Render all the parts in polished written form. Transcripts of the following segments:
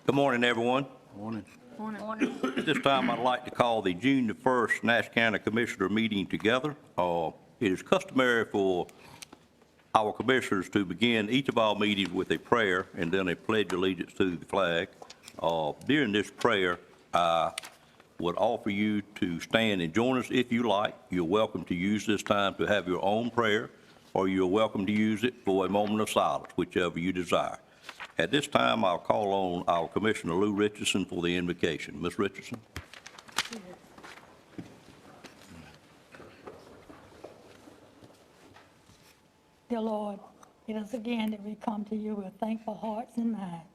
Good morning, everyone. Morning. Morning. At this time, I'd like to call the June the 1st Nash County Commissioner meeting together. It is customary for our commissioners to begin each of our meetings with a prayer and then a pledge of allegiance to the flag. During this prayer, I would offer you to stand and join us if you like. You're welcome to use this time to have your own prayer, or you're welcome to use it for a moment of silence, whichever you desire. At this time, I'll call on our Commissioner Lou Richardson for the invocation. Ms. Richardson. Dear Lord, it is again that we come to you with thankful hearts and minds.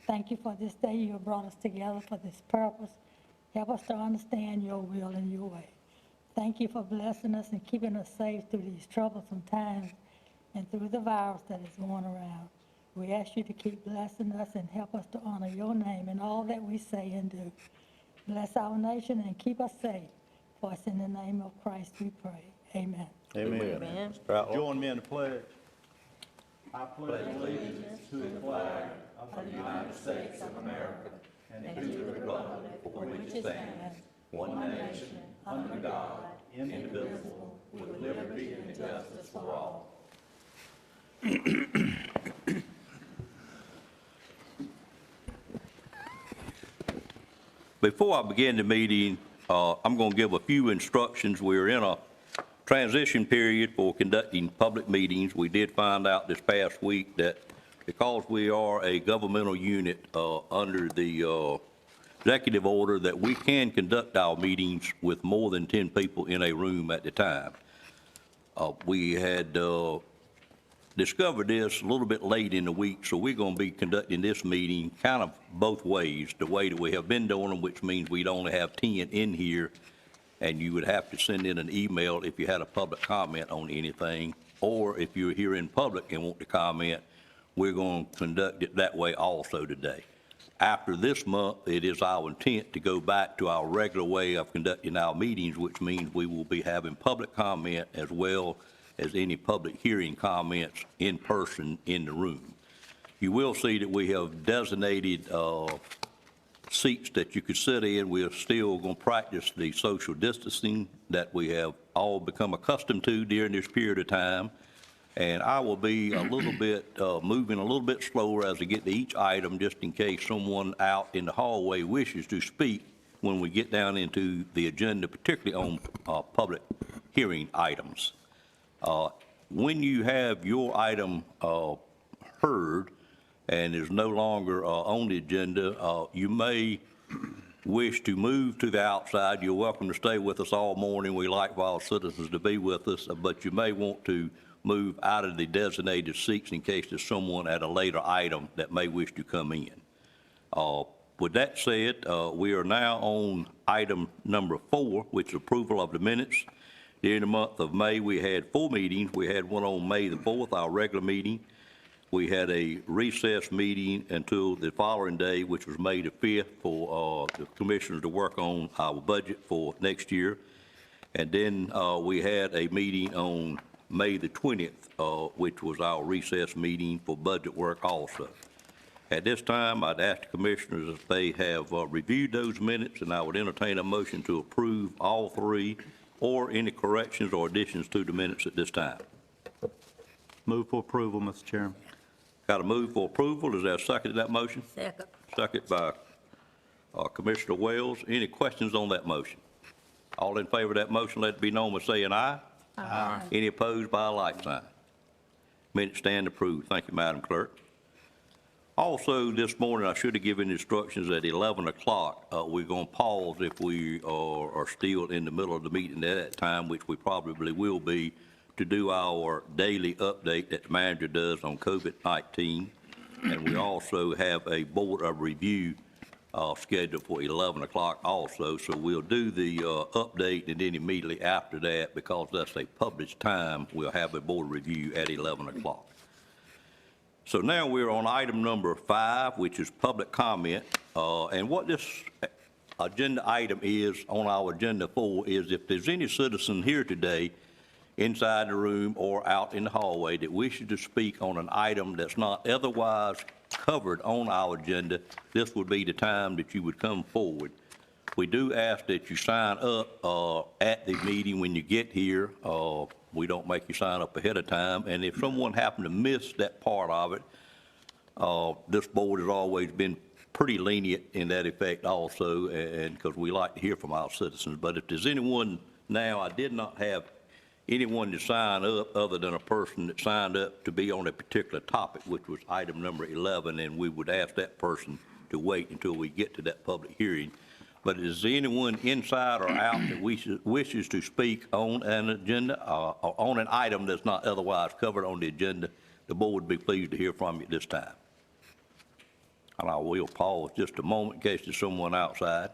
Thank you for this day you have brought us together for this purpose. Help us to understand your will and your way. Thank you for blessing us and keeping us safe through these troublesome times and through the virus that is going around. We ask you to keep blessing us and help us to honor your name in all that we say and do. Bless our nation and keep us safe. For us in the name of Christ we pray. Amen. Amen. Join me in the pledge. I pledge allegiance to the flag of the United States of America and to the republic for which it stands, one nation, under God, indivisible, with liberty and justice for all. Before I begin the meeting, I'm going to give a few instructions. We're in a transition period for conducting public meetings. We did find out this past week that because we are a governmental unit under the executive order, that we can conduct our meetings with more than 10 people in a room at the time. We had discovered this a little bit late in the week, so we're going to be conducting this meeting kind of both ways, the way that we have been doing them, which means we'd only have 10 in here, and you would have to send in an email if you had a public comment on anything, or if you're here in public and want to comment, we're going to conduct it that way also today. After this month, it is our intent to go back to our regular way of conducting our meetings, which means we will be having public comment as well as any public hearing comments in person in the room. You will see that we have designated seats that you could sit in. We're still going to practice the social distancing that we have all become accustomed to during this period of time. And I will be a little bit, moving a little bit slower as I get to each item, just in case someone out in the hallway wishes to speak when we get down into the agenda, particularly on public hearing items. When you have your item heard and is no longer on the agenda, you may wish to move to the outside. You're welcome to stay with us all morning. We like for our citizens to be with us, but you may want to move out of the designated seats in case there's someone at a later item that may wish to come in. With that said, we are now on item number 4, which is approval of the minutes. During the month of May, we had 4 meetings. We had one on May the 4th, our regular meeting. We had a recess meeting until the following day, which was May the 5th, for the commissioners to work on our budget for next year. And then we had a meeting on May the 20th, which was our recess meeting for budget work also. At this time, I'd ask the commissioners if they have reviewed those minutes, and I would entertain a motion to approve all 3 or any corrections or additions to the minutes at this time. Move for approval, Mr. Chairman. Got a move for approval. Is there a second to that motion? Second. Second by Commissioner Wells. Any questions on that motion? All in favor of that motion, let it be known by saying aye. Aye. Any opposed by a like sign? Minutes stand approved. Thank you, Madam Clerk. Also, this morning, I should have given instructions at 11 o'clock. We're going to pause if we are still in the middle of the meeting at that time, which we probably will be, to do our daily update that the manager does on COVID-19. And we also have a board of review scheduled for 11 o'clock also. So we'll do the update, and then immediately after that, because that's a published time, we'll have a board review at 11 o'clock. So now we're on item number 5, which is public comment. And what this agenda item is on our agenda 4 is if there's any citizen here today inside the room or out in the hallway that wishes to speak on an item that's not otherwise covered on our agenda, this would be the time that you would come forward. We do ask that you sign up at the meeting when you get here. We don't make you sign up ahead of time, and if someone happened to miss that part of it, this board has always been pretty lenient in that effect also, and because we like to hear from our citizens. But if there's anyone now, I did not have anyone to sign up other than a person that signed up to be on a particular topic, which was item number 11, and we would ask that person to wait until we get to that public hearing. But is there anyone inside or out that wishes to speak on an agenda, or on an item that's not otherwise covered on the agenda? The board would be pleased to hear from you at this time. And I will pause just a moment in case there's someone outside.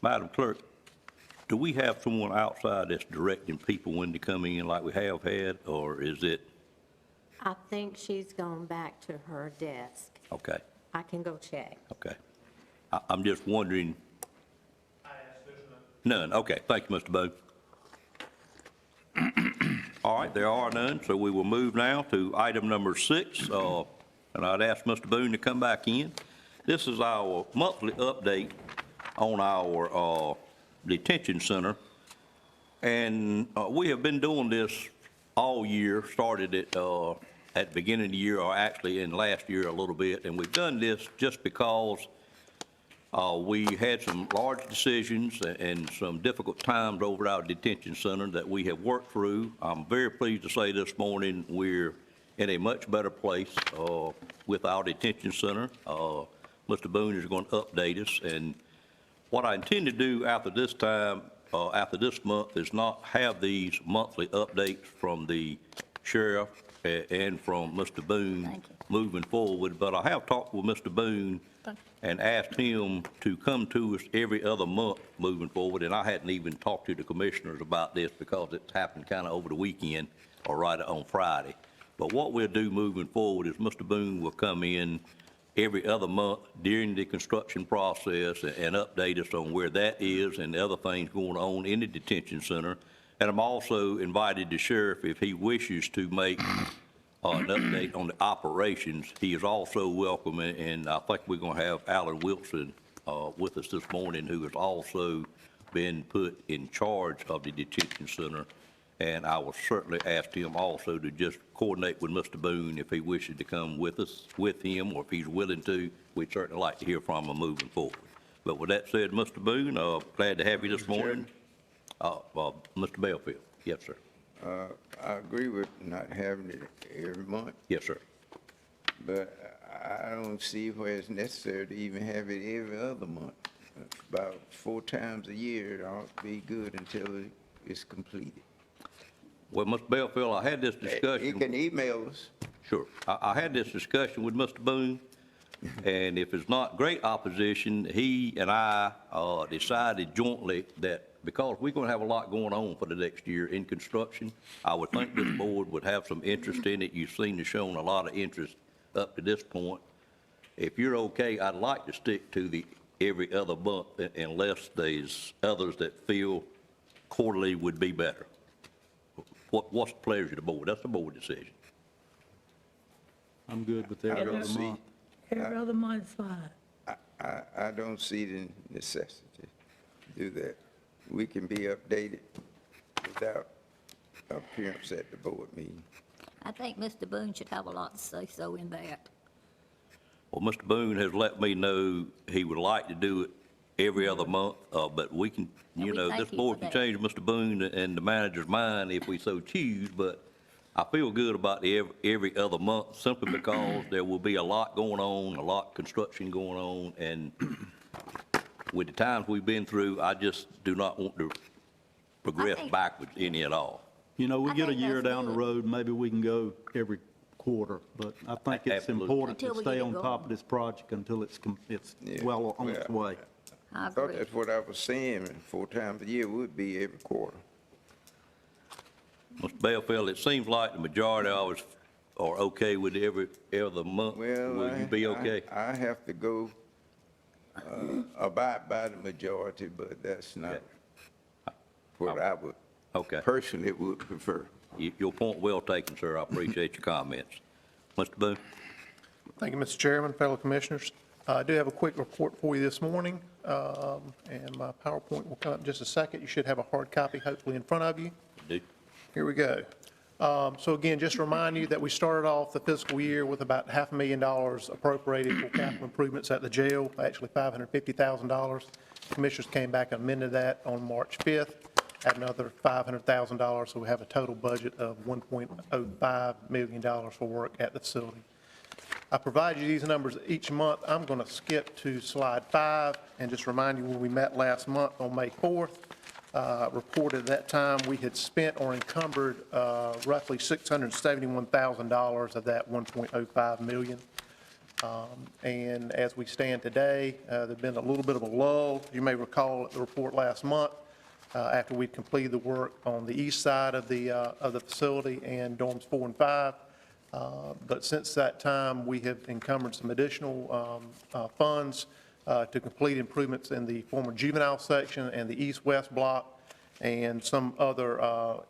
Madam Clerk, do we have someone outside that's directing people when to come in like we have had, or is it, I think she's gone back to her desk. okay, I can go check. okay. I'm just wondering. None, okay, thank you, Mr. Bowe. All right, there are none, so we will move now to item number 6, and I'd ask Mr. Boone to come back in. This is our monthly update on our detention center, and we have been doing this all year, started it at the beginning of the year, or actually in last year a little bit, and we've done this just because we had some large decisions and some difficult times over our detention center that we have worked through. I'm very pleased to say this morning we're in a much better place with our detention center. Mr. Boone is going to update us, and what I intend to do after this time, after this month, is not have these monthly updates from the sheriff and from Mr. Boone moving forward, but I have talked with Mr. Boone and asked him to come to us every other month moving forward, and I hadn't even talked to the commissioners about this because it's happened kind of over the weekend or right on Friday. But what we'll do moving forward is Mr. Boone will come in every other month during the construction process and update us on where that is and the other things going on in the detention center. And I'm also invited the sheriff, if he wishes to make an update on the operations, he is also welcome. And I think we're going to have Alan Wilson with us this morning, who has also been put in charge of the detention center. And I will certainly ask him also to just coordinate with Mr. Boone if he wishes to come with us, with him, or if he's willing to. We'd certainly like to hear from him moving forward. But with that said, Mr. Boone, glad to have you this morning. Mr. Belfield. Yes, sir. I agree with not having it every month, Yes, sir. but I don't see where it's necessary to even have it every other month. About 4 times a year, it ought to be good until it's completed. Well, Mr. Belfield, I had this He discussion. can email us. Sure. I had this discussion with Mr. Boone, and if it's not great opposition, he and I decided jointly that because we're going to have a lot going on for the next year in construction, I would think this board would have some interest in it. You've seen us shown a lot of interest up to this point. If you're okay, I'd like to stick to the every other month unless there's others that feel quarterly would be better. What's the pleasure of the board? That's the board decision. I'm good with every don't other see- month. Every other month is fine. I don't see the necessity to do that. We can be updated without appearance at the board meeting. I think Mr. Boone should have a lot to say so in that. Well, Mr. Boone has let me know he would like to do it every other month, but we can, And you we know, thank this you board for can that. change Mr. Boone and the manager's mind if we so choose, but I feel good about the every other month simply because there will be a lot going on, a lot of construction going on, and with the times we've been through, I just do not want to progress think- backwards any at all. You know, we I get a think year that's down the good. road, maybe we can go every quarter, but I think it's Absolutely. important Until to we stay get it on top going. of this project until it's Yeah, well on its well, way. I I thought agree. that's what I was saying, and 4 times a year would be every quarter. Mr. Belfield, it seems like the majority of us are okay with every other month. Well, Will you be okay? I have to go abide by the majority, but that's not what I would Okay. personally would prefer. Your point well taken, sir. I appreciate your comments. Mr. Boone? Thank you, Mr. Chairman, fellow commissioners. I do have a quick report for you this morning, and my PowerPoint will come up in just a second. You should have a hard copy hopefully in front of you. Do. Here we go. So again, just to remind you that we started off the fiscal year with about $500,000 appropriated for capital improvements at the jail, actually $550,000. Commissioners came back and amended that on March 5th, at another $500,000, so we have a total budget of $1.05 million for work at the facility. I provide you these numbers each month. I'm going to skip to slide 5 and just remind you when we met last month on May 4th. Reported at that time we had spent or encumbered roughly $671,000 of that $1.05 million. And as we stand today, there's been a little bit of a lull. You may recall at the report last month, after we'd completed the work on the east side of the facility and dorms 4 and 5. But since that time, we have encumbered some additional funds to complete improvements in the former juvenile section and the east-west block, and some other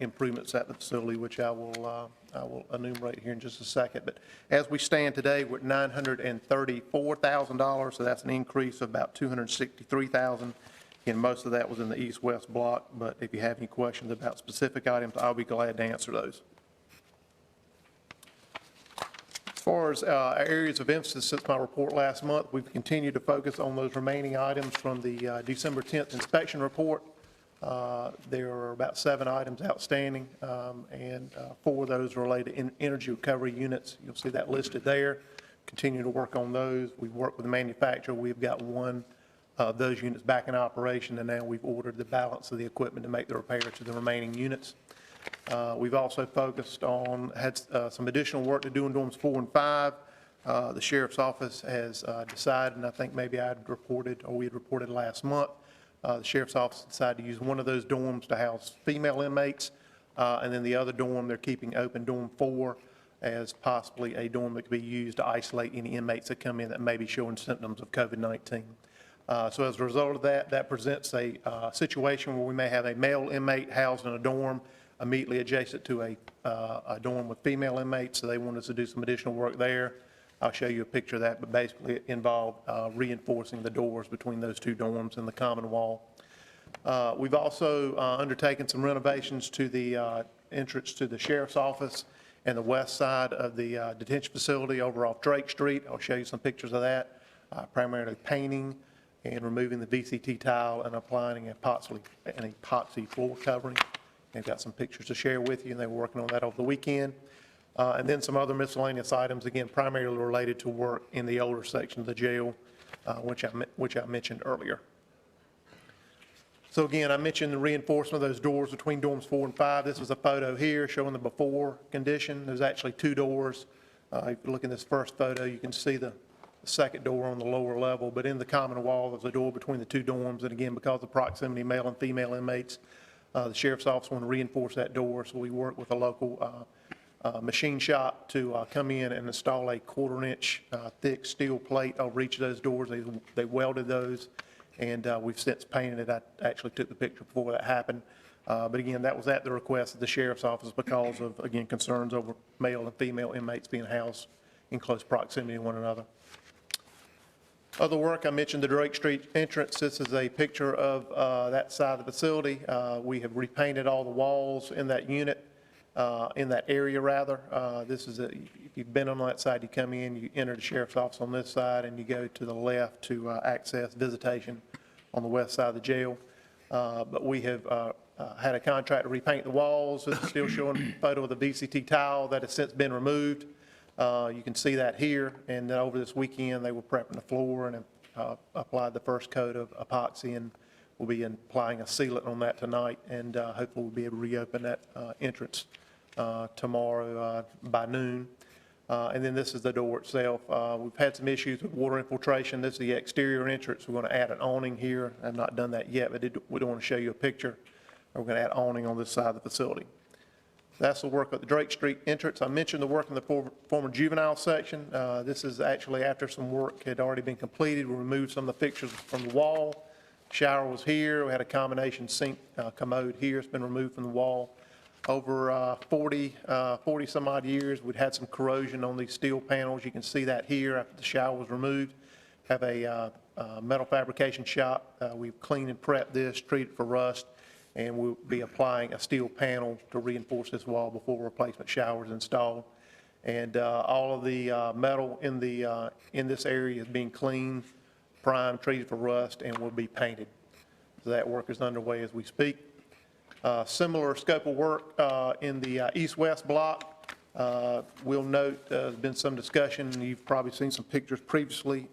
improvements at the facility, which I will enumerate here in just a second. But as we stand today, we're at $934,000, so that's an increase of about $263,000. Again, most of that was in the east-west block, but if you have any questions about specific items, I'll be glad to answer those. As far as areas of emphasis since my report last month, we've continued to focus on those remaining items from the December 10th inspection report. There are about 7 items outstanding, and 4 of those relate to energy recovery units. You'll see that listed there. Continue to work on those. We've worked with the manufacturer. We've got 1 of those units back in operation, and now we've ordered the balance of the equipment to make the repair to the remaining units. We've also focused on, had some additional work to do in dorms 4 and 5. The sheriff's office has decided, and I think maybe I had reported, or we had reported last month, the sheriff's office decided to use one of those dorms to house female inmates, and then the other dorm they're keeping open, dorm 4, as possibly a dorm that could be used to isolate any inmates that come in that may be showing symptoms of COVID-19. So as a result of that, that presents a situation where we may have a male inmate housed in a dorm immediately adjacent to a dorm with female inmates, so they want us to do some additional work there. I'll show you a picture of that, but basically it involved reinforcing the doors between those 2 dorms and the common wall. We've also undertaken some renovations to the entrance to the sheriff's office and the west side of the detention facility over off Drake Street. I'll show you some pictures of that, primarily painting and removing the VCT tile and applying an epoxy floor covering. They've got some pictures to share with you, and they were working on that over the weekend. And then some other miscellaneous items, again, primarily related to work in the older section of the jail, which I mentioned earlier. So again, I mentioned the reinforcement of those doors between dorms 4 and 5. This is a photo here showing the before condition. There's actually 2 doors. If you look in this first photo, you can see the second door on the lower level, but in the common wall, there's a door between the 2 dorms. And again, because of proximity, male and female inmates, the sheriff's office want to reinforce that door, so we work with a local machine shop to come in and install a 1/4-inch thick steel plate over each of those doors. They welded those, and we've since painted it. I actually took the picture before that happened. But again, that was at the request of the sheriff's office because of, again, concerns over male and female inmates being housed in close proximity to one another. Other work, I mentioned the Drake Street entrance. This is a picture of that side of the facility. We have repainted all the walls in that unit, in that area rather. This is if you've been on that side, you come in, you enter the sheriff's office on this side, and you go to the left to access visitation on the west side of the jail. But we have had a contract to repaint the walls. This is still showing a photo of the VCT tile that has since been removed. You can see that here, and then over this weekend, they were prepping the floor and applied the first coat of epoxy, and we'll be applying a sealant on that tonight, and hopefully we'll be able to reopen that entrance tomorrow by noon. And then this is the door itself. We've had some issues with water infiltration. This is the exterior entrance. We're going to add an awning here. I've not done that yet, but we don't want to show you a picture. We're going to add awning on this side of the facility. That's the work at the Drake Street entrance. I mentioned the work in the former juvenile section. This is actually after some work had already been completed. We removed some of the fixtures from the wall. Shower was here. We had a combination sink commode here. It's been removed from the wall. over 40 some odd years. We'd had some corrosion on these steel panels. You can see that here after the shower was removed. Have a metal fabrication shop. We've cleaned and prepped this, treated for rust, and we'll be applying a steel panel to reinforce this wall before replacement shower is installed. And all of the metal in this area is being cleaned, primed, treated for rust, and will be painted. So that work is underway as we speak. Similar scope of work in the east-west block. We'll note there's been some discussion, and you've probably seen some pictures previously.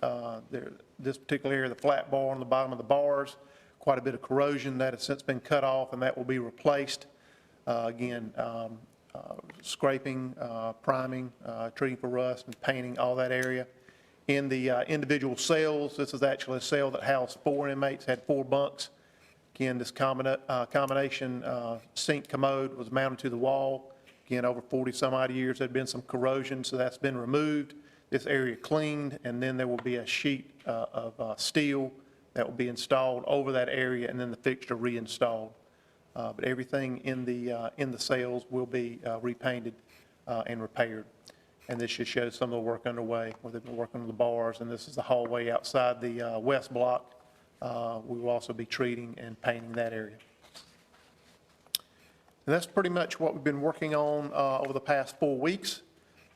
This particular area, the flat bar on the bottom of the bars, quite a bit of corrosion that has since been cut off, and that will be replaced. Again, scraping, priming, treating for rust, and painting all that area. In the individual cells, this is actually a cell that housed 4 inmates, had 4 bunks. Again, this combination sink commode was mounted to the wall. Again, over 40 some odd years, there'd been some corrosion, so that's been removed. This area cleaned, and then there will be a sheet of steel that will be installed over that area, and then the fixture reinstalled. But everything in the cells will be repainted and repaired. And this should show some of the work underway where they've been working on the bars, and this is the hallway outside the west block. We will also be treating and painting that area. And that's pretty much what we've been working on over the past 4 weeks.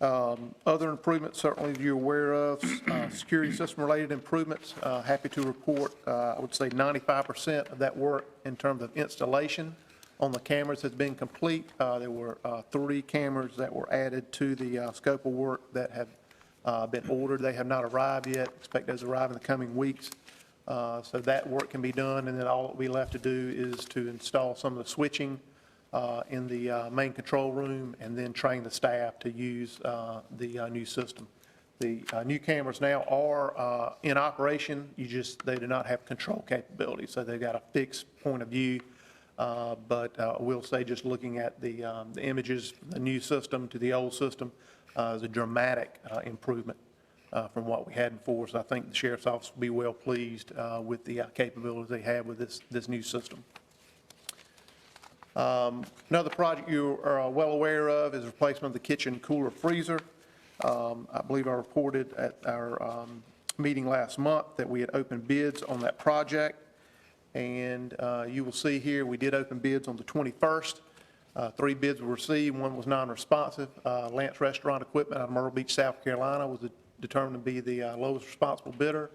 Other improvements, certainly you're aware of, security system related improvements. Happy to report, I would say 95% of that work in terms of installation on the cameras has been complete. There were 3 cameras that were added to the scope of work that have been ordered. They have not arrived yet. Expect those to arrive in the coming weeks. So that work can be done, and then all that we left to do is to install some of the switching in the main control room, and then train the staff to use the new system. The new cameras now are in operation. They do not have control capability, so they've got a fixed point of view. But I will say, just looking at the images, the new system to the old system is a dramatic improvement from what we had before. So I think the Sheriff's Office will be well pleased with the capabilities they have with this new system. Another project you are well aware of is replacement of the kitchen cooler freezer. I believe I reported at our meeting last month that we had opened bids on that project. And you will see here, we did open bids on the 21st. 3 bids were received, 1 was non-responsive. Lance Restaurant Equipment out of Myrtle Beach, South Carolina was determined to be the lowest responsible bidder,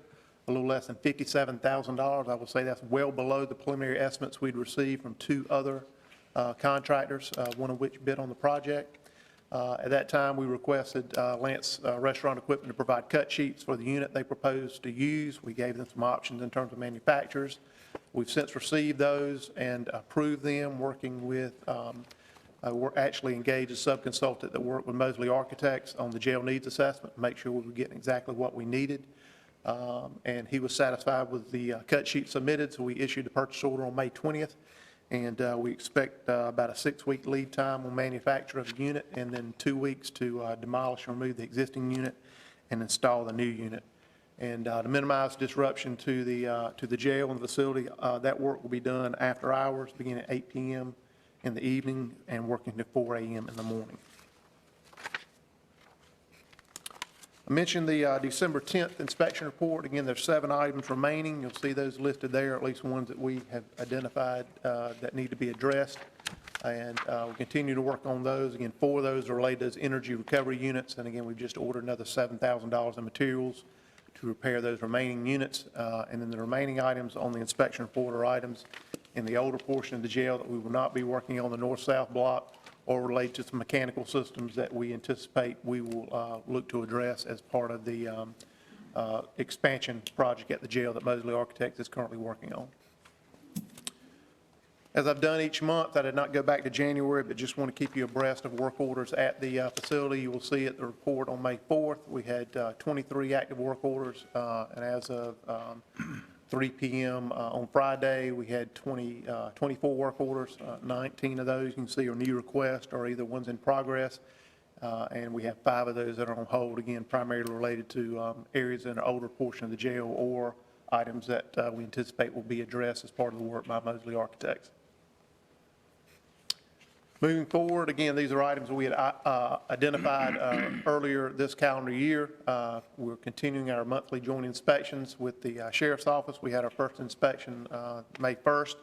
a little less than $57,000. I would say that's well below the preliminary estimates we'd received from 2 other contractors, one of which bid on the project. At that time, we requested Lance Restaurant Equipment to provide cut sheets for the unit they proposed to use. We gave them some options in terms of manufacturers. We've since received those and approved them, working with, we're actually engaged a sub-consultant that worked with Mosley Architects on the jail needs assessment to make sure we were getting exactly what we needed. And he was satisfied with the cut sheet submitted, so we issued the purchase order on May 20th. And we expect about a 6-week lead time on manufacture of the unit, and then 2 weeks to demolish and remove the existing unit and install the new unit. And to minimize disruption to the jail and the facility, that work will be done after hours, beginning at 8 p.m. in the evening and working to 4 a.m. in the morning. I mentioned the December 10th inspection report. Again, there's 7 items remaining. You'll see those listed there, at least ones that we have identified that need to be addressed. And we'll continue to work on those. Again, 4 of those are related to those energy recovery units. And again, we've just ordered another $7,000 in materials to repair those remaining units. And then the remaining items on the inspection report are items in the older portion of the jail that we will not be working on the north-south block, or related to some mechanical systems that we anticipate we will look to address as part of the expansion project at the jail that Mosley Architects is currently working on. As I've done each month, I did not go back to January, but just want to keep you abreast of work orders at the facility. You will see at the report on May 4th, we had 23 active work orders, and as of 3 p.m. On Friday, we had 24 work orders. 19 of those you can see are new requests or either ones in progress, and we have 5 of those that are on hold, again, primarily related to areas in an older portion of the jail or items that we anticipate will be addressed as part of the work by Mosley Architects. Moving forward, again, these are items we had identified earlier this calendar year. We're continuing our monthly joint inspections with the Sheriff's Office. We had our first inspection May 1st.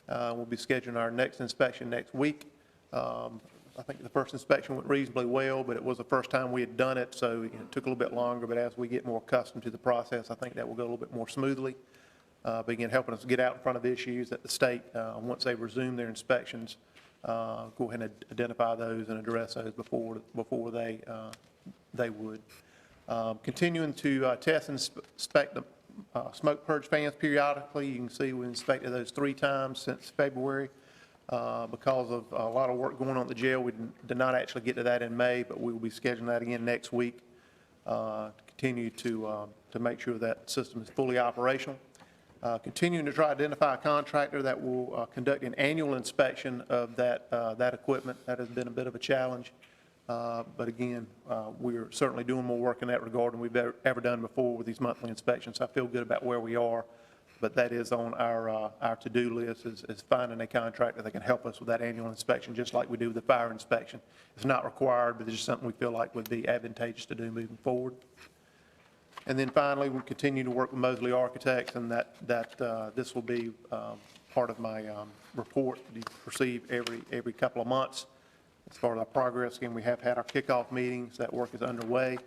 We'll be scheduling our next inspection next week. I think the first inspection went reasonably well, but it was the first time we had done it, so it took a little bit longer. But as we get more accustomed to the process, I think that will go a little bit more smoothly. But again, helping us get out in front of issues that the state, once they resume their inspections, go ahead and identify those and address those before they would. Continuing to test and inspect the smoke purge fans periodically. You can see we inspected those 3 times since February. Because of a lot of work going on at the jail, we did not actually get to that in May, but we will be scheduling that again next week to continue to make sure that system is fully operational. Continuing to try to identify a contractor that will conduct an annual inspection of that equipment. That has been a bit of a challenge. But again, we're certainly doing more work in that regard than we've ever done before with these monthly inspections. I feel good about where we are, but that is on our to-do list is finding a contractor that can help us with that annual inspection, just like we do with the fire inspection. It's not required, but it's just something we feel like would be advantageous to do moving forward. And then finally, we'll continue to work with Mosley Architects, and this will be part of my report that you receive every couple of months. As far as our progress, again, we have had our kickoff meetings. That work is underway.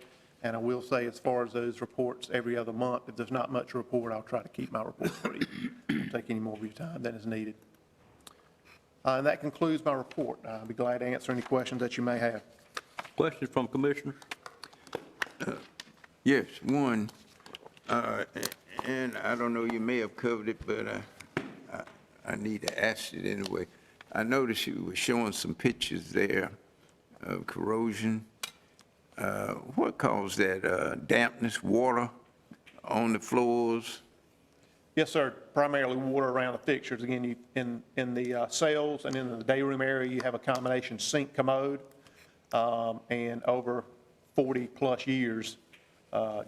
And I will say, as far as those reports every other month, if there's not much to report, I'll try to keep my report brief. Don't take any more of your time than is needed. And that concludes my report. I'll be glad to answer any questions that you may have. Questions from commissioners? Yes, one, and I don't know, you may have covered it, but I need to ask it anyway. I noticed you were showing some pictures there of corrosion. What caused that dampness, water on the floors? Yes, sir. Primarily water around the fixtures. Again, in the cells and in the day room area, you have a combination sink commode, and over 40-plus years,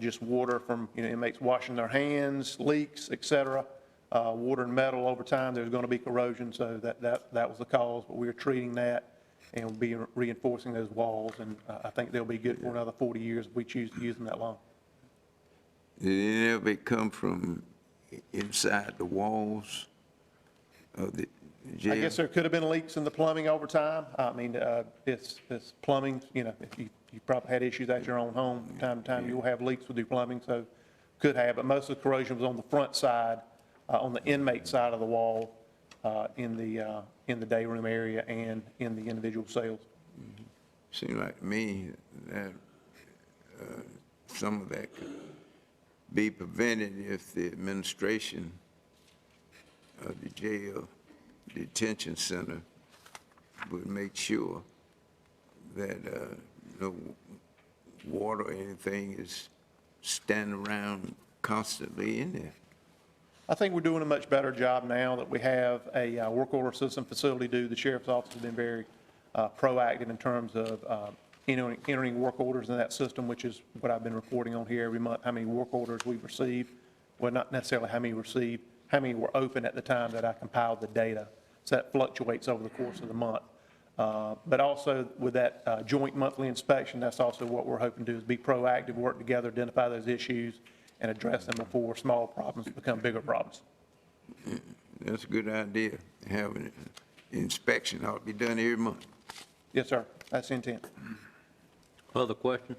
just water from, inmates washing their hands, leaks, et cetera. Water and metal over time, there's going to be corrosion, so that was the cause. But we're treating that, and we'll be reinforcing those walls, and I think they'll be good for another 40 years if we choose to use them that long. Did any of it come from inside the walls of the jail? I guess there could have been leaks in the plumbing over time. I mean, it's plumbing, if you probably had issues at your own home, from time to time you'll have leaks with your plumbing, so could have, but most of the corrosion was on the front side, on the inmate side of the wall, in the day room area and in the individual cells. Seems like to me that some of that could be prevented if the administration of the jail detention center would make sure that no water or anything is standing around constantly in there. I think we're doing a much better job now that we have a work order system facility due. The sheriff's office has been very proactive in terms of entering work orders in that system, which is what I've been reporting on here every month, how many work orders we've received. Well, not necessarily how many received, how many were open at the time that I compiled the data. So that fluctuates over the course of the month. But also with that joint monthly inspection, that's also what we're hoping to do, is be proactive, work together, identify those issues, and address them before small problems become bigger problems. That's a good idea. Having an inspection ought to be done every month. Yes, sir. That's the intent. Other questions?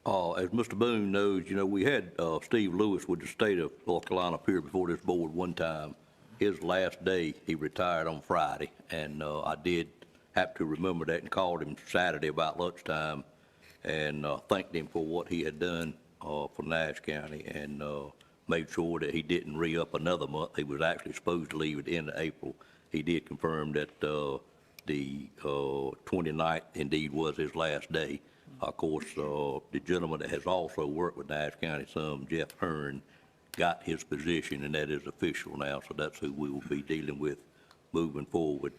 As Mr. Boone knows, we had Steve Lewis with the state of North Carolina appear before this board one time. His last day, he retired on Friday, and I did have to remember that and called him Saturday about lunchtime and thanked him for what he had done for Nash County, and made sure that he didn't re-up another month. He was actually supposed to leave at the end of April. He did confirm that the 29th indeed was his last day. Of course, the gentleman that has also worked with Nash County some, Jeff Hearn, got his position, and that is official now, so that's who we will be dealing with moving forward.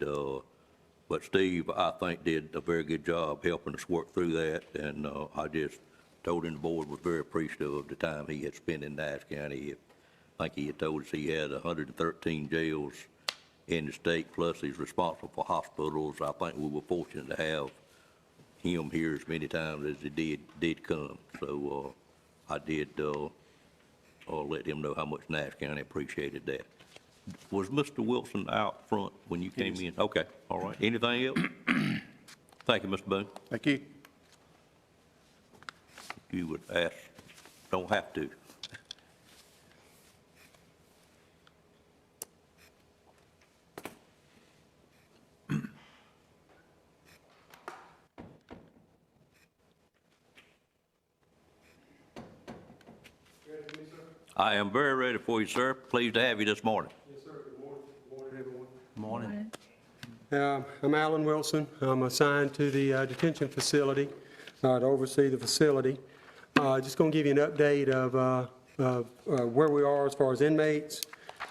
But Steve, I think, did a very good job helping us work through that, and I just told him the board was very appreciative of the time he had spent in Nash County. I think he had told us he had 113 jails in the state, plus he's responsible for hospitals. I think we were fortunate to have him here as many times as he did come. So I did let him know how much Nash County appreciated that. Was Mr. Wilson out front when you came in? Okay, all right. Anything else? Thank you, Mr. Boone. Thank you. You would ask, don't have to. I am very ready for you, sir. Pleased to have you this morning. Yes, sir. Good morning. Good morning, everyone. Morning. I'm Alan Wilson. I'm assigned to the detention facility to oversee the facility. Just going to give you an update of where we are as far as inmates,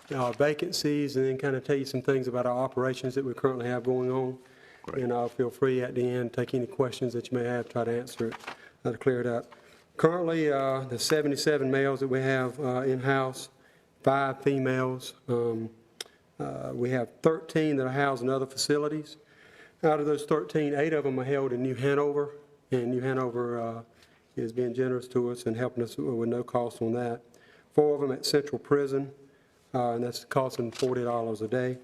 vacancies, and then kind of tell you some things about our operations that we currently have going on. Great. And I'll feel free at the end, take any questions that you may have, try to answer it, to clear it up. Currently, the 77 males that we have in-house, 5 females. We have 13 that are housed in other facilities. Out of those 13, 8 of them are held in New Hanover, and New Hanover is being generous to us and helping us with no cost on that. 4 of them at Central Prison, and that's costing $40 a day.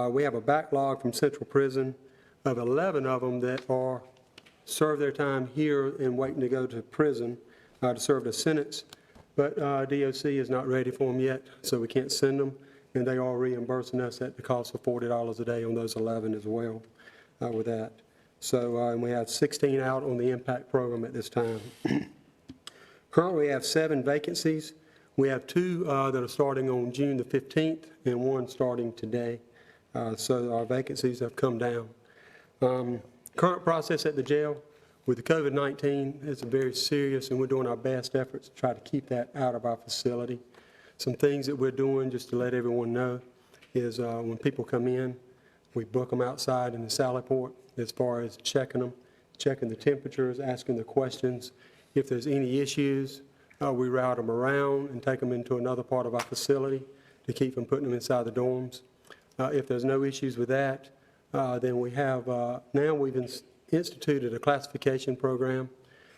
We have a backlog from Central Prison of 11 of them that are serve their time here and waiting to go to prison to serve their sentence, but DOC is not ready for them yet, so we can't send them, and they are reimbursing us at the cost of $40 a day on those 11 as well with that. So and we have 16 out on the impact program at this time. Currently, we have 7 vacancies. We have 2 that are starting on June the 15th and 1 starting today. So our vacancies have come down. Current process at the jail with the COVID-19 is very serious, and we're doing our best efforts to try to keep that out of our facility. Some things that we're doing, just to let everyone know, is when people come in, we book them outside in the sally port as far as checking them, checking the temperatures, asking the questions. If there's any issues, we route them around and take them into another part of our facility to keep from putting them inside the dorms. If there's no issues with that, then we have, now we've instituted a classification program.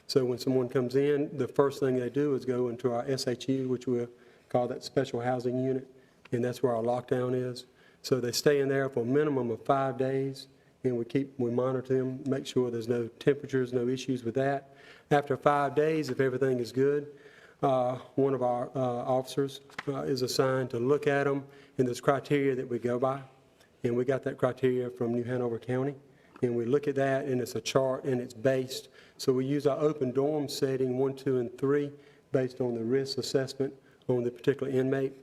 So when someone comes in, the first thing they do is go into our SHU, which we'll call that special housing unit, and that's where our lockdown is. So they stay in there for a minimum of 5 days, and we monitor them, make sure there's no temperatures, no issues with that. After 5 days, if everything is good, one of our officers is assigned to look at them, and there's criteria that we go by. And we got that criteria from New Hanover County. And we look at that, and it's a chart, and it's based. So we use our open dorm setting 1, 2, and 3 based on the risk assessment on the particular inmate.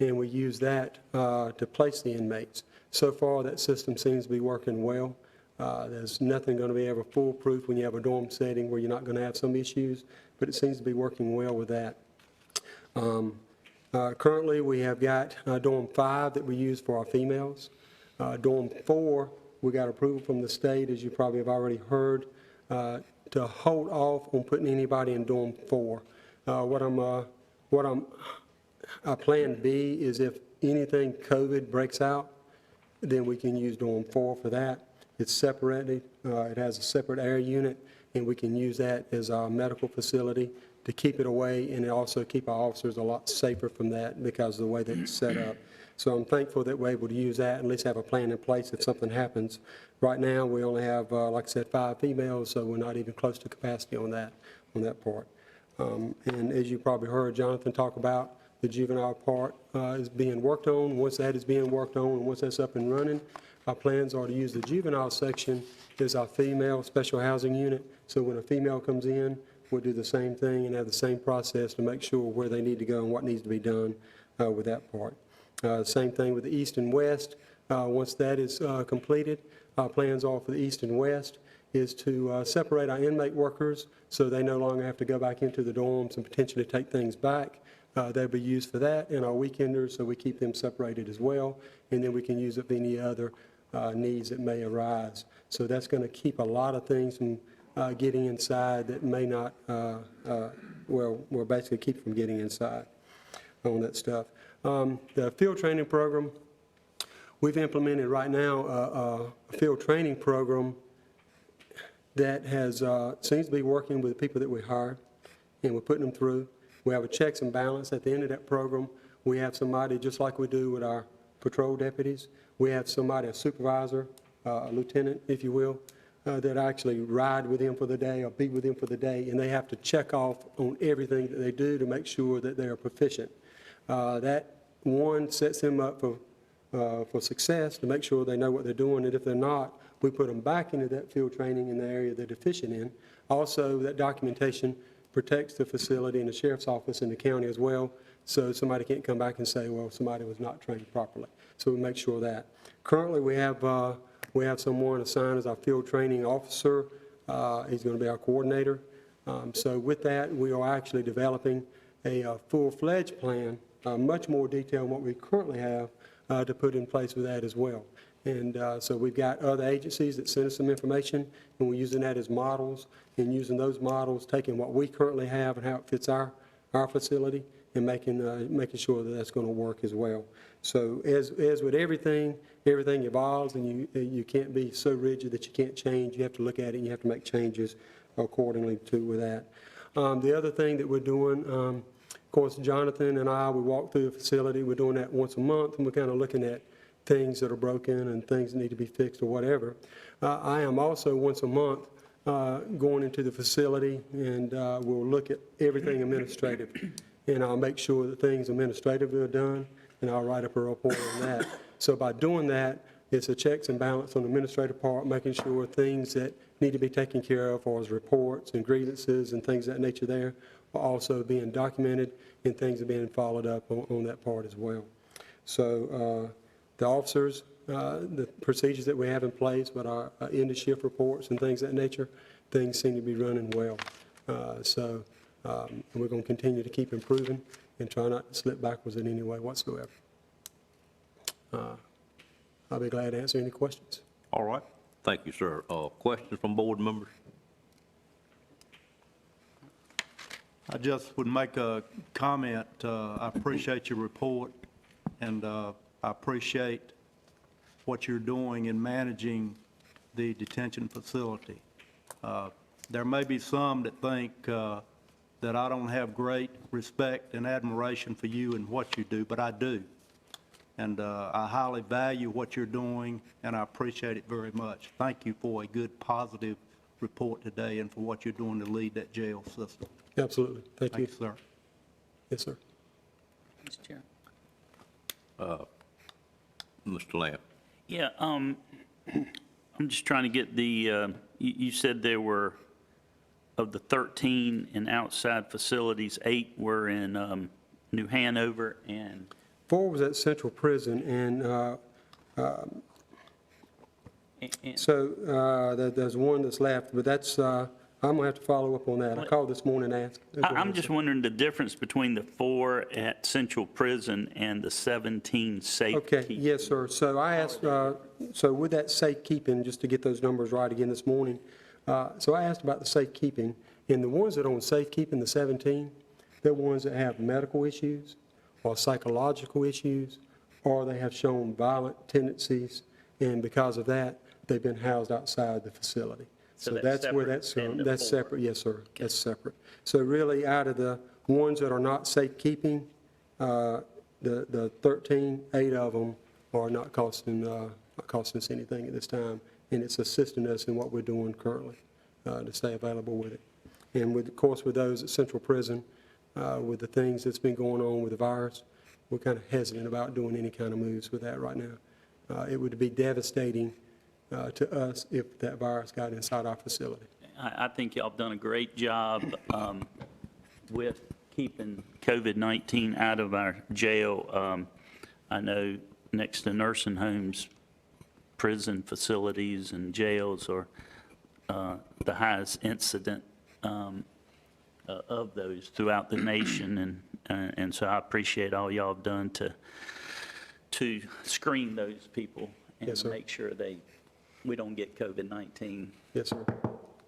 And we use that to place the inmates. So far, that system seems to be working well. There's nothing going to be ever foolproof when you have a dorm setting where you're not going to have some issues, but it seems to be working well with that. Currently, we have got dorm 5 that we use for our females. Dorm 4, we got approval from the state, as you probably have already heard, to hold off on putting anybody in dorm 4. Our plan B is if anything COVID breaks out, then we can use dorm 4 for that. It's separated, it has a separate air unit, and we can use that as our medical facility to keep it away, and also keep our officers a lot safer from that because of the way that it's set up. So I'm thankful that we're able to use that and at least have a plan in place if something happens. Right now, we only have, like I said, 5 females, so we're not even close to capacity on that part. And as you probably heard Jonathan talk about, the juvenile part is being worked on. Once that is being worked on, and once that's up and running, our plans are to use the juvenile section as our female special housing unit. So when a female comes in, we'll do the same thing and have the same process to make sure where they need to go and what needs to be done with that part. Same thing with the east and west. Once that is completed, our plans are for the east and west is to separate our inmate workers so they no longer have to go back into the dorms and potentially take things back. They'll be used for that, and our weekenders, so we keep them separated as well, and then we can use up any other needs that may arise. So that's going to keep a lot of things from getting inside that may not, we'll basically keep from getting inside on that stuff. The field training program, we've implemented right now a field training program that has, seems to be working with the people that we hire, and we're putting them through. We have a checks and balance at the end of that program. We have somebody, just like we do with our patrol deputies, we have somebody, a supervisor, a lieutenant, if you will, that actually ride with them for the day or be with them for the day, and they have to check off on everything that they do to make sure that they are proficient. That, one, sets them up for success, to make sure they know what they're doing, and if they're not, we put them back into that field training in the area they're deficient in. Also, that documentation protects the facility and the sheriff's office in the county as well, so somebody can't come back and say, well, somebody was not trained properly. So we make sure of that. Currently, we have someone assigned as our field training officer. He's going to be our coordinator. So with that, we are actually developing a full-fledged plan, much more detailed than what we currently have, to put in place with that as well. And so we've got other agencies that send us some information, and we're using that as models, and using those models, taking what we currently have and how it fits our facility, and making sure that that's going to work as well. So as with everything evolves, and you can't be so rigid that you can't change. You have to look at it, and you have to make changes accordingly with that. The other thing that we're doing, of course, Jonathan and I, we walk through the facility. We're doing that once a month, and we're kind of looking at things that are broken and things that need to be fixed or whatever. I am also once a month going into the facility, and we'll look at everything administrative, and I'll make sure that things administratively are done, and I'll write up a report on that. So by doing that, it's a checks and balance on the administrative part, making sure things that need to be taken care of, as reports and grievances and things of that nature there, are also being documented, and things are being followed up on that part as well. So the officers, the procedures that we have in place, but our end-of-shift reports and things of that nature, things seem to be running well. And we're going to continue to keep improving and try not to slip backwards in any way whatsoever. I'll be glad to answer any questions. All right. Thank you, sir. Questions from board members? I just would make a comment. I appreciate your report, and I appreciate what you're doing in managing the detention facility. There may be some that think that I don't have great respect and admiration for you and what you do, but I do. And I highly value what you're doing, and I appreciate it very much. Thank you for a good, positive report today, and for what you're doing to lead that jail system. Absolutely. Thank you. Thank you, sir. Yes, sir. Mr. Chair. Mr. Lamb? Yeah, I'm just trying to get the, you said there were, of the 13 in outside facilities, 8 were in New Hanover, and 4 was at Central Prison, and and- so there's 1 that's left, but that's, I'm going to have to follow up on that. I called this morning and asked. I'm just wondering the difference between the 4 at Central Prison and the 17 safekeeping. Okay, yes, sir. So I asked, so with that safekeeping, just to get those numbers right again this morning, so I asked about the safekeeping, and the ones that are on safekeeping, the 17, they're ones that have medical issues or psychological issues, or they have shown violent tendencies, and because of that, they've been housed outside the facility. So So that's that's where separate that's, than the that's 4. separate, yes, sir, that's separate. So really, out of the ones that are not safekeeping, the 13, 8 of them are not costing us anything at this time, and it's assisting us in what we're doing currently to stay available with it. And with, of course, with those at Central Prison, with the things that's been going on with the virus, we're kind of hesitant about doing any kind of moves with that right now. It would be devastating to us if that virus got inside our facility. I think y'all have done a great job with keeping COVID-19 out of our jail. I know next to nursing homes, prison facilities and jails are the highest incident of those throughout the nation, and so I appreciate all y'all have done to screen those people and Yes, sir. make sure we don't get COVID-19 Yes, sir.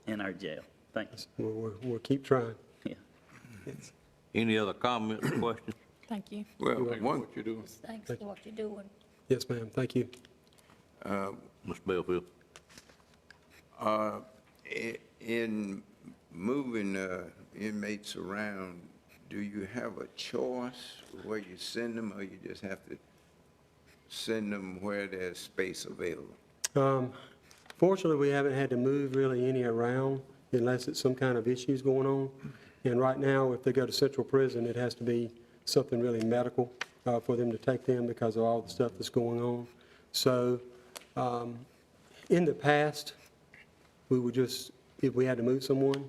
in our jail. Thanks. We'll keep trying. Yeah. Any other comments or questions? Thank you. Well, one, Thanks for what you're doing. Yes, ma'am, thank you. Mr. Belfield? In moving inmates around, do you have a choice where you send them, or you just have to send them where there's space available? Fortunately, we haven't had to move really any around unless it's some kind of issues going on. And right now, if they go to central prison, it has to be something really medical for them to take them because of all the stuff that's going on. So in the past, we would just, if we had to move someone,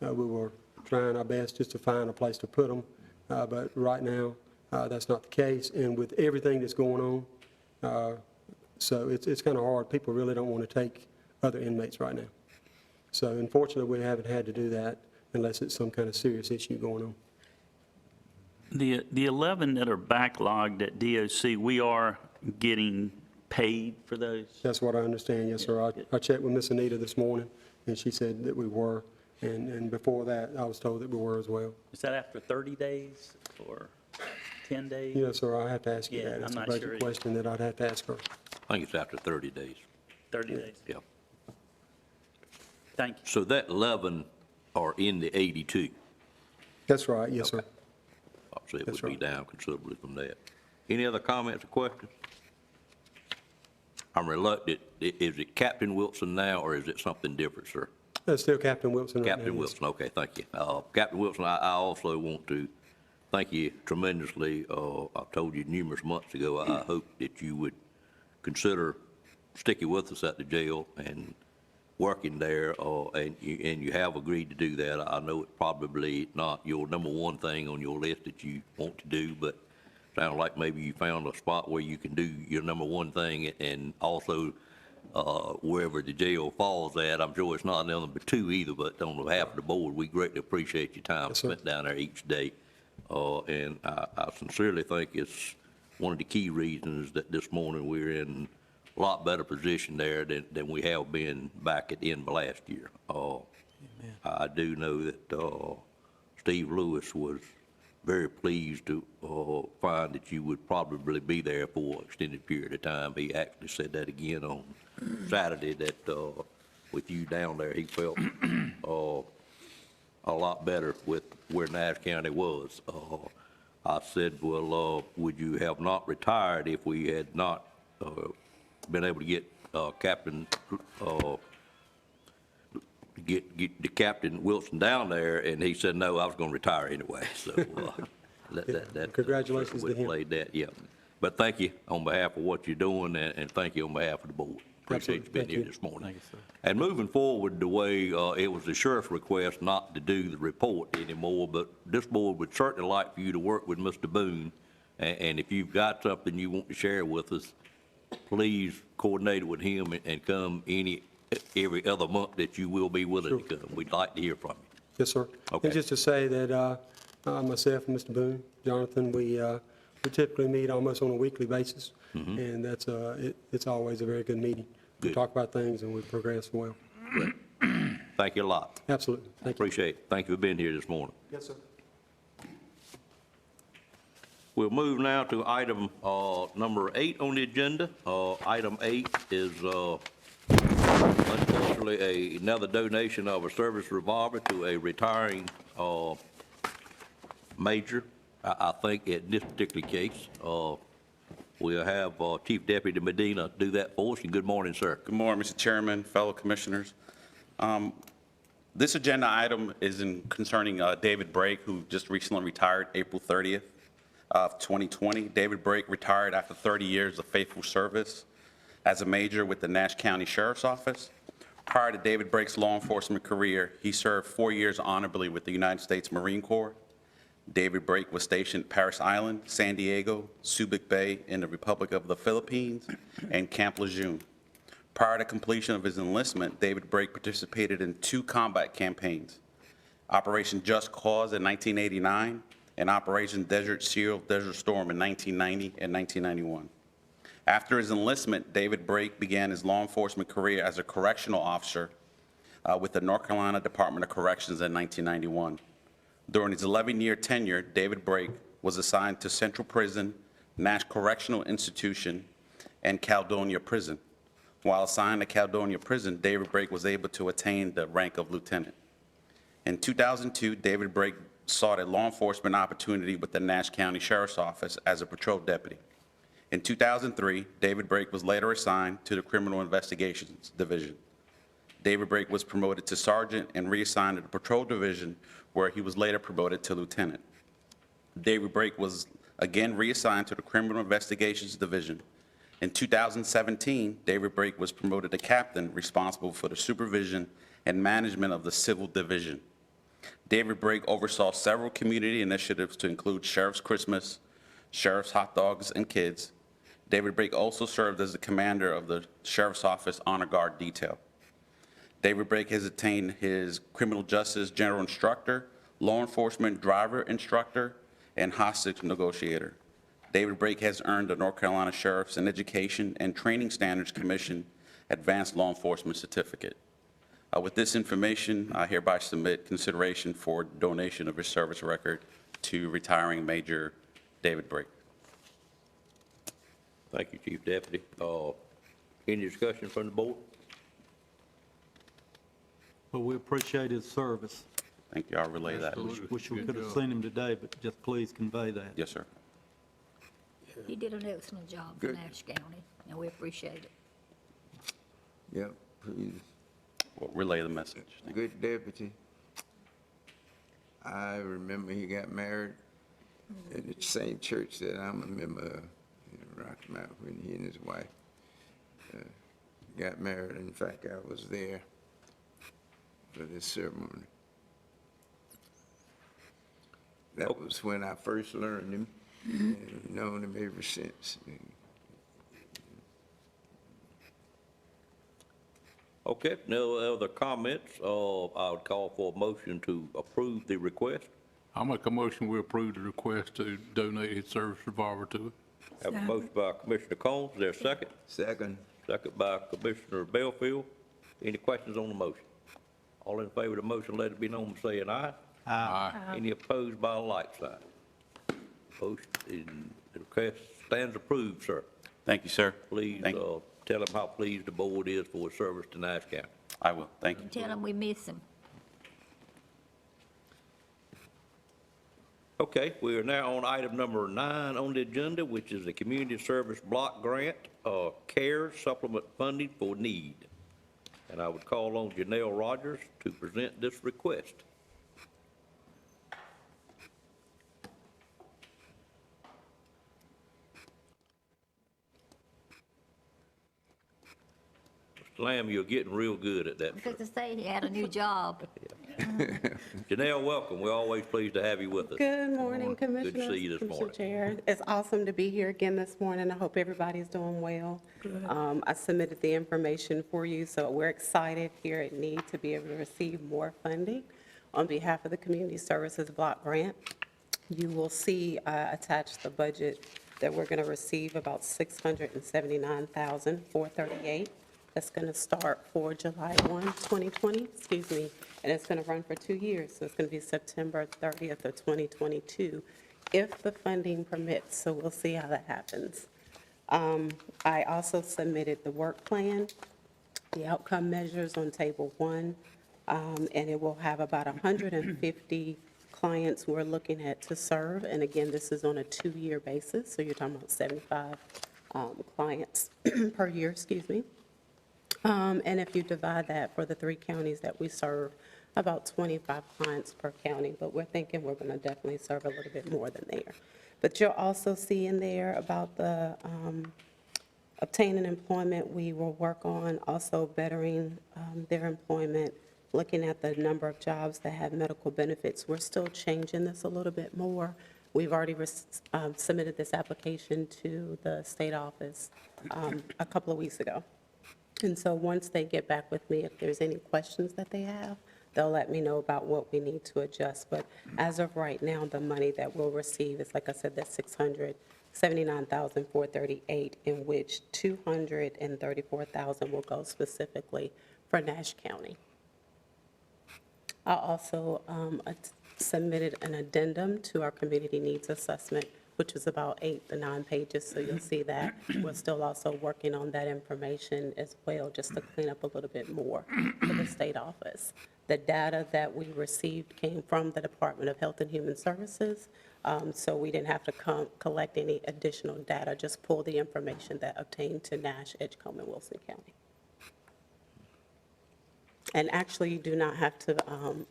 we were trying our best just to find a place to put them. But right now, that's not the case. And with everything that's going on, so it's kind of hard. People really don't want to take other inmates right now. So unfortunately, we haven't had to do that unless it's some kind of serious issue going on. The 11 that are backlogged at DOC, we are getting paid for those? That's what I understand, yes, sir. I checked with Miss Anita this morning, and she said that we were. And before that, I was told that we were as well. Is that after 30 days or 10 days? Yes, sir, I have to ask you Yeah, that. It's I'm a not sure budget either. question that I'd have to ask her. I think it's after 30 days. 30 days? Yeah. Thank you. So that 11 are in the 82. That's right, yes, sir. Obviously, it That's would be right. down considerably from that. Any other comments or questions? I'm reluctant. Is it Captain Wilson now, or is it something different, sir? That's still Captain Wilson right now. Captain yes, Wilson, okay, thank you. Captain Wilson, I also want to thank you tremendously. I've told you numerous months ago, I hope that you would consider sticking with us at the jail and working there, and you have agreed to do that. I know it's probably not your number one thing on your list that you want to do, but sounds like maybe you found a spot where you can do your number one thing, and also wherever the jail falls at. I'm sure it's not number two either, but on behalf of the board, we greatly appreciate your time Yes, sir. spent down there each day. And I sincerely think it's one of the key reasons that this morning we're in a lot better position there than we have been back at the end of last year. I do know that Steve Lewis was very pleased to find that you would probably be there for an extended period of time. He actually said that again on Saturday, that with you down there, he felt a lot better with where Nash County was. I said, well, would you have not retired if we had not been able to get Captain get the Captain Wilson down there? And he said, no, I was going to retire anyway. So that Congratulations to him. Played that, yeah. But thank you on behalf of what you're doing, and thank you on behalf of the board. Appreciate you Absolutely. being Thank here you. this morning. Thank you, sir. And moving forward, the way it was the sheriff's request not to do the report anymore, but this board would certainly like for you to work with Mr. Boone. And if you've got something you want to share with us, please coordinate it with him and come every other month that you will be willing to come. We'd like to hear from you. Yes, sir. Okay. And just to say that myself and Mr. Boone, Jonathan, we typically meet almost on a weekly basis, and that's it's always a very good meeting. We Good. talk about things and we progress well. Thank you a lot. Absolutely. Thank you. Appreciate it. Thank you for being here this morning. Yes, sir. We'll move now to item number 8 on the agenda. Item 8 is unfortunately another donation of a service revolver to a retiring major. I think in this particular case, we'll have Chief Deputy Medina do that for us. And good morning, sir. Good morning, Mr. Chairman, fellow commissioners. This agenda item is concerning David Brake, who just recently retired April 30th of 2020. David Brake retired after 30 years of faithful service as a major with the Nash County Sheriff's Office. Prior to David Brake's law enforcement career, he served 4 years honorably with the United States Marine Corps. David Brake was stationed at Parris Island, San Diego, Subic Bay in the Republic of the Philippines, and Camp Lejeune. Prior to completion of his enlistment, David Brake participated in 2 combat campaigns, Operation Just Cause in 1989 and Operation Desert Seal, Desert Storm in 1990 and 1991. After his enlistment, David Brake began his law enforcement career as a correctional officer with the North Carolina Department of Corrections in 1991. During his 11-year tenure, David Brake was assigned to Central Prison, Nash Correctional Institution, and Caledonia Prison. While assigned to Caledonia Prison, David Brake was able to attain the rank of lieutenant. In 2002, David Brake sought a law enforcement opportunity with the Nash County Sheriff's Office as a patrol deputy. In 2003, David Brake was later assigned to the Criminal Investigations Division. David Brake was promoted to sergeant and reassigned to the Patrol Division, where he was later promoted to lieutenant. David Brake was again reassigned to the Criminal Investigations Division. In 2017, David Brake was promoted to captain, responsible for the supervision and management of the Civil Division. David Brake oversaw several community initiatives to include Sheriff's Christmas, Sheriff's Hot Dogs and Kids. David Brake also served as the commander of the Sheriff's Office Honor Guard Detail. David Brake has attained his Criminal Justice General Instructor, Law Enforcement Driver Instructor, and Hostage Negotiator. David Brake has earned the North Carolina Sheriff's in Education and Training Standards Commission Advanced Law Enforcement Certificate. With this information, I hereby submit consideration for donation of his service record to retiring Major David Brake. Thank you, Chief Deputy. Any discussion from the board? But we appreciate his service. Thank you. I'll relay that. Wish we could have seen him today, but just please convey that. Yes, sir. He did an excellent job for Good. Nash County, and we appreciate it. Yep, he's We'll relay the message. a good deputy. I remember he got married in the same church that I'm a member of, in Rocky Mount, when he and his wife got married. In fact, I was there for this ceremony. That was when I first learned him, and known him ever since. Okay, no other comments. I would call for a motion to approve the request. I'll make a motion, we approve the request to donate his service revolver to it. Have a motion by Commissioner Combs. Is there a second? Second, Second by Commissioner Belfield. Any questions on the motion? All in favor of the motion, let it be known by saying aye. Aye. Any opposed by a like sign? Motion, the request stands approved, sir. Thank you, sir. Please Thank you. tell him how pleased the board is for his service to Nash County. I will. Thank you. Tell him we miss him. Okay, we are now on item number 9 on the agenda, which is the Community Service Block Grant, CARES Supplement Funding for Need. And I would call on Janelle Rogers to present this request. Mr. Lamb, you're getting real good at that, sir. Because to say he had a new job. Janelle, welcome. We're always pleased to have you with us. Good morning, Good Commissioners. to see you this Mr. morning. Chair. It's awesome to be here again this morning. I hope everybody's doing well. I submitted the information for you, so we're excited here at NEED to be able to receive more funding on behalf of the Community Services Block Grant. You will see attached the budget that we're going to receive, about $679,438. That's going to start for July 1, 2020, and it's going to run for 2 years, so it's going to be September 30th of 2022, if the funding permits, so we'll see how that happens. I also submitted the work plan, the outcome measures on Table 1, and it will have about 150 clients we're looking at to serve, and again, this is on a 2-year basis, so you're talking about 75 clients per year, and if you divide that for the 3 counties that we serve, about 25 clients per county, but we're thinking we're going to definitely serve a little bit more than there. But you'll also see in there about the obtaining employment. We will work on also bettering their employment, looking at the number of jobs that have medical benefits. We're still changing this a little bit more. We've already submitted this application to the state office a couple of weeks ago. And so once they get back with me, if there's any questions that they have, they'll let me know about what we need to adjust. But as of right now, the money that we'll receive is, like I said, that's $679,438, in which $234,000 will go specifically for Nash County. I also submitted an addendum to our community needs assessment which is about 8 to 9 pages, so you'll see that. We're still also working on that information as well, just to clean up a little bit more for the state office. The data that we received came from the Department of Health and Human Services, so we didn't have to collect any additional data, just pull the information that obtained to Nash, Edgecombe, and Wilson County. And actually, you do not have to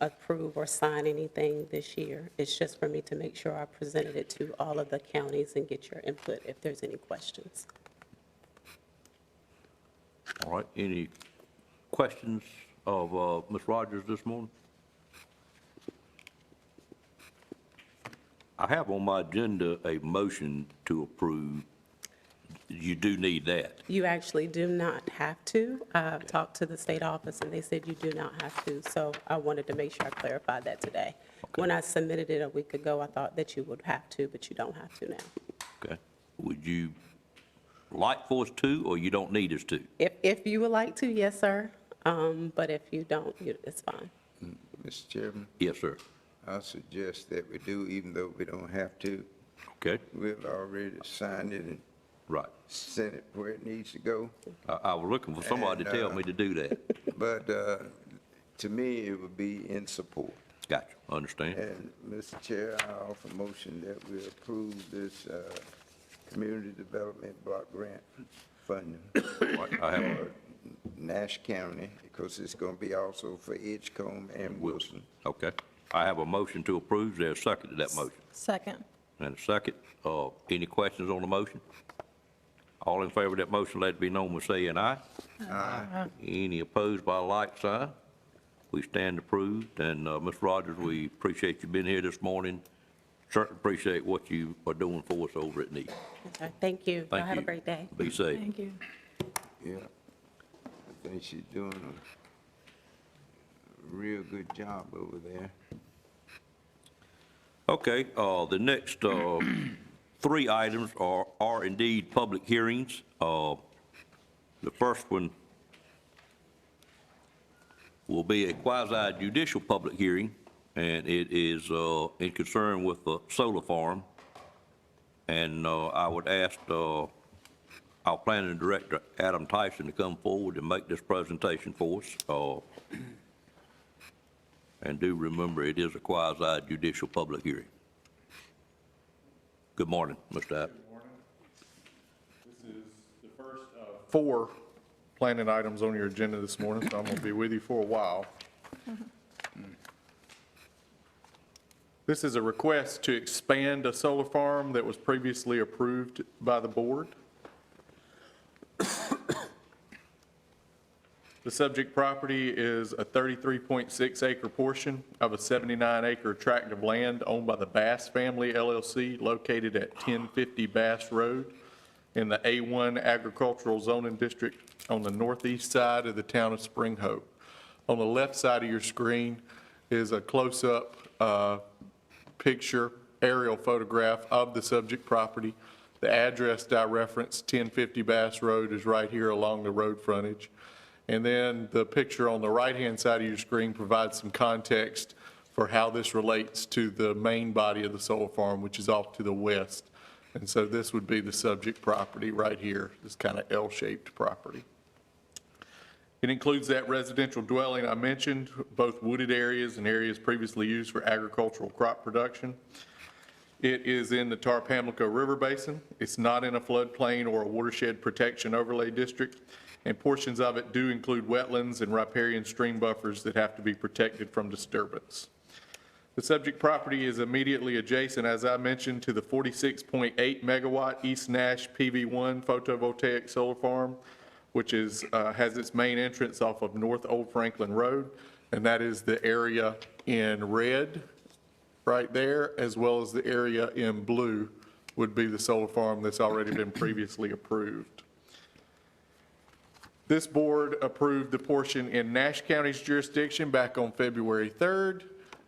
approve or sign anything this year. It's just for me to make sure I presented it to all of the counties and get your input if there's any questions. All right, any questions of Ms. Rogers this morning? I have on my agenda a motion to approve. You do need that. You actually do not have to. I've talked to the state office, and they said you do not have to, so I wanted to make sure I clarified that today. When I submitted it a week ago, I thought that you would have to, but you don't have to now. Okay. Would you like for us to, or you don't need us to? If you would like to, yes, sir, but if you don't, it's fine. Mr. Chairman, Yes, sir. I suggest that we do, even though we don't have to. Okay, We've already signed it and right. sent it where it needs to go. I was looking for somebody to tell me to do that. But to me, it would be in support. Gotcha, understand. And, Mr. Chair, I offer motion that we approve this community development block grant funding I have, for Nash County, because it's going to be also for Edgecombe and Wilson. okay. I have a motion to approve. Is there a second to that motion? Second. And a second. Any questions on the motion? All in favor of that motion, let it be known by saying aye. Aye. Any opposed by a like sign? We stand approved. And Ms. Rogers, we appreciate you being here this morning. Certainly appreciate what you are doing for us over at NEED. Okay, thank you. Thank Y'all have a you. great day. Be safe. Thank you. Yeah, I think she's doing a real good job over there. Okay, the next three items are indeed public hearings. The first one will be a quasi judicial public hearing, and it is in concern with the solar farm. And I would ask our planning director, Adam Tyson, to come forward and make this presentation for us. And do remember, it is a quasi judicial public hearing. Good morning, Mr. App. Good morning. This is the first of 4 planning items on your agenda this morning, so I'm going to be with you for a while. This is a request to expand a solar farm that was previously approved by the board. The subject property is a 33.6 acre portion of a 79 acre tract of land owned by the Bass Family LLC located at 1050 Bass Road in the A1 Agricultural Zoning District on the northeast side of the town of Spring Hope. On the left side of your screen is a close-up picture, aerial photograph of the subject property. The address that I referenced, 1050 Bass Road, is right here along the road frontage. And then the picture on the right-hand side of your screen provides some context for how this relates to the main body of the solar farm, which is off to the west. And so this would be the subject property right here, this kind of L-shaped property. It includes that residential dwelling I mentioned, both wooded areas and areas previously used for agricultural crop production. It is in the Tar-Pamlico River Basin. It's not in a floodplain or a watershed protection overlay district, and portions of it do include wetlands and riparian stream buffers that have to be protected from disturbance. The subject property is immediately adjacent, as I mentioned, to the 46.8 megawatt East Nash PV1 photovoltaic solar farm, which is, has its main entrance off of North Old Franklin Road, and that is the area in red right there, as well as the area in blue would be the solar farm that's already been previously approved. This board approved the portion in Nash County's jurisdiction back on February 3rd.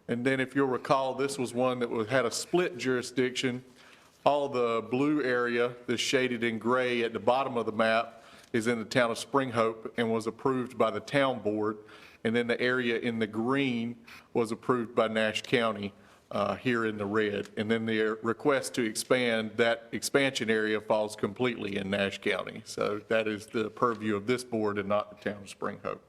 And then if you'll recall, this was one that had a split jurisdiction. All the blue area that's shaded in gray at the bottom of the map is in the town of Spring Hope and was approved by the town board. And then the area in the green was approved by Nash County here in the red. And then the request to expand, that expansion area falls completely in Nash County. So that is the purview of this board and not the town of Spring Hope.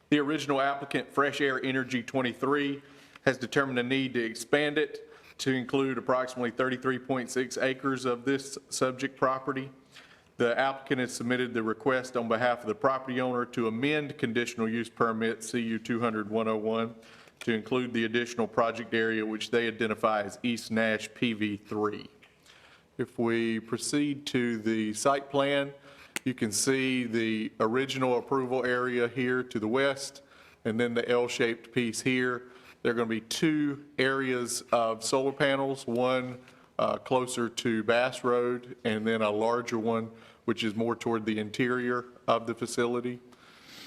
The original applicant, Fresh Air Energy 23, has determined a need to expand it to include approximately 33.6 acres of this subject property. The applicant has submitted the request on behalf of the property owner to amend conditional use permit CU 200-101 to include the additional project area which they identify as East Nash PV3. If we proceed to the site plan, you can see the original approval area here to the west, and then the L-shaped piece here. There are going to be two areas of solar panels, one closer to Bass Road, and then a larger one, which is more toward the interior of the facility.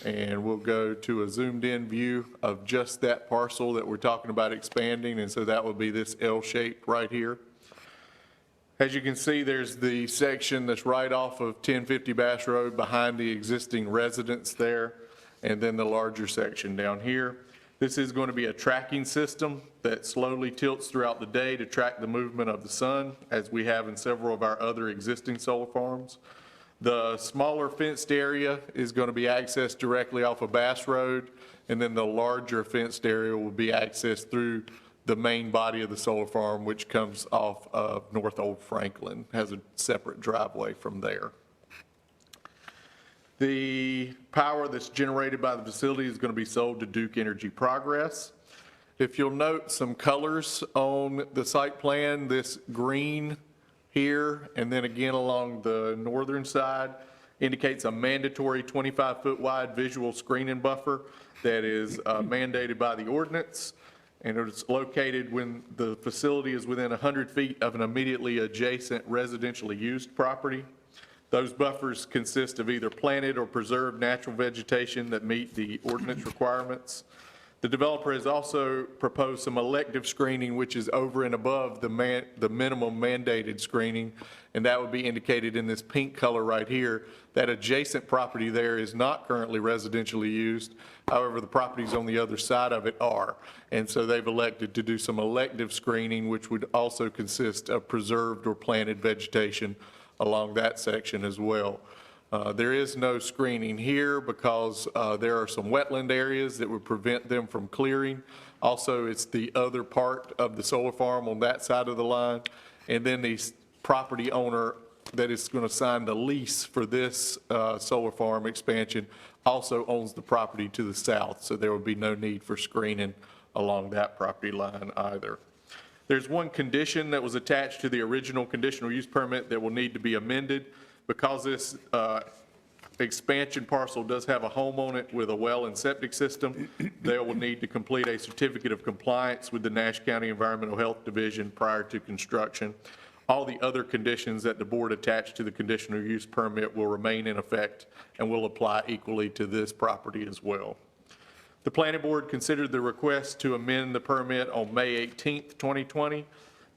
And we'll go to a zoomed-in view of just that parcel that we're talking about expanding, and so that would be this L-shape right here. As you can see, there's the section that's right off of 1050 Bass Road behind the existing residence there, and then the larger section down here. This is going to be a tracking system that slowly tilts throughout the day to track the movement of the sun, as we have in several of our other existing solar farms. The smaller fenced area is going to be accessed directly off of Bass Road, and then the larger fenced area will be accessed through the main body of the solar farm, which comes off of North Old Franklin, has a separate driveway from there. The power that's generated by the facility is going to be sold to Duke Energy Progress. If you'll note some colors on the site plan, this green here, and then again along the northern side, indicates a mandatory 25-foot wide visual screening buffer that is mandated by the ordinance, and it's located when the facility is within 100 feet of an immediately adjacent residentially used property. Those buffers consist of either planted or preserved natural vegetation that meet the ordinance requirements. The developer has also proposed some elective screening, which is over and above the minimum mandated screening, and that would be indicated in this pink color right here. That adjacent property there is not currently residentially used. However, the properties on the other side of it are, and so they've elected to do some elective screening, which would also consist of preserved or planted vegetation along that section as well. There is no screening here because there are some wetland areas that would prevent them from clearing. Also, it's the other part of the solar farm on that side of the line. And then the property owner that is going to sign the lease for this solar farm expansion also owns the property to the south, so there would be no need for screening along that property line either. There's one condition that was attached to the original conditional use permit that will need to be amended. Because this expansion parcel does have a home on it with a well and septic system, they will need to complete a certificate of compliance with the Nash County Environmental Health Division prior to construction. All the other conditions that the board attached to the conditional use permit will remain in effect and will apply equally to this property as well. The planning board considered the request to amend the permit on May 18th, 2020.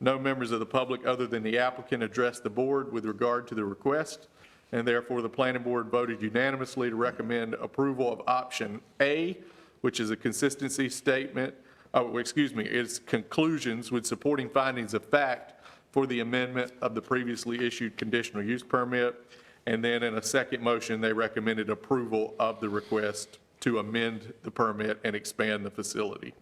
No members of the public other than the applicant addressed the board with regard to the request, and therefore the planning board voted unanimously to recommend approval of option A, which is a consistency statement, its conclusions with supporting findings of fact for the amendment of the previously issued conditional use permit. And then in a second motion, they recommended approval of the request to amend the permit and expand the facility.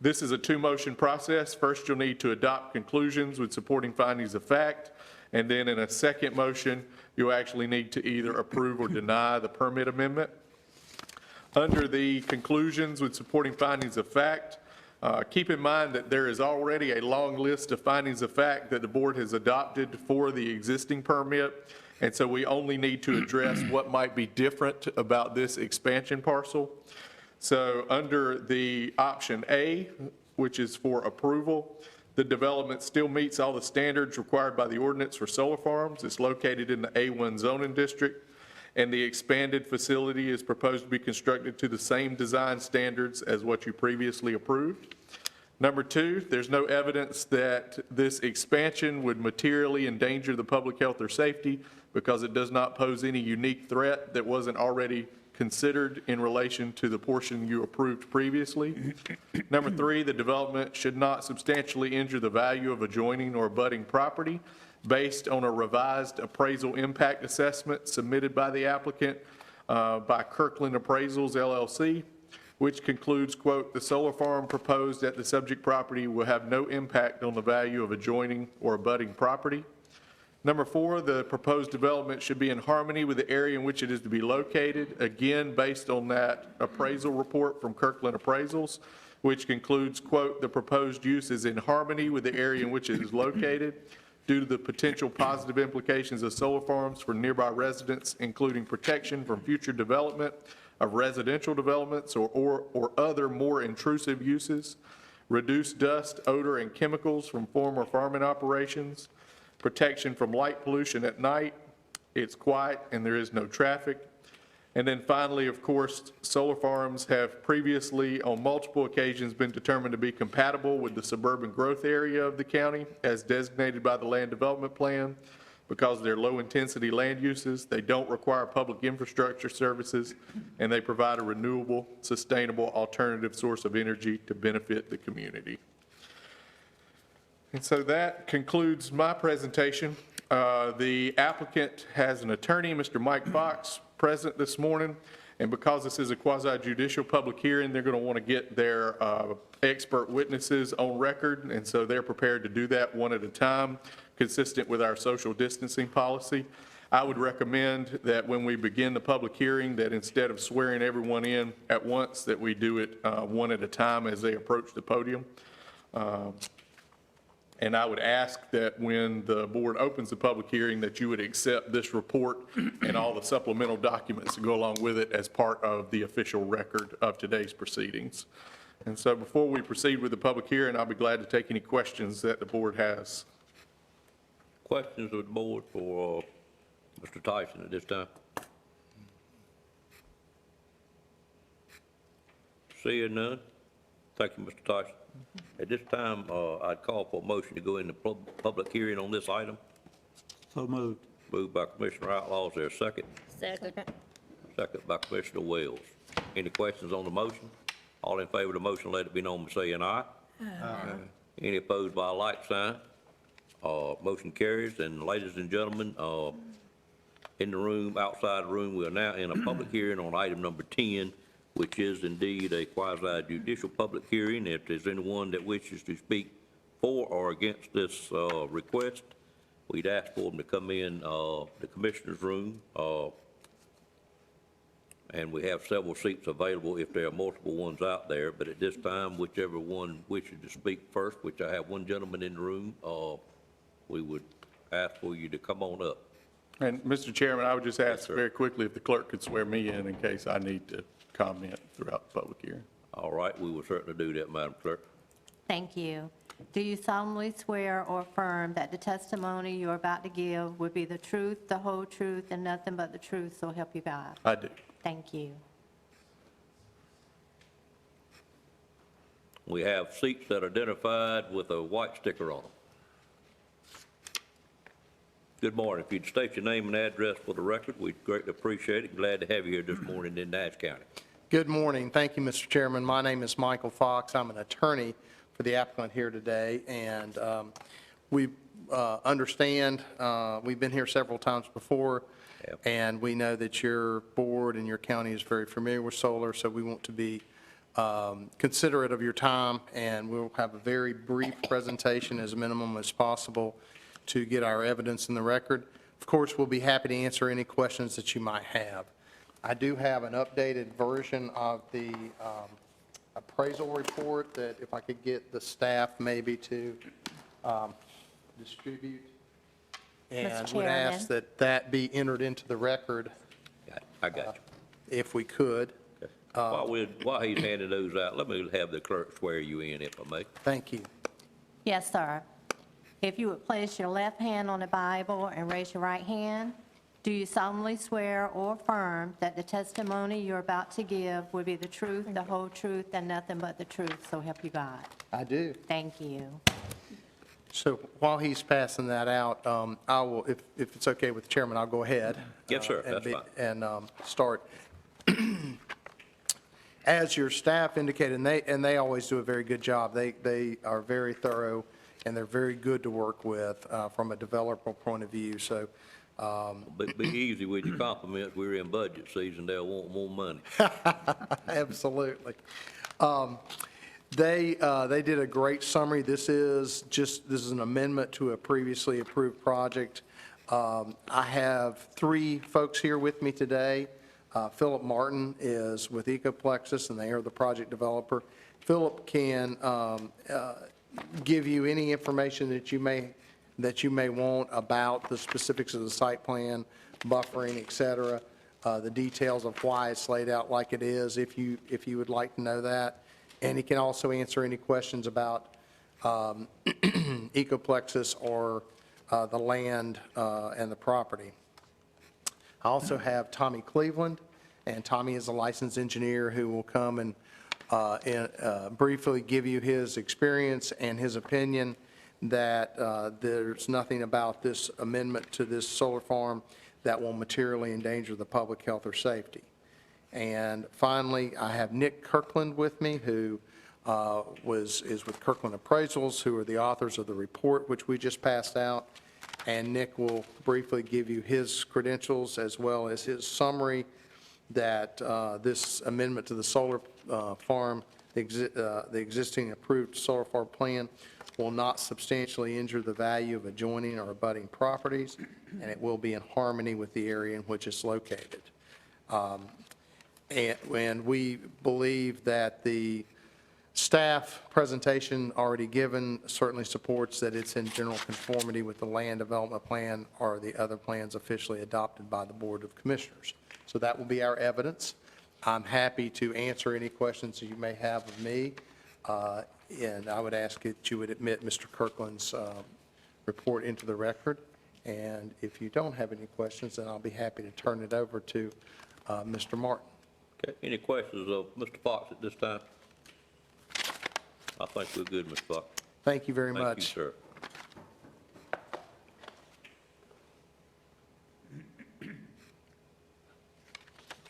This is a two-motion process. First, you'll need to adopt conclusions with supporting findings of fact, and then in a second motion, you'll actually need to either approve or deny the permit amendment. Under the conclusions with supporting findings of fact, keep in mind that there is already a long list of findings of fact that the board has adopted for the existing permit, and so we only need to address what might be different about this expansion parcel. So under the option A, which is for approval, the development still meets all the standards required by the ordinance for solar farms. It's located in the A1 zoning district, and the expanded facility is proposed to be constructed to the same design standards as what you previously approved. Number two, there's no evidence that this expansion would materially endanger the public health or safety because it does not pose any unique threat that wasn't already considered in relation to the portion you approved previously. Number 3, the development should not substantially injure the value of adjoining or abutting property based on a revised appraisal impact assessment submitted by the applicant by Kirkland Appraisals LLC, which concludes, quote, "The solar farm proposed at the subject property will have no impact on the value of adjoining or abutting property." Number 4, the proposed development should be in harmony with the area in which it is to be located, again, based on that appraisal report from Kirkland Appraisals, which concludes, quote, "The proposed use is in harmony with the area in which it is located due to the potential positive implications of solar farms for nearby residents, including protection from future development of residential developments or other more intrusive uses, reduced dust, odor, and chemicals from former farming operations, protection from light pollution at night, it's quiet and there is no traffic." And then finally, of course, solar farms have previously, on multiple occasions, been determined to be compatible with the suburban growth area of the county as designated by the Land Development Plan because they're low-intensity land uses, they don't require public infrastructure services, and they provide a renewable, sustainable alternative source of energy to benefit the community. And so that concludes my presentation. The applicant has an attorney, Mr. Mike Fox, present this morning, and because this is a quasi-judicial public hearing, they're going to want to get their expert witnesses on record, and so they're prepared to do that one at a time, consistent with our social distancing policy. I would recommend that when we begin the public hearing, that instead of swearing everyone in at once, that we do it one at a time as they approach the podium. And I would ask that when the board opens the public hearing, that you would accept this report and all the supplemental documents that go along with it as part of the official record of today's proceedings. And so before we proceed with the public hearing, I'll be glad to take any questions that the board has. Questions of the board for Mr. Tyson at this time? Seeing none, thank you, Mr. Tyson. At this time, I'd call for a motion to go into public hearing on this item. So moved. Moved by Commissioner Outlaw, is there a second? Second. Second by Commissioner Wells. Any questions on the motion? All in favor of the motion, let it be known by saying aye. Aye. Any opposed by a like sign? Motion carries. And ladies and gentlemen, in the room, outside the room, we are now in a public hearing on item number 10, which is indeed a quasi-judicial public hearing. If there's anyone that wishes to speak for or against this request, we'd ask for them to come in the commissioner's room. And we have several seats available if there are multiple ones out there. But at this time, whichever one wishes to speak first, which I have one gentleman in the room, we would ask for you to come on up. And Mr. Chairman, I would just ask very quickly if the clerk could swear me in case I need to comment throughout the public hearing. All right, we will certainly do that, Madam Clerk. Thank you. Do you solemnly swear or affirm that the testimony you're about to give will be the truth, the whole truth, and nothing but the truth, so help you God? I do. Thank you. We have seats that are identified with a white sticker on them. Good morning. If you'd state your name and address for the record, we'd greatly appreciate it. Glad to have you here this morning in Nash County. Good morning. Thank you, Mr. Chairman. My name is Michael Fox. I'm an attorney for the applicant here today, and we understand, we've been here several times before, Yep. and we know that your board and your county is very familiar with solar, so we want to be considerate of your time, and we'll have a very brief presentation as minimum as possible to get our evidence in the record. Of course, we'll be happy to answer any questions that you might have. I do have an updated version of the appraisal report that if I could get the staff maybe to distribute. And would ask that that be entered into the record. I got you. If we could. While he's handing those out, let me have the clerk swear you in, if I may. Thank you. Yes, sir. If you would place your left hand on the Bible and raise your right hand, do you solemnly swear or affirm that the testimony you're about to give will be the truth, the whole truth, and nothing but the truth, so help you God? I do. Thank you. So while he's passing that out, I will, if it's okay with the chairman, I'll go ahead. Yes, sir, that's fine. And start. As your staff indicated, and they always do a very good job, they are very thorough, and they're very good to work with from a developer point of view, so. Be easy with your compliments. We're in budget season. They'll want more money. Absolutely. They did a great summary. This is an amendment to a previously approved project. I have 3 folks here with me today. Philip Martin is with Ecoplexus, and they are the project developer. Philip can give you any information that you may want about the specifics of the site plan, buffering, et cetera, the details of why it's laid out like it is, if you would like to know that. And he can also answer any questions about Ecoplexus or the land and the property. I also have Tommy Cleveland, and Tommy is a licensed engineer who will come and briefly give you his experience and his opinion that there's nothing about this amendment to this solar farm that will materially endanger the public health or safety. And finally, I have Nick Kirkland with me, who is with Kirkland Appraisals, who are the authors of the report which we just passed out. And Nick will briefly give you his credentials as well as his summary that this amendment to the solar farm, the existing approved solar farm plan, will not substantially injure the value of adjoining or abutting properties, and it will be in harmony with the area in which it's located. And we believe that the staff presentation already given certainly supports that it's in general conformity with the land development plan or the other plans officially adopted by the Board of Commissioners. So that will be our evidence. I'm happy to answer any questions that you may have of me, and I would ask that you would admit Mr. Kirkland's report into the record. And if you don't have any questions, then I'll be happy to turn it over to Mr. Martin. Okay, any questions of Mr. Fox at this time? I think we're good, Mr. Fox. Thank you very much. Thank you, sir.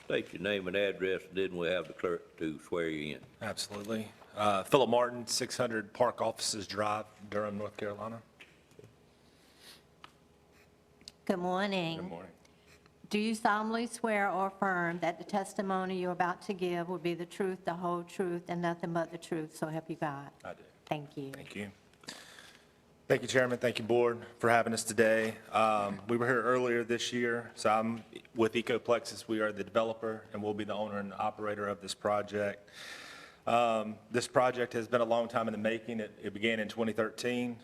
State your name and address, and then we'll have the clerk to swear you in. Absolutely. Philip Martin, 600 Park Offices Drive, Durham, North Carolina. Good morning. Good morning. Do you solemnly swear or affirm that the testimony you're about to give will be the truth, the whole truth, and nothing but the truth, so help you God? I do. Thank you. Thank you. Thank you, Chairman. Thank you, Board, for having us today. We were here earlier this year, so I'm with Ecoplexus. We are the developer, and we'll be the owner and operator of this project. This project has been a long time in the making. It began in 2013.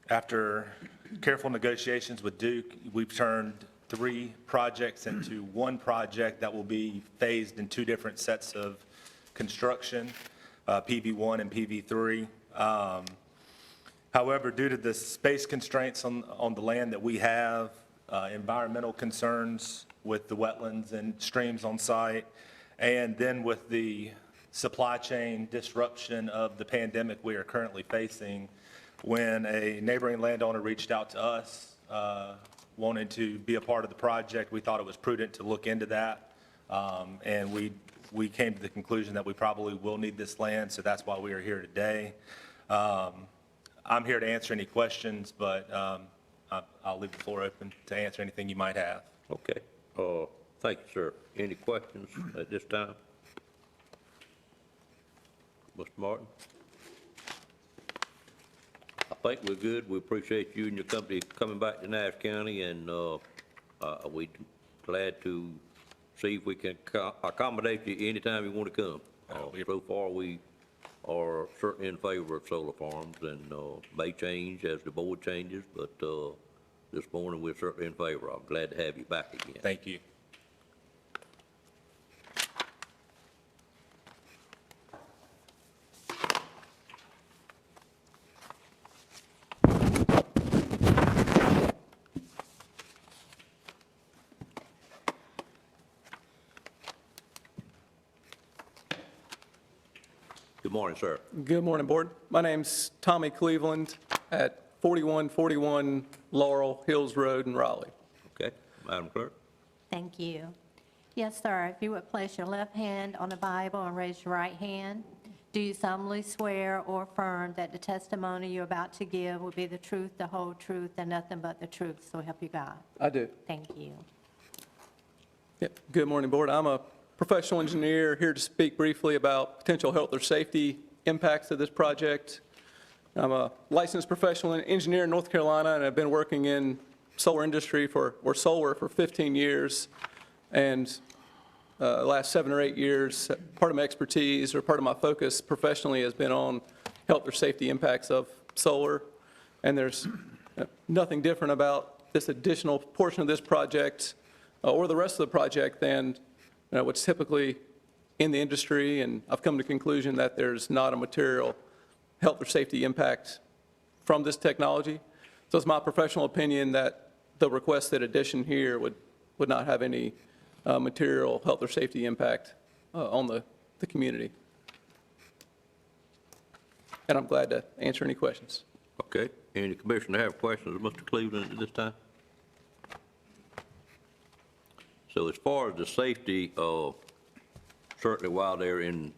After careful negotiations with Duke, we've turned 3 projects into 1 project that will be phased in 2 different sets of construction, PV1 and PV3. However, due to the space constraints on the land that we have, environmental concerns with the wetlands and streams on site, and then with the supply chain disruption of the pandemic we are currently facing, when a neighboring landowner reached out to us, wanted to be a part of the project, we thought it was prudent to look into that. And we came to the conclusion that we probably will need this land, so that's why we are here today. I'm here to answer any questions, but I'll leave the floor open to answer anything you might have. Okay. Thank you, sir. Any questions at this time? Mr. Martin? I think we're good. We appreciate you and your company coming back to Nash County, and we're glad to see if we can accommodate you anytime you want to come. So far, we are certainly in favor of solar farms, and may change as the board changes, but this morning we're certainly in favor. I'm glad to have you back again. Thank you. Good morning, sir. Good morning, Board. My name's Tommy Cleveland at 4141 Laurel Hills Road in Raleigh. Okay, Madam Clerk. Thank you. Yes, sir. If you would place your left hand on the Bible and raise your right hand. Do you solemnly swear or affirm that the testimony you're about to give will be the truth, the whole truth, and nothing but the truth? So help you God. I do. Thank you. Yep. Good morning, Board. I'm a professional engineer here to speak briefly about potential health or safety impacts of this project. I'm a licensed professional engineer in North Carolina, and I've been working in solar industry for 15 years. And the last 7 or 8 years, part of my expertise or part of my focus professionally has been on health or safety impacts of solar. And there's nothing different about this additional portion of this project or the rest of the project than what's typically in the industry. And I've come to the conclusion that there's not a material health or safety impact from this technology. So it's my professional opinion that the requested addition here would not have any material health or safety impact on the community. And I'm glad to answer any questions. Okay. Any commissioner have questions of Mr. Cleveland at this time? So as far as the safety, certainly while they're in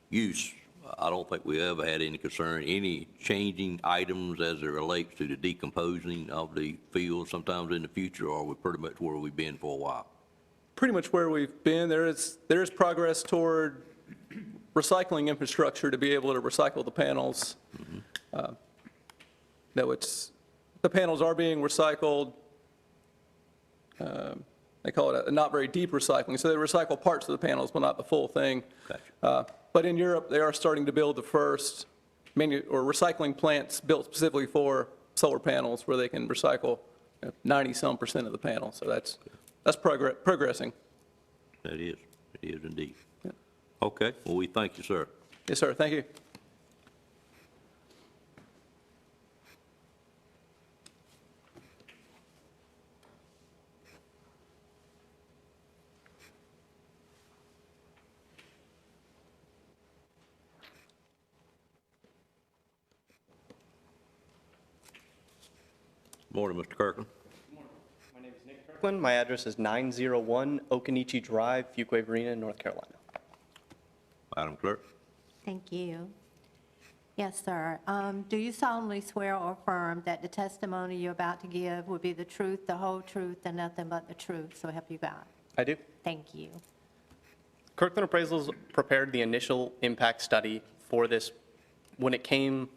use, I don't think we ever had any concern, any changing items as it relates to the decomposing of the field sometimes in the future, or are we pretty much where we've been for a while? Pretty much where we've been. There is progress toward recycling infrastructure to be able to recycle the panels. The panels are being recycled. They call it a not very deep recycling. So they recycle parts of the panels, but not the full thing. Gotcha. But in Europe, they are starting to build the first recycling plants built specifically for solar panels where they can recycle 90-some% of the panel. So that's progressing. That is. It is indeed. Yeah. Okay. Well, we thank you, sir. Yes, sir. Thank you. Morning, Mr. Kirkland. My name is Nick Kirkland. My address is 901 Okanichi Drive, Fuquay Varina, North Carolina. Madam Clerk. Thank you. Yes, sir. Do you solemnly swear or affirm that the testimony you're about to give will be the truth, the whole truth, and nothing but the truth? So help you God. I do. Thank you. Kirkland Appraisals prepared the initial impact study for this when it came,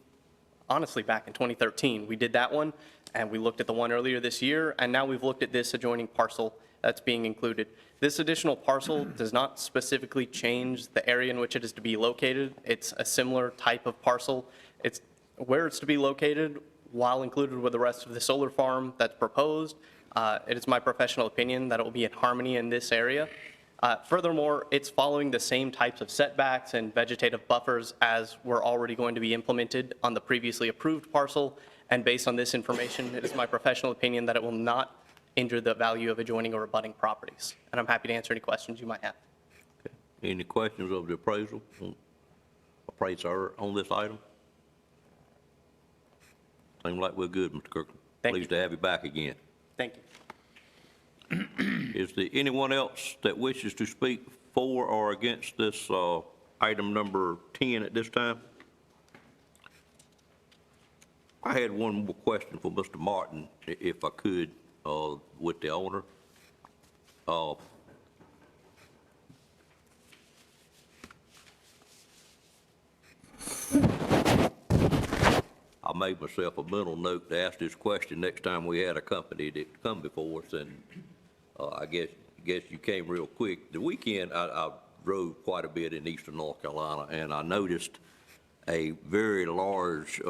honestly, back in 2013. We did that one, and we looked at the one earlier this year, and now we've looked at this adjoining parcel that's being included. This additional parcel does not specifically change the area in which it is to be located. It's a similar type of parcel. It's where it's to be located while included with the rest of the solar farm that's proposed. It is my professional opinion that it will be in harmony in this area. Furthermore, it's following the same types of setbacks and vegetative buffers as were already going to be implemented on the previously approved parcel. And based on this information, it is my professional opinion that it will not injure the value of adjoining or abutting properties. And I'm happy to answer any questions you might have. Okay. Any questions of the appraiser on this item? Seems like we're good, Mr. Kirkland. Pleased to have you back again. Thank you. Is there anyone else that wishes to speak for or against this item number 10 at this time? I had one more question for Mr. Martin, if I could, with the owner. I made myself a mental note to ask this question next time we had a company that come before us, and I guess you came real quick. The weekend, I drove quite a bit in eastern North Carolina, and I noticed a very large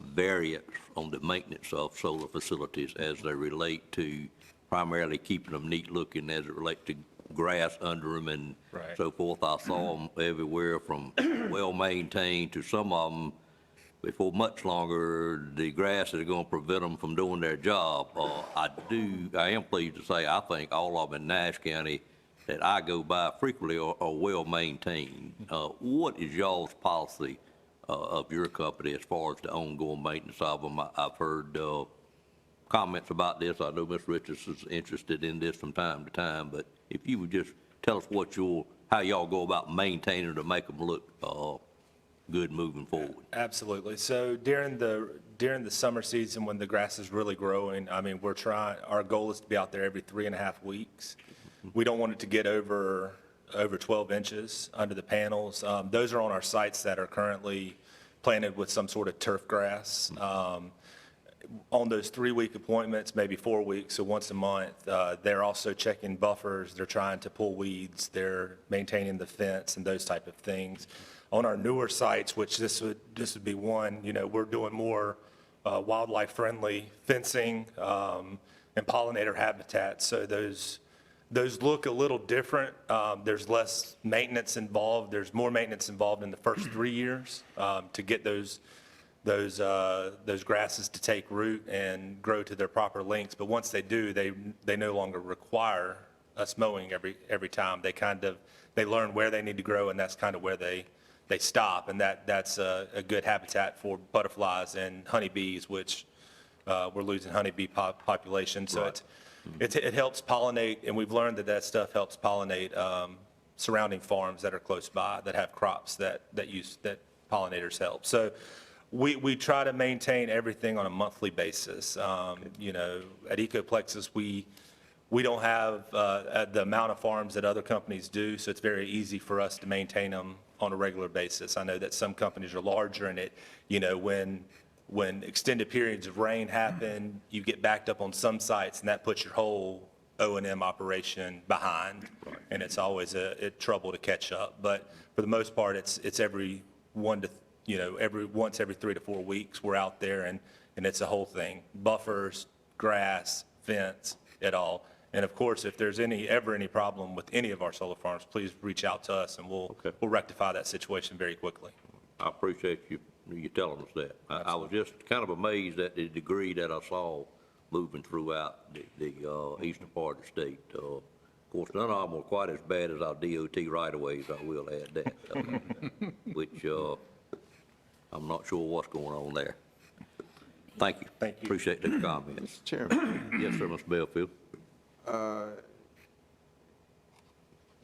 variance on the maintenance of solar facilities as they relate to primarily keeping them neat looking as it relates to grass under them and so forth. I saw them everywhere from well-maintained to some of them before much longer, the grass is going to prevent them from doing their job. I am pleased to say I think all of them in Nash County that I go by frequently are well-maintained. What is y'all's policy of your company as far as the ongoing maintenance of them? I've heard comments about this. I know Ms. Richardson's interested in this from time to time, but if you would just tell us how y'all go about maintaining to make them look good moving forward. Absolutely. So during the summer season, when the grass is really growing, I mean, our goal is to be out there every 3.5 weeks. We don't want it to get over 12 inches under the panels. Those are on our sites that are currently planted with some sort of turf grass. On those 3-week appointments, maybe 4 weeks, so once a month, they're also checking buffers, they're trying to pull weeds, they're maintaining the fence and those type of things. On our newer sites, which this would be one, we're doing more wildlife-friendly fencing and pollinator habitats, so those look a little different. There's less maintenance involved. There's more maintenance involved in the first 3 years to get those grasses to take root and grow to their proper lengths. But once they do, they no longer require us mowing every time. They learn where they need to grow, and that's kind of where they stop. And that's a good habitat for butterflies and honeybees, which we're losing honeybee population. So it helps pollinate, and we've learned that stuff helps pollinate surrounding farms that are close by that have crops that pollinators help. So we try to maintain everything on a monthly basis. At Ecoplexus, we don't have the amount of farms that other companies do, so it's very easy for us to maintain them on a regular basis. I know that some companies are larger, and when extended periods of rain happen, you get backed up on some sites, and that puts your whole O&M operation behind, and it's always a trouble to catch up. But for the most part, it's every once every 3 to 4 weeks, we're out there, and it's a whole thing. Buffers, grass, fence, it all. And of course, if there's ever any problem with any of our solar farms, please reach out to us, and we'll rectify that situation very quickly. I appreciate you telling us that. I was just kind of amazed at the degree that I saw moving throughout the eastern part of the state. Of course, none of them were quite as bad as our DOT right-of-ways, I will add that, which I'm not sure what's going on there. Thank you. Thank you. Appreciate the comments. Mr. Chairman. Yes, sir, Mr. Belfield.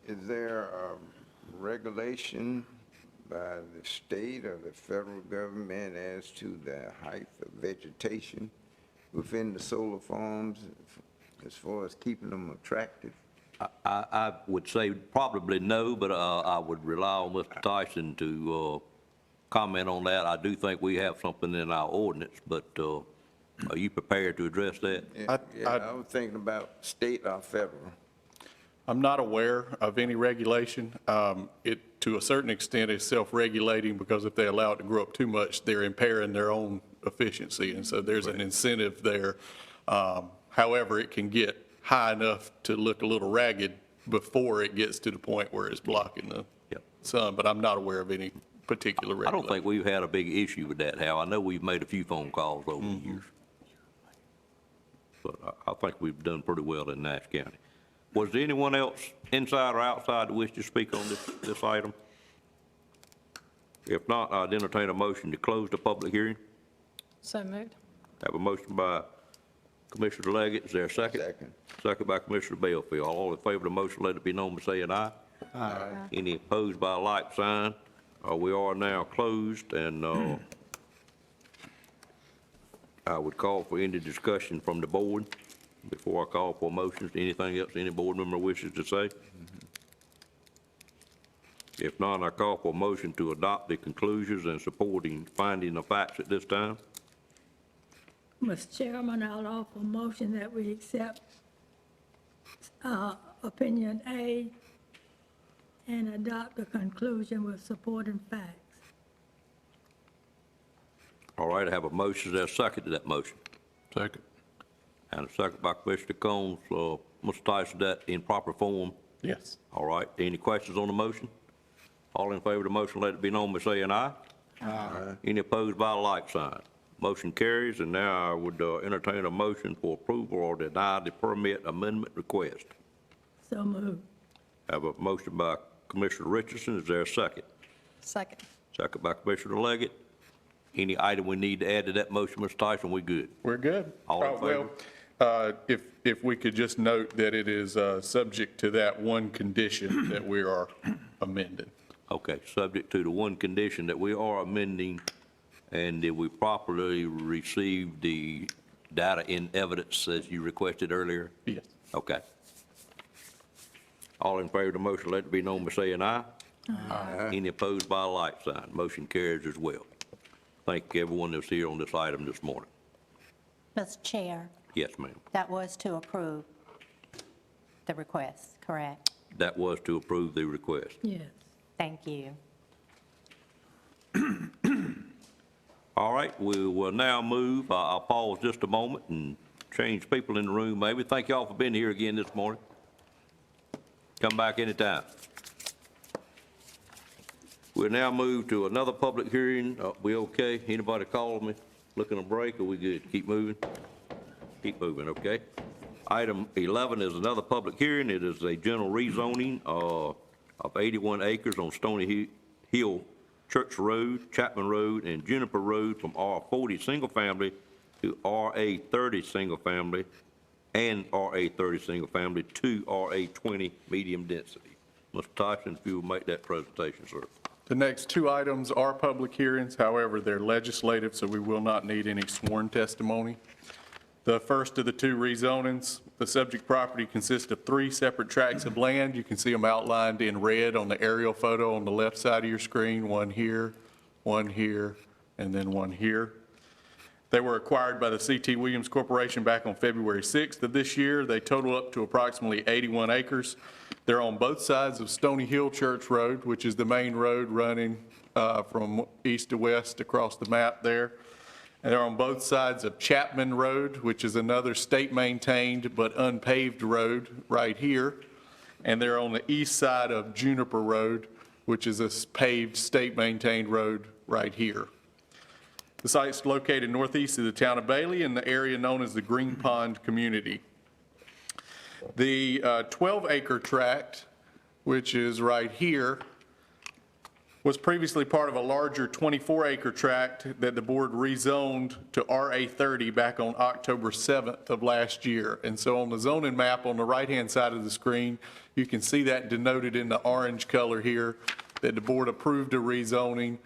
Is there a regulation by the state or the federal government as to the height of vegetation within the solar farms as far as keeping them attractive? I would say probably no, but I would rely on Mr. Tyson to comment on that. I do think we have something in our ordinance, but are you prepared to address that? I was thinking about state or federal. I'm not aware of any regulation. It, to a certain extent, is self-regulating, because if they allow it to grow up too much, they're impairing their own efficiency, and so there's an incentive there. However, it can get high enough to look a little ragged before it gets to the point where it's blocking the sun, but I'm not aware of any particular regulation. I don't think we've had a big issue with that, Hal. I know we've made a few phone calls over the years, but I think we've done pretty well in Nash County. Was there anyone else inside or outside that wished to speak on this item? If not, I'd entertain a motion to close the public hearing. So moved. Have a motion by Commissioner Leggett. Is there a second? Second. Second by Commissioner Belfield. All in favor of the motion, let it be known by saying aye. Aye. Any opposed by a like sign? We are now closed, and I would call for any discussion from the board before I call for motions. Anything else any board member wishes to say? If not, I call for a motion to adopt the conclusions and supporting finding of facts at this time. Mr. Chairman, I'll offer a motion that we accept opinion A and adopt the conclusion with supporting facts. All right, I have a motion. Is there a second to that motion? Second. And a second by Commissioner Combs. Mr. Tyson, that in proper form? Yes. All right. Any questions on the motion? All in favor of the motion, let it be known by saying aye. Aye. Any opposed by a like sign? Motion carries, and now I would entertain a motion for approval or deny the permit amendment request. So moved. Have a motion by Commissioner Richardson. Is there a second? Second. Second by Commissioner Leggett. Any item we need to add to that motion, Mr. Tyson, we good? We're good. All in favor? Well, if we could just note that it is subject to that one condition that we are amending. Okay, subject to the one condition that we are amending, and did we properly receive the data in evidence as you requested earlier? Yes. Okay. All in favor of the motion, let it be known by saying aye. Aye. Any opposed by a like sign. Motion carries as well. Thank everyone that's here on this item this morning. Mr. Chair, Yes, ma'am. that was to approve the request, correct? That was to approve the request. Yes. Thank you. All right, we will now move. I'll pause just a moment and change people in the room maybe. Thank y'all for being here again this morning. Come back anytime. We'll now move to another public hearing. We okay? Anybody calling me? Looking a break, or we good? Keep moving? Keep moving, okay? Item 11 is another public hearing. It is a general rezoning of 81 acres on Stony Hill Church Road, Chapman Road, and Juniper Road from R40 single family to RA30 single family and RA30 single family to RA20 medium density. Mr. Tyson, if you will make that presentation, sir. The next two items are public hearings, however, they're legislative, so we will not need any sworn testimony. The first of the two rezonings, the subject property consists of 3 separate tracts of land. You can see them outlined in red on the aerial photo on the left side of your screen, one here, and then one here. They were acquired by the C.T. Williams Corporation back on February 6th of this year. They total up to approximately 81 acres. They're on both sides of Stony Hill Church Road, which is the main road running from east to west across the map there. And they're on both sides of Chapman Road, which is another state-maintained but unpaved road right here. And they're on the east side of Juniper Road, which is a paved, state-maintained road right here. The site's located northeast of the town of Bailey in the area known as the Green Pond community. The 12-acre tract, which is right here, was previously part of a larger 24-acre tract that the board rezoned to RA30 back on October 7th of last year. And so on the zoning map on the right-hand side of the screen, you can see that denoted in the orange color here, that the board approved a rezoning.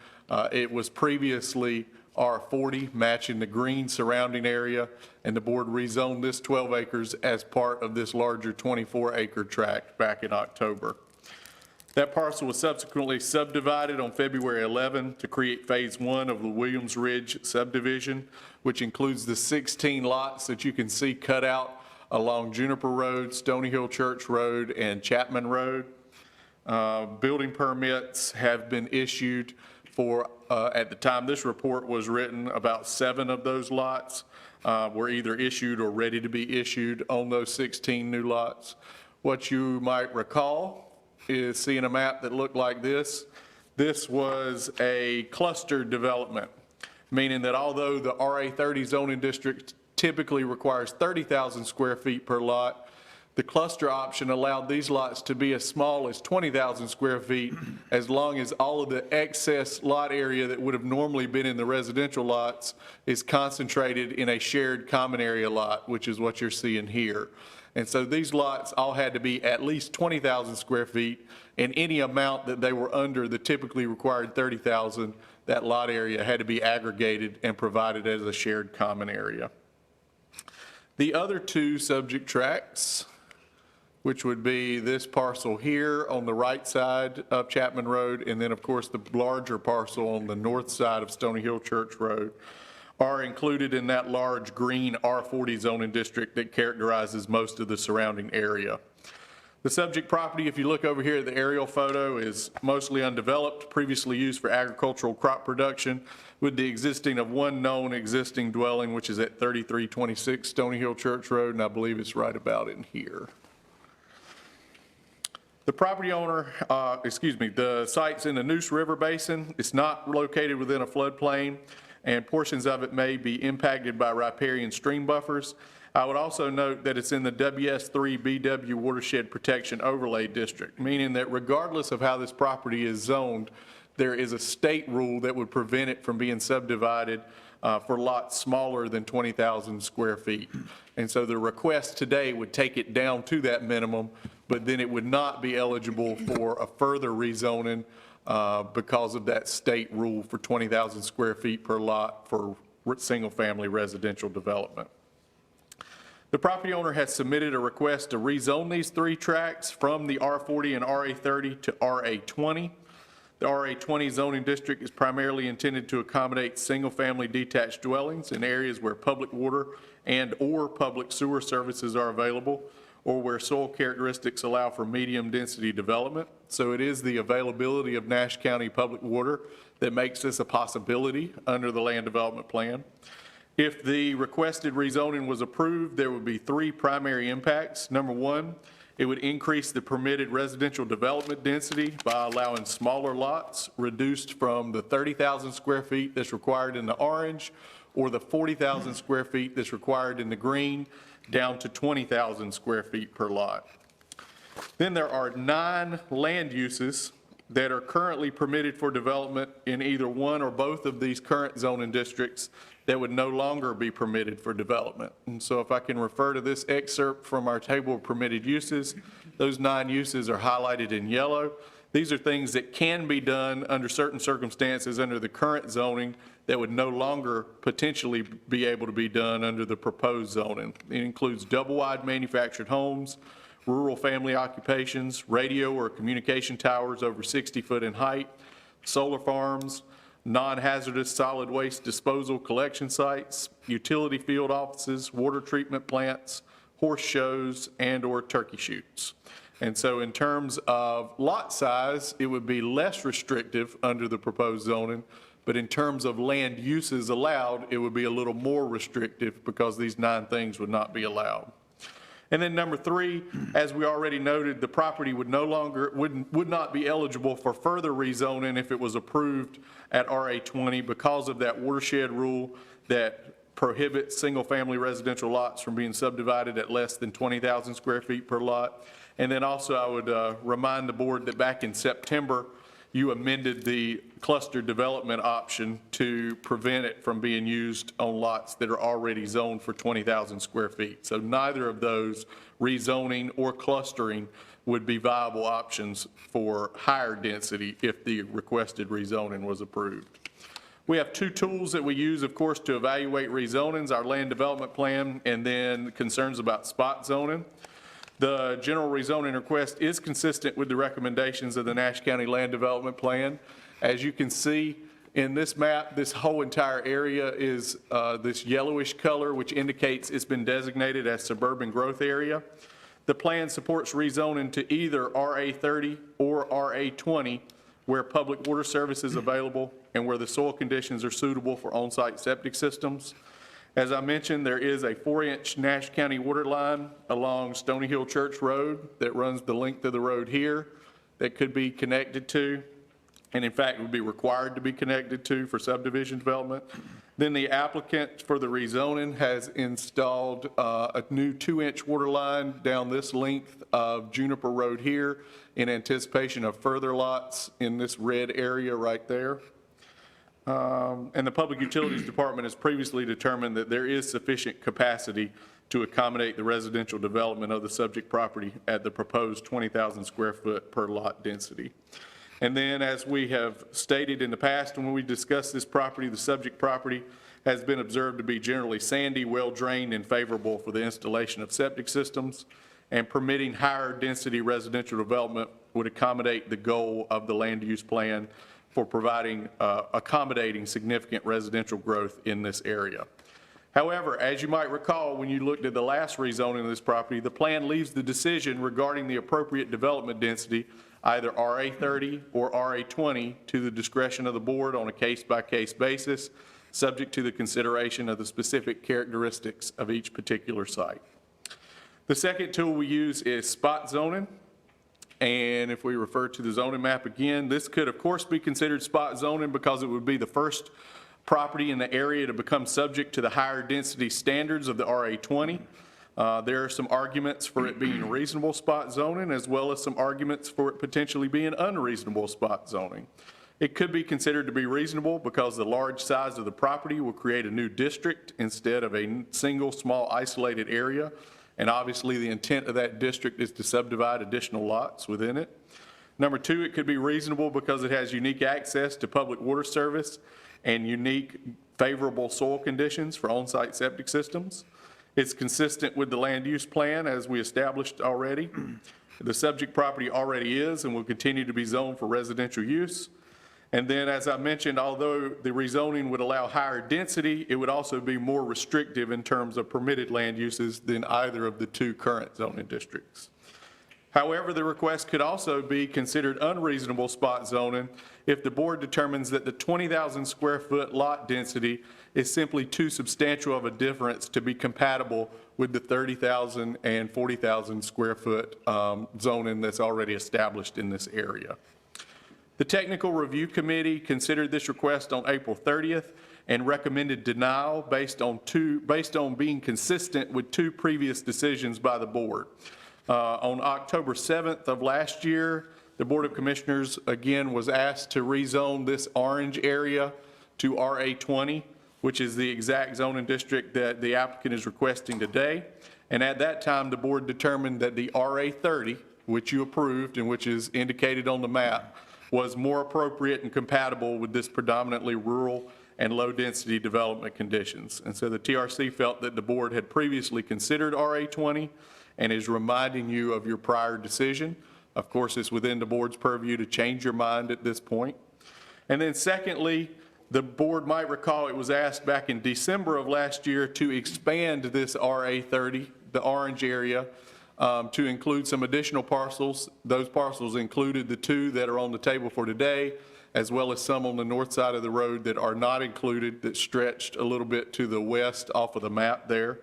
It was previously R40, matching the green surrounding area, and the board rezoned this 12 acres as part of this larger 24-acre tract back in October. That parcel was subsequently subdivided on February 11 to create Phase 1 of the Williams Ridge subdivision, which includes the 16 lots that you can see cut out along Juniper Road, Stony Hill Church Road, and Chapman Road. Building permits have been issued for, at the time this report was written, about 7 of those lots were either issued or ready to be issued on those 16 new lots. What you might recall is seeing a map that looked like this. This was a cluster development, meaning that although the RA30 zoning district typically requires 30,000 square feet per lot, the cluster option allowed these lots to be as small as 20,000 square feet, as long as all of the excess lot area that would have normally been in the residential lots is concentrated in a shared common area lot, which is what you're seeing here. And so these lots all had to be at least 20,000 square feet, and any amount that they were under the typically required 30,000, that lot area had to be aggregated and provided as a shared common area. The other two subject tracts, which would be this parcel here on the right side of Chapman Road, and then of course the larger parcel on the north side of Stony Hill Church Road, are included in that large green R40 zoning district that characterizes most of the surrounding area. The subject property, if you look over here at the aerial photo, is mostly undeveloped, previously used for agricultural crop production, with the existing of one known existing dwelling, which is at 3326 Stony Hill Church Road, and I believe it's right about in here. The property owner, the site's in the Neuse River Basin. It's not located within a floodplain, and portions of it may be impacted by riparian stream buffers. I would also note that it's in the WS3 BW Watershed Protection Overlay District, meaning that regardless of how this property is zoned, there is a state rule that would prevent it from being subdivided for lots smaller than 20,000 square feet. And so the request today would take it down to that minimum, but then it would not be eligible for a further rezoning because of that state rule for 20,000 square feet per lot for single-family residential development. The property owner has submitted a request to rezone these 3 tracts from the R40 and RA30 to RA20. The RA20 zoning district is primarily intended to accommodate single-family detached dwellings in areas where public water and/or public sewer services are available, or where soil characteristics allow for medium-density development. So it is the availability of Nash County public water that makes this a possibility under the land development plan. If the requested rezoning was approved, there would be 3 primary impacts. Number 1, it would increase the permitted residential development density by allowing smaller lots reduced from the 30,000 square feet that's required in the orange or the 40,000 square feet that's required in the green down to 20,000 square feet per lot. Then there are 9 land uses that are currently permitted for development in either one or both of these current zoning districts that would no longer be permitted for development. And so if I can refer to this excerpt from our table of permitted uses, those 9 uses are highlighted in yellow. These are things that can be done under certain circumstances under the current zoning that would no longer potentially be able to be done under the proposed zoning. It includes double-wide manufactured homes, rural family occupations, radio or communication towers over 60 foot in height, solar farms, non-hazardous solid waste disposal collection sites, utility field offices, water treatment plants, horse shows, and/or turkey shoots. And so in terms of lot size, it would be less restrictive under the proposed zoning, but in terms of land uses allowed, it would be a little more restrictive because these 9 things would not be allowed. And then number 3, as we already noted, the property would would not be eligible for further rezoning if it was approved at RA20 because of that watershed rule that prohibits single-family residential lots from being subdivided at less than 20,000 square feet per lot. And then also I would remind the board that back in September, you amended the cluster development option to prevent it from being used on lots that are already zoned for 20,000 square feet. So neither of those, rezoning or clustering, would be viable options for higher density if the requested rezoning was approved. We have 2 tools that we use, of course, to evaluate rezonings, our land development plan and then concerns about spot zoning. The general rezoning request is consistent with the recommendations of the Nash County Land Development Plan. As you can see in this map, this whole entire area is this yellowish color, which indicates it's been designated as suburban growth area. The plan supports rezoning to either RA30 or RA20, where public water service is available and where the soil conditions are suitable for on-site septic systems. As I mentioned, there is a 4-inch Nash County water line along Stony Hill Church Road that runs the length of the road here that could be connected to, and in fact would be required to be connected to for subdivision development. Then the applicant for the rezoning has installed a new 2-inch water line down this length of Juniper Road here in anticipation of further lots in this red area right there. And the Public Utilities Department has previously determined that there is sufficient capacity to accommodate the residential development of the subject property at the proposed 20,000 square foot per lot density. And then, as we have stated in the past, when we discussed this property, the subject property has been observed to be generally sandy, well-drained, and favorable for the installation of septic systems, and permitting higher density residential development would accommodate the goal of the land use plan for accommodating significant residential growth in this area. However, as you might recall, when you looked at the last rezoning of this property, the plan leaves the decision regarding the appropriate development density, either RA30 or RA20, to the discretion of the board on a case-by-case basis, subject to the consideration of the specific characteristics of each particular site. The second tool we use is spot zoning. And if we refer to the zoning map again, this could of course be considered spot zoning because it would be the first property in the area to become subject to the higher density standards of the RA20. There are some arguments for it being reasonable spot zoning as well as some arguments for it potentially being unreasonable spot zoning. It could be considered to be reasonable because the large size of the property will create a new district instead of a single small isolated area. And obviously, the intent of that district is to subdivide additional lots within it. Number two, it could be reasonable because it has unique access to public water service and unique favorable soil conditions for on-site septic systems. It's consistent with the land use plan as we established already. The subject property already is and will continue to be zoned for residential use. And then, as I mentioned, although the rezoning would allow higher density, it would also be more restrictive in terms of permitted land uses than either of the two current zoning districts. However, the request could also be considered unreasonable spot zoning if the board determines that the 20,000 square foot lot density is simply too substantial of a difference to be compatible with the 30,000 and 40,000 square foot zoning that's already established in this area. The Technical Review Committee considered this request on April 30th and recommended denial based on being consistent with two previous decisions by the board. On October 7th of last year, the Board of Commissioners again was asked to rezone this orange area to RA20, which is the exact zoning district that the applicant is requesting today. And at that time, the board determined that the RA30, which you approved and which is indicated on the map, was more appropriate and compatible with this predominantly rural and low-density development conditions. And so the TRC felt that the board had previously considered RA20 and is reminding you of your prior decision. Of course, it's within the board's purview to change your mind at this point. And then secondly, the board might recall it was asked back in December of last year to expand this RA30, the orange area, to include some additional parcels. Those parcels included the two that are on the table for today, as well as some on the north side of the road that are not included, that stretched a little bit to the west off of the map there.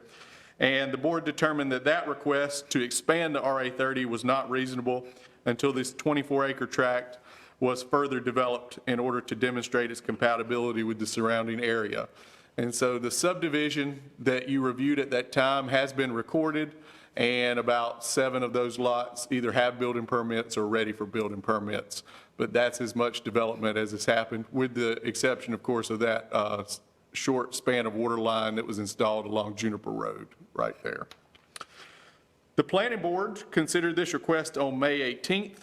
And the board determined that that request to expand the RA30 was not reasonable until this 24-acre tract was further developed in order to demonstrate its compatibility with the surrounding area. And so the subdivision that you reviewed at that time has been recorded, and about 7 of those lots either have building permits or ready for building permits. But that's as much development as has happened, with the exception, of course, of that short span of water line that was installed along Juniper Road right there. The planning board considered this request on May 18th.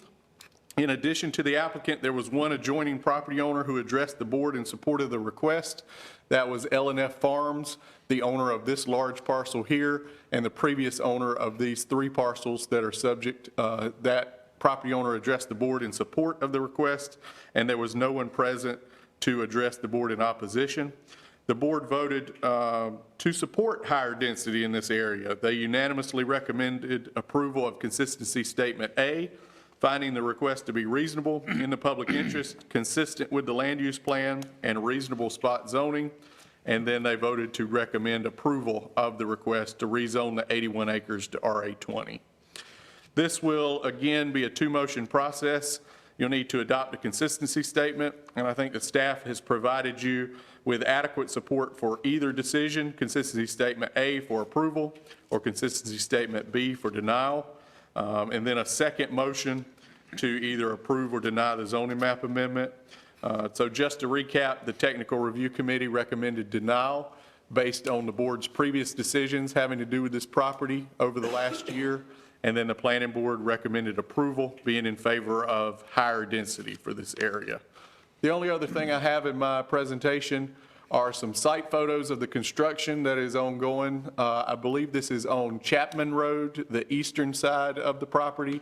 In addition to the applicant, there was one adjoining property owner who addressed the board in support of the request. That was L&F Farms, the owner of this large parcel here, and the previous owner of these 3 parcels that are subject. That property owner addressed the board in support of the request, and there was no one present to address the board in opposition. The board voted to support higher density in this area. They unanimously recommended approval of consistency statement A, finding the request to be reasonable in the public interest, consistent with the land use plan, and reasonable spot zoning. And then they voted to recommend approval of the request to rezone the 81 acres to RA20. This will, again, be a 2-motion process. You'll need to adopt a consistency statement, and I think the staff has provided you with adequate support for either decision, consistency statement A for approval or consistency statement B for denial. And then a second motion to either approve or deny the zoning map amendment. So just to recap, the Technical Review Committee recommended denial based on the board's previous decisions having to do with this property over the last year. And then the planning board recommended approval, being in favor of higher density for this area. The only other thing I have in my presentation are some site photos of the construction that is ongoing. I believe this is on Chapman Road, the eastern side of the property,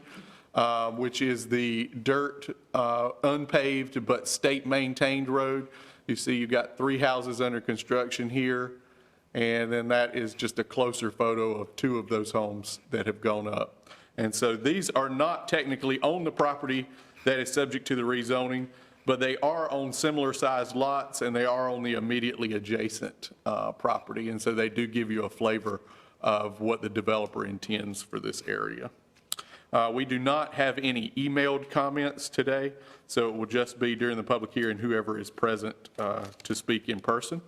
which is the dirt, unpaved but state-maintained road. You see you've got 3 houses under construction here, and then that is just a closer photo of 2 of those homes that have gone up. And so these are not technically on the property that is subject to the rezoning, but they are on similar sized lots, and they are on the immediately adjacent property. And so they do give you a flavor of what the developer intends for this area. We do not have any emailed comments today, so it will just be during the public hearing whoever is present to speak in person.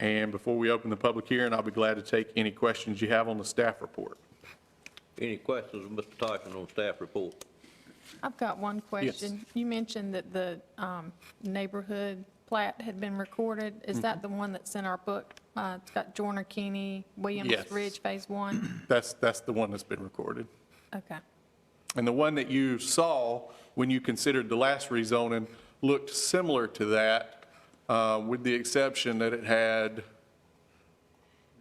And before we open the public hearing, I'll be glad to take any questions you have on the staff report. Any questions of Mr. Tyson on staff report? I've got one question. You mentioned that the neighborhood plat had been recorded. Is that the one that's in our book? It's got Joyner Keeney, Williams Yes. Ridge Phase 1? That's the one that's been recorded. Okay. And the one that you saw when you considered the last rezoning looked similar to that, with the exception that it had,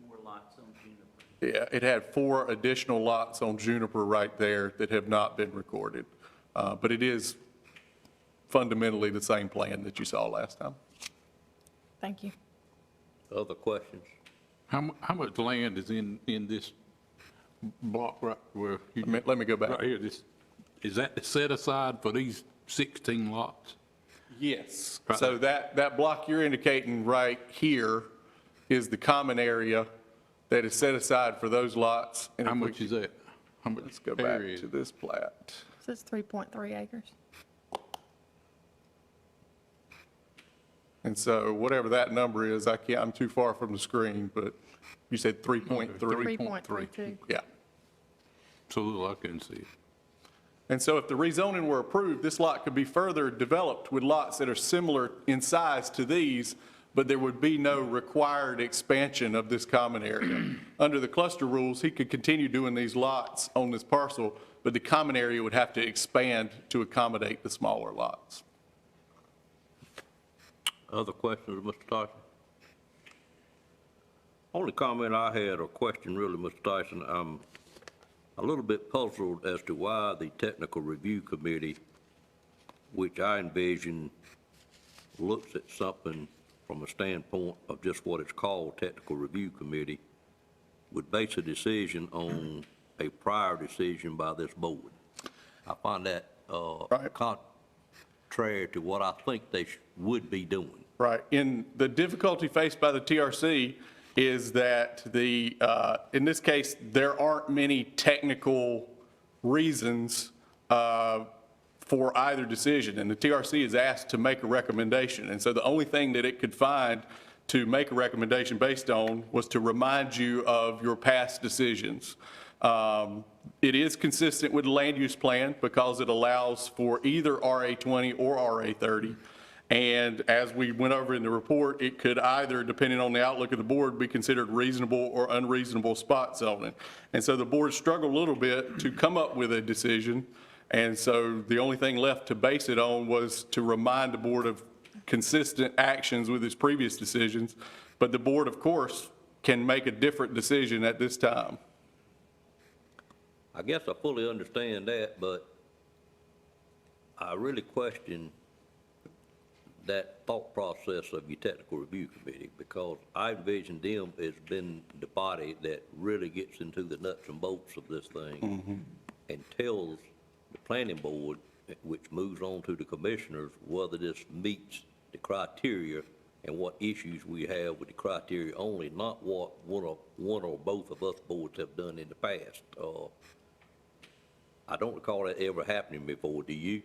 More lots on Juniper. yeah, it had 4 additional lots on Juniper right there that have not been recorded. But it is fundamentally the same plan that you saw last time. Thank you. Other questions? How much land is in this block right where you? Let me go back. Right here, is that set aside for these 16 lots? Yes. Right. So that block you're indicating right here is the common area that is set aside for those lots. And How if we- much is that? How much Let's go back area? to this plat. So it's 3.3 acres. And so whatever that number is, I'm too far from the screen, but you said 3.3. 3.32. Yeah. So I couldn't see it. And so if the rezoning were approved, this lot could be further developed with lots that are similar in size to these, but there would be no required expansion of this common area. Under the cluster rules, he could continue doing these lots on this parcel, but the common area would have to expand to accommodate the smaller lots. Other questions, Mr. Tyson? Only comment I had, or question really, Mr. Tyson, I'm a little bit puzzled as to why the Technical Review Committee, which I envision looks at something from a standpoint of just what it's called, Technical Review Committee, would base a decision on a prior decision by this board. I find that contrary to what I think they would be doing. Right. And the difficulty faced by the TRC is that in this case, there aren't many technical reasons for either decision. And the TRC is asked to make a recommendation. And so the only thing that it could find to make a recommendation based on was to remind you of your past decisions. It is consistent with the land use plan because it allows for either RA20 or RA30. And as we went over in the report, it could either, depending on the outlook of the board, be considered reasonable or unreasonable spot zoning. And so the board struggled a little bit to come up with a decision. And so the only thing left to base it on was to remind the board of consistent actions with its previous decisions. But the board, of course, can make a different decision at this time. I guess I fully understand that, but I really question that thought process of your Technical Review Committee, because I envision them as being the body that really gets into the nuts and bolts of this thing and tells the planning board, which moves on to the commissioners, whether this meets the criteria and what issues we have with the criteria only, not what one or both of us boards have done in the past. I don't recall that ever happening before, do you?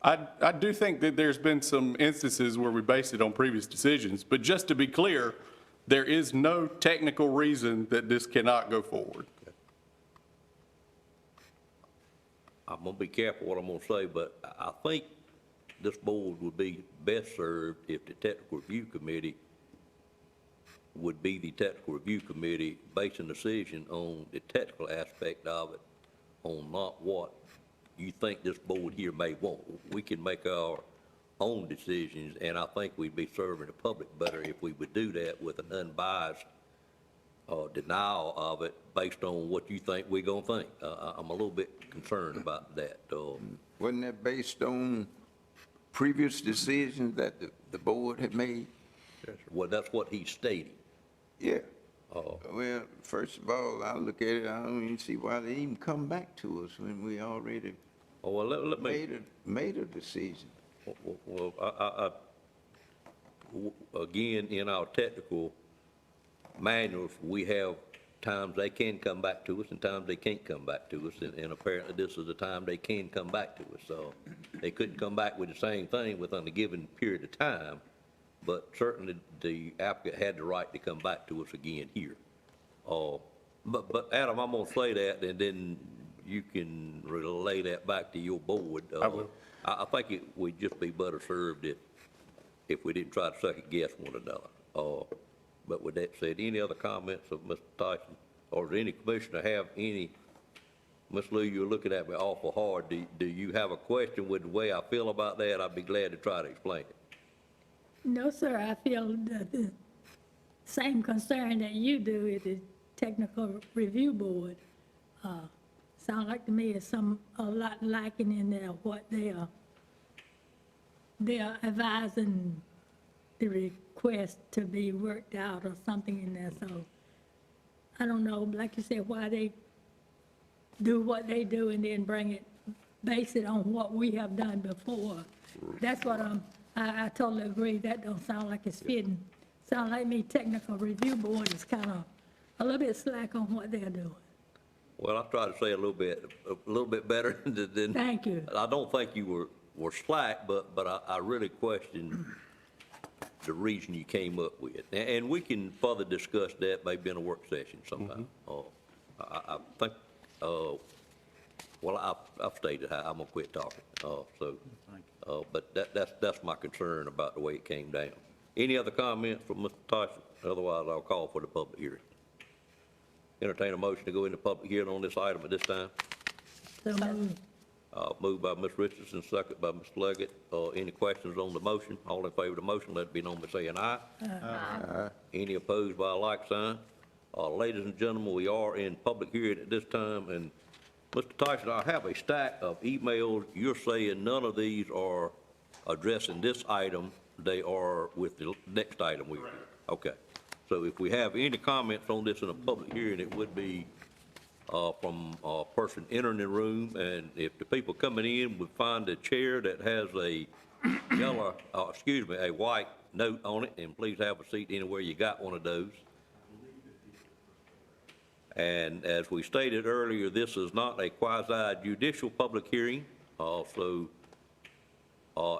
I do think that there's been some instances where we based it on previous decisions, but just to be clear, there is no technical reason that this cannot go forward. I'm gonna be careful what I'm gonna say, but I think this board would be best served if the Technical Review Committee would be the Technical Review Committee basing a decision on the technical aspect of it, on not what you think this board here may want. We can make our own decisions, and I think we'd be serving the public better if we would do that with an unbiased denial of it based on what you think we're gonna think. I'm a little bit concerned about that. Wasn't that based on previous decisions that the board had made? Well, that's what he stated. Yeah. Well, first of all, I look at it, I don't even see why they even come back to us when we already made a decision. Well, again, in our technical manuals, we have times they can come back to us and times they can't come back to us, and apparently this is the time they can come back to us. So they couldn't come back with the same thing within a given period of time, but certainly the applicant had the right to come back to us again here. But Adam, I'm gonna say that, and then you can relay that back to your board. I will. I think it would just be better served if we didn't try to second guess one another. But with that said, any other comments of Mr. Tyson? Or does any commissioner have any? Ms. Lou, you're looking at me awful hard. Do you have a question with the way I feel about that? I'd be glad to try to explain it. No, sir, I feel the same concern that you do at the Technical Review Board. Sound like to me it's a lot lacking in there, what they are advising the request to be worked out or something in there, so I don't know, like you said, why they do what they do and then base it on what we have done before. That's what I totally agree, that don't sound like it's fitting. Sound like me, Technical Review Board is kind of a little bit slack on what they're doing. Well, I tried to say a little bit better than. Thank you. I don't think you were slack, but I really question the reason you came up with. And we can further discuss that maybe in a work session sometime. I think, well, I've stated how I'm gonna quit talking. But that's my concern about the way it came down. Any other comments from Mr. Tyson? Otherwise, I'll call for the public hearing. Entertain a motion to go into public hearing on this item at this time. So moved. Moved by Ms. Richardson, second by Ms. Leggett. Any questions on the motion? All in favor of the motion, let it be known by saying aye. Aye. Any opposed by a like sign? Ladies and gentlemen, we are in public hearing at this time, and Mr. Tyson, I have a stack of emails. You're saying none of these are addressing this item. They are with the next item we read. Okay. So if we have any comments on this in a public hearing, it would be from a person entering the room, and if the people coming in would find a chair that has a yellow, a white note on it, and please have a seat anywhere you got one of those. And as we stated earlier, this is not a quasi-judicial public hearing, so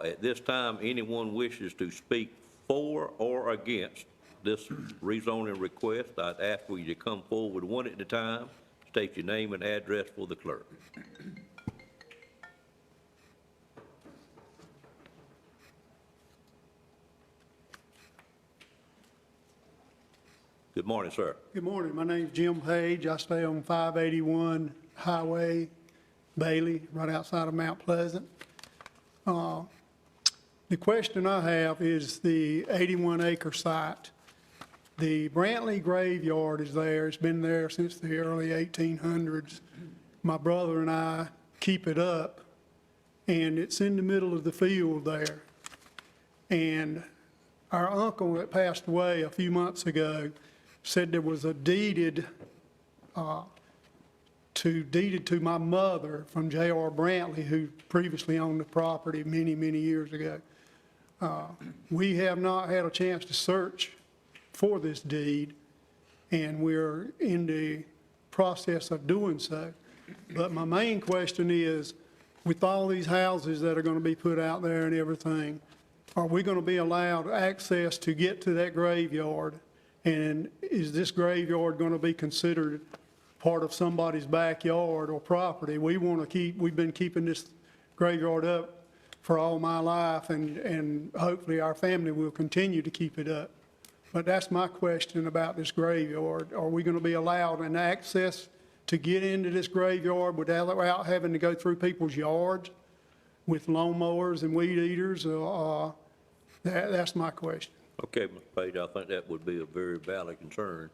at this time, anyone wishes to speak for or against this rezoning request, I'd ask for you to come forward one at a time. State your name and address for the clerk. Good morning, sir. Good morning. My name's Jim Page. I stay on 581 Highway, Bailey, right outside of Mount Pleasant. The question I have is the 81-acre site. The Brantley graveyard is there. It's been there since the early 1800s. My brother and I keep it up, and it's in the middle of the field there. And our uncle that passed away a few months ago said there was a deeded to my mother from J.R. Brantley, who previously owned the property many, many years ago. We have not had a chance to search for this deed, and we're in the process of doing so. But my main question is, with all these houses that are going to be put out there and everything, are we going to be allowed access to get to that graveyard? And is this graveyard going to be considered part of somebody's backyard or property? We've been keeping this graveyard up for all my life, and hopefully our family will continue to keep it up. But that's my question about this graveyard. Are we going to be allowed an access to get into this graveyard without having to go through people's yards with lawnmowers and weed eaters? That's my question. Okay, Mr. Page, I think that would be a very valid concern.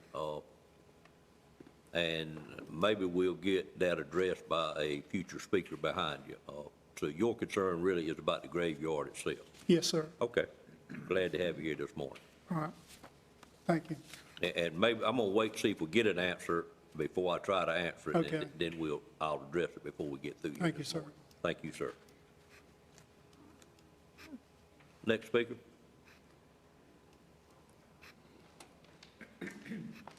And maybe we'll get that addressed by a future speaker behind you. So your concern really is about the graveyard itself? Yes, sir. Okay. Glad to have you here this morning. All right. Thank you. And maybe, I'm gonna wait to see if we get an answer before I try to answer it. Okay. And then I'll address it before we get through. Thank you, sir. Thank you, sir. Next speaker.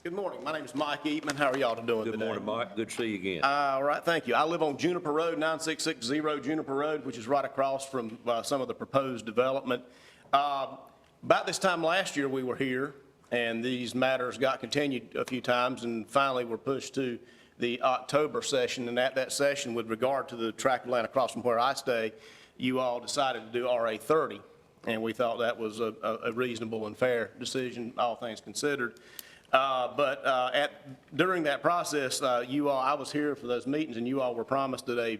Good morning. My name is Mike Eatman. How are y'all doing today? Good morning, Mike. Good to see you again. All right, thank you. I live on Juniper Road, 9660 Juniper Road, which is right across from some of the proposed development. About this time last year, we were here, and these matters got continued a few times, and finally were pushed to the October session, and at that session, with regard to the tract of land across from where I stay, you all decided to do RA 30, and we thought that was a reasonable and fair decision, all things considered. During that process, you all, I was here for those meetings, and you all were promised that a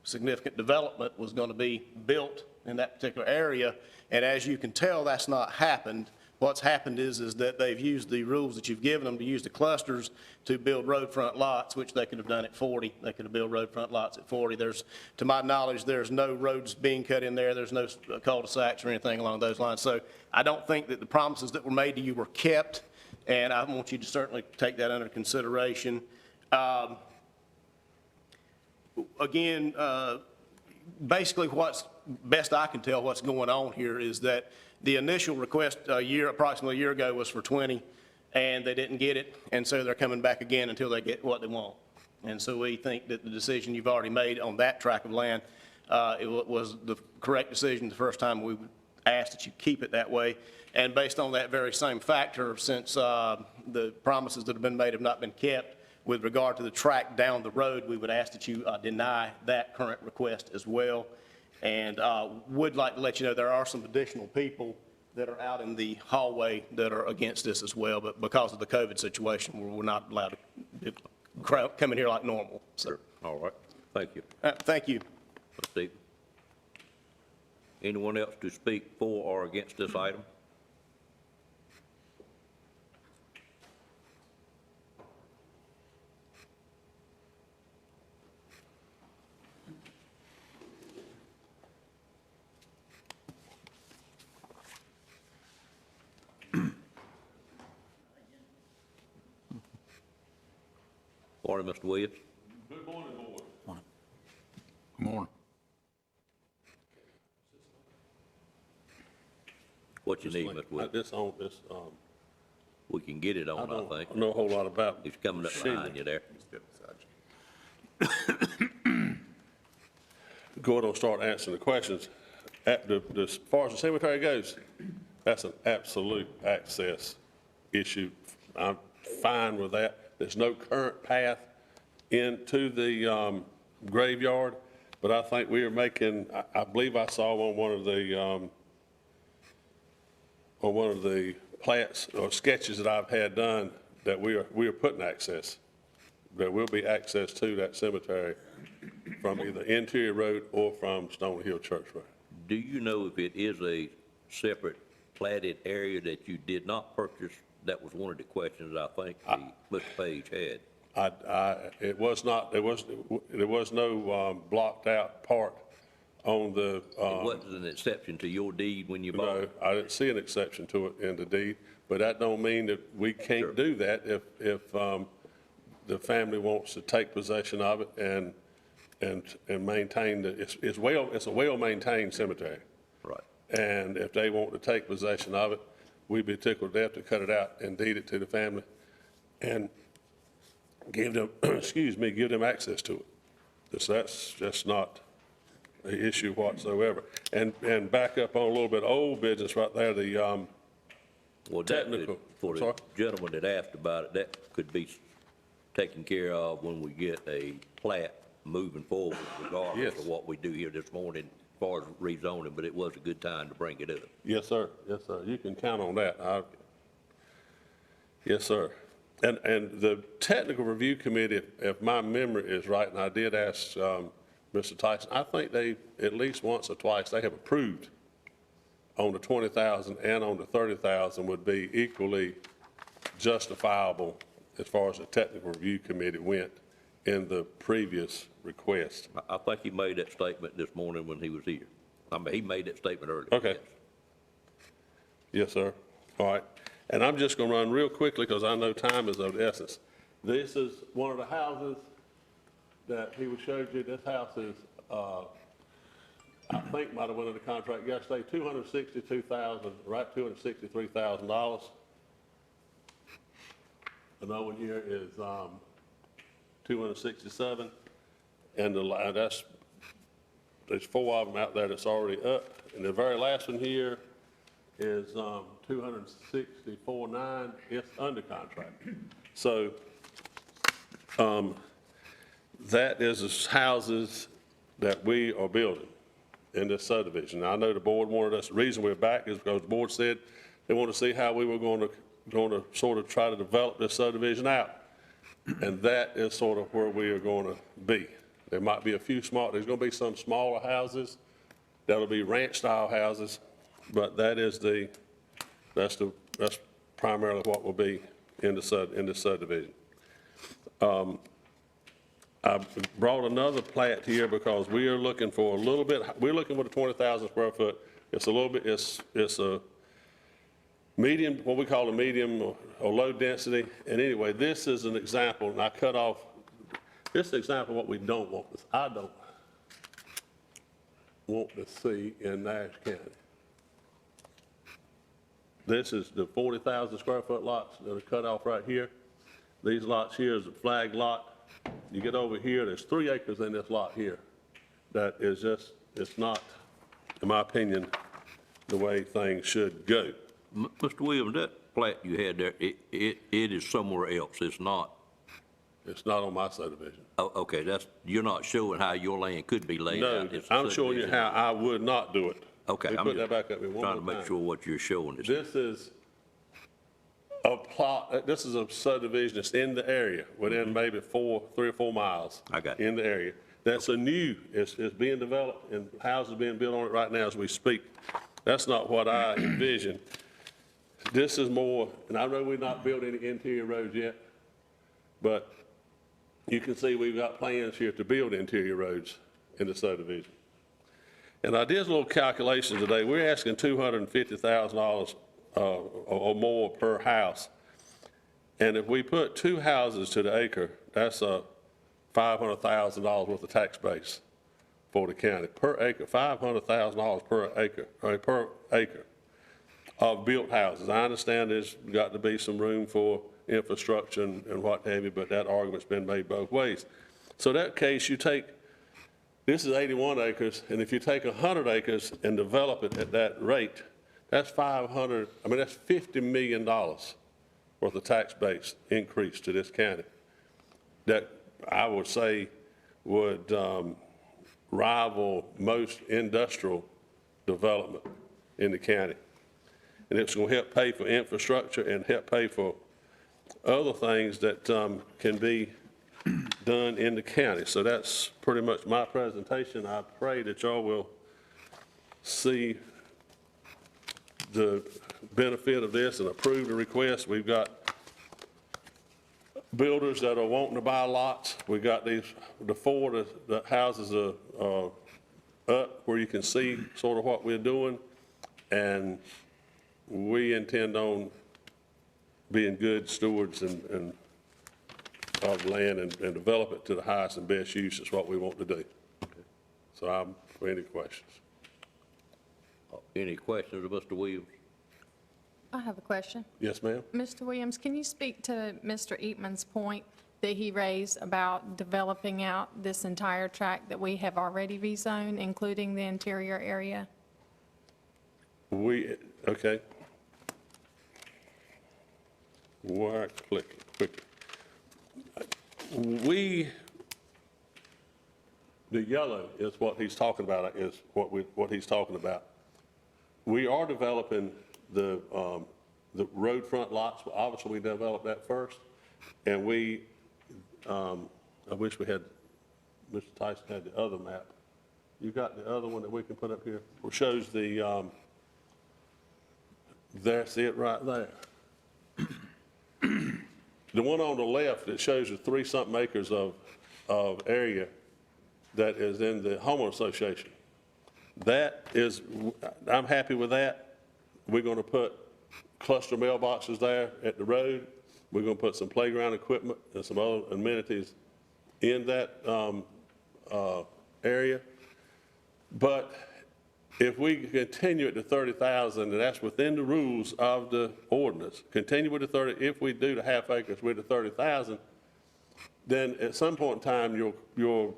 significant development was going to be built in that particular area, and as you can tell, that's not happened. What's happened is that they've used the rules that you've given them to use the clusters to build road front lots, which they could have done at 40. They could have built road front lots at 40. To my knowledge, there's no roads being cut in there. There's no cul-de-sacs or anything along those lines. So I don't think that the promises that were made to you were kept, and I want you to certainly take that under consideration. Again, basically what's best I can tell what's going on here is that the initial request approximately a year ago was for 20, and they didn't get it, and so they're coming back again until they get what they want. And so we think that the decision you've already made on that tract of land, it was the correct decision the first time. We asked that you keep it that way. And based on that very same factor, since the promises that have been made have not been kept with regard to the tract down the road, we would ask that you deny that current request as well. And would like to let you know there are some additional people that are out in the hallway that are against this as well, but because of the COVID situation, we're not allowed to come in here like normal. So. All right, thank you. Thank you. Steve. Anyone else to speak for or against this item? Morning, Mr. Williams. Good morning, board. Good morning. What you need, Mr. Williams? We can get it on, I think. I know a whole lot about He's coming up behind you there. Go ahead and start answering the questions. As far as the cemetery goes, that's an absolute access issue. I'm fine with that. There's no current path into the graveyard, but I think we are making, I believe I saw on one of the plats or sketches that I've had done that we are putting access. There will be access to that cemetery from either Interior Road or from Stone Hill Church Road. Do you know if it is a separate platted area that you did not purchase? That was one of the questions I think Mr. Page had. It was not, there was no blocked out part on the. It wasn't an exception to your deed when you bought it? No, I didn't see an exception to it in the deed, but that don't mean that we can't do that if the family wants to take possession of it and maintain it's a well-maintained cemetery. Right. And if they want to take possession of it, we'd be tickled to death to cut it out and deed it to the family and give them, give them access to it. That's just not an issue whatsoever. And back up on a little bit of old business right there, the technical. For the gentleman that asked about it, that could be taken care of when we get a plat moving forward, regardless of what we do here this morning as far as rezoning, but it was a good time to bring it up. Yes, sir. Yes, sir. You can count on that. Yes, sir. And the technical review committee, if my memory is right, and I did ask Mr. Tyson, I think they, at least once or twice, they have approved on the 20,000 and on the 30,000 would be equally justifiable as far as the technical review committee went in the previous request. I think he made that statement this morning when he was here. I mean, he made that statement earlier. Okay. Yes, sir. All right. And I'm just going to run real quickly because I know time is of the essence. This is one of the houses that he showed you. This house is, I think might have went under contract yesterday, $262,000, right, $263,000. Another one here is 267, and there's 4 of them out there that's already up, and the very last one here is 264.9. It's under contract. So that is the houses that we are building in this subdivision. Now, I know the board wanted us, the reason we're back is because the board said they wanted to see how we were going to sort of try to develop this subdivision out. And that is sort of where we are going to be. There might be a few there's going to be some smaller houses that'll be ranch-style houses, but that's primarily what will be in the subdivision. I brought another plat here because we are looking for a little bit, we're looking for the 20,000 square foot. It's a little bit, it's a medium, what we call a medium or low density. And anyway, this is an example, and I cut off, this is an example of what we don't want. I don't want to see in Nash County. This is the 40,000 square foot lots that are cut off right here. These lots here is a flag lot. You get over here, there's 3 acres in this lot here. That is just, it's not, in my opinion, the way things should go. Mr. Williams, that plat you had there, it is somewhere else. It's not. It's not on my subdivision. Oh, okay, you're not showing how your land could be laid out. No, I'm showing you how I would not do it. Okay, Let me put that back up here one more trying to make time. sure what you're showing is. This is a plot, this is a subdivision that's in the area, within maybe 3 or 4 miles. I got in the area. That's a new, it's being developed, and houses are being built on it right now as we speak. That's not what I envisioned. This is more, and I know we've not built any interior roads yet, but you can see we've got plans here to build interior roads in the subdivision. And I did a little calculation today. We're asking $250,000 or more per house. And if we put 2 houses to the acre, that's $500,000 worth of tax base for the county per acre, $500,000 per acre of built houses. I understand there's got to be some room for infrastructure and what have you, but that argument's been made both ways. So that case, you take, this is 81 acres, and if you take 100 acres and develop it at that rate, that's that's $50 million worth of tax base increase to this county. That I would say would rival most industrial development in the county. And it's going to help pay for infrastructure and help pay for other things that can be done in the county. So that's pretty much my presentation. I pray that y'all will see the benefit of this and approve the request. We've got builders that are wanting to buy lots. We've got the 4 the houses are up where you can see sort of what we're doing. And we intend on being good stewards and of land and develop it to the highest and best use is what we want to do. So I'm for any questions. Any questions of Mr. Williams? I have a question. Yes, ma'am. Mr. Williams, can you speak to Mr. Eatman's point that he raised about developing out this entire tract that we have already rezoned, including the interior area? Okay. Where quick. The yellow is what he's talking about, what he's talking about. We are developing the road front lots. Obviously, we developed that first. And I wish we had, Mr. Tyson had the other map. You got the other one that we can put up here? It shows the, that's it right there. The one on the left that shows the 3-something acres of area that is in the homeowner association. That is, I'm happy with that. We're going to put cluster mailboxes there at the road. We're going to put some playground equipment and some other amenities in that area. But if we continue at the 30,000, and that's within the rules of the ordinance, continue with the 30, if we do the half acres with the 30,000, then at some point in time, your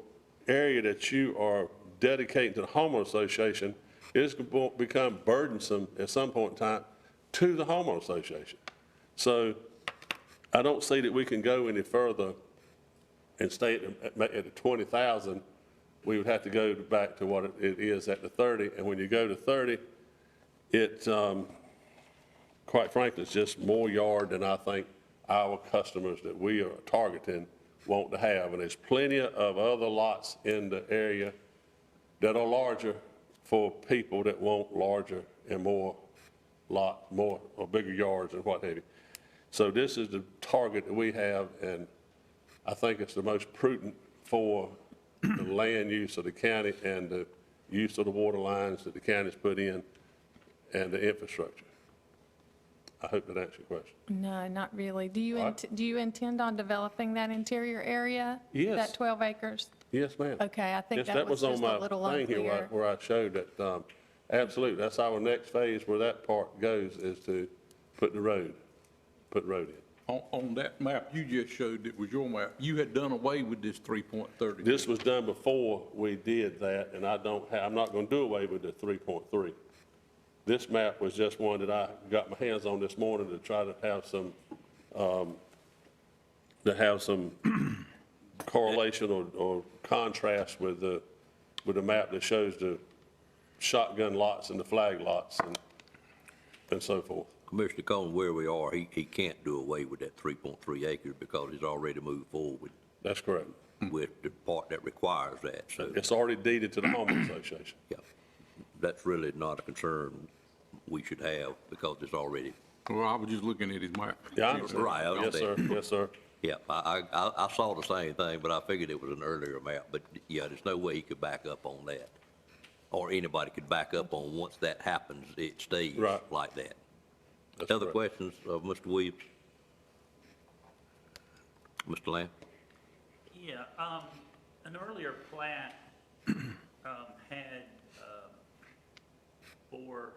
area that you are dedicating to the homeowner association is going to become burdensome at some point in time to the homeowner association. So I don't see that we can go any further and stay at the 20,000, we would have to go back to what it is at the 30. And when you go to 30, it, quite frankly, it's just more yard than I think our customers that we are targeting want to have. And there's plenty of other lots in the area that are larger for people that want larger and more or bigger yards and what have you. So this is the target that we have, and I think it's the most prudent for the land use of the county and the use of the water lines that the county's put in and the infrastructure. I hope that answers your question. No, not really. Do you, All right. do you intend on developing that interior area? Yes. That 12 acres? Yes, ma'am. Okay, I think Yes, that was just a little on my thing here unclear. where I showed that, absolutely, that's our next phase where that part goes, is to put the road in. On that map you just showed, that was your map, you had done away with this 3.30. This was done before we did that, and I'm not going to do away with the 3.3. This map was just one that I got my hands on this morning to try to have some correlation or contrast with the map that shows the shotgun lots and the flag lots and so forth. Commissioner Combs, where we are, he can't do away with that 3.3 acres because he's already moved forward That's correct. with the part that requires that, so, It's already deeded to the homeowners association. yeah. That's really not a concern we should have because it's already, Well, I was just looking at his map. Yeah, I understand. Right, I Yes, sir, understand. yes, sir. yeah, I saw the same thing, but I figured it was an earlier map, but yeah, there's no way he could back up on that. Or anybody could back up on once that happens, it stays Right. like that. That's Other correct. questions of Mr. Williams? Mr. Lamb? Yeah, an earlier plat had 4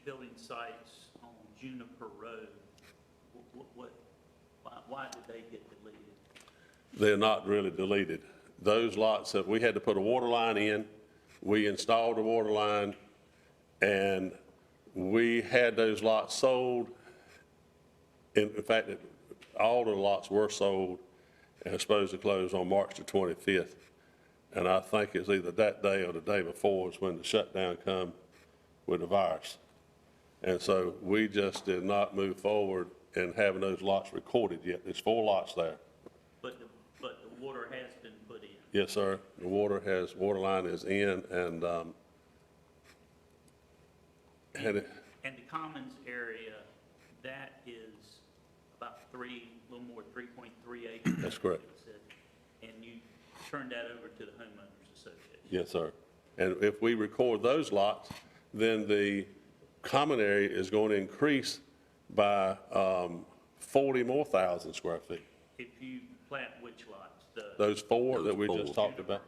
building sites on Juniper Road. Why did they get deleted? They're not really deleted. Those lots that we had to put a water line in, we installed the water line, and we had those lots sold. In fact, all the lots were sold and are supposed to close on March the 25th. And I think it's either that day or the day before is when the shutdown come with the virus. And so we just did not move forward in having those lots recorded yet. There's 4 lots there. But the water has been put in. Yes, sir. The water line is in, and And the commons area, that is about a little more, 3.3 acres. That's correct. it said. And you turned that over to the homeowners association. yes, sir. And if we record those lots, then the common area is going to increase by 40 more thousand square feet. If you plant which lots? Those 4 that we Those just 4. talked about.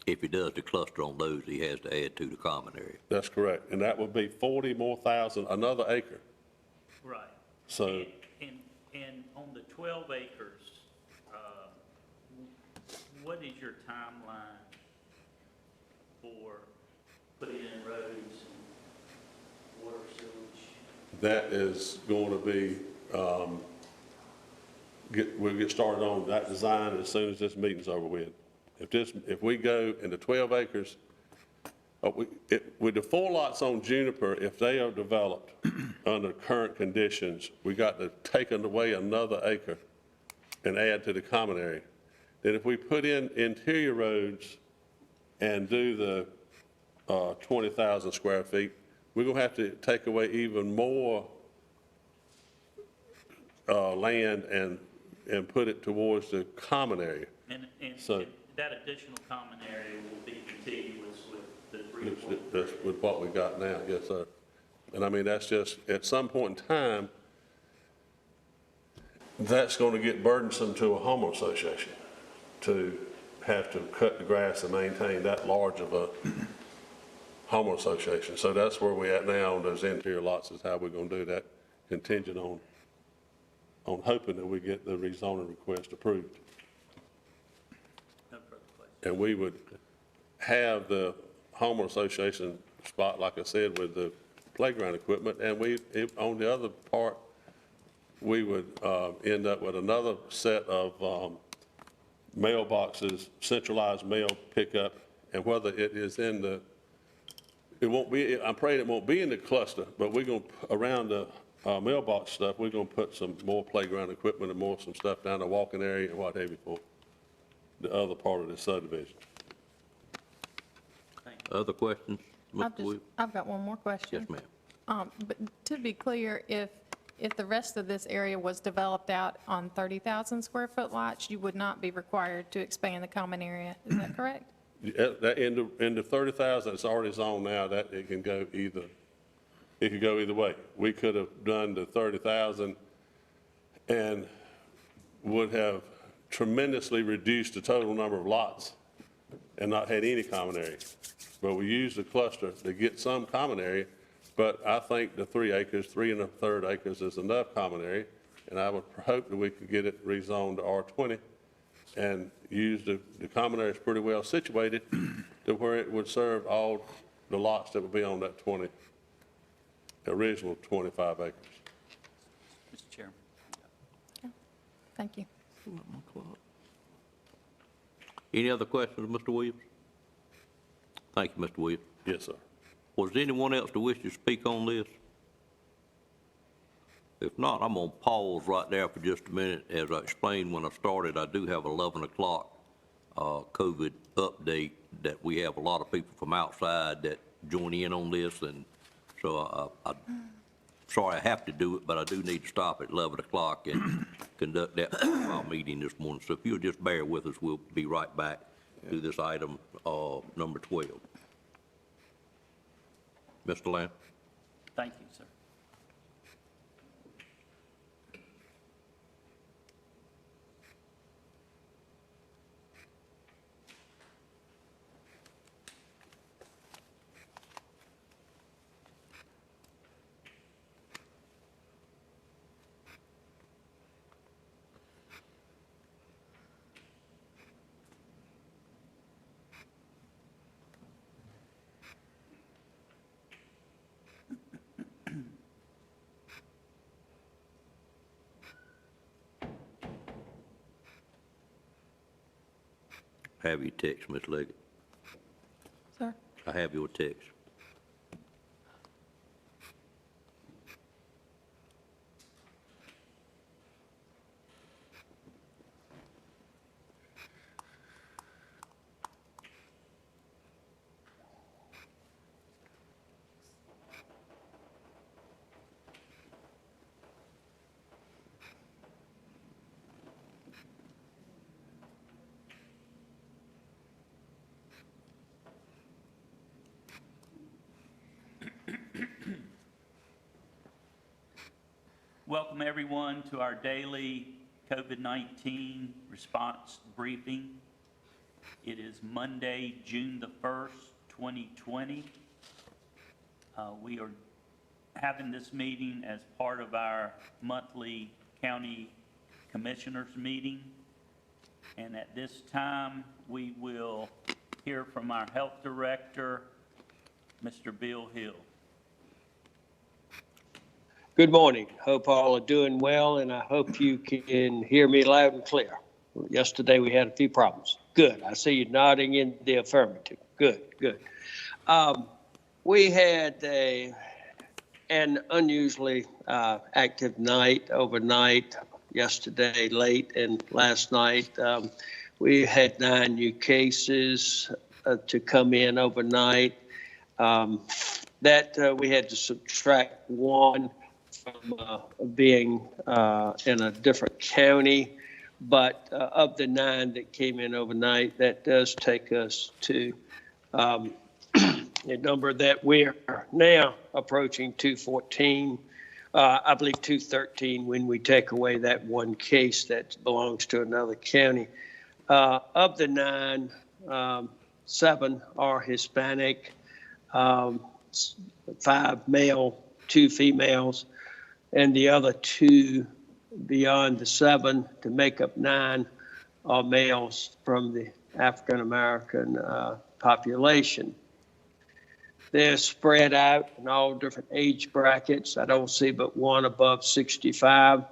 If he does the cluster on those, he has to add to the common area. That's correct. And that would be 40 more thousand, another acre. Right. So And on the 12 acres, what is your timeline for putting in roads and water sewage? that is going to be, we'll get started on that design as soon as this meeting's over with. If we go into 12 acres, with the 4 lots on Juniper, if they are developed under current conditions, we got to take away another acre and add to the common area. Then if we put in interior roads and do the 20,000 square feet, we're going to have to take away even more land and put it towards the common area. And So- that additional common area will be contiguous with the 3 That's with what we got now, yes, sir. And I mean, that's just, at some point in time, that's going to get burdensome to a homeowner association to have to cut the grass and maintain that large of a homeowner association. So that's where we're at now on those interior lots, is how we're going to do that, contingent on hoping that we get the rezoning request approved. No further questions. And we would have the homeowner association spot, like I said, with the playground equipment, and on the other part, we would end up with another set of mailboxes, centralized mail pickup, and whether it is in the, it won't be, I'm afraid it won't be in the cluster, but we're going to, around the mailbox stuff, we're going to put some more playground equipment and some stuff down the walking area and what have you for the other part of the subdivision. Other questions? Mr. Williams? I've got one more question. Yes, ma'am. But to be clear, if the rest of this area was developed out on 30,000 square foot lots, you would not be required to expand the common area. Is that correct? That in the 30,000 that's already zoned now, that it can go either, it could go either way. We could have done the 30,000 and would have tremendously reduced the total number of lots and not had any common area. But we used the cluster to get some common area, but I think the 3 acres, 3 1/3 acres is enough common area, and I would hope that we could get it rezoned to R20 and use the common area is pretty well situated to where it would serve all the lots that would be on that original 25 acres. Mr. Chairman. Thank you. Any other questions, Mr. Williams? Thank you, Mr. Williams. Yes, sir. Was there anyone else that wished to speak on this? If not, I'm going to pause right there for just a minute. As I explained when I started, I do have 11 o'clock COVID update that we have a lot of people from outside that join in on this, and so I'm sorry I have to do it, but I do need to stop at 11 o'clock and conduct that meeting this morning. So if you'll just bear with us, we'll be right back to this item number 12. Mr. Lamb? Thank you, sir. I have your text, Ms. Leggett. Sir? I have your text. Welcome, everyone, to our daily COVID-19 response briefing. It is Monday, June the 1st, 2020. We are having this meeting as part of our monthly county commissioners meeting. And at this time, we will hear from our health director, Mr. Bill Hill. Good morning. Hope all are doing well, and I hope you can hear me loud and clear. Yesterday, we had a few problems. Good. I see you nodding in the affirmative. Good, good. We had an unusually active night overnight, yesterday late and last night. We had 9 new cases to come in overnight. We had to subtract 1 from being in a different county, but of the 9 that came in overnight, that does take us to a number that we're now approaching 214. I believe 213 when we take away that 1 case that belongs to another county. Of the 9, 7 are Hispanic, 5 male, 2 females, and the other 2 beyond the 7 to make up 9 are males from the African American population. They're spread out in all different age brackets. I don't see but 1 above 65.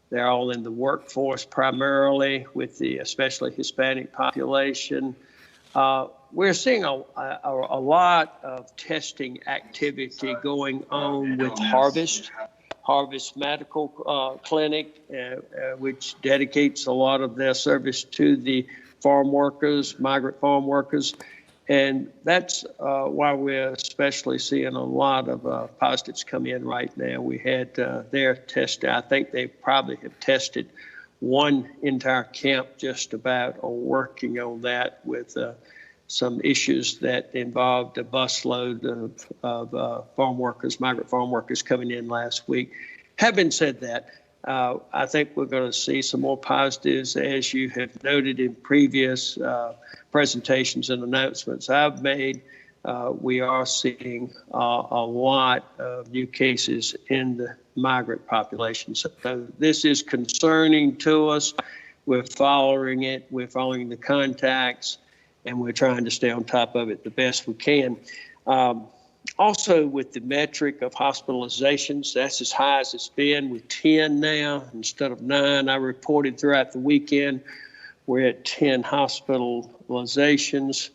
They're all in the workforce primarily with the especially Hispanic population. We're seeing a lot of testing activity going on with Harvest Medical Clinic, which dedicates a lot of their service to the farm workers, migrant farm workers. And that's why we're especially seeing a lot of positives come in right now. We had their test. I think they probably have tested one entire camp just about, or working on that with some issues that involved a busload of farm workers, migrant farm workers coming in last week. Having said that, I think we're going to see some more positives, as you have noted in previous presentations and announcements I've made. We are seeing a lot of new cases in the migrant population. So this is concerning to us. We're following it. We're following the contacts, and we're trying to stay on top of it the best we can. Also, with the metric of hospitalizations, that's as high as it's been, with 10 now instead of 9. I reported throughout the weekend we're at 10 hospitalizations.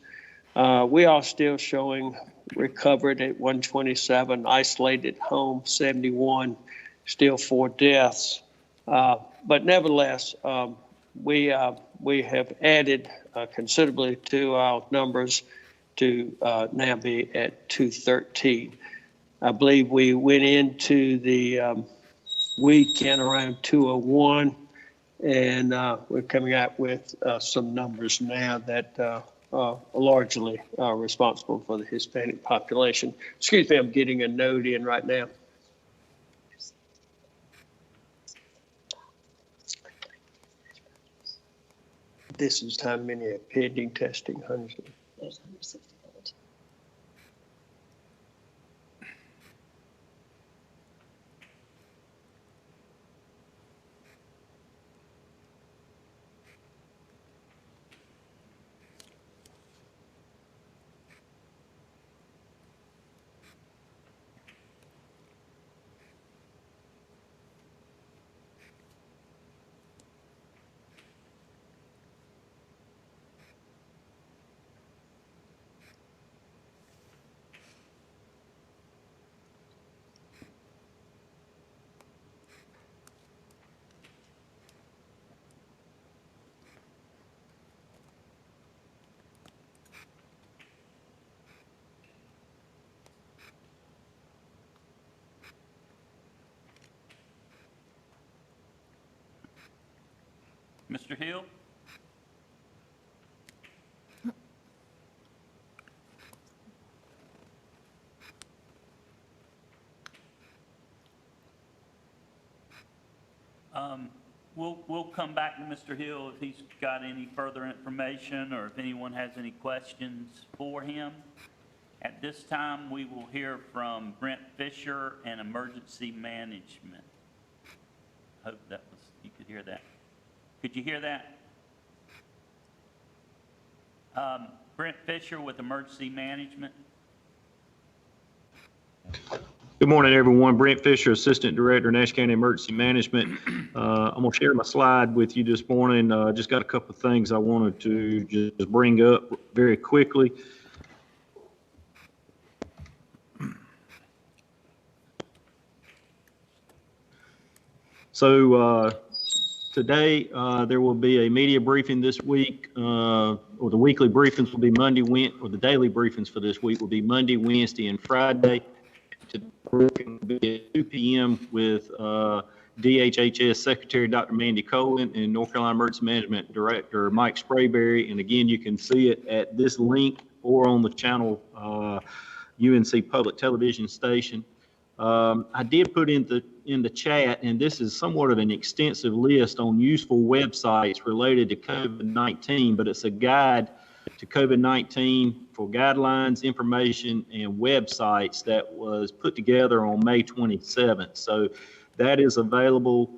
We are still showing recovered at 127, isolated home 71, still 4 deaths. But nevertheless, we have added considerably to our numbers to now be at 213. I believe we went into the weekend around 201, and we're coming out with some numbers now that are largely responsible for the Hispanic population. Excuse me, I'm getting a note in right now. This is how many are pending testing, hundreds. There's 160. Mr. Hill? We'll come back to Mr. Hill if he's got any further information or if anyone has any questions for him. At this time, we will hear from Brent Fisher and Emergency Management. Hope that was, you could hear that. Could you hear that? Brent Fisher with Emergency Management. Good morning, everyone. Brent Fisher, Assistant Director, Nash County Emergency Management. I'm going to share my slide with you this morning. Just got a couple of things I wanted to just bring up very quickly. So today, there will be a media briefing this week, or the weekly briefings will be Monday, or the daily briefings for this week will be Monday, Wednesday, and Friday. Briefing will be at 2 p.m. with DHHS Secretary Dr. Mandy Cohen and North Carolina Emergency Management Director Mike Sprayberry. And again, you can see it at this link or on the channel UNC Public Television station. I did put in the chat, and this is somewhat of an extensive list on useful websites related to COVID-19, but it's a guide to COVID-19 for guidelines, information, and websites that was put together on May 27th. So that is available.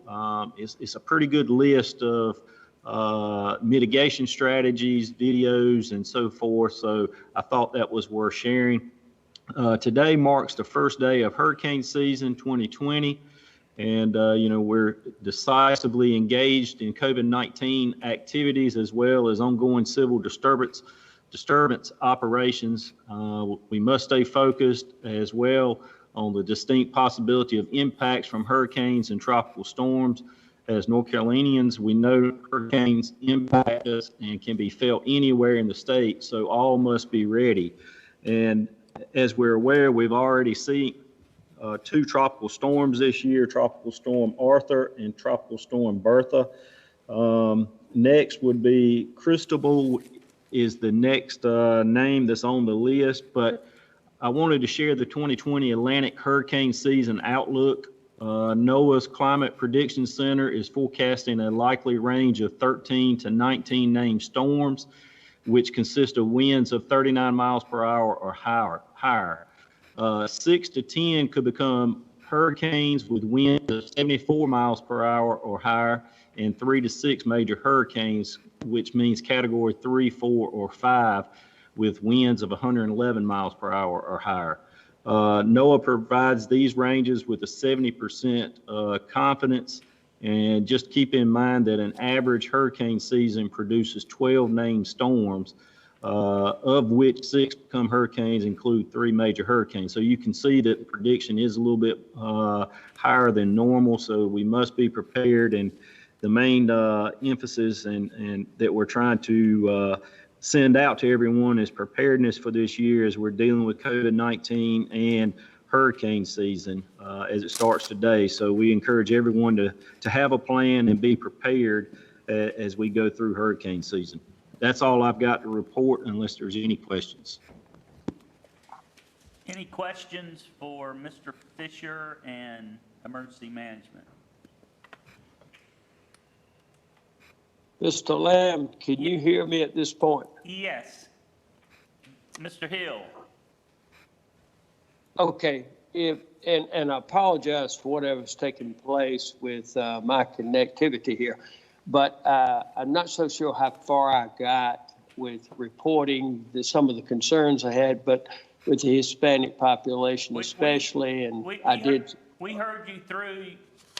It's a pretty good list of mitigation strategies, videos, and so forth. So I thought that was worth sharing. Today marks the first day of hurricane season 2020. And, we're decisively engaged in COVID-19 activities as well as ongoing civil disturbance operations. We must stay focused as well on the distinct possibility of impacts from hurricanes and tropical storms. As North Carolinians, we know hurricanes impact us and can be felt anywhere in the state, so all must be ready. And as we're aware, we've already seen 2 tropical storms this year, Tropical Storm Arthur and Tropical Storm Bertha. Next would be Cristobal is the next name that's on the list, but I wanted to share the 2020 Atlantic hurricane season outlook. NOAA's Climate Prediction Center is forecasting a likely range of 13 to 19 named storms, which consist of winds of 39 miles per hour or higher. 6 to 10 could become hurricanes with winds of 74 miles per hour or higher, and 3 to 6 major hurricanes, which means category 3, 4, or 5, with winds of 111 miles per hour or higher. NOAA provides these ranges with a 70% confidence, and just keep in mind that an average hurricane season produces 12 named storms, of which 6 become hurricanes, include 3 major hurricanes. So you can see that the prediction is a little bit higher than normal, so we must be prepared. And the main emphasis and that we're trying to send out to everyone is preparedness for this year as we're dealing with COVID-19 and hurricane season as it starts today. So we encourage everyone to have a plan and be prepared as we go through hurricane season. That's all I've got to report unless there's any questions. Any questions for Mr. Fisher and Emergency Management? Mr. Lamb, can you hear me at this point? Yes. Mr. Hill. Okay, and I apologize for whatever's taking place with my connectivity here, but I'm not so sure how far I got with reporting some of the concerns I had, but with the Hispanic population especially, and We heard you through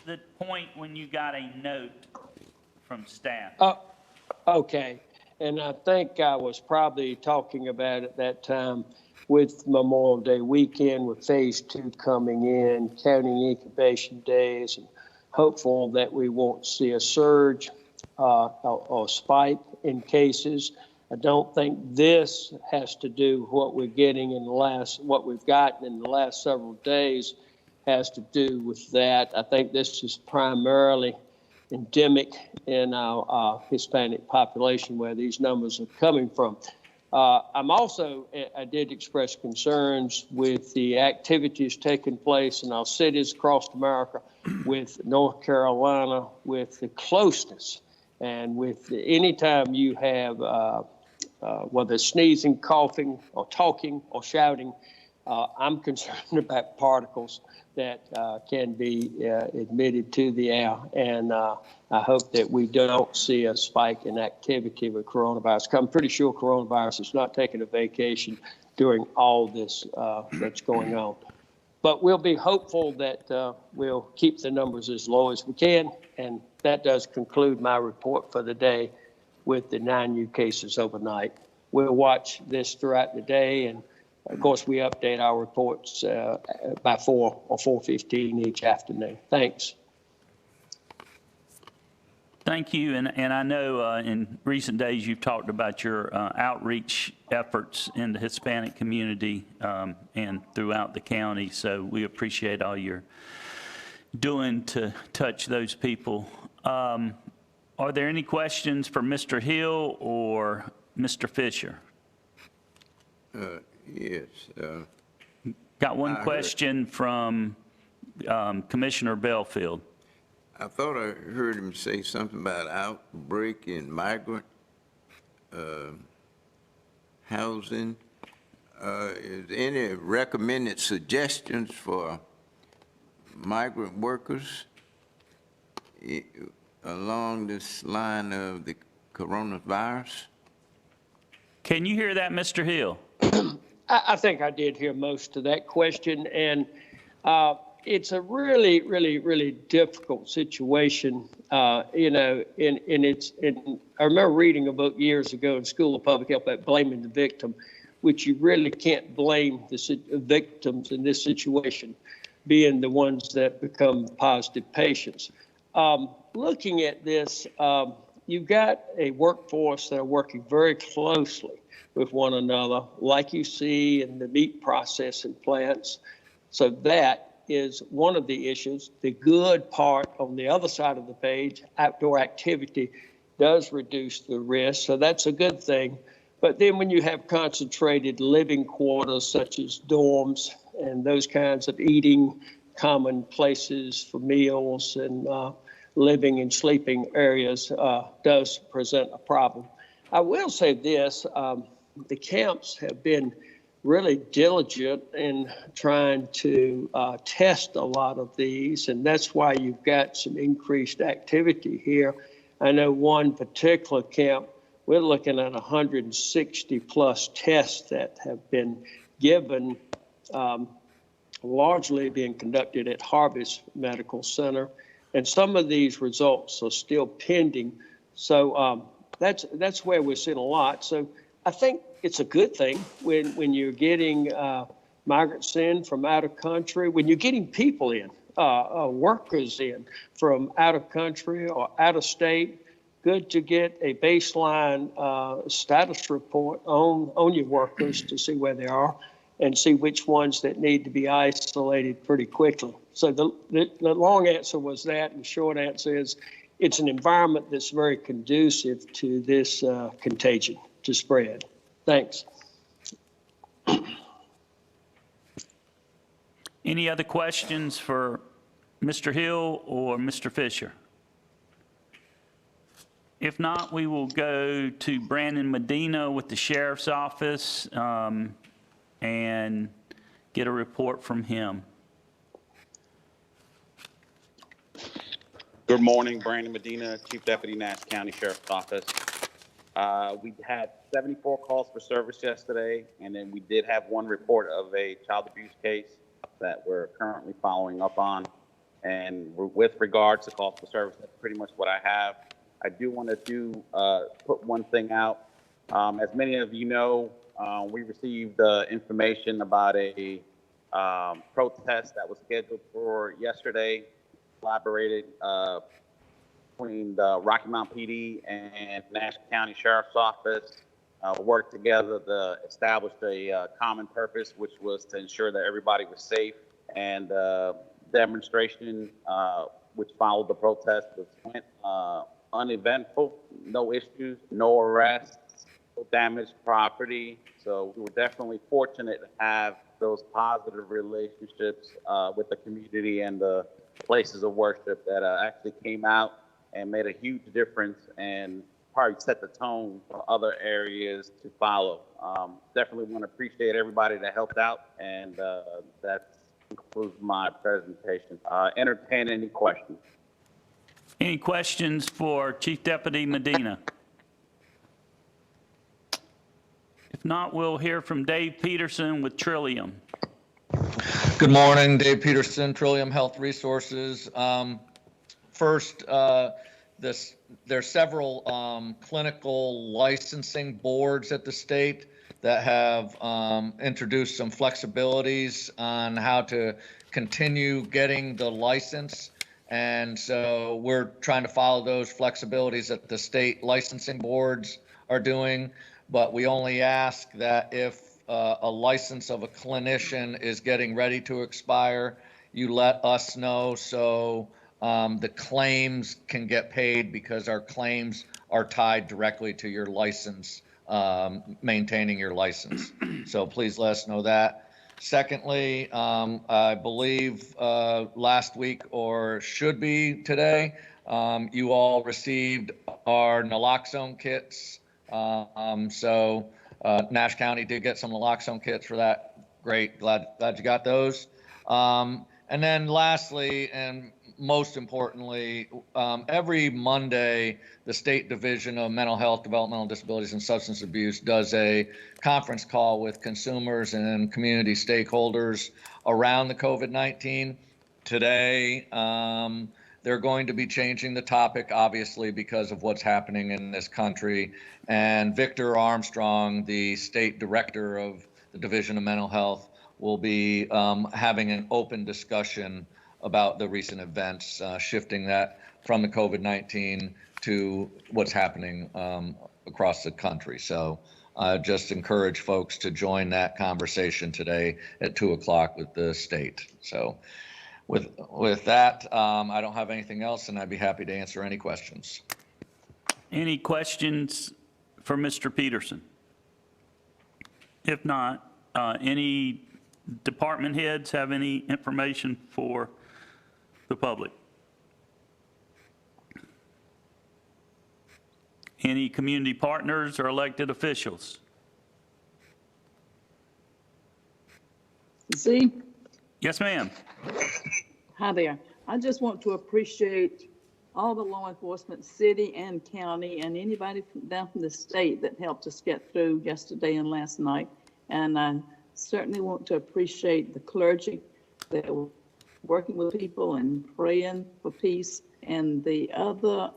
the point when you got a note from staff. Okay, and I think I was probably talking about at that time with Memorial Day weekend, with phase 2 coming in, counting incubation days, and hopeful that we won't see a surge or spike in cases. I don't think this has to do with what we're getting in what we've gotten in the last several days has to do with that. I think this is primarily endemic in our Hispanic population where these numbers are coming from. I did express concerns with the activities taking place in our cities across America, with North Carolina, with the closeness, and with anytime you have, whether sneezing, coughing, or talking, or shouting, I'm concerned about particles that can be admitted to the air, and I hope that we don't see a spike in activity with coronavirus. I'm pretty sure coronavirus is not taking a vacation during all this that's going on. But we'll be hopeful that we'll keep the numbers as low as we can, and that does conclude my report for the day with the 9 new cases overnight. We'll watch this throughout the day, and of course, we update our reports by 4 or 4:15 each afternoon. Thanks. Thank you, and I know in recent days you've talked about your outreach efforts in the Hispanic community and throughout the county, so we appreciate all you're doing to touch those people. Are there any questions for Mr. Hill or Mr. Fisher? Yes. Got one question from Commissioner Belfield. I thought I heard him say something about outbreak in migrant housing. Is there any recommended suggestions for migrant workers along this line of the coronavirus? Can you hear that, Mr. Hill? I think I did hear most of that question, and it's a really, really, really difficult situation, you know, I remember reading a book years ago in School of Public Health about blaming the victim, which you really can't blame the victims in this situation, being the ones that become positive patients. Looking at this, you've got a workforce that are working very closely with one another, like you see in the meat processing plants. So that is one of the issues. The good part on the other side of the page, outdoor activity does reduce the risk, so that's a good thing. But then when you have concentrated living quarters such as dorms and those kinds of eating common places for meals and living and sleeping areas does present a problem. I will say this, the camps have been really diligent in trying to test a lot of these, and that's why you've got some increased activity here. I know one particular camp, we're looking at 160 plus tests that have been given, largely being conducted at Harvest Medical Center. And some of these results are still pending. So that's where we're seeing a lot. So I think it's a good thing when you're getting migrants in from out of country, when you're getting people in, workers in from out of country or out of state. Good to get a baseline status report on your workers to see where they are and see which ones that need to be isolated pretty quickly. So the long answer was that, and the short answer is it's an environment that's very conducive to this contagion to spread. Thanks. Any other questions for Mr. Hill or Mr. Fisher? If not, we will go to Brandon Medina with the Sheriff's Office and get a report from him. Good morning, Brandon Medina, Chief Deputy Nash County Sheriff's Office. We had 74 calls for service yesterday, and then we did have one report of a child abuse case that we're currently following up on. And with regards to calls for service, that's pretty much what I have. I do want to put one thing out. As many of you know, we received information about a protest that was scheduled for yesterday, collaborated between the Rocky Mount PD and Nash County Sheriff's Office, worked together to establish a common purpose, which was to ensure that everybody was safe. And demonstration, which followed the protest, went uneventful, no issues, no arrests, no damaged property. So we were definitely fortunate to have those positive relationships with the community and the places of worship that actually came out and made a huge difference and probably set the tone for other areas to follow. Definitely want to appreciate everybody that helped out, and that concludes my presentation. Entertain any questions. Any questions for Chief Deputy Medina? If not, we'll hear from Dave Peterson with Trillium. Good morning, Dave Peterson, Trillium Health Resources. First, there's several clinical licensing boards at the state that have introduced some flexibilities on how to continue getting the license. And so we're trying to follow those flexibilities that the state licensing boards are doing. But we only ask that if a license of a clinician is getting ready to expire, you let us know so the claims can get paid, because our claims are tied directly to your license, maintaining your license. So please let us know that. Secondly, I believe last week, or should be today, you all received our naloxone kits. So Nash County did get some naloxone kits for that. Great, glad you got those. And then lastly, and most importantly, every Monday, the State Division of Mental Health, Developmental Disabilities, and Substance Abuse does a conference call with consumers and community stakeholders around the COVID-19. today. They're going to be changing the topic, obviously, because of what's happening in this country. And Victor Armstrong, the state director of the Division of Mental Health, will be having an open discussion about the recent events, shifting that from the COVID-19 to what's happening across the country. So just encourage folks to join that conversation today at 2 o'clock with the state. So with that, I don't have anything else, and I'd be happy to answer any questions. Any questions for Mr. Peterson? If not, any department heads have any information for the public? Any community partners or elected officials? Z? Yes, ma'am. Hi there. I just want to appreciate all the law enforcement, city and county, and anybody down from the state that helped us get through yesterday and last night. And I certainly want to appreciate the clergy that were working with people and praying for peace, and the other,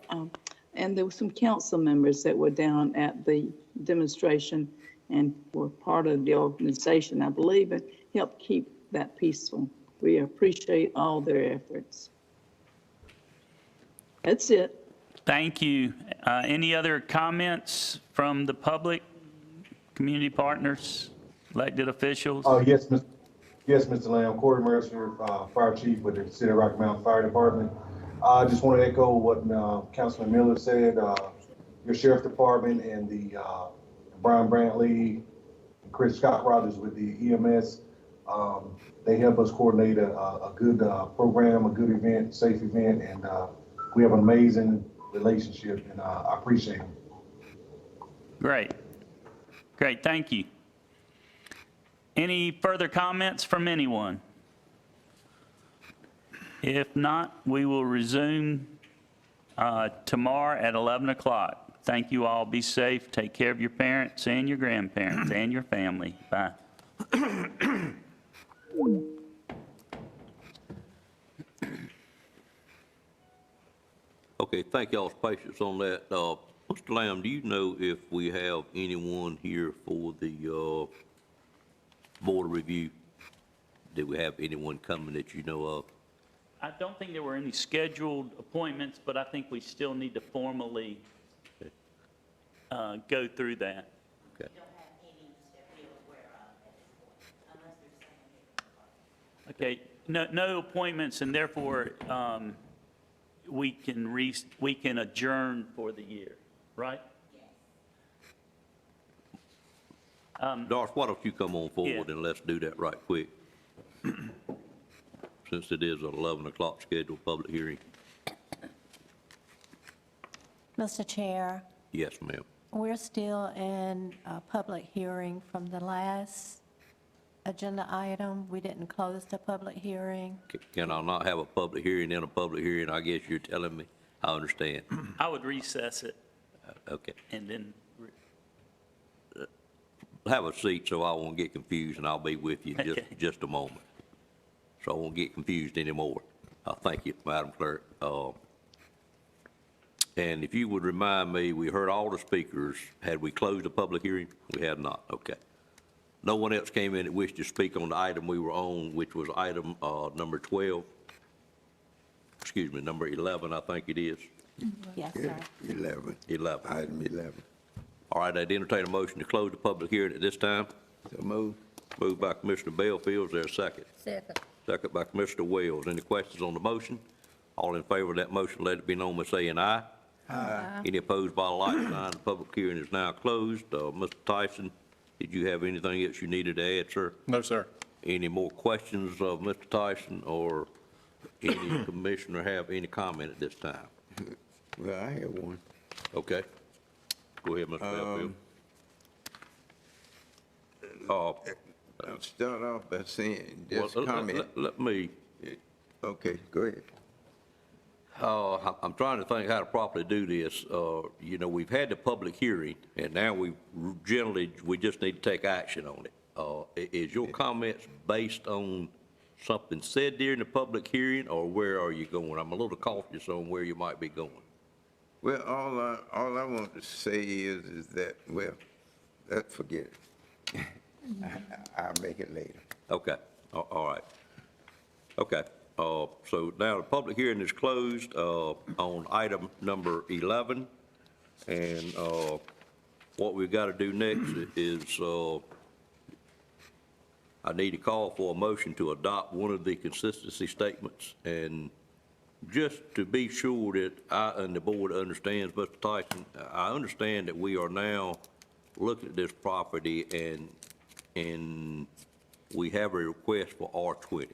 and there were some council members that were down at the demonstration and were part of the organization, I believe, and helped keep that peaceful. We appreciate all their efforts. That's it. Thank you. Any other comments from the public, community partners, elected officials? Yes, Mr. Lamb, Corey Mercer, Fire Chief with the City of Rocky Mountain Fire Department. I just want to echo what Councilman Miller said. Your Sheriff Department and the Brian Brantley, Chris Scott Rogers with the EMS, they help us coordinate a good program, a good event, safe event, and we have an amazing relationship, and I appreciate them. Great. Great, thank you. Any further comments from anyone? If not, we will resume tomorrow at 11 o'clock. Thank you all. Be safe. Take care of your parents and your grandparents and your family. Bye. Okay, thank y'all's patience on that. Mr. Lamb, do you know if we have anyone here for the board review? Do we have anyone coming that you know of? I don't think there were any scheduled appointments, but I think we still need to formally go through that. Okay. Okay, no appointments, and therefore we can adjourn for the year, right? Doris, why don't you come on forward and let's do that right quick, since it is an 11 o'clock scheduled public hearing. Mr. Chair, Yes, ma'am. we're still in a public hearing from the last agenda item. We didn't close the public hearing. Can I not have a public hearing and a public hearing? I guess you're telling me. I understand. I would recess it Okay. and then, Have a seat so I won't get confused, and I'll be with you Okay. just a moment. So I won't get confused anymore. Thank you, Madam Clerk. And if you would remind me, we heard all the speakers. Had we closed the public hearing? We had not. Okay. No one else came in that wished to speak on the item we were on, which was item number 12. Excuse me, number 11, I think it is. Yes, sir. 11. 11. Item 11. All right, I'd entertain a motion to close the public hearing at this time. So move. Moved by Commissioner Bellfield. Is there a second? Second. Second by Commissioner Wells. Any questions on the motion? All in favor of that motion, let it be known by saying aye. Aye. Any opposed by a like sign? The public hearing is now closed. Mr. Tyson, did you have anything else you needed to add, sir? No, sir. Any more questions of Mr. Tyson, or any commissioner have any comment at this time? Well, I have one. Okay. Go ahead, Mr. Bellfield. I'll start off by saying, just Well, comment. let me, Okay, go ahead. I'm trying to think how to properly do this. You know, we've had the public hearing, and now we just need to take action on it. Is your comments based on something said during the public hearing, or where are you going? I'm a little cautious on where you might be going. Well, all I want to say is that, well, forget it. I'll make it later. Okay, all right. Okay, so now the public hearing is closed on item number 11. And what we've got to do next is I need to call for a motion to adopt one of the consistency statements. And just to be sure that I and the board understands, Mr. Tyson, I understand that we are now looking at this property and we have a request for R20.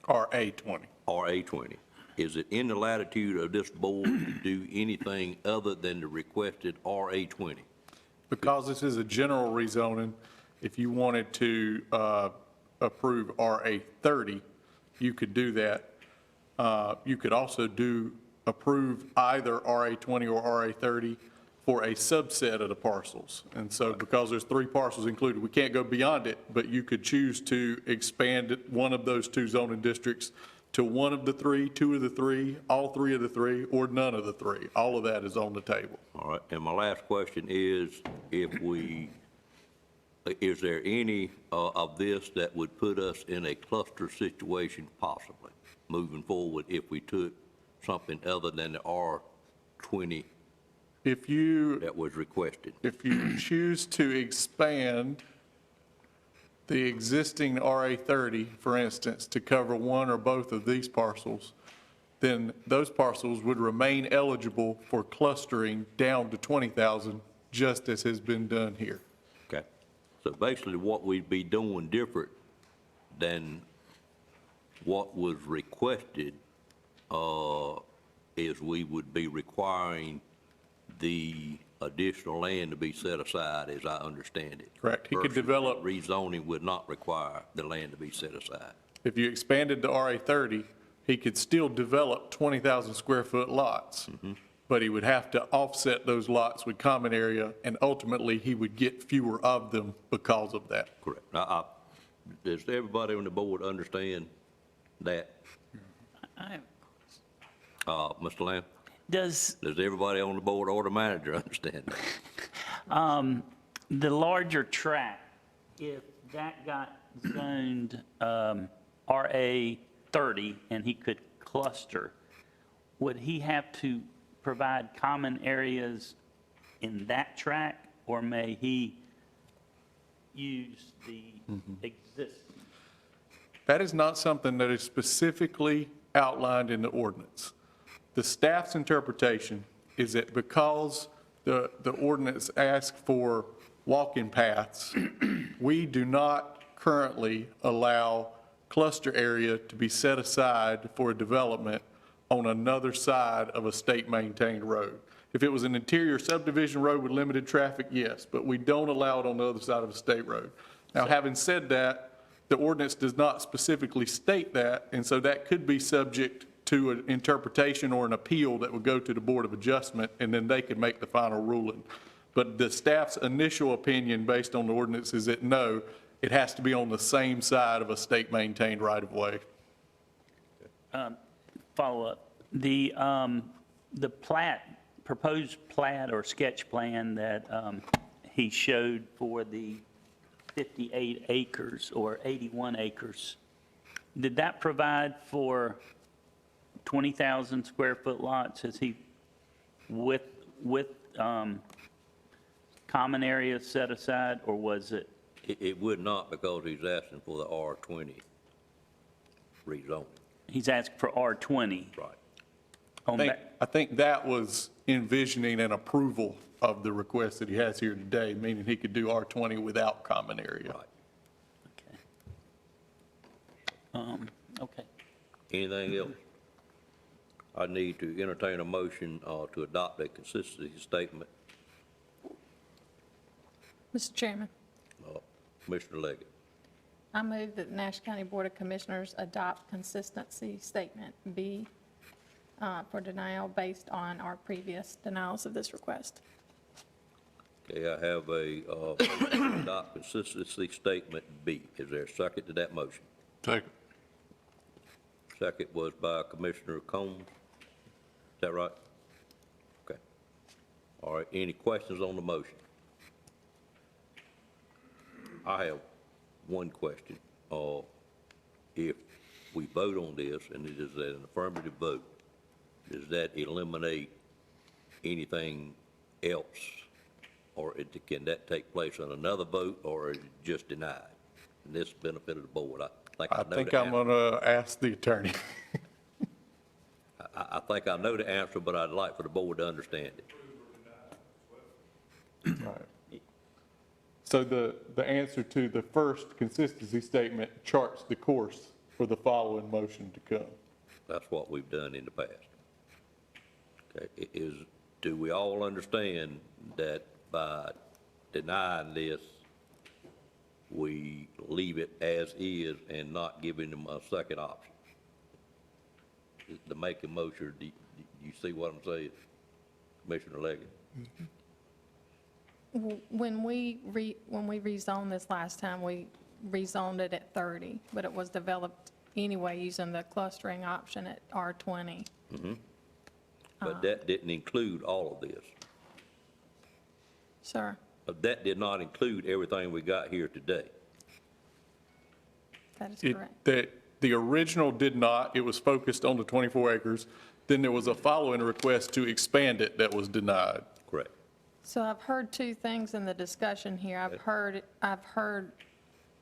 RA20. RA20. Is it in the latitude of this board to do anything other than the requested RA20? Because this is a general rezoning, if you wanted to approve RA30, you could do that. You could also approve either RA20 or RA30 for a subset of the parcels. And so because there's 3 parcels included, we can't go beyond it, but you could choose to expand one of those 2 zoning districts to one of the 3, 2 of the 3, all 3 of the 3, or none of the 3. All of that is on the table. All right, and my last question is, is there any of this that would put us in a cluster situation possibly moving forward if we took something other than the R20 that was requested? If you choose to expand the existing RA30, for instance, to cover one or both of these parcels, then those parcels would remain eligible for clustering down to 20,000, just as has been done here. Okay. So basically what we'd be doing different than what was requested is we would be requiring the additional land to be set aside, as I understand it. Correct. He could Versus develop. Rezoning would not require the land to be set aside. If you expanded the RA30, he could still develop 20,000 square foot lots, but he would have to offset those lots with common area, and ultimately he would get fewer of them because of that. Correct. Does everybody on the board understand that? Mr. Lamb? Does everybody on the board or the manager understand that? The larger tract, if that got zoned RA 30 and he could cluster, would he have to provide common areas in that tract, or may he use the existing? That is not something that is specifically outlined in the ordinance. The staff's interpretation is that because the ordinance asks for walking paths, we do not currently allow cluster area to be set aside for a development on another side of a state-maintained road. If it was an interior subdivision road with limited traffic, yes, but we don't allow it on the other side of a state road. Now, having said that, the ordinance does not specifically state that, and so that could be subject to an interpretation or an appeal that would go to the Board of Adjustment, and then they could make the final ruling. But the staff's initial opinion based on the ordinance is that no, it has to be on the same side of a state-maintained right-of-way. Follow-up. The proposed plat or sketch plan that he showed for the 58 acres or 81 acres, did that provide for 20,000 square foot lots? Is he with common areas set aside, or was it? It would not, because he's asking for the R20 rezoning. He's asking for R20. Right. I think that was envisioning an approval of the request that he has here today, meaning he could do R20 without common area. Right. Okay. Anything else? I need to entertain a motion to adopt a consistency statement. Mr. Chairman, Commissioner Leggett. I move that the Nash County Board of Commissioners adopt consistency statement B for denial based on our previous denials of this request. Okay, I have a adopt consistency statement B. Is there a second to that motion? Second. Second was by Commissioner Combs. Is that right? Okay. All right, any questions on the motion? I have one question. If we vote on this and it is an affirmative vote, does that eliminate anything else? Or can that take place on another vote, or is it just denied? And this benefit of the board, I think I'm going to ask the attorney. I think I know the answer, but I'd like for the board to understand it. Right. So the answer to the first consistency statement charts the course for the following motion to come. That's what we've done in the past. Okay, do we all understand that by denying this, we leave it as is and not giving them a second option? The making motion, do you see what I'm saying, Commissioner Leggett? When we rezoned this last time, we rezoned it at 30, but it was developed anyway using the clustering option at R20. But that didn't include all of this. Sir, That did not include everything we got here today. that is correct. The original did not. It was focused on the 24 acres. Then there was a following request to expand it that was denied. Correct. So I've heard two things in the discussion here. I've heard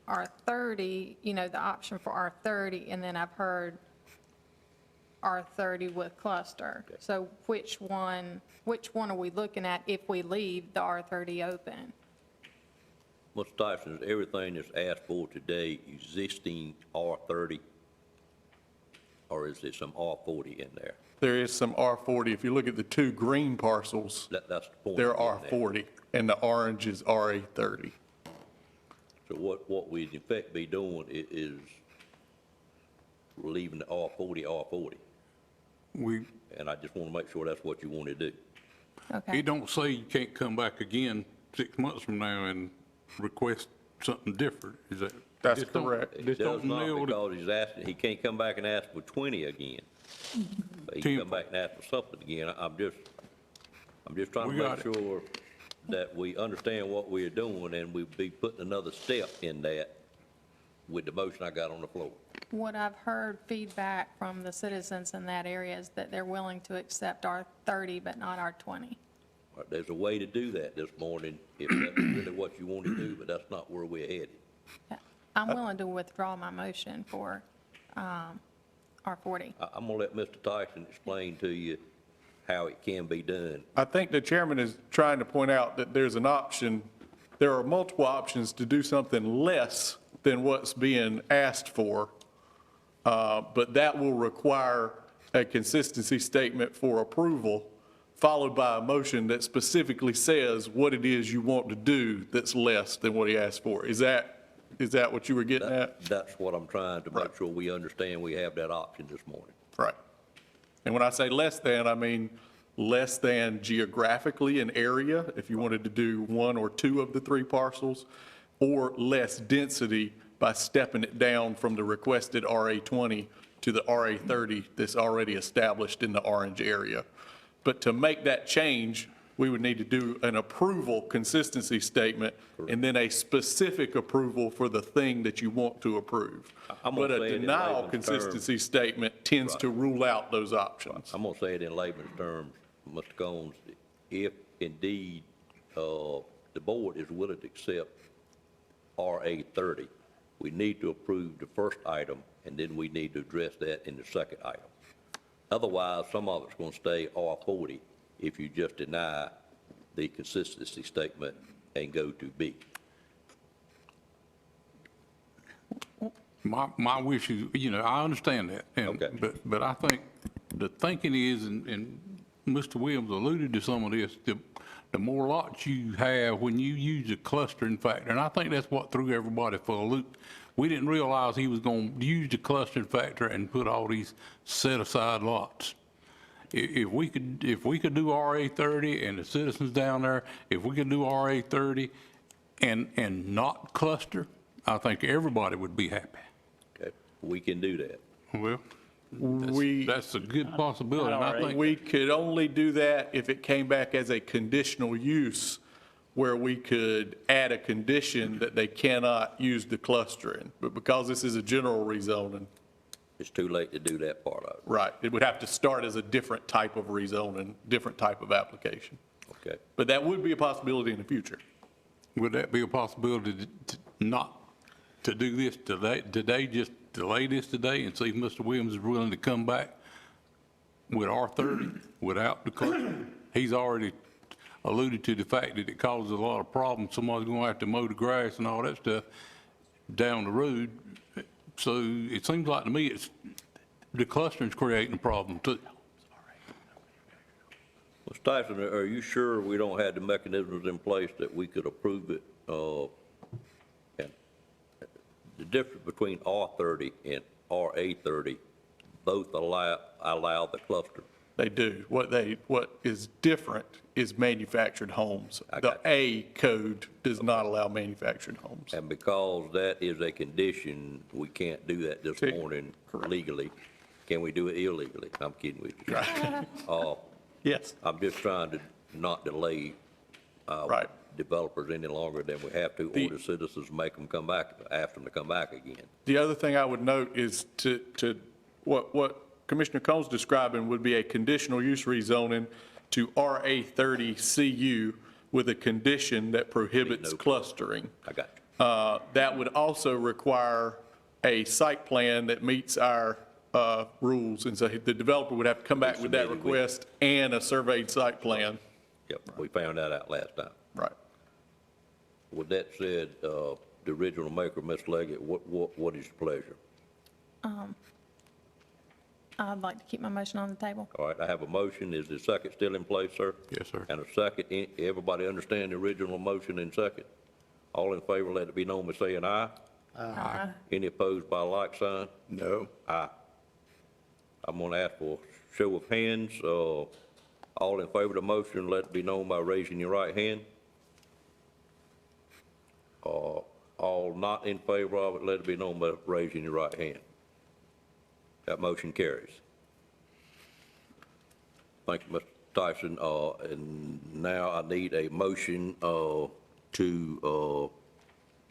R30, the option for R30, and then I've heard R30 with cluster. Okay. So which one are we looking at if we leave the R30 open? Mr. Tyson, is everything that's asked for today existing R30, or is there some R40 in there? There is some R40. If you look at the two green parcels, That's the point. they're I'm getting at. R40, and the orange is RA30. So what we'd in effect be doing is leaving the R40. And I just want to make sure that's what you want to do. Okay. It don't say you can't come back again 6 months from now and request something different, is that? That's just don't- correct. It just does don't nail not, it. because he's asking, he can't come back and ask for 20 again. But he can come back and ask for something again. I'm just trying We to got make sure that we understand what we're doing, and we'll be putting another step in that with the motion I got on the floor. What I've heard feedback from the citizens in that area is that they're willing to accept R30 but not R20. Right, there's a way to do that this morning, if that's really what you want to do, but that's not where we're headed. I'm willing to withdraw my motion for R40. I'm gonna let Mr. Tyson explain to you how it can be done. I think the chairman is trying to point out that there's an option, there are multiple options to do something less than what's being asked for, but that will require a consistency statement for approval, followed by a motion that specifically says what it is you want to do that's less than what he asked for. Is that what you were getting at? That's what I'm trying to make sure we understand we have that option this morning. Right. And when I say less than, I mean less than geographically in area, if you wanted to do one or two of the three parcels, or less density by stepping it down from the requested RA20 to the RA30 that's already established in the orange area. But to make that change, we would need to do an approval consistency statement and then a specific approval for the thing that you want to approve. I'm But gonna a say it in denial layman's terms. consistency statement tends to rule out those options. I'm gonna say it in layman's terms, Mr. Combs, if indeed, the board is willing to accept RA30, we need to approve the first item, and then we need to address that in the second item. Otherwise, some of it's gonna stay R40 if you just deny the consistency statement and go to B. My wish is, I understand that. Okay. But I think the thinking is, and Mr. Williams alluded to some of this, the more lots you have when you use a clustering factor, and I think that's what threw everybody for a loop. We didn't realize he was going to use the clustering factor and put all these set-aside lots. If we could do RA30 and the citizens down there, if we could do RA30 and not cluster, I think everybody would be happy. Okay, we can do that. Well, That's a good possibility, and I think. We could only do that if it came back as a conditional use, where we could add a condition that they cannot use the clustering. But because this is a general rezoning, It's too late to do that part of it. right, it would have to start as a different type of rezoning, different type of application. Okay. But that would be a possibility in the future. Would that be a possibility not to do this today, just delay this today and see if Mr. Williams is willing to come back with R30 without the cluster? He's already alluded to the fact that it causes a lot of problems. Somebody's going to have to mow the grass and all that stuff down the road. So it seems like to me the clustering's creating a problem too. Mr. Tyson, are you sure we don't have the mechanisms in place that we could approve it? And the difference between R30 and RA30, both allow the cluster. They do. What is different is manufactured homes. The A code does not allow manufactured homes. And because that is a condition, we can't do that this morning legally. Can we do it illegally? I'm kidding with you. Right. Yes. I'm just trying to not delay developers any longer than we have to, or the citizens make them come back, ask them to come back again. The other thing I would note is to what Commissioner Cohn's describing would be a conditional use rezoning to RA30 CU with a condition that prohibits clustering. I got you. That would also require a site plan that meets our rules, and so the developer would have to come back with that request and a surveyed site plan. Yep, we found that out last time. Right. With that said, the original maker, Ms. Leggett, what is your pleasure? I'd like to keep my motion on the table. All right, I have a motion. Is the second still in place, sir? Yes, sir. And a second, everybody understand the original motion in second? All in favor, let it be known by saying aye. Aye. Any opposed by like sign? No. Aye. I'm gonna ask for a show of hands. All in favor of the motion, let it be known by raising your right hand. All not in favor of it, let it be known by raising your right hand. That motion carries. Thank you, Mr. Tyson. And now I need a motion to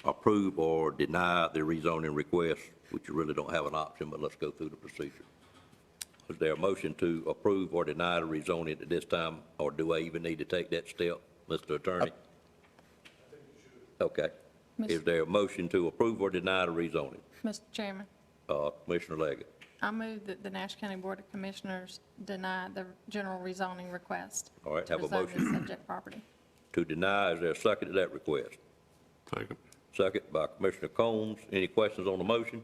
approve or deny the rezoning request, which you really don't have an option, but let's go through the procedure. Is there a motion to approve or deny the rezoning at this time, or do I even need to take that step, Mr. Attorney? Okay. Is there a motion to approve or deny the rezoning? Mr. Chairman, Commissioner Leggett. I move that the Nash County Board of Commissioners deny the general rezoning request. All right, have a to rezone motion. the subject property. To deny, is there a second to that request? Second. Second by Commissioner Combs. Any questions on the motion?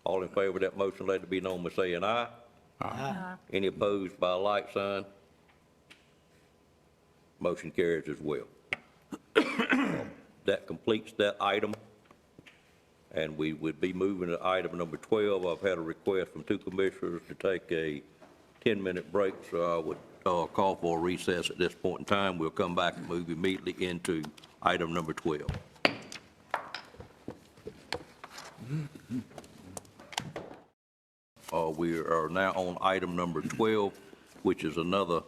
All in favor of that motion, let it be known by saying aye. Aye. Any opposed by a like sign? Motion carries as well. That completes that item. And we would be moving to item number 12. I've had a request from two commissioners to take a 10-minute break, so I would call for a recess at this point in time. We'll come back and move immediately into item number 12. We are now on item number 12, which is another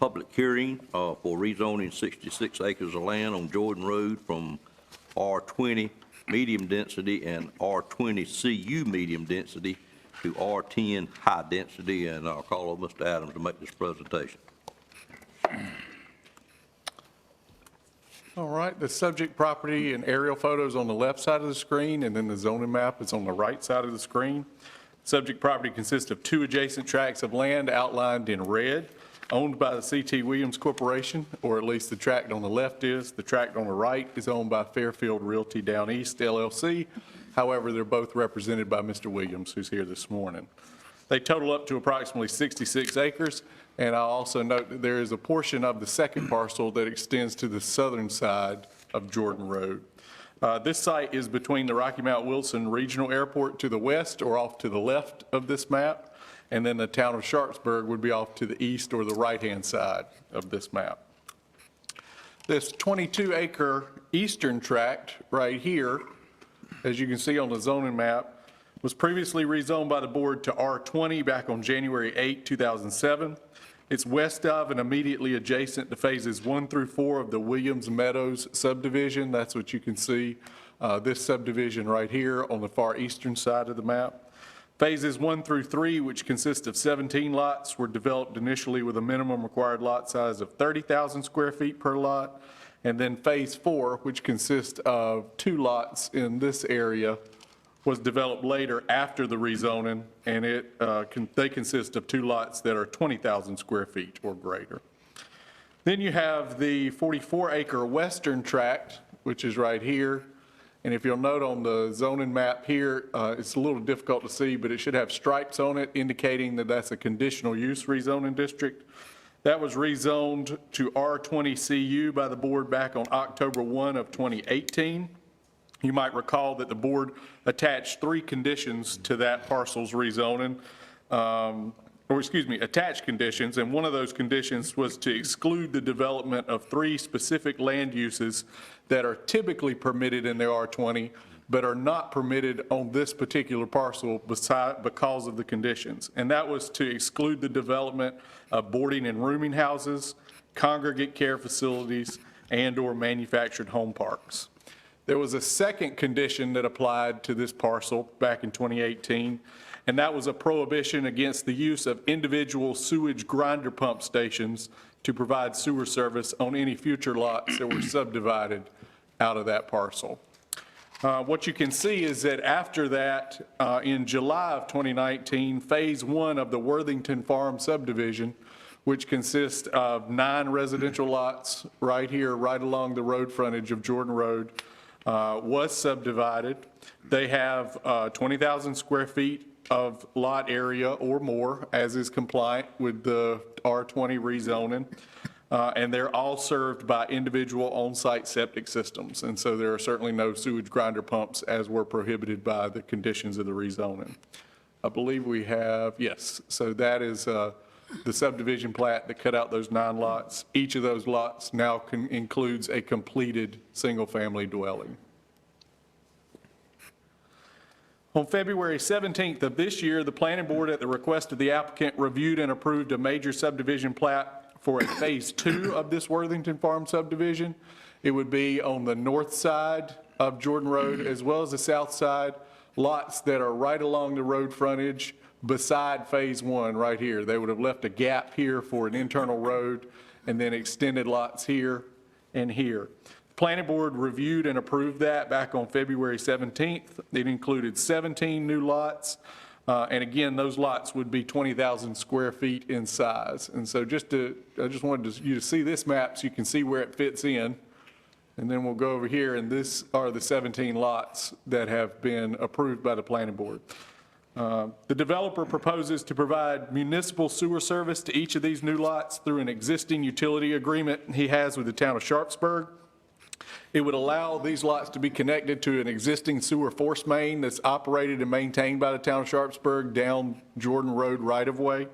public hearing for rezoning 66 acres of land on Jordan Road from R20 medium density and R20 CU medium density to R10 high density, and I'll call on Mr. Adams to make this presentation. All right, the subject property and aerial photos on the left side of the screen, and then the zoning map is on the right side of the screen. Subject property consists of two adjacent tracts of land outlined in red, owned by the C.T. Williams Corporation, or at least the tract on the left is. The tract on the right is owned by Fairfield Realty Down East LLC. However, they're both represented by Mr. Williams, who's here this morning. They total up to approximately 66 acres, and I'll also note that there is a portion of the second parcel that extends to the southern side of Jordan Road. This site is between the Rocky Mount Wilson Regional Airport to the west, or off to the left of this map, and then the town of Sharpsburg would be off to the east or the right-hand side of this map. This 22-acre eastern tract right here, as you can see on the zoning map, Was previously rezoned by the board to R20 back on January 8, 2007. It's west of and immediately adjacent to phases 1 through 4 of the Williams Meadows subdivision. That's what you can see, this subdivision right here on the far eastern side of the map. Phases 1 through 3, which consist of 17 lots, were developed initially with a minimum required lot size of 30,000 square feet per lot. And then phase 4, which consists of 2 lots in this area, was developed later after the rezoning, and they consist of 2 lots that are 20,000 square feet or greater. Then you have the 44-acre western tract, which is right here. And if you'll note on the zoning map here, it's a little difficult to see, but it should have stripes on it indicating that that's a conditional use rezoning district. That was rezoned to R20CU by the board back on October 1 of 2018. You might recall that the board attached 3 conditions to that parcel's rezoning, attached conditions, and one of those conditions was to exclude the development of 3 specific land uses that are typically permitted in the R20, but are not permitted on this particular parcel because of the conditions. And that was to exclude the development of boarding and rooming houses, congregate care facilities, and/or manufactured home parks. There was a second condition that applied to this parcel back in 2018, and that was a prohibition against the use of individual sewage grinder pump stations to provide sewer service on any future lots that were subdivided out of that parcel. What you can see is that after that, in July of 2019, phase 1 of the Worthington Farm subdivision, which consists of 9 residential lots right here, right along the road frontage of Jordan Road, was subdivided. They have 20,000 square feet of lot area or more, as is compliant with the R20 rezoning. And they're all served by individual on-site septic systems. And so there are certainly no sewage grinder pumps as were prohibited by the conditions of the rezoning. I believe we have, yes, so that is the subdivision plat that cut out those 9 lots. Each of those lots now includes a completed single-family dwelling. On February 17th of this year, the planning board, at the request of the applicant, reviewed and approved a major subdivision plat for a phase 2 of this Worthington Farm subdivision. It would be on the north side of Jordan Road as well as the south side, lots that are right along the road frontage beside phase 1 right here. They would have left a gap here for an internal road and then extended lots here and here. The planning board reviewed and approved that back on February 17th. It included 17 new lots. And again, those lots would be 20,000 square feet in size. And so I just wanted you to see this map so you can see where it fits in. And then we'll go over here, and this are the 17 lots that have been approved by the planning board. The developer proposes to provide municipal sewer service to each of these new lots through an existing utility agreement he has with the town of Sharpsburg. It would allow these lots to be connected to an existing sewer force main that's operated and maintained by the town of Sharpsburg down Jordan Road right-of-way.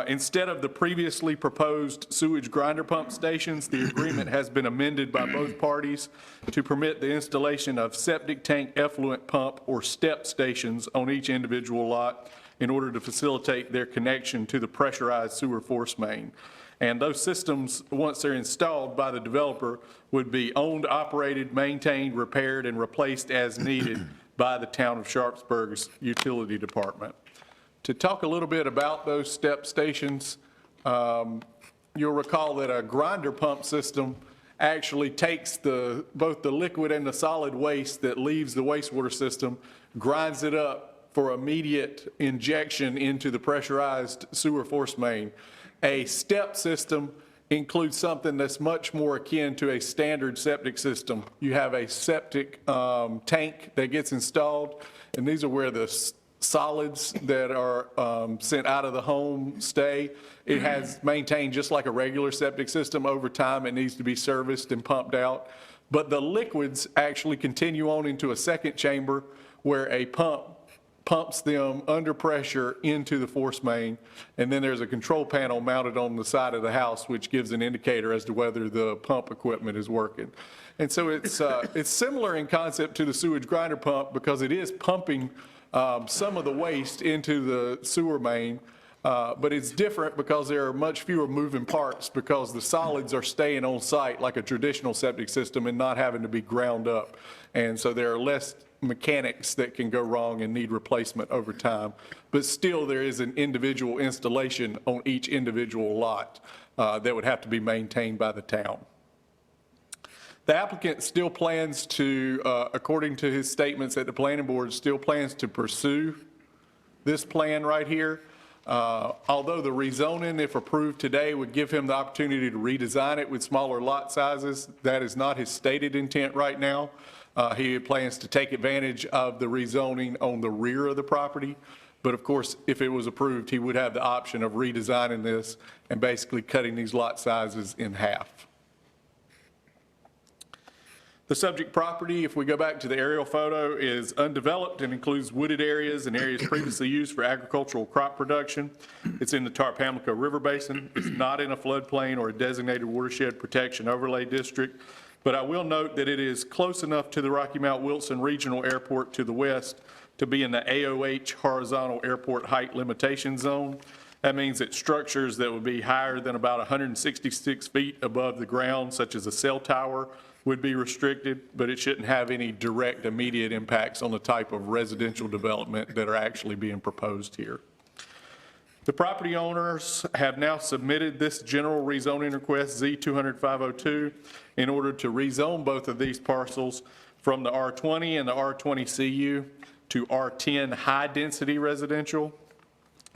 Instead of the previously proposed sewage grinder pump stations, the agreement has been amended by both parties to permit the installation of septic tank effluent pump or step stations on each individual lot in order to facilitate their connection to the pressurized sewer force main. And those systems, once they're installed by the developer, would be owned, operated, maintained, repaired, and replaced as needed by the town of Sharpsburg's utility department. To talk a little bit about those step stations, you'll recall that a grinder pump system actually takes both the liquid and the solid waste that leaves the wastewater system, grinds it up for immediate injection into the pressurized sewer force main. A step system includes something that's much more akin to a standard septic system. You have a septic tank that gets installed, and these are where the solids that are sent out of the home stay. It has maintained just like a regular septic system. Over time, it needs to be serviced and pumped out. But the liquids actually continue on into a second chamber where a pump pumps them under pressure into the force main, and then there's a control panel mounted on the side of the house which gives an indicator as to whether the pump equipment is working. And so it's similar in concept to the sewage grinder pump because it is pumping some of the waste into the sewer main. But it's different because there are much fewer moving parts because the solids are staying on site like a traditional septic system and not having to be ground up. And so there are less mechanics that can go wrong and need replacement over time. But still, there is an individual installation on each individual lot that would have to be maintained by the town. The applicant still plans to, according to his statements at the planning board, still plans to pursue this plan right here. Although the rezoning, if approved today, would give him the opportunity to redesign it with smaller lot sizes, that is not his stated intent right now. He plans to take advantage of the rezoning on the rear of the property. But of course, if it was approved, he would have the option of redesigning this and basically cutting these lot sizes in half. The subject property, if we go back to the aerial photo, is undeveloped and includes wooded areas and areas previously used for agricultural crop production. It's in the Tarpamlico River Basin. It's not in a floodplain or a designated watershed protection overlay district. But I will note that it is close enough to the Rocky Mount Wilson Regional Airport to the west to be in the AOH horizontal airport height limitation zone. That means that structures that would be higher than about 166 feet above the ground, such as a cell tower, would be restricted, but it shouldn't have any direct immediate impacts on the type of residential development that are actually being proposed here. The property owners have now submitted this general rezoning request, Z-200-502, in order to rezone both of these parcels from the R20 and the R20 CU to R10 high-density residential.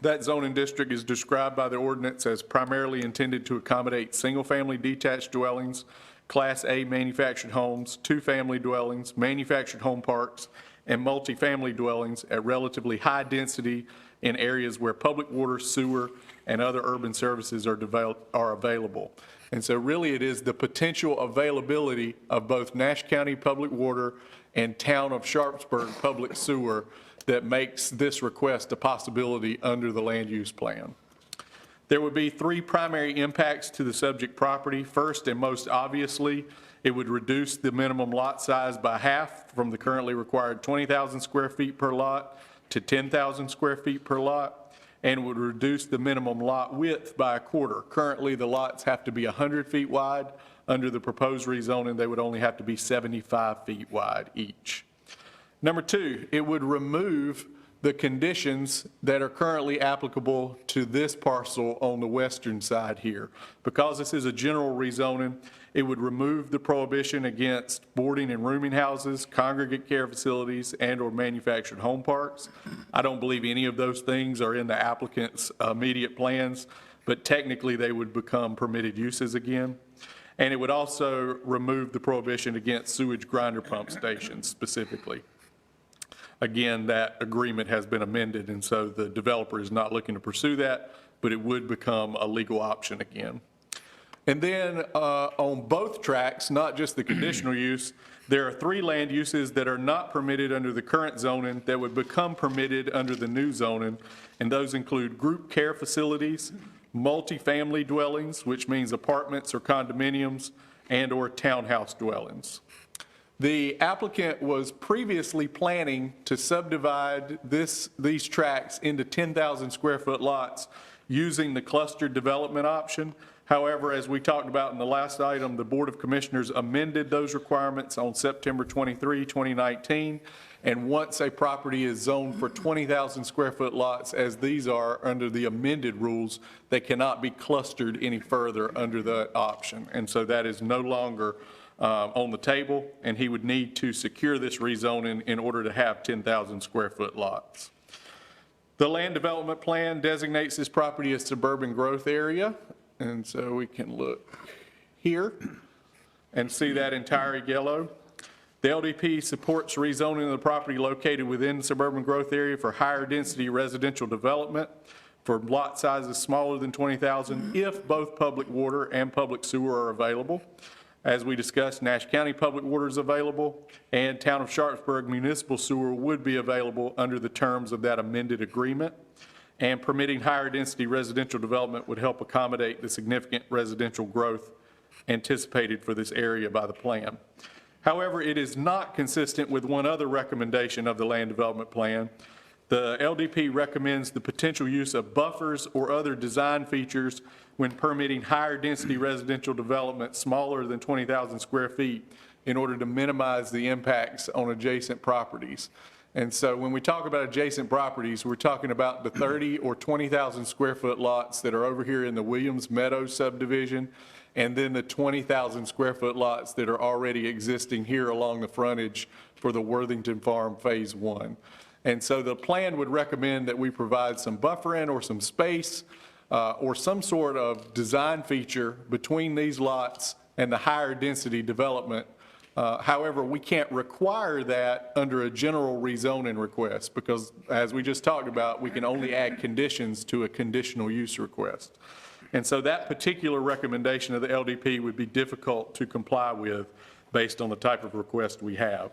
That zoning district is described by the ordinance as primarily intended to accommodate single-family detached dwellings, Class A manufactured homes, two-family dwellings, manufactured home parks, and multifamily dwellings at relatively high density in areas where public water, sewer, and other urban services are available. And so really it is the potential availability of both Nash County Public Water and Town of Sharpsburg Public Sewer that makes this request a possibility under the land use plan. There would be three primary impacts to the subject property. First, and most obviously, it would reduce the minimum lot size by half from the currently required 20,000 square feet per lot to 10,000 square feet per lot, and would reduce the minimum lot width by a quarter. Currently, the lots have to be 100 feet wide. Under the proposed rezoning, they would only have to be 75 feet wide each. Number two, it would remove the conditions that are currently applicable to this parcel on the western side here. Because this is a general rezoning, it would remove the prohibition against boarding and rooming houses, congregate care facilities, and/or manufactured home parks. I don't believe any of those things are in the applicant's immediate plans, but technically they would become permitted uses again. And it would also remove the prohibition against sewage grinder pump stations specifically. Again, that agreement has been amended, and so the developer is not looking to pursue that, but it would become a legal option again. And then on both tracks, not just the conditional use, there are three land uses that are not permitted under the current zoning that would become permitted under the new zoning, and those include group care facilities, multifamily dwellings, which means apartments or condominiums, and/or townhouse dwellings. The applicant was previously planning to subdivide these tracts into 10,000 square foot lots using the clustered development option. However, as we talked about in the last item, the Board of Commissioners amended those requirements on September 23, 2019. And once a property is zoned for 20,000 square foot lots, as these are under the amended rules, they cannot be clustered any further under the option. And so that is no longer on the table, and he would need to secure this rezoning in order to have 10,000 square foot lots. The land development plan designates this property as suburban growth area, and so we can look here and see that entire yellow. The LDP supports rezoning of the property located within the suburban growth area for higher density residential development for lot sizes smaller than 20,000 if both public water and public sewer are available. As we discussed, Nash County Public Water is available, and Town of Sharpsburg Municipal Sewer would be available under the terms of that amended agreement. And permitting higher density residential development would help accommodate the significant residential growth anticipated for this area by the plan. However, it is not consistent with one other recommendation of the land development plan, The LDP recommends the potential use of buffers or other design features when permitting higher density residential development smaller than 20,000 square feet in order to minimize the impacts on adjacent properties. And so when we talk about adjacent properties, we're talking about the 30 or 20,000 square foot lots that are over here in the Williams Meadows subdivision, and then the 20,000 square foot lots that are already existing here along the frontage for the Worthington Farm Phase 1. And so the plan would recommend that we provide some buffering or some space or some sort of design feature between these lots and the higher density development. However, we can't require that under a general rezoning request because, as we just talked about, we can only add conditions to a conditional use request. And so that particular recommendation of the LDP would be difficult to comply with based on the type of request we have.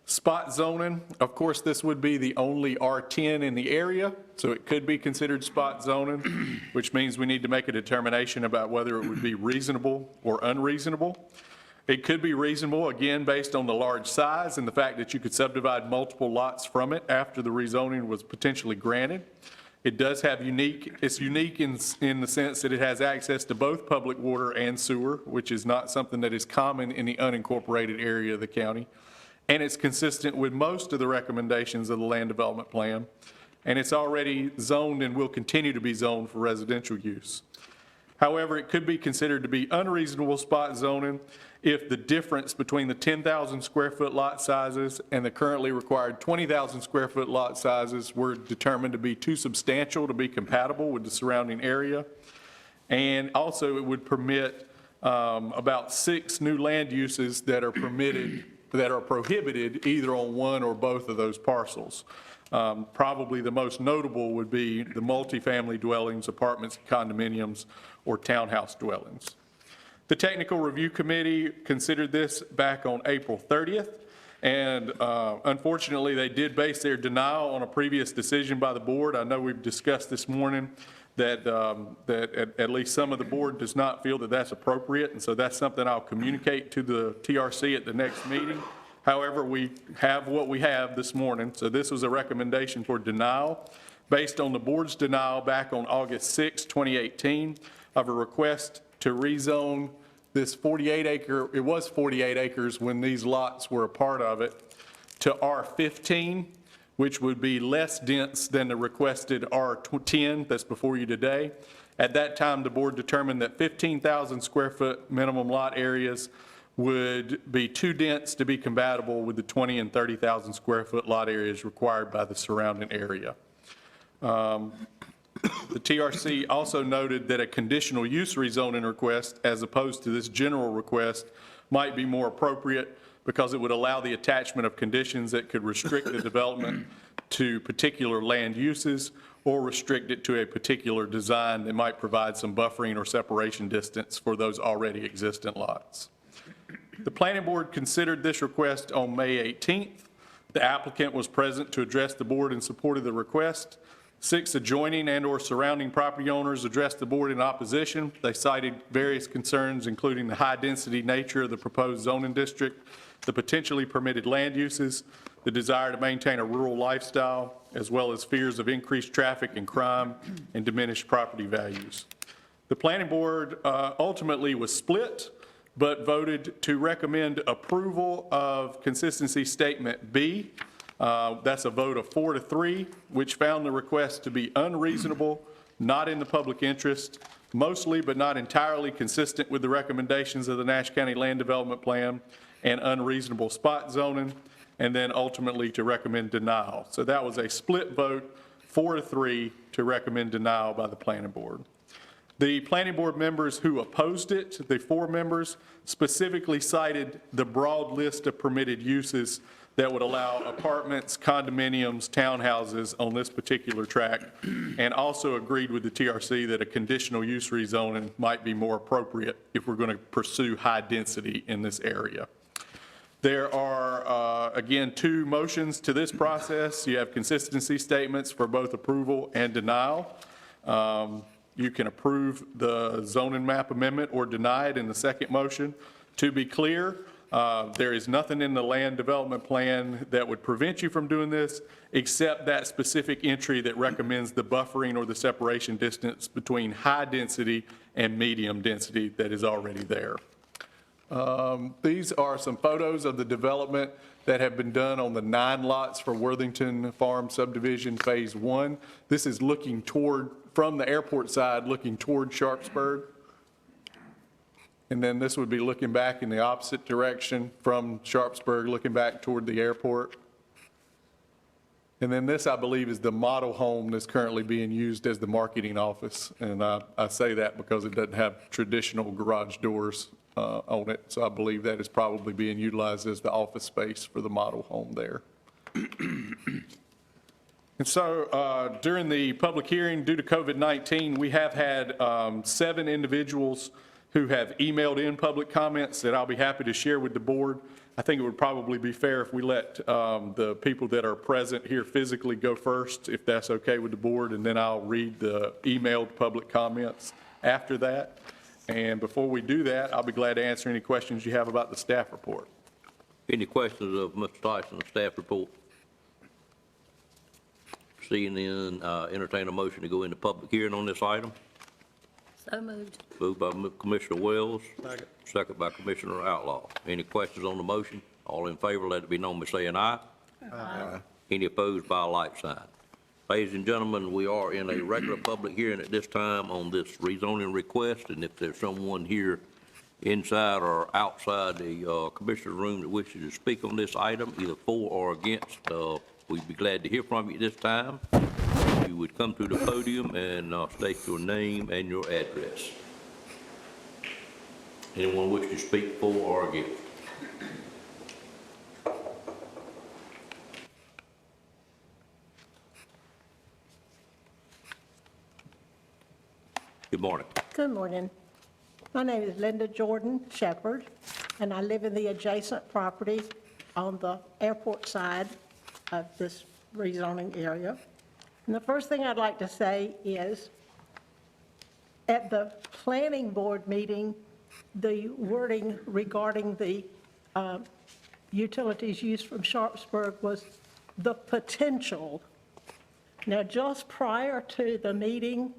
Spot zoning, of course, this would be the only R10 in the area, so it could be considered spot zoning, which means we need to make a determination about whether it would be reasonable or unreasonable. It could be reasonable, again, based on the large size and the fact that you could subdivide multiple lots from it after the rezoning was potentially granted. It does have it's unique in the sense that it has access to both public water and sewer, which is not something that is common in the unincorporated area of the county. And it's consistent with most of the recommendations of the land development plan. And it's already zoned and will continue to be zoned for residential use. However, it could be considered to be unreasonable spot zoning if the difference between the 10,000 square foot lot sizes and the currently required 20,000 square foot lot sizes were determined to be too substantial to be compatible with the surrounding area. And also it would permit about 6 new land uses that are prohibited either on one or both of those parcels. Probably the most notable would be the multifamily dwellings, apartments, condominiums, or townhouse dwellings. The Technical Review Committee considered this back on April 30th, and unfortunately, they did base their denial on a previous decision by the board. I know we've discussed this morning that at least some of the board does not feel that that's appropriate, and so that's something I'll communicate to the TRC at the next meeting. However, we have what we have this morning, so this was a recommendation for denial based on the board's denial back on August 6, 2018, of a request to rezone this 48-acre, it was 48 acres when these lots were a part of it, to R15, which would be less dense than the requested R10 that's before you today. At that time, the board determined that 15,000 square foot minimum lot areas would be too dense to be compatible with the 20 and 30,000 square foot lot areas required by the surrounding area. The TRC also noted that a conditional use rezoning request, as opposed to this general request, might be more appropriate because it would allow the attachment of conditions that could restrict the development to particular land uses or restrict it to a particular design that might provide some buffering or separation distance for those already existent lots. The Planning Board considered this request on May 18th. The applicant was present to address the board in support of the request. 6 adjoining and/or surrounding property owners addressed the board in opposition. They cited various concerns, including the high-density nature of the proposed zoning district, the potentially permitted land uses, the desire to maintain a rural lifestyle, as well as fears of increased traffic and crime and diminished property values. The Planning Board ultimately was split, but voted to recommend approval of Consistency Statement B. That's a vote of 4-3, which found the request to be unreasonable, not in the public interest, mostly but not entirely consistent with the recommendations of the Nash County Land Development Plan, and unreasonable spot zoning, and then ultimately to recommend denial. So that was a split vote, 4-3, to recommend denial by the Planning Board. The Planning Board members who opposed it, the 4 members, specifically cited the broad list of permitted uses that would allow apartments, condominiums, townhouses on this particular tract, and also agreed with the TRC that a conditional use rezoning might be more appropriate if we're going to pursue high density in this area. There are, again, 2 motions to this process. You have consistency statements for both approval and denial. You can approve the zoning map amendment or deny it in the second motion. To be clear, There is nothing in the land development plan that would prevent you from doing this, except that specific entry that recommends the buffering or the separation distance between high density and medium density that is already there. These are some photos of the development that have been done on the 9 lots for Worthington Farm Subdivision Phase 1. This is looking toward, from the airport side, looking toward Sharpsburg. And then this would be looking back in the opposite direction from Sharpsburg, looking back toward the airport. And then this, I believe, is the model home that's currently being used as the marketing office. And I say that because it doesn't have traditional garage doors on it. So I believe that is probably being utilized as the office space for the model home there. And so during the public hearing, due to COVID-19, we have had 7 individuals who have emailed in public comments that I'll be happy to share with the board. I think it would probably be fair if we let the people that are present here physically go first, if that's okay with the board, and then I'll read the emailed public comments after that. And before we do that, I'll be glad to answer any questions you have about the staff report. Any questions of Mr. Tyson's staff report? Seeing none, entertain a motion to go into public hearing on this item. So moved. Moved by Commissioner Wells. Second by Commissioner Outlaw. Any questions on the motion? All in favor, let it be known by saying aye. Aye. Any opposed by a like sign. Ladies and gentlemen, we are in a regular public hearing at this time on this rezoning request, and if there's someone here inside or outside the commissioner room that wishes to speak on this item, either for or against, we'd be glad to hear from you at this time. You would come to the podium and state your name and your address. Anyone wish to speak for or against? Good morning. Good morning. My name is Linda Jordan Shepherd, and I live in the adjacent property on the airport side of this rezoning area. And the first thing I'd like to say is, at the planning board meeting, the wording regarding the utilities used from Sharpsburg was the potential. Now, just prior to the meeting,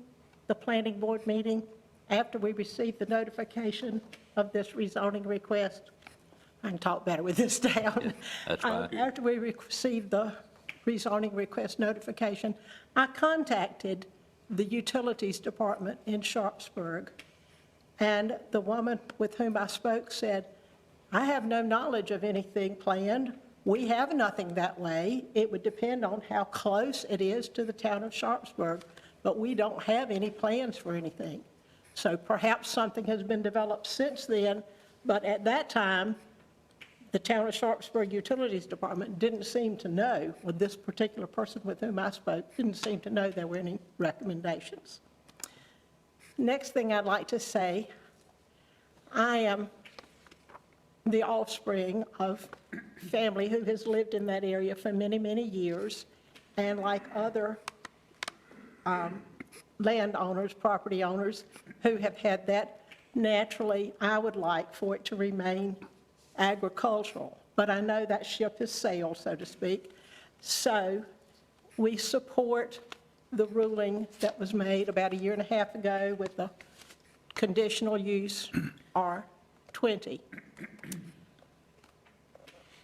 the planning board meeting, after we received the notification of this rezoning request, I can talk better with this down. That's fine. After we received the rezoning request notification, I contacted the utilities department in Sharpsburg, and the woman with whom I spoke said, I have no knowledge of anything planned. We have nothing that way. It would depend on how close it is to the town of Sharpsburg, but we don't have any plans for anything. So perhaps something has been developed since then, but at that time, the town of Sharpsburg Utilities Department didn't seem to know, or this particular person with whom I spoke didn't seem to know there were any recommendations. Next thing I'd like to say, I am the offspring of family who has lived in that area for many, many years, and like other landowners, property owners who have had that, naturally, I would like for it to remain agricultural. But I know that ship has sailed, so to speak. So we support the ruling that was made about 1.5 years ago with the conditional use R20.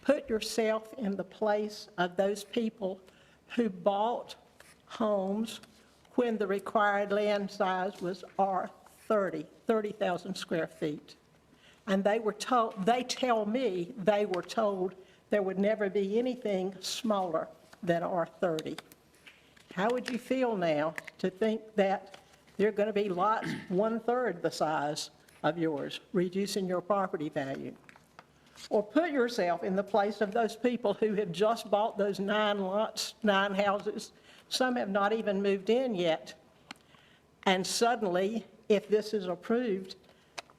Put yourself in the place of those people who bought homes when the required land size was R30, 30,000 square feet. And they were told, they tell me they were told there would never be anything smaller than R30. How would you feel now to think that there are going to be lots 1/3 the size of yours, reducing your property value? Or put yourself in the place of those people who have just bought those 9 lots, 9 houses. Some have not even moved in yet. And suddenly, if this is approved,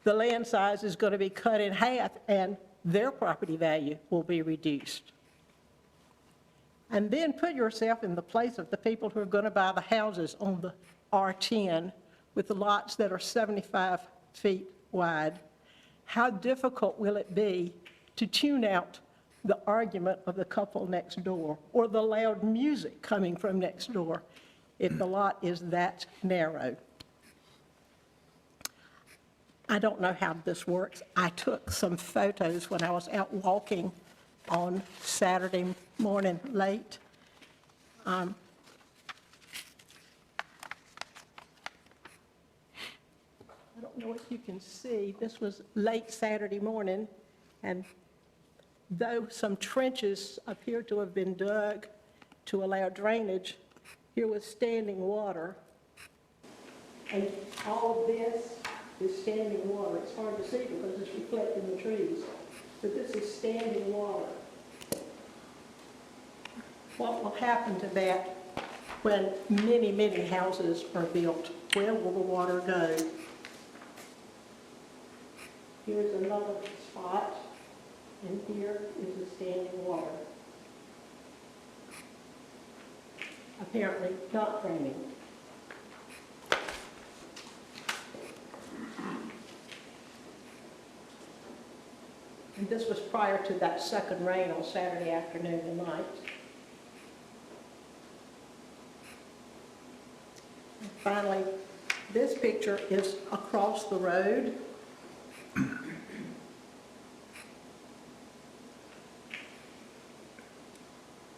the land size is going to be cut in half and their property value will be reduced. And then put yourself in the place of the people who are going to buy the houses on the R10 with the lots that are 75 feet wide. How difficult will it be to tune out the argument of the couple next door or the loud music coming from next door if the lot is that narrow. I don't know how this works. I took some photos when I was out walking on Saturday morning late. I don't know if you can see, this was late Saturday morning, and though some trenches appear to have been dug to allow drainage, here was standing water. And all of this is standing water. It's hard to see because it's reflecting the trees, but this is standing water. What will happen to that when many, many houses are built? Where will the water go? Here's another spot, and here is the standing water. Apparently not draining. And this was prior to that second rain on Saturday afternoon and night. And finally, this picture is across the road.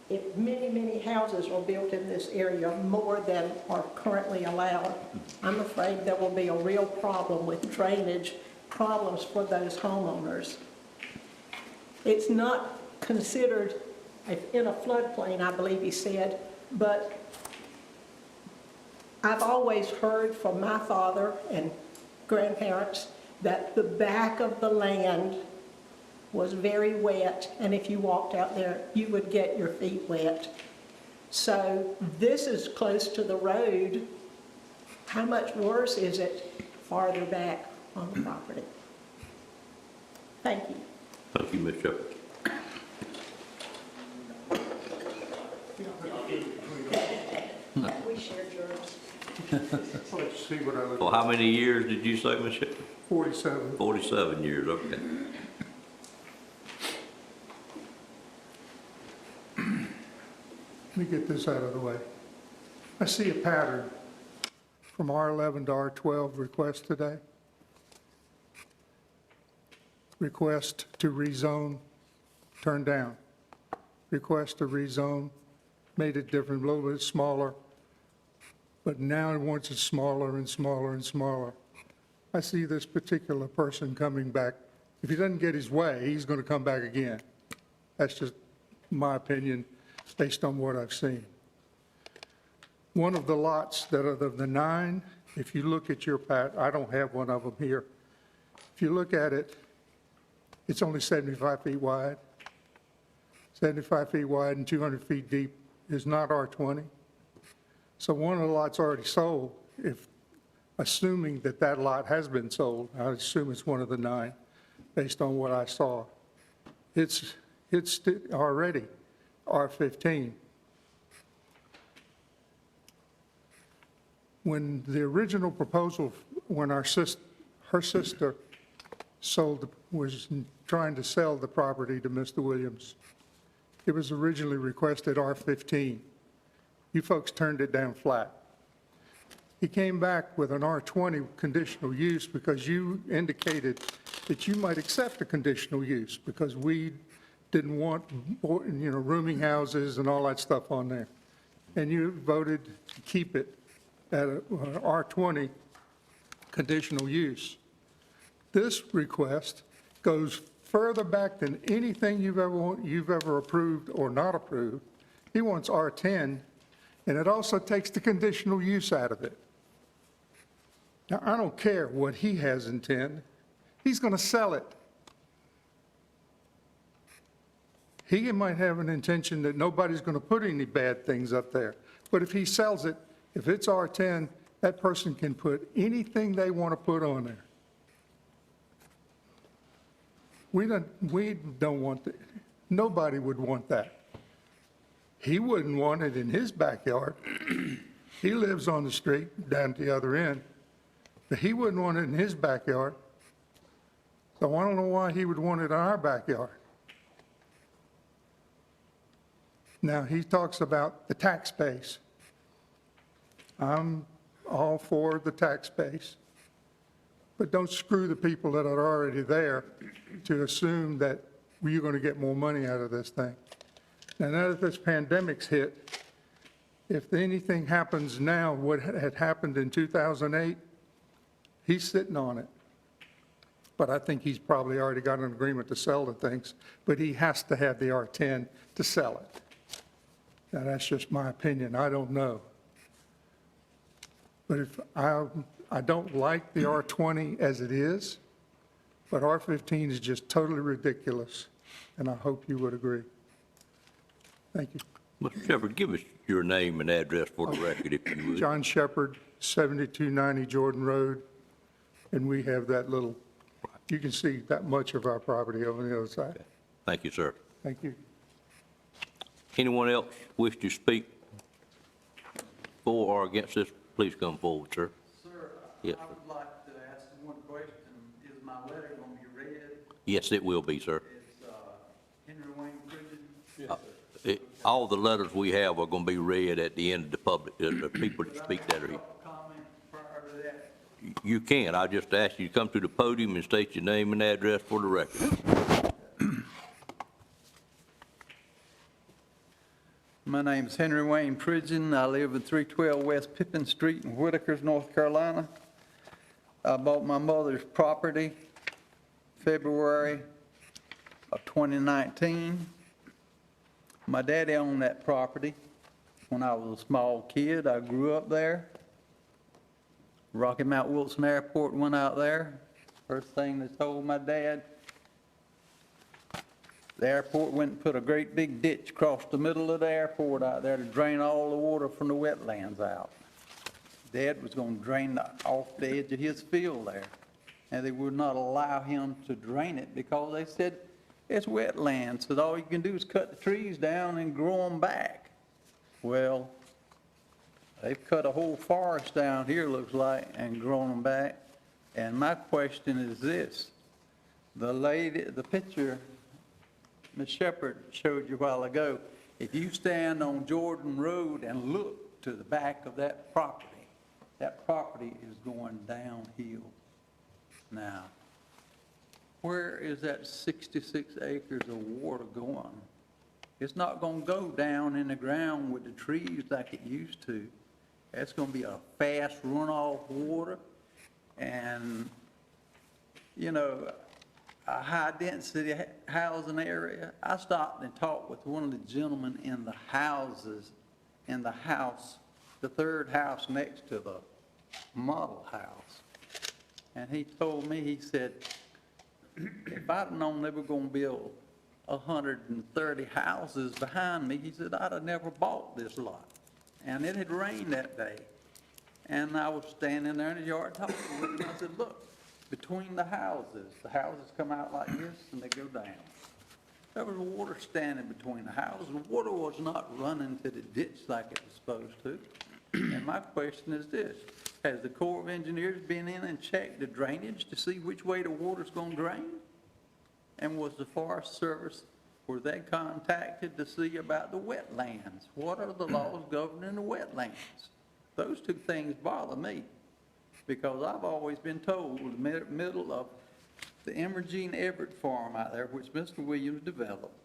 If many, many houses are built in this area, more than are currently allowed, I'm afraid there will be a real problem with drainage problems for those homeowners. It's not considered in a floodplain, I believe he said, but I've always heard from my father and grandparents that the back of the land was very wet, and if you walked out there, you would get your feet wet. So this is close to the road. How much worse is it farther back on the property? Thank you. Thank you, Ms. Shepherd. We shared yours. Let's see what I look. Well, how many years did you say, Ms. Shepherd? 47. 47 years, okay. Let me get this out of the way. I see a pattern from R11 to R12 request today. Request to rezone, turned down. Request to rezone, made it different, a little bit smaller, but now it wants it smaller and smaller and smaller. I see this particular person coming back. If he doesn't get his way, he's going to come back again. That's just my opinion based on what I've seen. One of the lots that are the 9, if you look at your I don't have one of them here. If you look at it, it's only 75 feet wide. 75 feet wide and 200 feet deep is not R20. So one of the lots already sold. If assuming that that lot has been sold, I assume it's one of the 9 based on what I saw. It's already R15. When the original proposal, when her sister was trying to sell the property to Mr. Williams, it was originally requested R15. You folks turned it down flat. He came back with an R20 conditional use because you indicated that you might accept a conditional use because we didn't want, rooming houses and all that stuff on there. And you voted to keep it at a R20 conditional use. This request goes further back than anything you've ever approved or not approved. He wants R10, and it also takes the conditional use out of it. Now, I don't care what he has intended. He's going to sell it. He might have an intention that nobody's going to put any bad things up there. But if he sells it, if it's R10, that person can put anything they want to put on there. We don't want that. Nobody would want that. He wouldn't want it in his backyard. He lives on the street down at the other end, but he wouldn't want it in his backyard. So I don't know why he would want it in our backyard. Now, he talks about the tax base. I'm all for the tax base, but don't screw the people that are already there to assume that you're going to get more money out of this thing. Now that this pandemic's hit, if anything happens now, what had happened in 2008, he's sitting on it. But I think he's probably already got an agreement to sell the things, but he has to have the R10 to sell it. Now, that's just my opinion, I don't know. But if I don't like the R20 as it is, but R15 is just totally ridiculous, and I hope you would agree. Thank you. Mr. Shepherd, give us your name and address for the record, if you would. John Shepherd, 7290 Jordan Road, and we have that little, you can see that much of our property over on the other side. Thank you, sir. Thank you. Anyone else wish to speak for or against this? Please come forward, sir. Sir, Yes, I sir. would like to ask one question. Is my letter going to be read? Yes, it will be, sir. It's Henry Wayne Bridges. All the letters we have are going to be read at the end of the public, the people that speak that are here. Comment prior to that. You can. I just ask you to come to the podium and state your name and address for the record. My name's Henry Wayne Pridgeon. I live at 312 West Pippin Street in Whitakers, North Carolina. I bought my mother's property February of 2019. My daddy owned that property when I was a small kid. I grew up there. Rocky Mount Wilson Airport went out there. First thing they told my dad, the airport went and put a great big ditch across the middle of the airport out there to drain all the water from the wetlands out. Dad was going to drain off the edge of his field there, and they would not allow him to drain it because they said it's wetlands, so all you can do is cut the trees down and grow them back. Well, they've cut a whole forest down here, looks like, and grown them back. And my question is this: the lady, the picture Ms. Shepherd showed you a while ago, if you stand on Jordan Road and look to the back of that property is going downhill. Now, where is that 66 acres of water going? It's not going to go down in the ground with the trees like it used to. It's going to be a fast runoff water, and, you know, a high-density housing area. I stopped and talked with one of the gentlemen in the houses, in the house, the third house next to the model house. And he told me, he said, if I'd known they were going to build 130 houses behind me, he said, I'd have never bought this lot. And it had rained that day. And I was standing there in the yard talking with him. I said, look, between the houses come out like this and they go down. There was water standing between the houses. The water was not running to the ditch like it was supposed to. And my question is this: has the Corps of Engineers been in and checked the drainage to see which way the water's going to drain? And was the Forest Service, were they contacted to see about the wetlands? What are the laws governing the wetlands? Those two things bother me, because I've always been told the middle of the Imogene Everett farm out there, which Mr. Williams developed,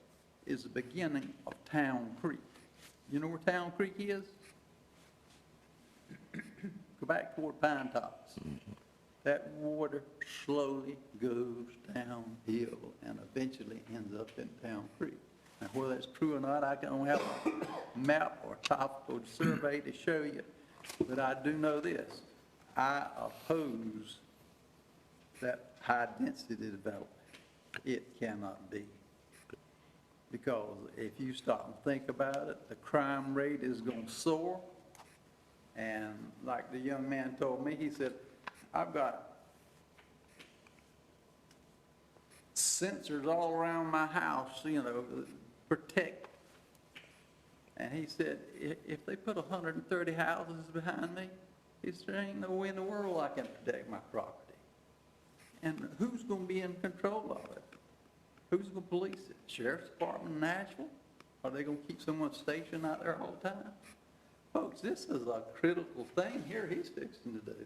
is the beginning of Town Creek. You know where Town Creek is? Go back toward Pine Tops. That water slowly goes downhill and eventually ends up in Town Creek. Now, whether that's true or not, I don't have a map or topical survey to show you, but I do know this: I oppose that high-density development. It cannot be. Because if you stop and think about it, the crime rate is going to soar. And like the young man told me, he said, I've got sensors all around my house, you know, protect. And he said, if they put 130 houses behind me, he said, there ain't no way in the world I can protect my property. And who's going to be in control of it? Who's going to police it? Sheriff's Department in Nashville? Are they gonna keep someone stationed out there all the time? Folks, this is a critical thing here he's fixing to do.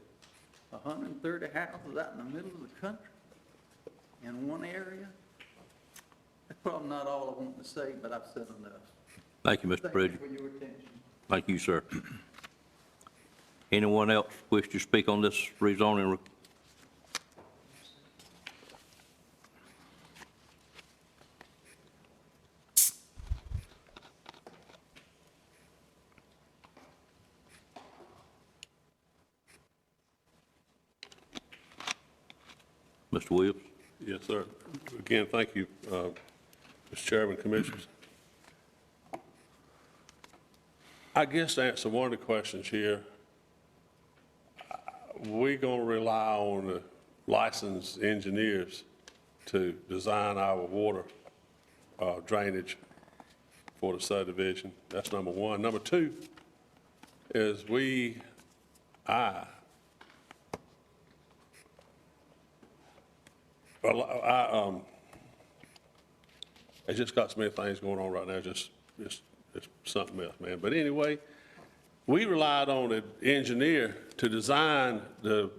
130 houses out in the middle of the country in one area. That's probably not all I want to say, but I've said enough. Thank you, Mr. Bridges. Thank you for your attention. Thank you, sir. Anyone else wish to speak on this rezoning? Mr. Williams? Yes, sir. Again, thank you, Mr. Chairman, Commissioners. I guess to answer one of the questions here, we're going to rely on the licensed engineers to design our water drainage for the subdivision. That's number one. Number two is it just got so many things going on right now, it's something else, man. But anyway, we relied on an engineer to design the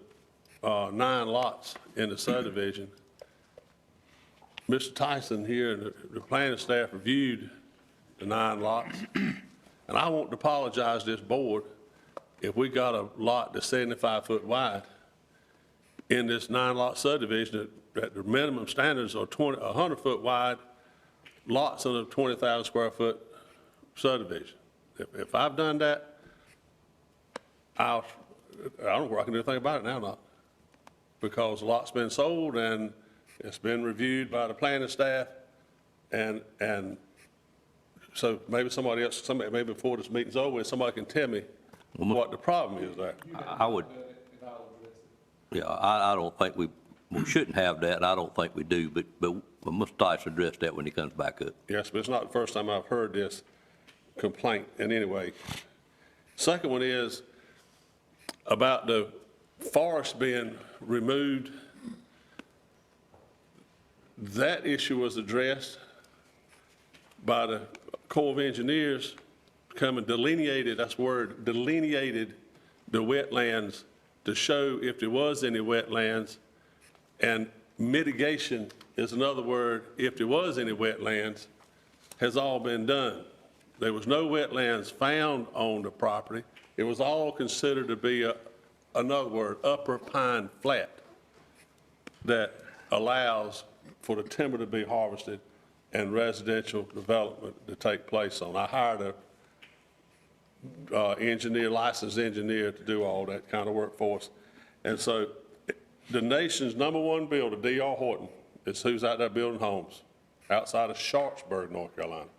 9 lots in the subdivision. Mr. Tyson here and the planning staff reviewed the 9 lots. And I want to apologize to this board if we got a lot that's 75 foot wide in this 9-lot subdivision that the minimum standards are 100 foot wide lots in a 20,000 square foot subdivision. If I've done that, I don't know where I can do anything about it now, not. Because the lot's been sold and it's been reviewed by the planning staff, and so maybe somebody else, maybe before this meeting's over, somebody can tell me what the problem is there. I would, yeah, I don't think we shouldn't have that, and I don't think we do, but Mr. Tyson addressed that when he comes back up. Yes, but it's not the first time I've heard this complaint. And anyway, second one is about the forest being removed. That issue was addressed by the Corps of Engineers, come and delineated, that's the word, delineated the wetlands to show if there was any wetlands, and mitigation is another word, if there was any wetlands, has all been done. There was no wetlands found on the property. It was all considered to be another word, upper pine flat, that allows for the timber to be harvested and residential development to take place on. I hired a engineer, licensed engineer to do all that kind of work for us. And so the nation's #1 builder, D.R. Horton, is who's out there building homes outside of Sharpsburg, North Carolina.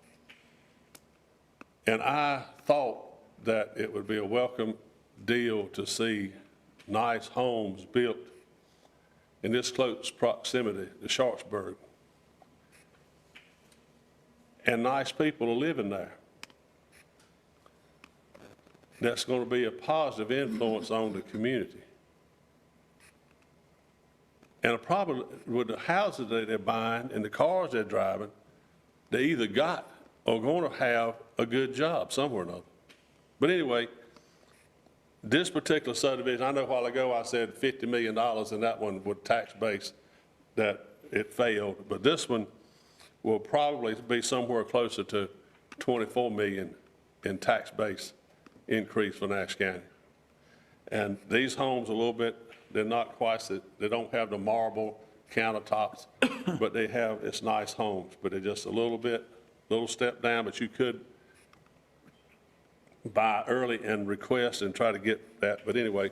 And I thought that it would be a welcome deal to see nice homes built in this close proximity to Sharpsburg. And nice people are living there. That's going to be a positive influence on the community. And a problem with the houses that they're buying and the cars they're driving, they either got or going to have a good job somewhere or another. But anyway, this particular subdivision, I know a while ago I said $50 million, and that one with tax base that it failed. But this one will probably be somewhere closer to 24 million in tax base increase for Nash County. And these homes a little bit, they're not quite, they don't have the marble countertops, but they have, it's nice homes, but they're just a little step down, but you could buy early and request and try to get that. But anyway,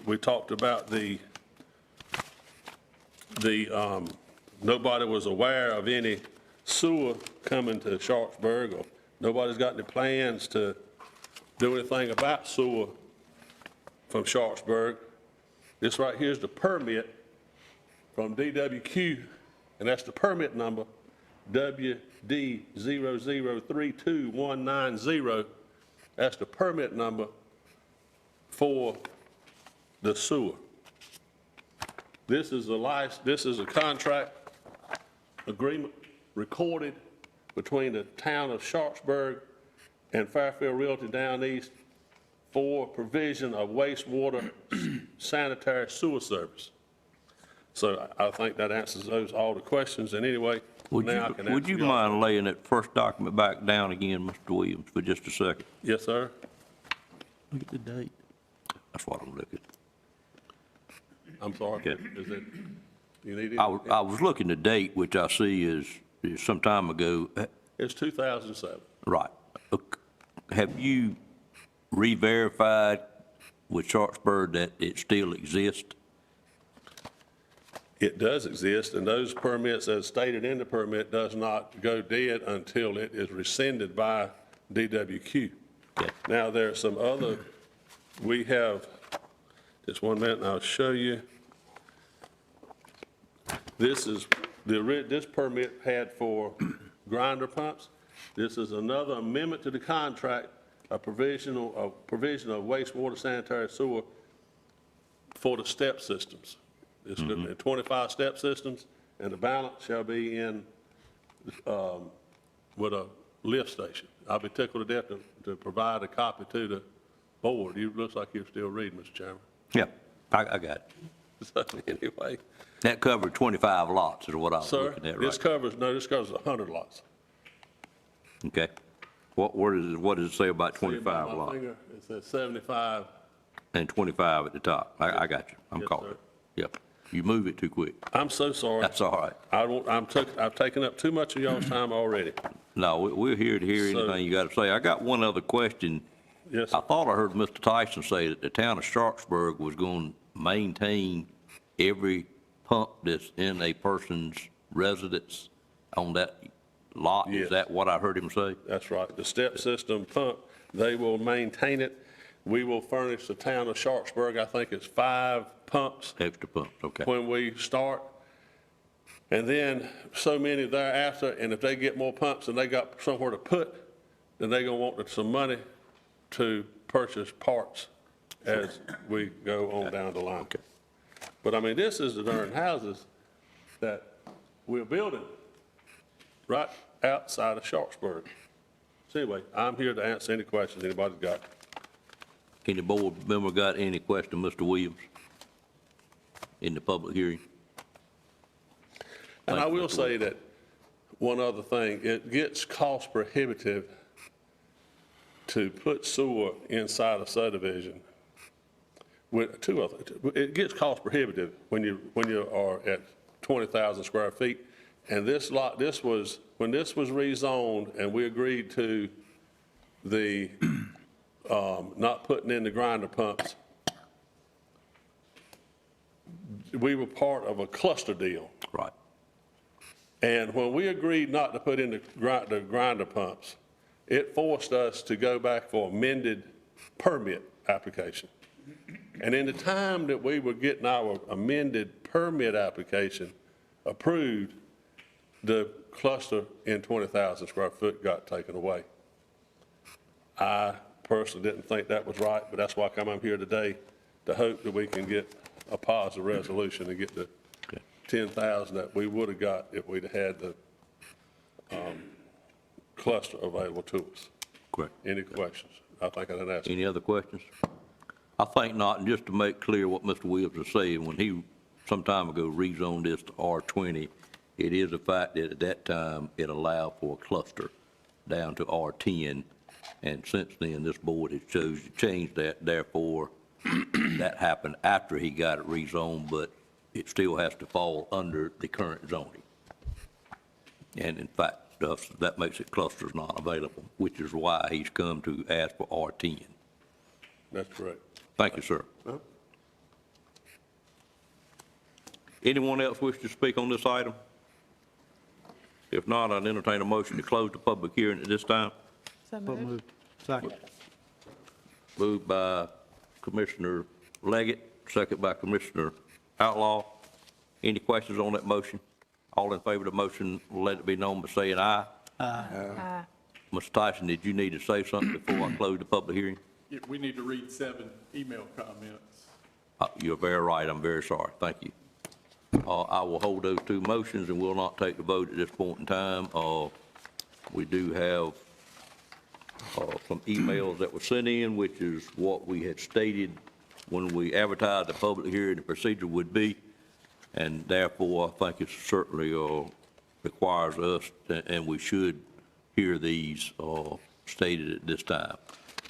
we talked about nobody was aware of any sewer coming to Sharpsburg, or nobody's got any plans to do anything about sewer from Sharpsburg. This right here is the permit from DWQ, and that's the permit number, WD0032190. That's the permit number for the sewer. This is a contract agreement recorded between the town of Sharpsburg and Fairfield Realty Down East for provision of wastewater sanitary sewer service. So I think that answers all the questions, and anyway, now I can answer Would you y'all's mind laying that first document back down again, Mr. Williams, for just a second? Yes, sir. Look at the date. That's what I'm looking. I'm sorry. Okay. Is it, you need it? I was looking at the date, which I see is some time ago. It's 2007. Right. Have you re-verified with Sharpsburg that it still exists? It does exist, and those permits, as stated in the permit, does not go dead until it is rescinded by DWQ. Okay. Now, there are some other, we have, just 1 minute, and I'll show you. This is, this permit had for grinder pumps. This is another amendment to the contract, a provision of wastewater sanitary sewer for the step systems. It's going to be 25 step systems, and the balance shall be in with a lift station. I'll be tickled to death to provide a copy to the board. You, looks like you're still reading, Mr. Chairman. Yeah, I got it. So anyway. That covered 25 lots is what I was Sir, looking at, this right? covers 100 lots. Okay. What does it say about See about 25 my lots? finger? It says 75. And 25 at the top. I got you. I'm Yes, caught sir. it. Yep. You move it too quick. I'm so sorry. That's all right. I've taken up too much of y'all's time already. No, we're here to hear So- anything you got to say. I got one other question. Yes, I thought I heard Mr. Tyson say that the town of Sharpsburg was going to maintain every pump that's in a person's residence on that lot. Yes. Is that what I heard him say? That's right. The step system pump, they will maintain it. We will furnish the town of Sharpsburg, I think it's 5 pumps Extra pumps, okay. when we start. And then so many thereafter, and if they get more pumps and they got somewhere to put, then they're going to want some money to purchase parts as we go on down the line. Okay. But I mean, this is the darn houses that we're building right outside of Sharpsburg. So anyway, I'm here to answer any questions anybody's got. Any board member got any question, Mr. Williams, in the public hearing? And I Thank you, will Mr. say that, one other thing, it gets cost prohibitive to put sewer inside a subdivision. With two other, it gets cost prohibitive when you are at 20,000 square feet. And this lot, when this was rezoned and we agreed to the not putting in the grinder pumps, we were part of a cluster deal. Right. And when we agreed not to put in the grinder pumps, it forced us to go back for amended permit application. And in the time that we were getting our amended permit application approved, the cluster in 20,000 square foot got taken away. I personally didn't think that was right, but that's why I come up here today to hope that we can get a positive resolution and get the 10,000 that we would have got if we'd had the cluster available to us. Correct. Any questions? I think I didn't ask. Any other questions? I think not, and just to make clear what Mr. Williams was saying, when he some time ago rezoned this to R20, it is a fact that at that time it allowed for a cluster down to R10, and since then this board has chosen to change that. Therefore, that happened after he got it rezoned, but it still has to fall under the current zoning. And in fact, that makes it clusters not available, which is why he's come to ask for R10. That's correct. Thank you, sir. Anyone else wish to speak on this item? If not, I'd entertain a motion to close the public hearing at this time. So moved. Second. Moved by Commissioner Leggett, second by Commissioner Outlaw. Any questions on that motion? All in favor of the motion, let it be known by saying aye. Aye. Mr. Tyson, did you need to say something before I close the public hearing? Yeah, we need to read 7 email comments. You're very right. I'm very sorry. Thank you. I will hold those two motions and will not take the vote at this point in time. We do have some emails that were sent in, which is what we had stated when we advertised the public hearing, the procedure would be. And therefore, I think it certainly requires us, and we should hear these stated at this time.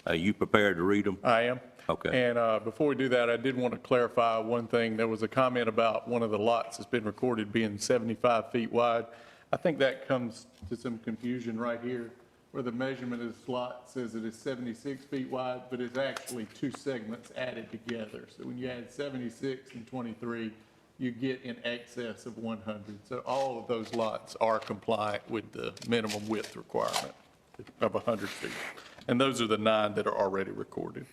Are you prepared to read them? I am. Okay. And before we do that, I did want to clarify one thing. There was a comment about one of the lots that's been recorded being 75 feet wide. I think that comes to some confusion right here, where the measurement of this lot says it is 76 feet wide, but it's actually two segments added together. So when you add 76 and 23, you get in excess of 100. So all of those lots are compliant with the minimum width requirement of 100 feet. And those are the 9 that are already recorded.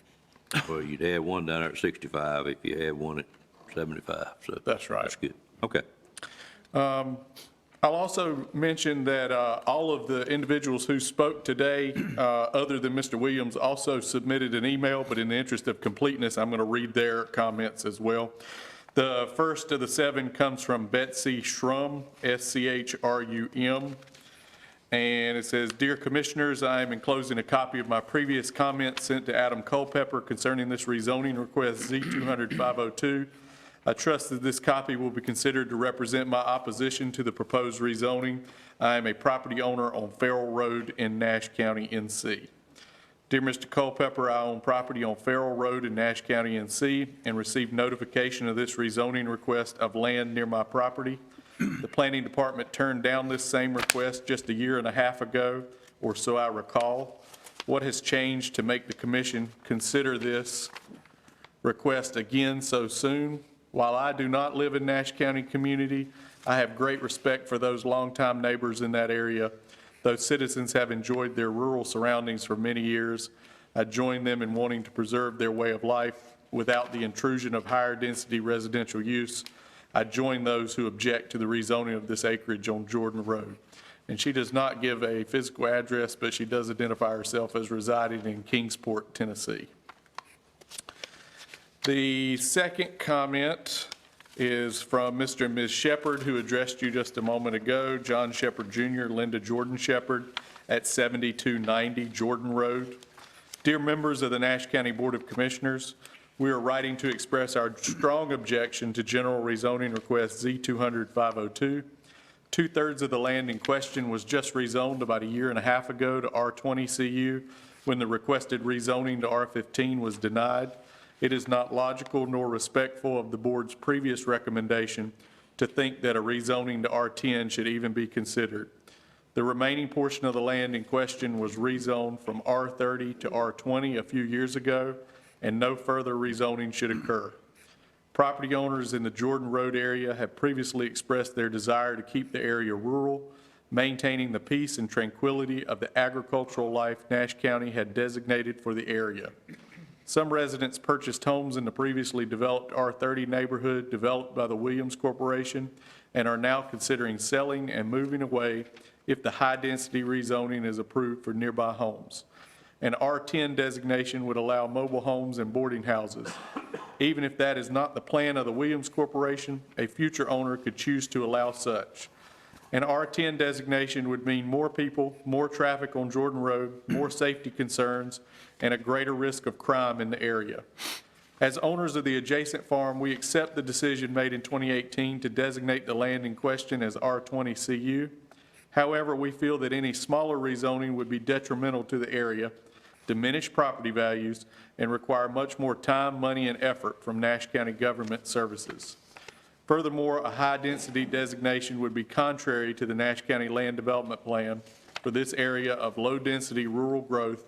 Well, you'd have one down there at 65 if you had one at 75, so. That's right. That's good. Okay. I'll also mention that all of the individuals who spoke today, other than Mr. Williams, also submitted an email, but in the interest of completeness, I'm going to read their comments as well. The first of the 7 comes from Betsy Schrum, S-C-H-R-U-M. And it says, "Dear Commissioners, I am enclosing a copy of my previous comment sent to Adam Culpepper concerning this rezoning request Z-200-502. I trust that this copy will be considered to represent my opposition to the proposed rezoning. I am a property owner on Farrell Road in Nash County, NC. Dear Mr. Culpepper, I own property on Farrell Road in Nash County, NC, and received notification of this rezoning request of land near my property. The planning department turned down this same request just a year and a half ago, or so I recall. What has changed to make the commission consider this request again so soon? While I do not live in Nash County community, I have great respect for those longtime neighbors in that area. Those citizens have enjoyed their rural surroundings for many years. I join them in wanting to preserve their way of life without the intrusion of higher density residential use. I join those who object to the rezoning of this acreage on Jordan Road." And she does not give a physical address, but she does identify herself as residing in Kingsport, Tennessee. The second comment is from Mr. and Ms. Shepherd, who addressed you just a moment ago, John Shepherd Jr., Linda Jordan Shepherd, at 7290 Jordan Road. "Dear members of the Nash County Board of Commissioners, we are writing to express our strong objection to general rezoning request Z-200-502. 2/3 of the land in question was just rezoned about a year and a half ago to R20 CU when the requested rezoning to R15 was denied. It is not logical nor respectful of the board's previous recommendation to think that a rezoning to R10 should even be considered. The remaining portion of the land in question was rezoned from R30 to R20 a few years ago, and no further rezoning should occur. Property owners in the Jordan Road area have previously expressed their desire to keep the area rural, maintaining the peace and tranquility of the agricultural life Nash County had designated for the area. Some residents purchased homes in the previously developed R30 neighborhood developed by the Williams Corporation and are now considering selling and moving away if the high-density rezoning is approved for nearby homes. An R10 designation would allow mobile homes and boarding houses. Even if that is not the plan of the Williams Corporation, a future owner could choose to allow such. An R10 designation would mean more people, more traffic on Jordan Road, more safety concerns, and a greater risk of crime in the area. As owners of the adjacent farm, we accept the decision made in 2018 to designate the land in question as R20 CU. However, we feel that any smaller rezoning would be detrimental to the area, diminish property values, and require much more time, money, and effort from Nash County government services. Furthermore, a high-density designation would be contrary to the Nash County Land Development Plan for this area of low-density rural growth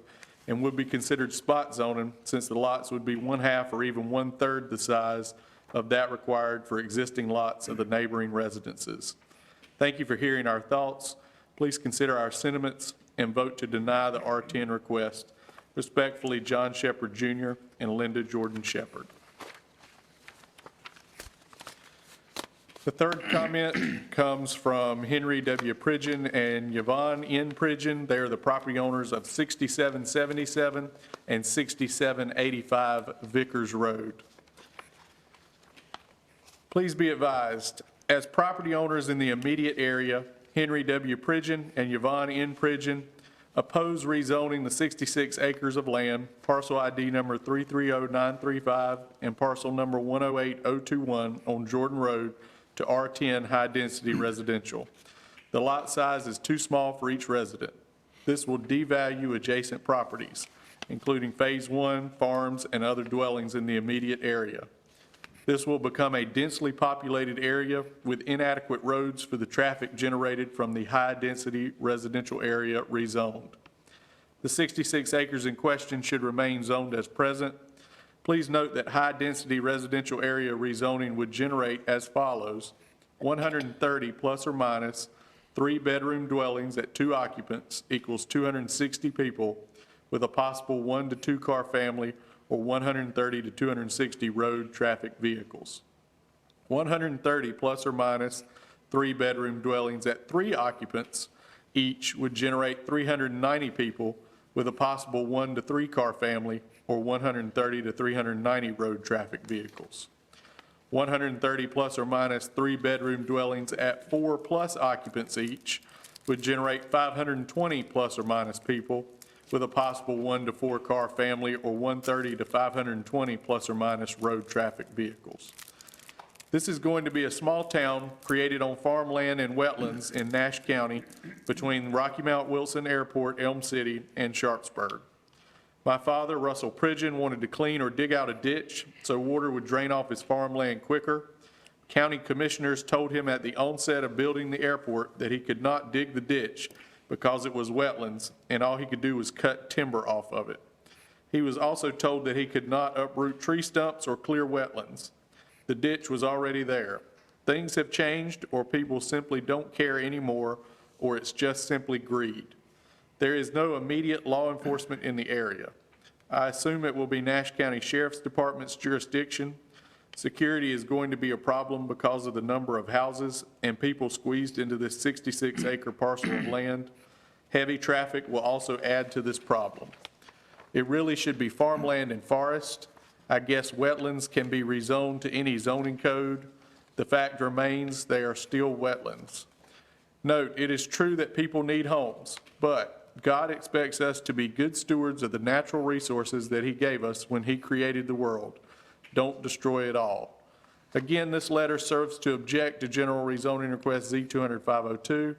and would be considered spot zoning since the lots would be 1/2 or even 1/3 the size of that required for existing lots of the neighboring residences. Thank you for hearing our thoughts. Please consider our sentiments and vote to deny the R10 request. Respectfully, John Shepherd Jr. and Linda Jordan Shepherd. The third comment comes from Henry W. Pridgeon and Yvonne N. Pridgeon. They are the property owners of 6777 and 6785 Vickers Road. Please be advised, As property owners in the immediate area, Henry W. Pridgeon and Yvonne N. Pridgeon oppose rezoning the 66 acres of land, parcel ID number 330935 and parcel number 108021 on Jordan Road to R10 high-density residential. The lot size is too small for each resident. This will devalue adjacent properties, including Phase 1, farms, and other dwellings in the immediate area. This will become a densely populated area with inadequate roads for the traffic generated from the high-density residential area rezoned. The 66 acres in question should remain zoned as present. Please note that high-density residential area rezoning would generate as follows: 130 plus or minus 3-bedroom dwellings at 2 occupants equals 260 people with a possible 1 to 2 car family, or 130 to 260 road traffic vehicles. 130 plus or minus 3-bedroom dwellings at 3 occupants each would generate 390 people with a possible 1 to 3 car family, or 130 to 390 road traffic vehicles. 130 plus or minus 3-bedroom dwellings at 4 plus occupants each would generate 520 plus or minus people with a possible 1 to 4 car family, or 130 to 520 plus or minus road traffic vehicles. This is going to be a small town created on farmland and wetlands in Nash County between Rocky Mount Wilson Airport, Elm City, and Sharpsburg. My father, Russell Pridgeon, wanted to clean or dig out a ditch so water would drain off his farmland quicker. County commissioners told him at the onset of building the airport that he could not dig the ditch because it was wetlands, and all he could do was cut timber off of it. He was also told that he could not uproot tree stumps or clear wetlands. The ditch was already there. Things have changed, or people simply don't care anymore, or it's just simply greed. There is no immediate law enforcement in the area. I assume it will be Nash County Sheriff's Department's jurisdiction. Security is going to be a problem because of the number of houses and people squeezed into this 66-acre parcel of land. Heavy traffic will also add to this problem. It really should be farmland and forest. I guess wetlands can be rezoned to any zoning code. The fact remains they are still wetlands. Note, it is true that people need homes, but God expects us to be good stewards of the natural resources that He gave us when He created the world. Don't destroy it all. Again, this letter serves to object to general rezoning request Z-200-502.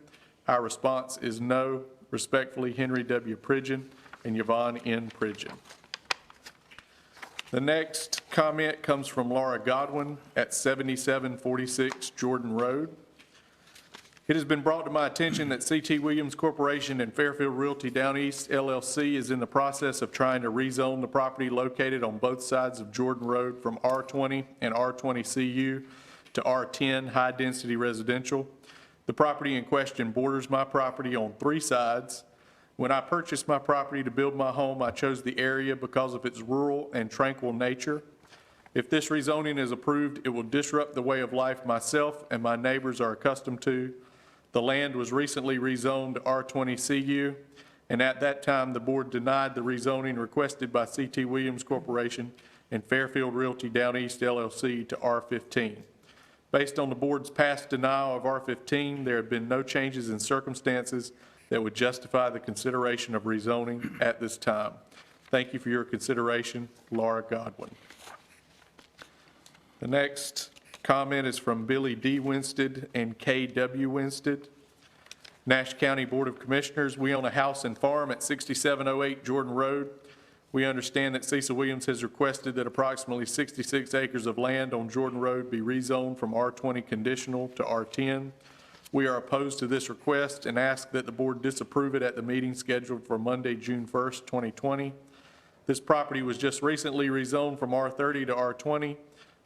Our response is no. Respectfully, Henry W. Pridgeon and Yvonne N. Pridgeon. The next comment comes from Laura Godwin at 7746 Jordan Road. It has been brought to my attention that C.T. Williams Corporation and Fairfield Realty Down East LLC is in the process of trying to rezone the property located on both sides of Jordan Road from R20 and R20 CU to R10 high-density residential. The property in question borders my property on 3 sides. When I purchased my property to build my home, I chose the area because of its rural and tranquil nature. If this rezoning is approved, it will disrupt the way of life myself and my neighbors are accustomed to. The land was recently rezoned to R20 CU, and at that time, the board denied the rezoning requested by C.T. Williams Corporation and Fairfield Realty Down East LLC to R15. Based on the board's past denial of R15, there have been no changes in circumstances that would justify the consideration of rezoning at this time. Thank you for your consideration, Laura Godwin. The next comment is from Billy D. Winstead and K.W. Winstead. Nash County Board of Commissioners, we own a house and farm at 6708 Jordan Road. We understand that Cecil Williams has requested that approximately 66 acres of land on Jordan Road be rezoned from R20 conditional to R10. We are opposed to this request and ask that the board disapprove it at the meeting scheduled for Monday, June 1st, 2020. This property was just recently rezoned from R30 to R20.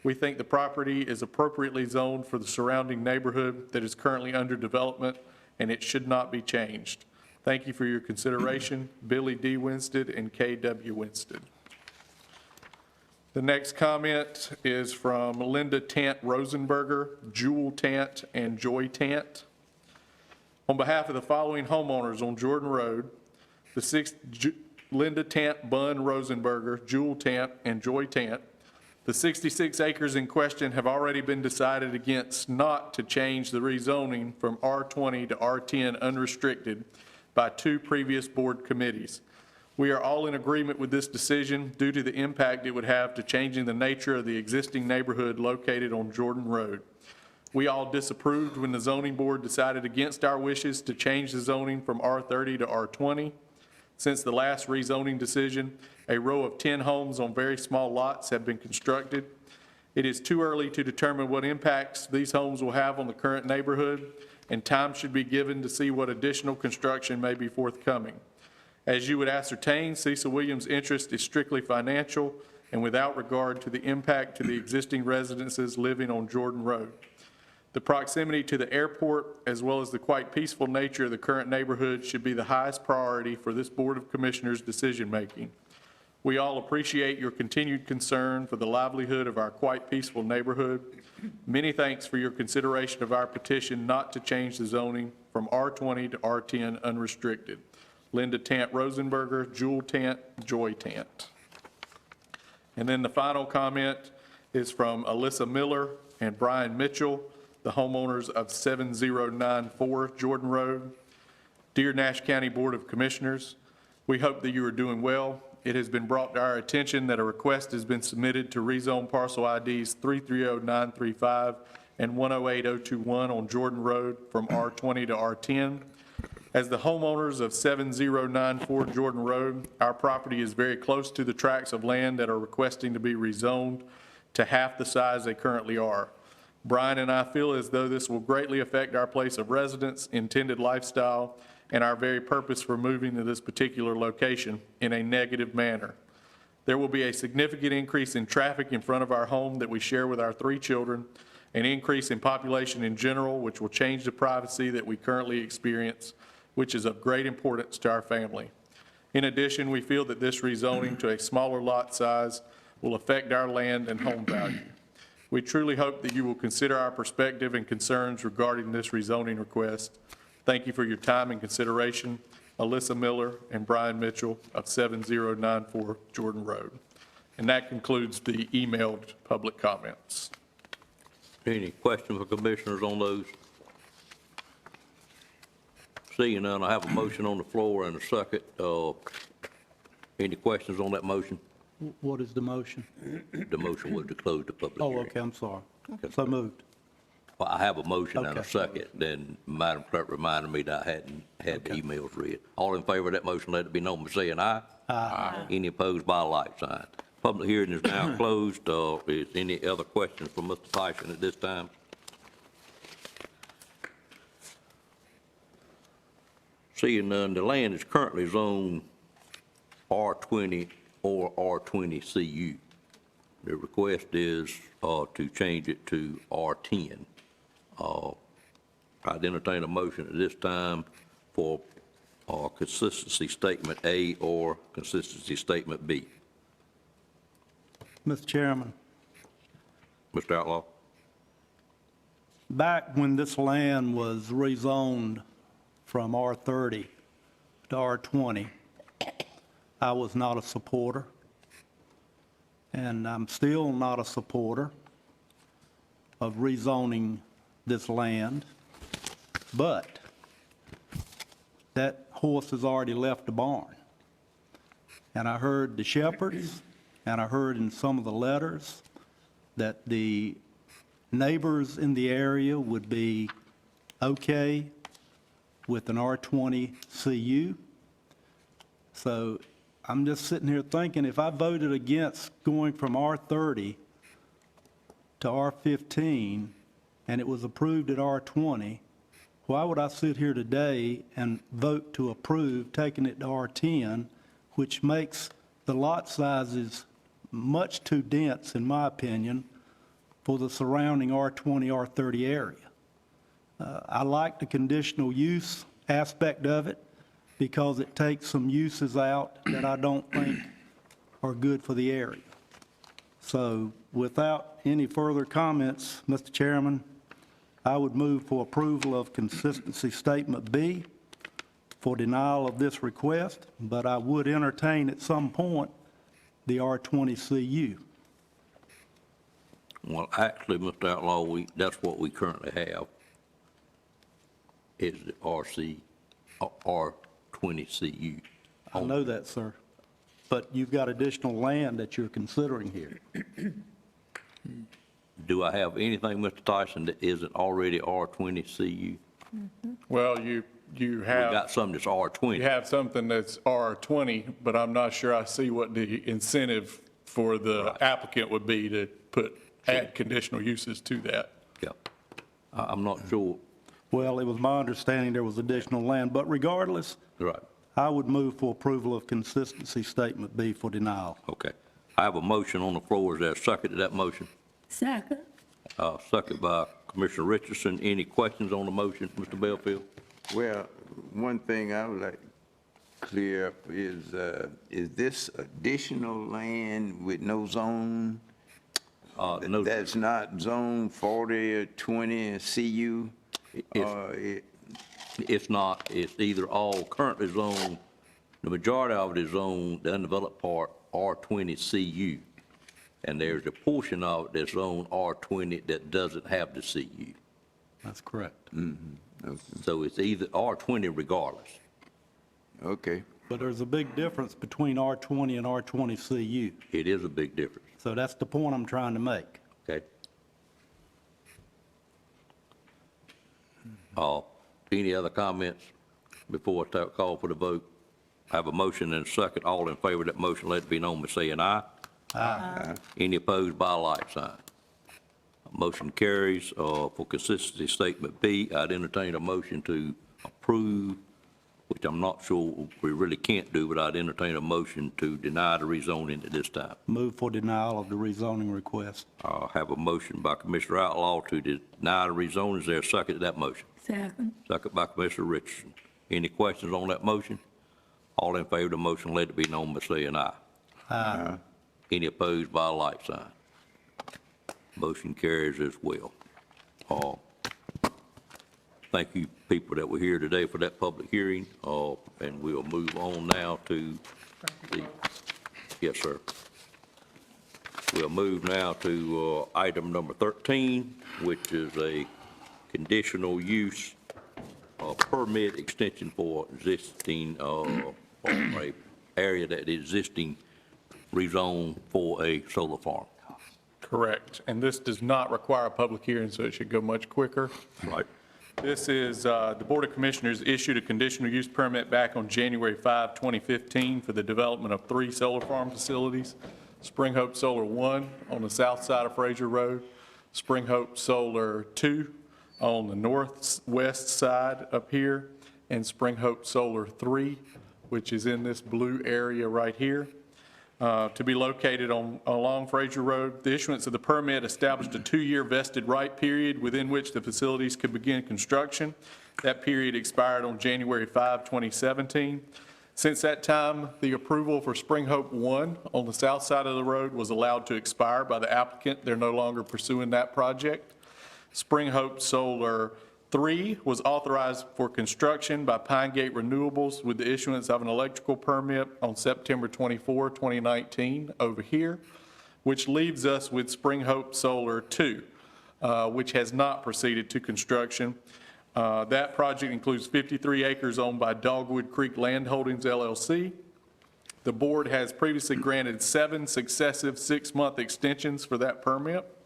We think the property is appropriately zoned for the surrounding neighborhood that is currently under development, and it should not be changed. Thank you for your consideration, Billy D. Winstead and K.W. Winstead. The next comment is from Linda Tant Rosenberger, Jewel Tant, and Joy Tant. On behalf of the following homeowners on Jordan Road, the Linda Tant Bunn Rosenberger, Jewel Tant, and Joy Tant, The 66 acres in question have already been decided against not to change the rezoning from R20 to R10 unrestricted by 2 previous board committees. We are all in agreement with this decision due to the impact it would have to changing the nature of the existing neighborhood located on Jordan Road. We all disapproved when the zoning board decided against our wishes to change the zoning from R30 to R20. Since the last rezoning decision, a row of 10 homes on very small lots have been constructed. It is too early to determine what impacts these homes will have on the current neighborhood, and time should be given to see what additional construction may be forthcoming. As you would ascertain, Cecil Williams' interest is strictly financial and without regard to the impact to the existing residences living on Jordan Road. The proximity to the airport, as well as the quite peaceful nature of the current neighborhood, should be the highest priority for this Board of Commissioners' decision-making. We all appreciate your continued concern for the livelihood of our quite peaceful neighborhood. Many thanks for your consideration of our petition not to change the zoning from R20 to R10 unrestricted. Linda Tant Rosenberger, Jewel Tant, Joy Tant. And then the final comment is from Alyssa Miller and Brian Mitchell, the homeowners of 7094 Jordan Road. Dear Nash County Board of Commissioners, we hope that you are doing well. It has been brought to our attention that a request has been submitted to rezone parcel IDs 330935 and 108021 on Jordan Road from R20 to R10. As the homeowners of 7094 Jordan Road, our property is very close to the tracts of land that are requesting to be rezoned to half the size they currently are. Brian and I feel as though this will greatly affect our place of residence, intended lifestyle, and our very purpose for moving to this particular location in a negative manner. There will be a significant increase in traffic in front of our home that we share with our 3 children, an increase in population in general, which will change the privacy that we currently experience, which is of great importance to our family. In addition, we feel that this rezoning to a smaller lot size will affect our land and home value. We truly hope that you will consider our perspective and concerns regarding this rezoning request. Thank you for your time and consideration. Alyssa Miller and Brian Mitchell of 7094 Jordan Road. And that concludes the emailed public comments. Any questions for commissioners on those? Seeing none, I have a motion on the floor and a second. Any questions on that motion? What is the motion? The motion was to close the public Oh, hearing. okay, I'm sorry. So moved. Well, I have a motion and a Okay. second, then Madam Clerk reminded me that I hadn't had the emails read. All in favor of that motion, let it be known by saying aye. Aye. Any opposed by a like sign. Public hearing is now closed. Is any other questions from Mr. Tyson at this time? Seeing none, the land is currently zoned R20 or R20 CU. The request is to change it to R10. I'd entertain a motion at this time for consistency statement A or consistency statement B. Mr. Chairman, Mr. Outlaw? back when this land was rezoned from R30 to R20, I was not a supporter, and I'm still not a supporter of rezoning this land, but that horse has already left the barn. And I heard the shepherds, and I heard in some of the letters that the neighbors in the area would be okay with an R20 CU. So I'm just sitting here thinking, if I voted against going from R30 to R15 and it was approved at R20, why would I sit here today and vote to approve taking it to R10, which makes the lot sizes much too dense, in my opinion, for the surrounding R20, R30 area? I like the conditional use aspect of it because it takes some uses out that I don't think are good for the area. So without any further comments, Mr. Chairman, I would move for approval of consistency statement B for denial of this request, but I would entertain at some point the R20 CU. Well, actually, Mr. Outlaw, that's what we currently have, is the R20 CU. I know that, sir. But you've got additional land that you're considering here. Do I have anything, Mr. Tyson, that isn't already R20 CU? Well, you We have. got some that's R20. You have something that's R20, but I'm not sure I see what the incentive for the applicant would be to add conditional uses to that. Yeah. I'm not sure. Well, it was my understanding there was additional land, but regardless, Right. I would move for approval of consistency statement B for denial. Okay. I have a motion on the floor. Is there a second to that motion? Second. Second by Commissioner Richardson. Any questions on the motion, Mr. Belfield? Well, one thing I would like to clear up is this additional land with no zone? No. That's not zone 40 or 20 CU? It's not. It's either all currently zoned, the majority of it is zoned, the undeveloped part, R20 CU. And there's a portion of it that's zoned R20 that doesn't have the CU. That's correct. So it's either R20 regardless. Okay. But there's a big difference between R20 and R20 CU. It is a big difference. So that's the point I'm trying to make. Okay. Any other comments before I call for the vote? I have a motion and a second. All in favor of that motion, let it be known by saying aye. Aye. Any opposed by a like sign. Motion carries. For consistency statement B, I'd entertain a motion to approve, which I'm not sure we really can't do, but I'd entertain a motion to deny the rezoning at this time. Move for denial of the rezoning request. I have a motion by Commissioner Outlaw to deny the rezoning. Is there a second to that motion? Second. Second by Commissioner Richardson. Any questions on that motion? All in favor of the motion, let it be known by saying aye. Aye. Any opposed by a like sign. Motion carries as well. Thank you, people that were here today for that public hearing, and we'll move on now to the, yes, sir. We'll move now to item number 13, which is a conditional use permit extension for existing, or a area that is existing rezone for a solar farm. Correct. And this does not require a public hearing, so it should go much quicker. Right. This is, the Board of Commissioners issued a conditional use permit back on January 5, 2015 for the development of 3 solar farm facilities. Spring Hope Solar 1 on the south side of Fraser Road, Spring Hope Solar 2 on the northwest side up here, and Spring Hope Solar 3, which is in this blue area right here. To be located along Fraser Road. The issuance of the permit established a 2-year vested right period within which the facilities could begin construction. That period expired on January 5, 2017. Since that time, the approval for Spring Hope 1 on the south side of the road was allowed to expire by the applicant. They're no longer pursuing that project. Spring Hope Solar 3 was authorized for construction by Pine Gate Renewables with the issuance of an electrical permit on September 24, 2019 over here, which leaves us with Spring Hope Solar 2, which has not proceeded to construction. That project includes 53 acres owned by Dogwood Creek Land Holdings LLC. The board has previously granted 7 successive 6-month extensions for that permit.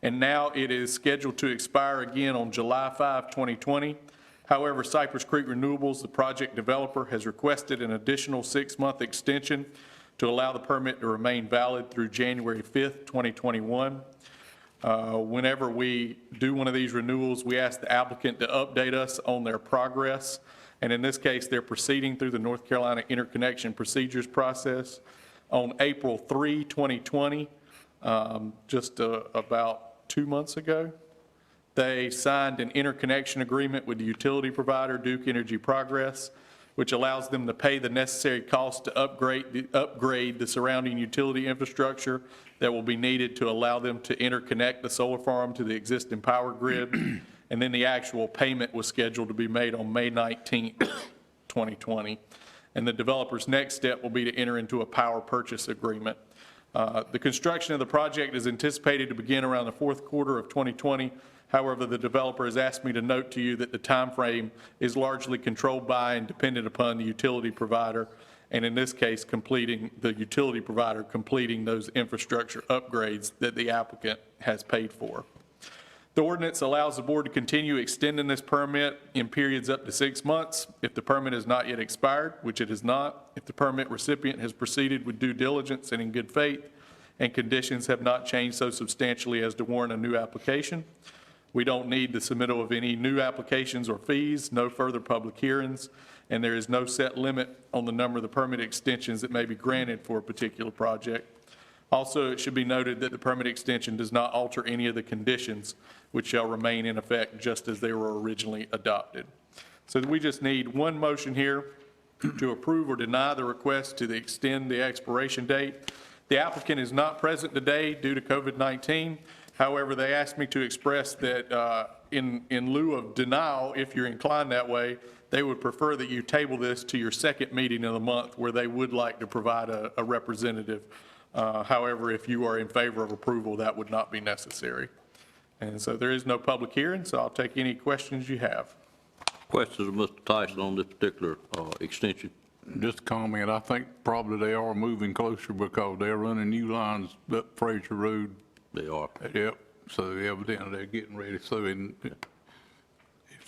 And now it is scheduled to expire again on July 5, 2020. However, Cypress Creek Renewables, the project developer, has requested an additional 6-month extension to allow the permit to remain valid through January 5th, 2021. Whenever we do one of these renewals, we ask the applicant to update us on their progress. And in this case, they're proceeding through the North Carolina Interconnection Procedures process. On April 3, 2020, just about 2 months ago, they signed an interconnection agreement with the utility provider, Duke Energy Progress, which allows them to pay the necessary costs to upgrade the surrounding utility infrastructure that will be needed to allow them to interconnect the solar farm to the existing power grid. And then the actual payment was scheduled to be made on May 19th, 2020. And the developer's next step will be to enter into a power purchase agreement. The construction of the project is anticipated to begin around the fourth quarter of 2020. However, the developer has asked me to note to you that the timeframe is largely controlled by and dependent upon the utility provider, and in this case, the utility provider completing those infrastructure upgrades that the applicant has paid for. The ordinance allows the board to continue extending this permit in periods up to 6 months if the permit has not yet expired, which it has not, if the permit recipient has proceeded with due diligence and in good faith, and conditions have not changed so substantially as to warrant a new application. We don't need the submittal of any new applications or fees, no further public hearings, and there is no set limit on the number of the permit extensions that may be granted for a particular project. Also, it should be noted that the permit extension does not alter any of the conditions, which shall remain in effect just as they were originally adopted. So we just need one motion here to approve or deny the request to extend the expiration date. The applicant is not present today due to COVID-19. However, they asked me to express that in lieu of denial, if you're inclined that way, they would prefer that you table this to your second meeting of the month where they would like to provide a representative. However, if you are in favor of approval, that would not be necessary. And so there is no public hearing, so I'll take any questions you have. Questions of Mr. Tyson on this particular extension? Just a comment, I think probably they are moving closer because they're running new lines up Fraser Road. They are. Yep, so evidently they're getting ready. So if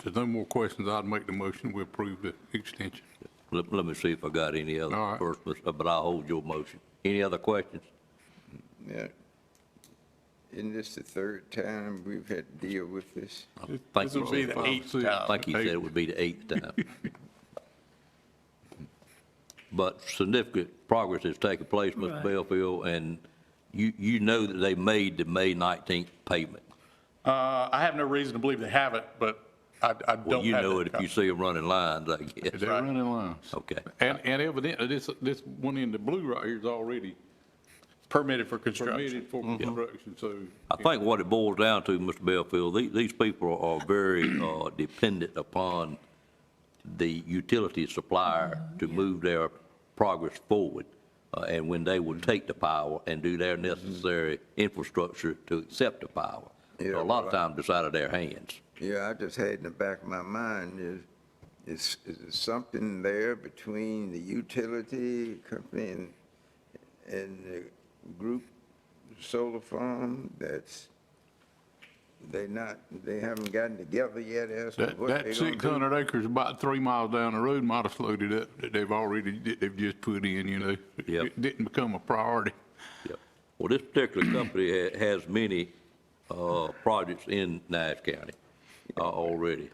there's no more questions, I'd make the motion we approve the extension. Let me see if I got any other All right. first, but I'll hold your motion. Any other questions? Yeah. Isn't this the third time we've had to deal with this? Thank This would be the eighth time. I think he said it would be the 8th time. But significant progress has taken place, Mr. Right. Belfield, and you know that they made the May 19th payment. I have no reason to believe they haven't, but I don't have Well, you know that it if you see them running lines, I guess. They're running lines. Okay. And evidently, this one in the blue right here is already permitted for construction. permitted for construction, so. I think what it boils down to, Mr. Belfield, these people are very dependent upon the utility supplier to move their progress forward. And when they will take the power and do their necessary infrastructure to accept the power. Yeah, So a lot of times it's out of their hands. Yeah, I just had in the back of my mind is there something there between the utility company and the group solar farm they haven't gotten together yet as to what That they're gonna do? 600 acres about 3 miles down the road might have slowed it up that they've just put in, you know. Yep. It didn't become a priority. Yep. Well, this particular company has many projects in Nash County already.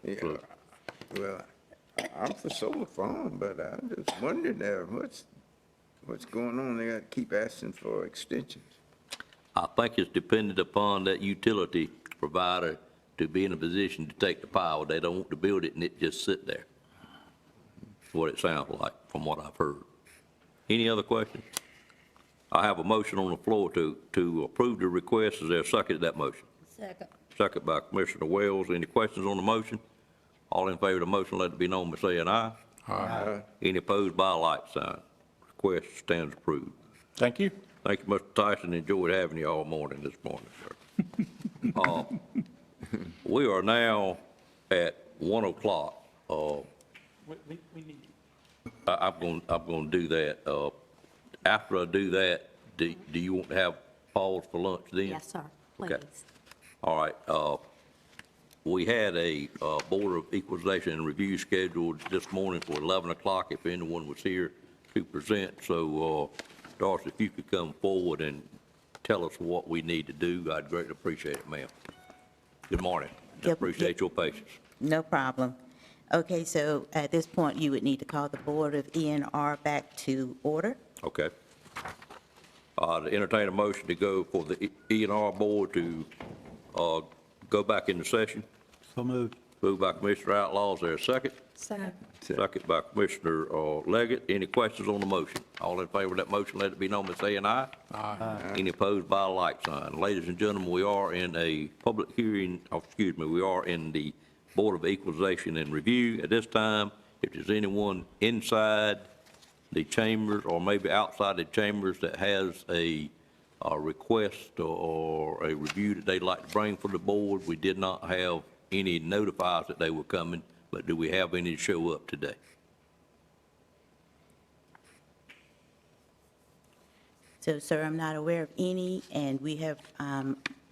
Yeah. So Well, I'm for solar farm, but I'm just wondering what's going on. They got to keep asking for extensions. I think it's dependent upon that utility provider to be in a position to take the power. They don't want to build it and it just sit there. That's what it sounds like from what I've heard. Any other questions? I have a motion on the floor to approve the request. Is there a second to that motion? Second. Second by Commissioner Wells. Any questions on the motion? All in favor of the motion, let it be known by saying aye. Aye. Any opposed by a like sign. Request stands approved. Thank you. Thank you, Mr. Tyson. Enjoyed having you all morning this morning, sir. We are now at 1 o'clock. I'm going to do that. After I do that, do you want to have pause for lunch then? Yes, sir, please. Okay. All right. We had a Board of Equalization and Review scheduled this morning for 11 o'clock if anyone was here to present. So, Darcy, if you could come forward and tell us what we need to do, I'd greatly appreciate it, ma'am. Good morning. Yep. Appreciate your patience. No problem. Okay, so at this point, you would need to call the Board of ENR back to order. Okay. To entertain a motion to go for the ENR Board to go back into session. So moved. Moved by Commissioner Outlaw. Is there a second? Second. Second by Commissioner Leggett. Any questions on the motion? All in favor of that motion, let it be known by saying aye. Aye. Any opposed by a like sign. Ladies and gentlemen, we are in a public hearing, we are in the Board of Equalization and Review. At this time, if there's anyone inside the chambers, or maybe outside the chambers, that has a request or a review that they'd like to bring for the board? We did not have any notifiers that they were coming, but do we have any to show up today? So, sir, I'm not aware of any, and we have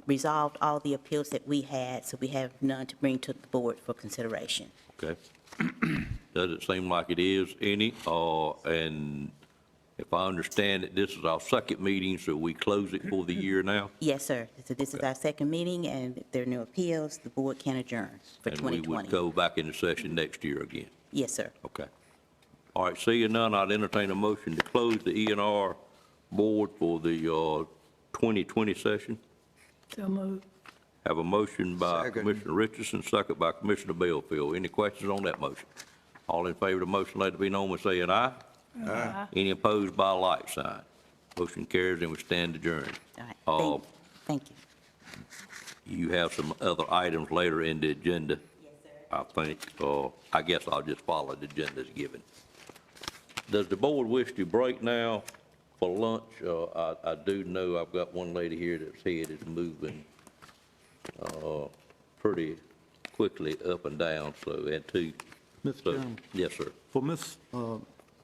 resolved all the appeals that we had, so we have none to bring to the board for consideration. Okay. Does it seem like it is any? And if I understand it, this is our second meeting, so we close it for the year now? Yes, sir. So this is our second meeting, and if there are no appeals, the board can adjourn for And we 2020. would go back into session next year again? Yes, sir. Okay. All right, seeing none, I'd entertain a motion to close the E&R board for the 2020 session. So moved. Have a motion by Second. Commissioner Richardson, second by Commissioner Bellfield. Any questions on that motion? All in favor of the motion, let it be known by saying aye. Aye. Any opposed by a like sign. Motion carries and we stand adjourned. All right. Thank you. You have some other items later in the agenda. Yes, sir. I think, I guess I'll just follow the agenda as given. Does the board wish to break now for lunch? I do know I've got one lady here that's head is moving pretty quickly up and down, so, and two. Mr. So, Chairman, yes, sir. for Ms.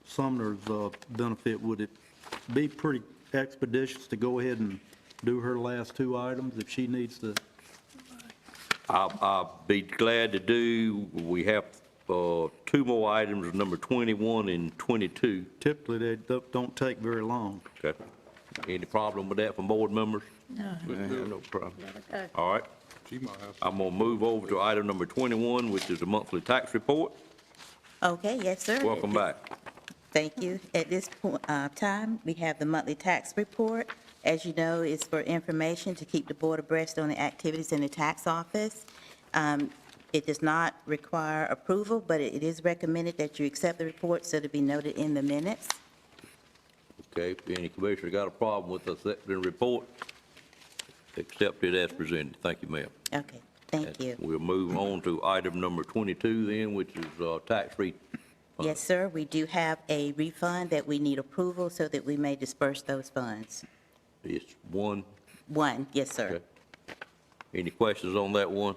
Sumner's benefit, would it be pretty expeditious to go ahead and do her last two items if she needs to? I'll be glad to do. We have two more items, number 21 and 22. Typically, they don't take very long. Okay. Any problem with that from board members? No. No problem. Okay. All right. She might have. I'm going to move over to item number 21, which is the monthly tax report. Okay, yes, sir. Welcome back. Thank you. At this time, we have the monthly tax report. As you know, it's for information to keep the board abreast on the activities in the tax office. It does not require approval, but it is recommended that you accept the report so to be noted in the minutes. Okay, if any commissioner got a problem with accepting the report, accept it as presented. Thank you, ma'am. Okay, thank you. We'll move on to item number 22 then, which is tax refund. Yes, sir, we do have a refund that we need approval so that we may disperse those funds. It's one. One, yes, sir. Okay. Any questions on that one?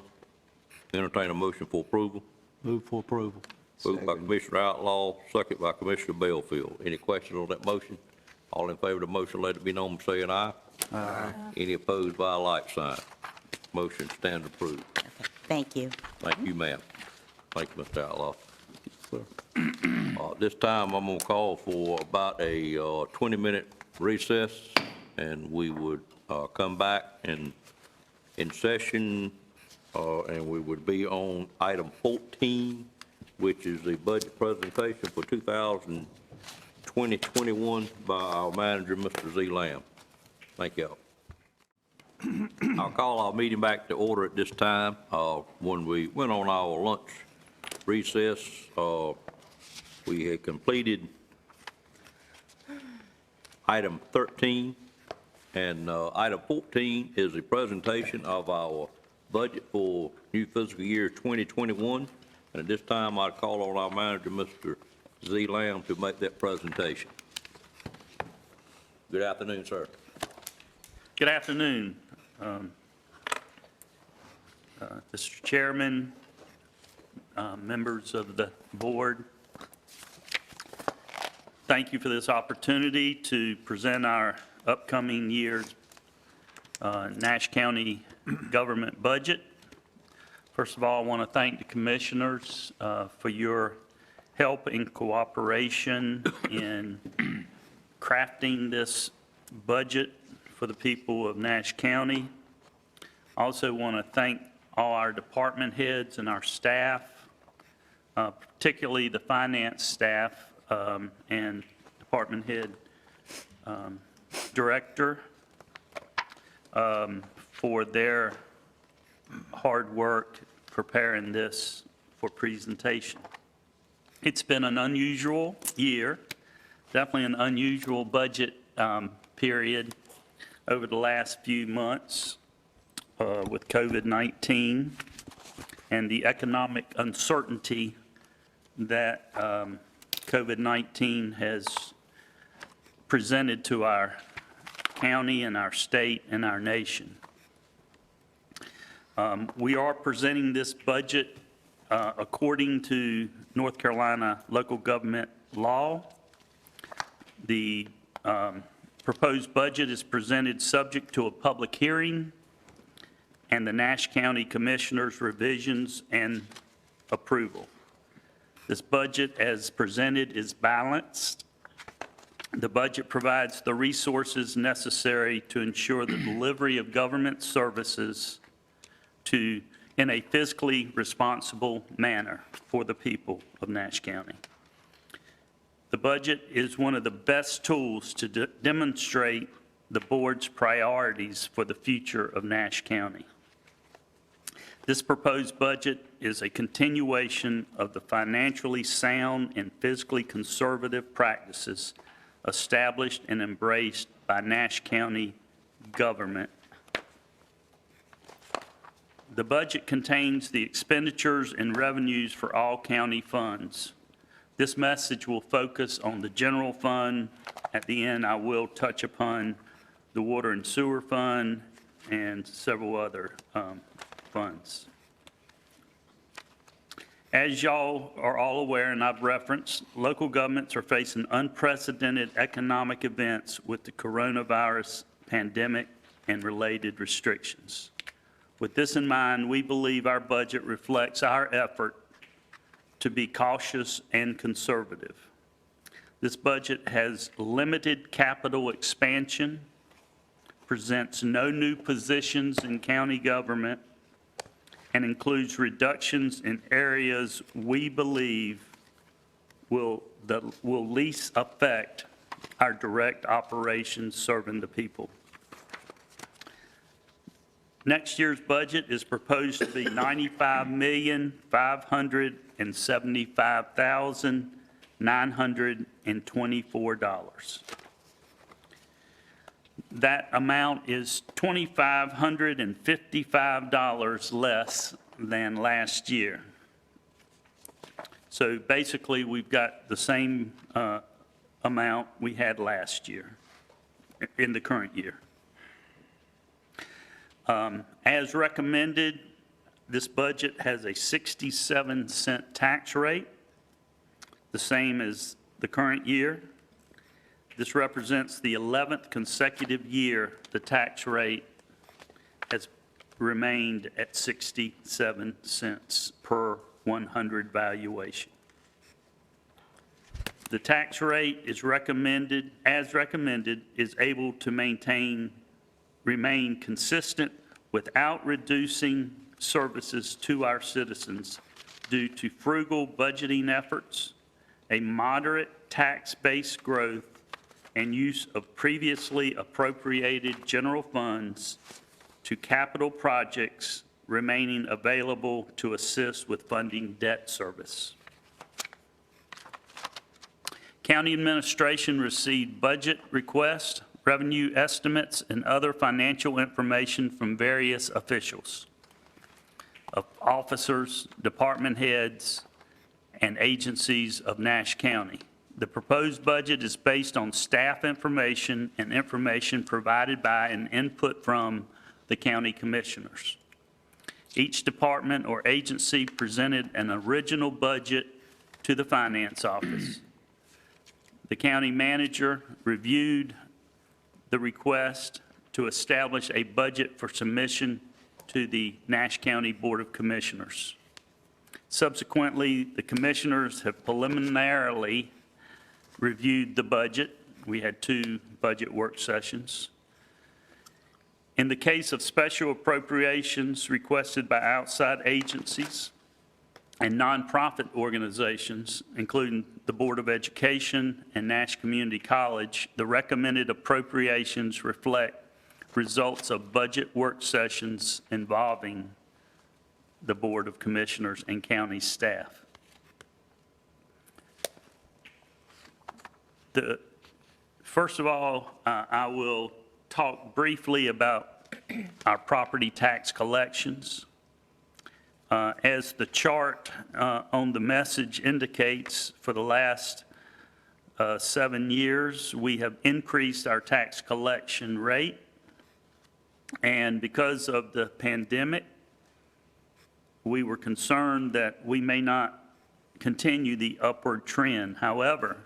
Entertain a motion for approval. Move for approval. Moved by Commissioner Outlaw, second by Commissioner Bellfield. Any questions on that motion? All in favor of the motion, let it be known by saying aye. Aye. Any opposed by a like sign. Motion stands approved. Okay, thank you. Thank you, ma'am. Thank you, Mr. Outlaw. Sir. This time, I'm going to call for about a 20-minute recess, and we would come back in session, and we would be on item 14, which is the budget presentation for 2020-21 by our manager, Mr. Z. Lamb. Thank y'all. I'll call our meeting back to order at this time. When we went on our lunch recess, we had completed item 13, and item 14 is a presentation of our budget for new fiscal year 2021. And at this time, I'd call on our manager, Mr. Z. Lamb, to make that presentation. Good afternoon, sir. Good afternoon, Mr. Chairman, members of the board. Thank you for this opportunity to present our upcoming year's Nash County government budget. First of all, I want to thank the commissioners for your help and cooperation in crafting this budget for the people of Nash County. I also want to thank all our department heads and our staff, particularly the finance staff and department head director for their hard work preparing this for presentation. It's been an unusual year, definitely an unusual budget period over the last few months with COVID-19 and the economic uncertainty that COVID-19 has presented to our county and our state and our nation. We are presenting this budget according to North Carolina local government law. The proposed budget is presented subject to a public hearing and the Nash County Commissioners' revisions and approval. This budget as presented is balanced. The budget provides the resources necessary to ensure the delivery of government services in a fiscally responsible manner for the people of Nash County. The budget is one of the best tools to demonstrate the board's priorities for the future of Nash County. This proposed budget is a continuation of the financially sound and fiscally conservative practices established and embraced by Nash County government. The budget contains the expenditures and revenues for all county funds. This message will focus on the general fund. At the end, I will touch upon the water and sewer fund and several other funds. As y'all are all aware, and I've referenced, local governments are facing unprecedented economic events with the coronavirus pandemic and related restrictions. With this in mind, we believe our budget reflects our effort to be cautious and conservative. This budget has limited capital expansion, presents no new positions in county government, and includes reductions in areas we believe will least affect our direct operations serving the people. Next year's budget is proposed to be $95,575,924. That amount is $2,555 less than last year. So basically, we've got the same amount we had last year in the current year. As recommended, this budget has a 67-cent tax rate, the same as the current year. This represents the 11th consecutive year the tax rate has remained at 67 cents per 100 valuation. The tax rate is recommended, as recommended, is able to remain consistent without reducing services to our citizens due to frugal budgeting efforts, a moderate tax-based growth, and use of previously appropriated general funds to capital projects remaining available to assist with funding debt service. County administration received budget requests, revenue estimates, and other financial information from various officials, officers, department heads, and agencies of Nash County. The proposed budget is based on staff information and information provided by and input from the county commissioners. Each department or agency presented an original budget to the finance office. The county manager reviewed the request to establish a budget for submission to the Nash County Board of Commissioners. Subsequently, the commissioners have preliminarily reviewed the budget. We had 2 budget work sessions. In the case of special appropriations requested by outside agencies and nonprofit organizations, including the Board of Education and Nash Community College, the recommended appropriations reflect results of budget work sessions involving the Board of Commissioners and county staff. First of all, I will talk briefly about our property tax collections. As the chart on the message indicates, for the last 7 years, we have increased our tax collection rate. And because of the pandemic, we were concerned that we may not continue the upward trend. However,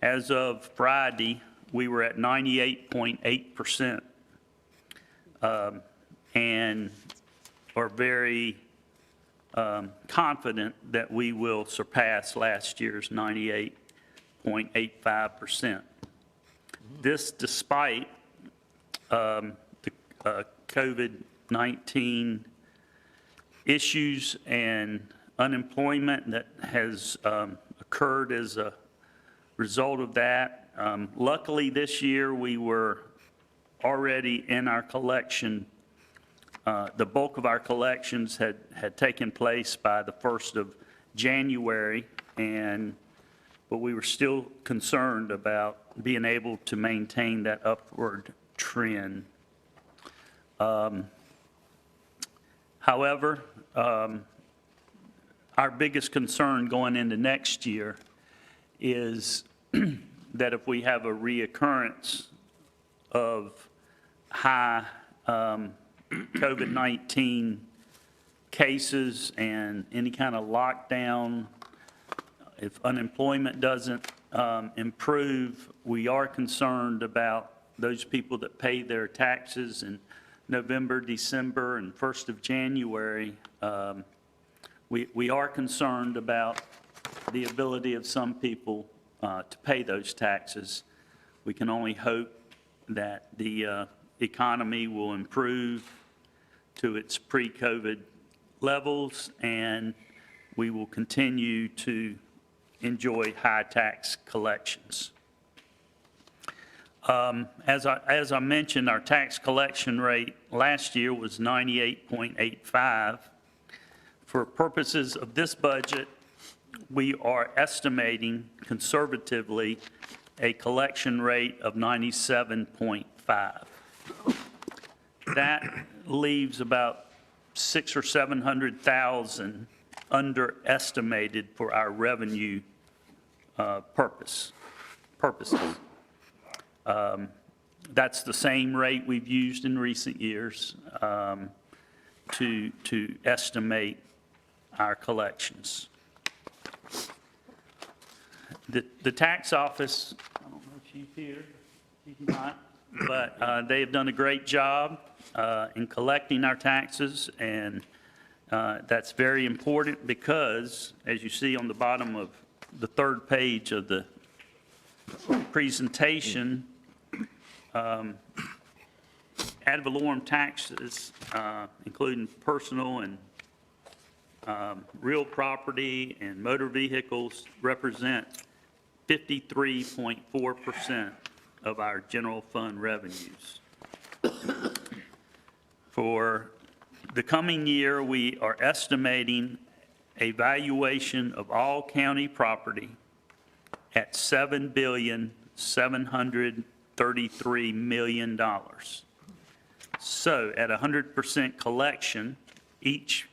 as of Friday, we were at 98.8%, and are very confident that we will surpass last year's 98.85%. This despite the COVID-19 issues and unemployment that has occurred as a result of that. Luckily, this year, we were already in our collection. The bulk of our collections had taken place by the 1st of January, but we were still concerned about being able to maintain that upward trend. However, our biggest concern going into next year is that if we have a reoccurrence of high COVID-19 cases and any kind of lockdown, if unemployment doesn't improve, we are concerned about those people that pay their taxes in November, December, and 1st of January. We are concerned about the ability of some people to pay those taxes. We can only hope that the economy will improve to its pre-COVID levels, and we will continue to enjoy high tax collections. As I mentioned, our tax collection rate last year was 98.85. For purposes of this budget, we are estimating conservatively a collection rate of 97.5. That leaves about 600,000 or 700,000 underestimated for our revenue purposes. That's the same rate we've used in recent years to estimate our collections. The tax office, I don't know if she's here, she's not, but they have done a great job in collecting our taxes, and that's very important because, as you see on the bottom of the 3rd page of the presentation, ad valorem taxes, including personal and real property and motor vehicles, represent 53.4% of our general fund revenues. For the coming year, we are estimating a valuation of all county property at $7,733 million. So at 100% collection, each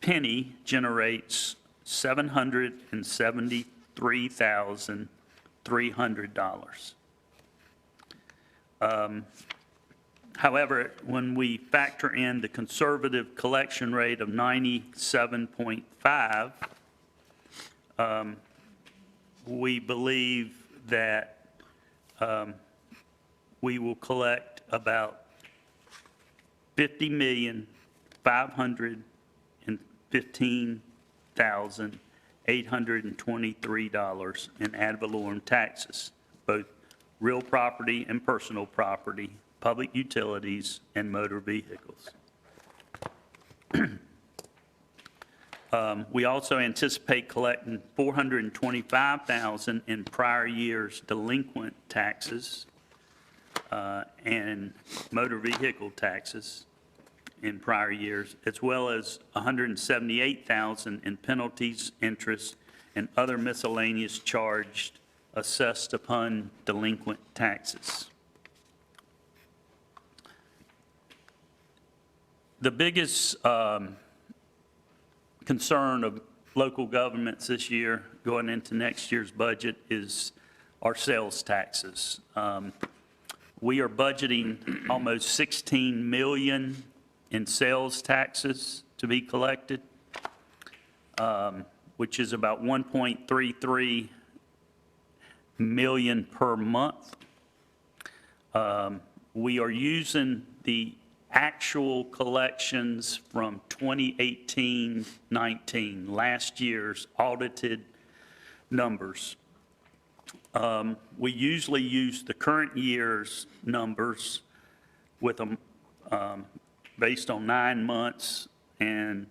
penny generates $773,300. However, when we factor in the conservative collection rate of 97.5, we believe that we will collect about $50,515,823 in ad valorem taxes, both real property and personal property, public utilities, and motor vehicles. We also anticipate collecting $425,000 in prior year's delinquent taxes and motor vehicle taxes in prior years, as well as $178,000 in penalties, interest, and other miscellaneous charged assessed upon delinquent taxes. The biggest concern of local governments this year, going into next year's budget, is our sales taxes. We are budgeting almost 16 million in sales taxes to be collected, which is about 1.33 million per month. We are using the actual collections from 2018-19, last year's audited numbers. We usually use the current year's numbers with them based on 9 months and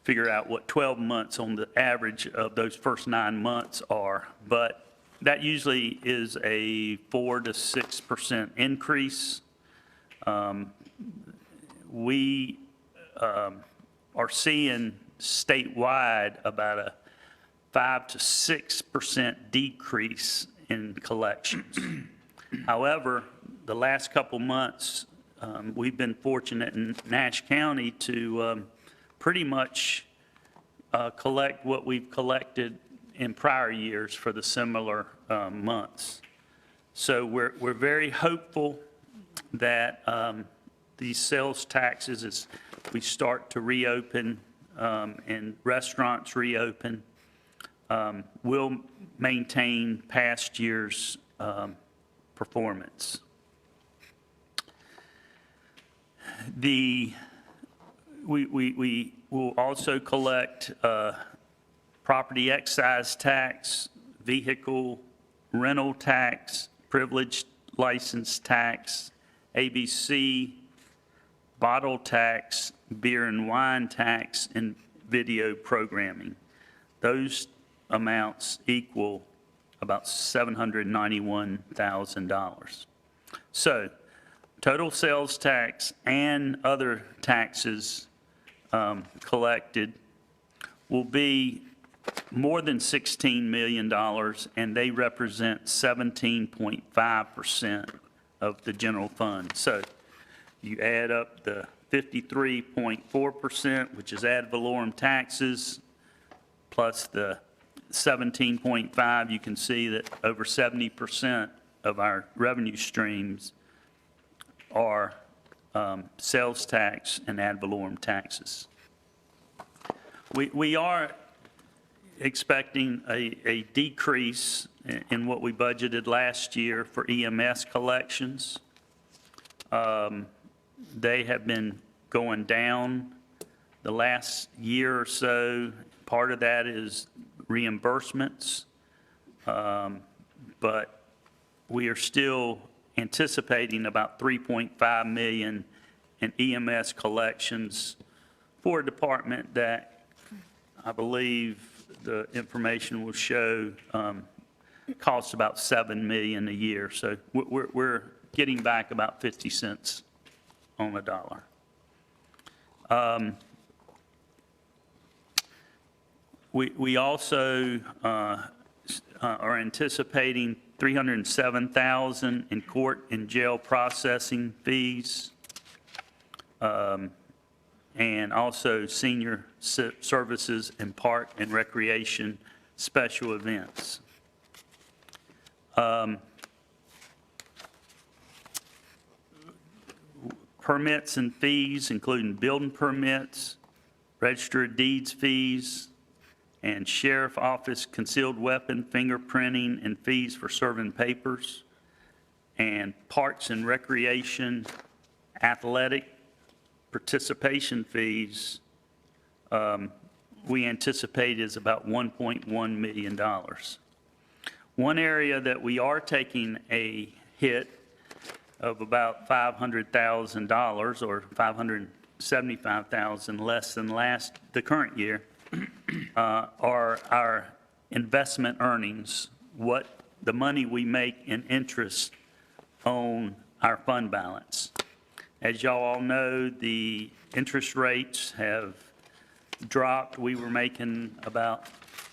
figure out what 12 months on the average of those first 9 months are. But that usually is a 4 to 6% increase. We are seeing statewide about a 5 to 6% decrease in collections. However, the last couple months, we've been fortunate in Nash County to pretty much collect what we've collected in prior years for the similar months. So we're very hopeful that these sales taxes, as we start to reopen and restaurants reopen, will maintain past year's performance. We will also collect property excise tax, vehicle rental tax, privileged license tax, ABC, bottle tax, beer and wine tax, and video programming. Those amounts equal about $791,000. So total sales tax and other taxes collected will be more than $16 million, and they represent 17.5% of the general fund. So you add up the 53.4%, which is ad valorem taxes, plus the 17.5, you can see that over 70% of our revenue streams are sales tax and ad valorem taxes. We are expecting a decrease in what we budgeted last year for EMS collections. They have been going down the last year or so. Part of that is reimbursements, but we are still anticipating about 3.5 million in EMS collections for a department that I believe the information will show costs about $7 million a year. So we're getting back about 50 cents on the dollar. We also are anticipating $307,000 in court and jail processing fees, and also senior services and park and recreation special events. Permits and fees, including building permits, register of deeds fees, and sheriff office concealed weapon fingerprinting and fees for serving papers, and parks and recreation athletic participation fees, we anticipate is about $1.1 million. One area that we are taking a hit of about $500,000 or $575,000 less than the current year are our investment earnings, what the money we make in interest on our fund balance. As y'all all know, the interest rates have dropped. We were making about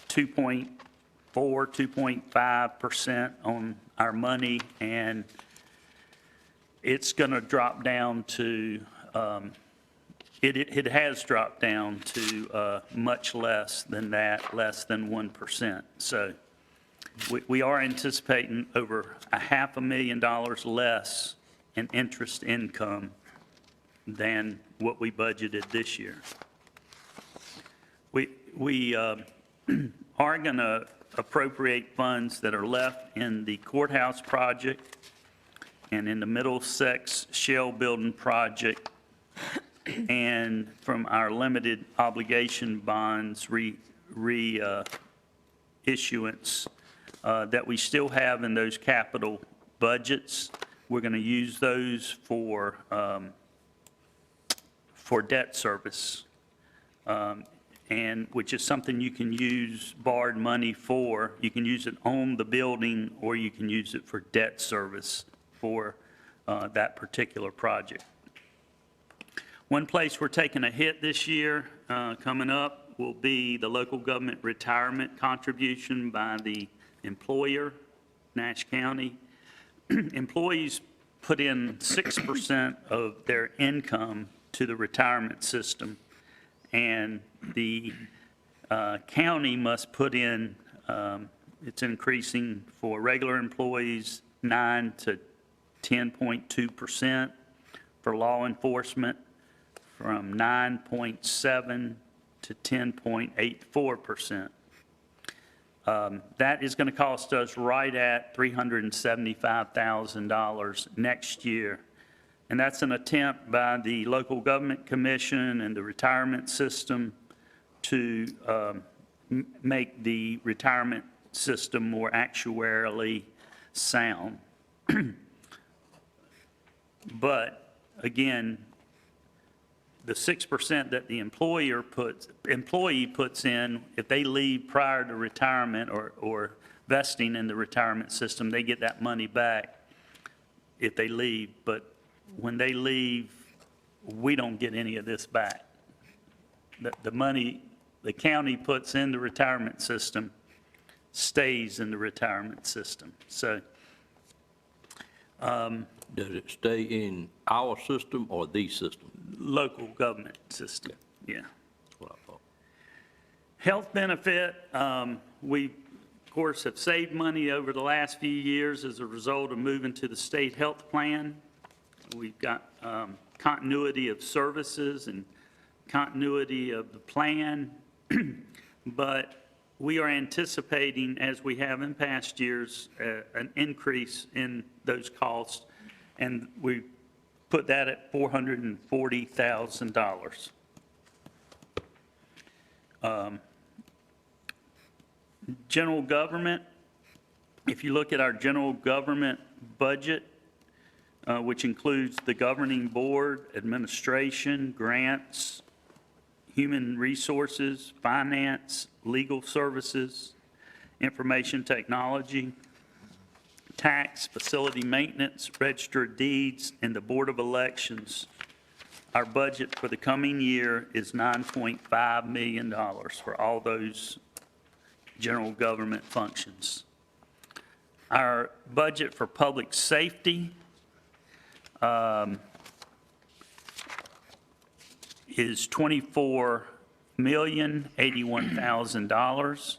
2.4, 2.5% on our money, and it's going to drop down to It has dropped down to much less than that, less than 1%. So we are anticipating over $500,000 less in interest income than what we budgeted this year. We are going to appropriate funds that are left in the courthouse project and in the Middlesex Shell Building project, and from our limited obligation bonds issuance that we still have in those capital budgets. We're going to use those for debt service, and which is something you can use borrowed money for. You can use it on the building, or you can use it for debt service for that particular project. One place we're taking a hit this year coming up will be the local government retirement contribution by the employer, Nash County. Employees put in 6% of their income to the retirement system, and the county must put in, it's increasing for regular employees 9 to 10.2%, for law enforcement from 9.7 to 10.84%. That is going to cost us right at $375,000 next year. And that's an attempt by the Local Government Commission and the retirement system to make the retirement system more actuarially sound. But again, the 6% that the employee puts in, if they leave prior to retirement or vesting in the retirement system, they get that money back if they leave. But when they leave, we don't get any of this back. The money the county puts in the retirement system stays in the retirement system. So, does it stay in our system or the system? Local government system, yeah. That's what I thought. Health benefit, we, of course, have saved money over the last few years as a result of moving to the state health plan. We've got continuity of services and continuity of the plan, but we are anticipating, as we have in past years, an increase in those costs, and we put that at $440,000. General government, if you look at our general government budget, which includes the governing board, administration, grants, human resources, finance, legal services, information technology, tax, facility maintenance, register of deeds, and the Board of Elections. Our budget for the coming year is $9.5 million for all those general government functions. Our budget for public safety is $24,081,000.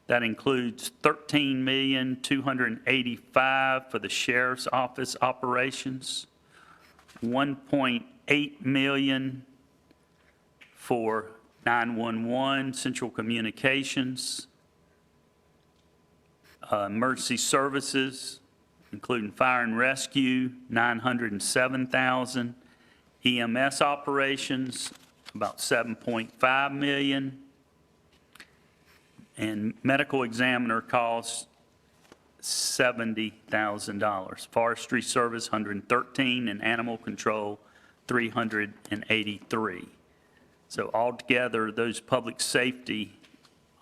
That includes $13,285,000 for the sheriff's office operations, $1.8 million for 911 central communications, emergency services, including fire and rescue, $907,000, EMS operations, about $7.5 million, and medical examiner costs $70,000. Forestry service, $113,000, and animal control, $383,000. So altogether, those public safety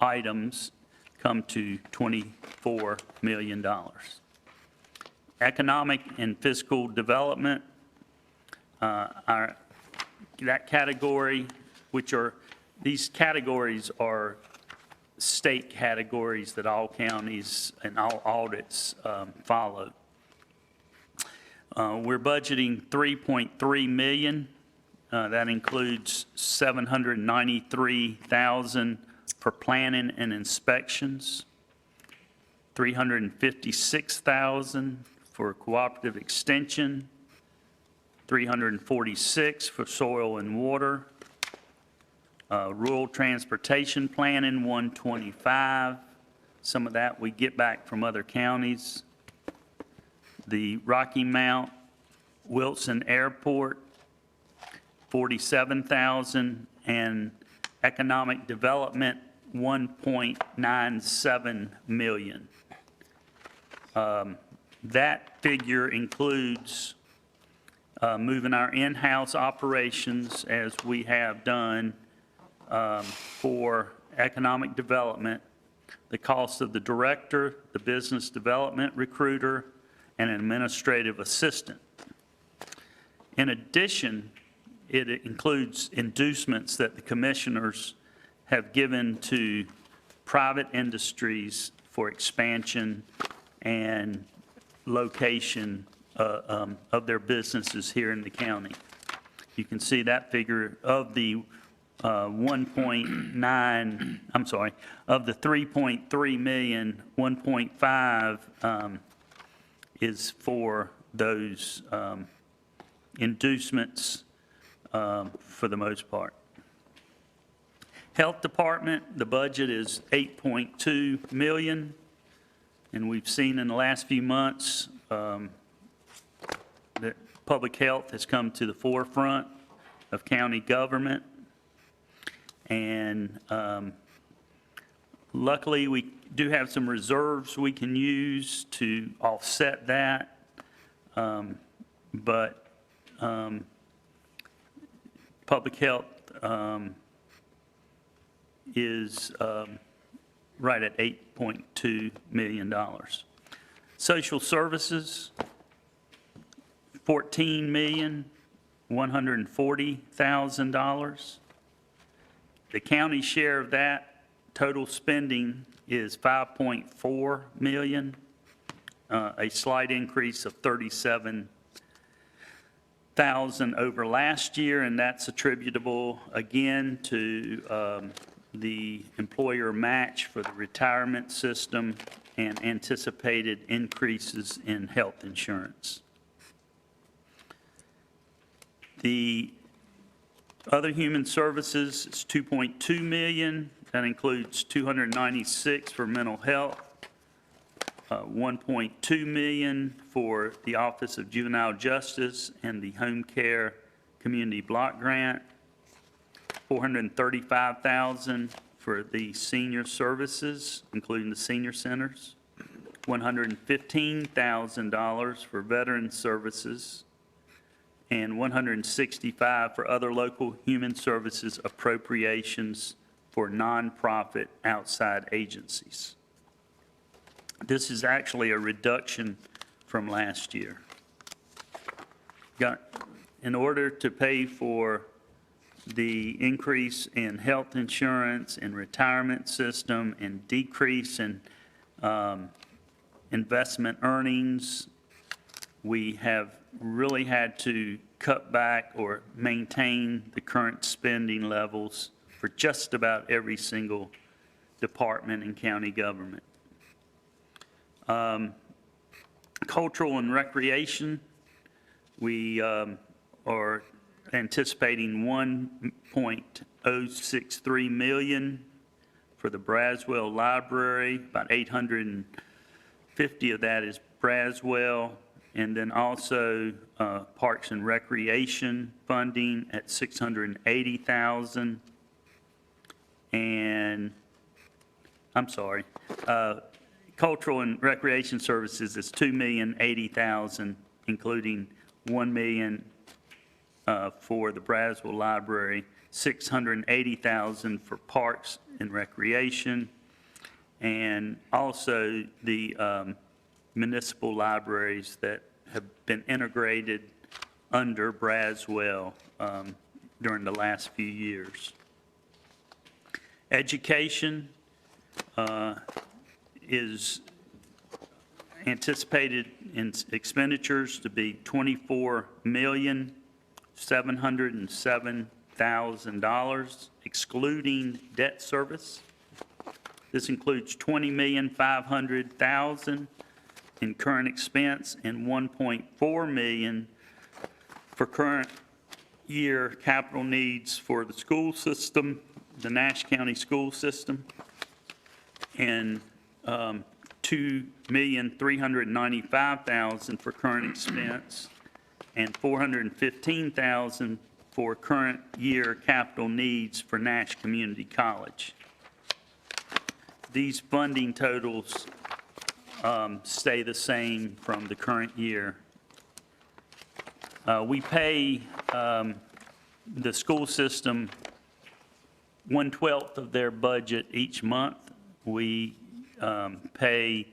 items come to $24 million. Economic and fiscal development, that category, these categories are state categories that all counties and all audits follow. We're budgeting $3.3 million That includes $793,000 for planning and inspections, $356,000 for cooperative extension, $346,000 for soil and water, rural transportation planning, $125,000. Some of that we get back from other counties. The Rocky Mount Wilson Airport, $47,000, and economic development, $1.97 million. That figure includes moving our in-house operations, as we have done for economic development, the cost of the director, the business development recruiter, and an administrative assistant. In addition, it includes inducements that the commissioners have given to private industries for expansion and location of their businesses here in the county. You can see that figure of the 1.9, I'm sorry, of the 3.3 million, 1.5 is for those inducements for the most part. Health Department, the budget is $8.2 million, and we've seen in the last few months that public health has come to the forefront of county government. And luckily, we do have some reserves we can use to offset that. But public health is right at $8.2 million. Social services, $14,140,000. The county share of that total spending is $5.4 million, a slight increase of $37,000 over last year, and that's attributable again to the employer match for the retirement system and anticipated increases in health insurance. The other human services is $2.2 million. That includes $296,000 for mental health, $1.2 million for the Office of Juvenile Justice and the Home Care Community Block Grant, $435,000 for the senior services, including the senior centers, $115,000 for veteran services, and $165,000 for other local human services appropriations for nonprofit outside agencies. This is actually a reduction from last year. In order to pay for the increase in health insurance and retirement system and decrease in investment earnings, we have really had to cut back or maintain the current spending levels for just about every single department in county government. Cultural and recreation, we are anticipating $1.063 million for the Braswell Library, about $850 of that is Braswell, and then also Parks and Recreation funding at $680,000. And, I'm sorry, Cultural and Recreation Services is $2,080,000, including $1 million for the Braswell Library, $680,000 for Parks and Recreation, and also the municipal libraries that have been integrated under Braswell during the last few years. Education is anticipated in expenditures to be $24 million $707,000, excluding debt service. This includes $20,500,000 in current expense and $1.4 million for current year capital needs for the school system, the Nash County school system, and $2,395,000 for current expense and $415,000 for current year capital needs for Nash Community College. These funding totals stay the same from the current year. We pay the school system 1/12 of their budget each month. We pay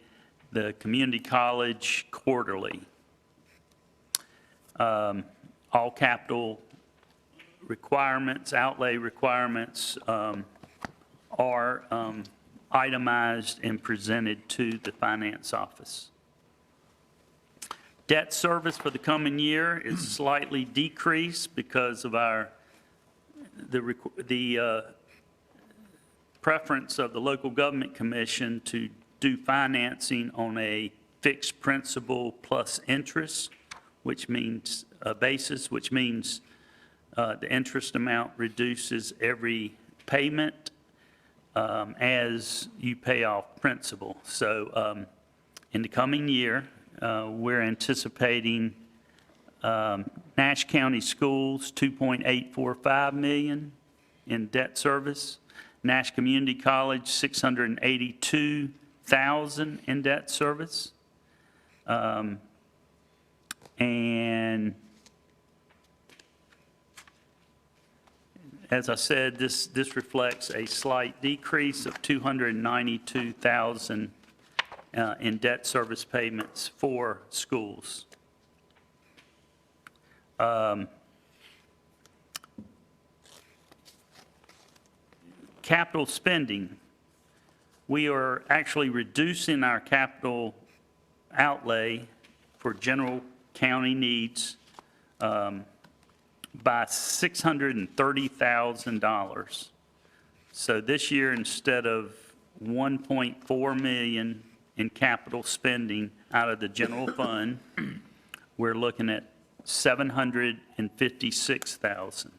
the community college quarterly. All capital requirements, outlay requirements are itemized and presented to the finance office. Debt service for the coming year is slightly decreased because of the preference of the local government commission to do financing on a fixed principal plus interest, which means a basis, which means the interest amount reduces every payment as you pay off principal. So in the coming year, we're anticipating Nash County Schools, $2.845 million in debt service. Nash Community College, $682,000 in debt service. And as I said, this reflects a slight decrease of $292,000 in debt service payments for schools. Capital spending. We are actually reducing our capital outlay for general county needs by $630,000. So this year, instead of $1.4 million in capital spending out of the general fund, we're looking at $756,000.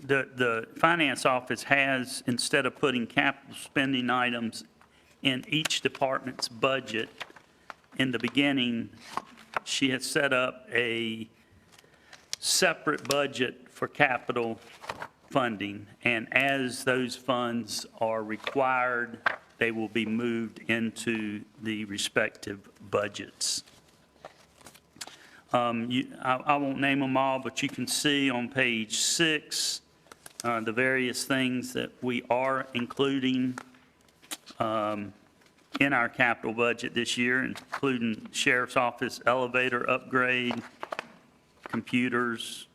The finance office has, instead of putting capital spending items in each department's budget, in the beginning, she has set up a separate budget for capital funding, and as those funds are required, they will be moved into the respective budgets. I won't name them all, but you can see on page 6 the various things that we are including in our capital budget this year, including Sheriff's Office elevator upgrade, computers,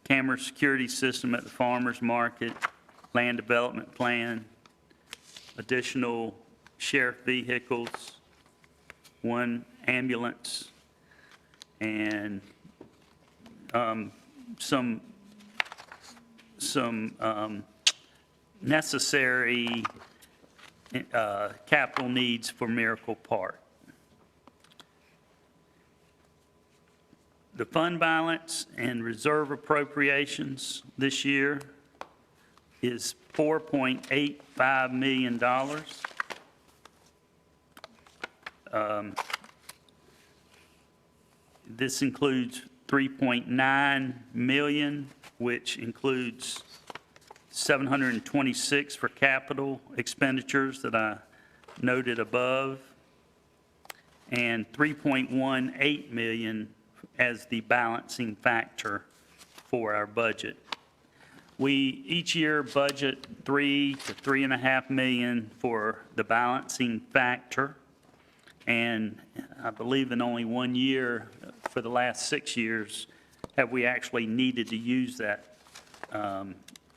camera security system at the farmer's market, land development plan, additional sheriff vehicles, 1 ambulance, and some necessary capital needs for Miracle Park. The fund balance and reserve appropriations this year is $4.85 million. This includes $3.9 million, which includes $726 for capital expenditures that I noted above, and $3.18 million as the balancing factor for our budget. We each year budget $3 to $3.5 million for the balancing factor, and I believe in only 1 year for the last 6 years have we actually needed to use that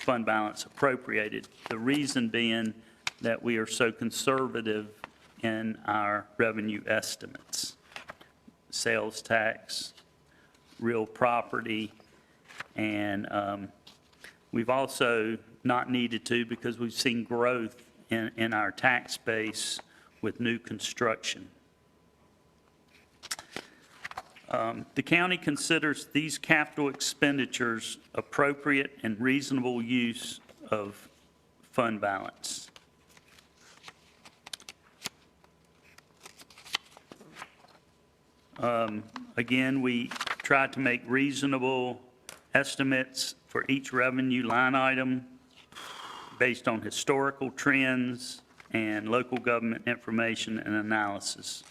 fund balance appropriated. The reason being that we are so conservative in our revenue estimates. Sales tax, real property, and we've also not needed to because we've seen growth in our tax base with new construction. The county considers these capital expenditures appropriate and reasonable use of fund balance. Again, we tried to make reasonable estimates for each revenue line item based on historical trends and local government information and analysis.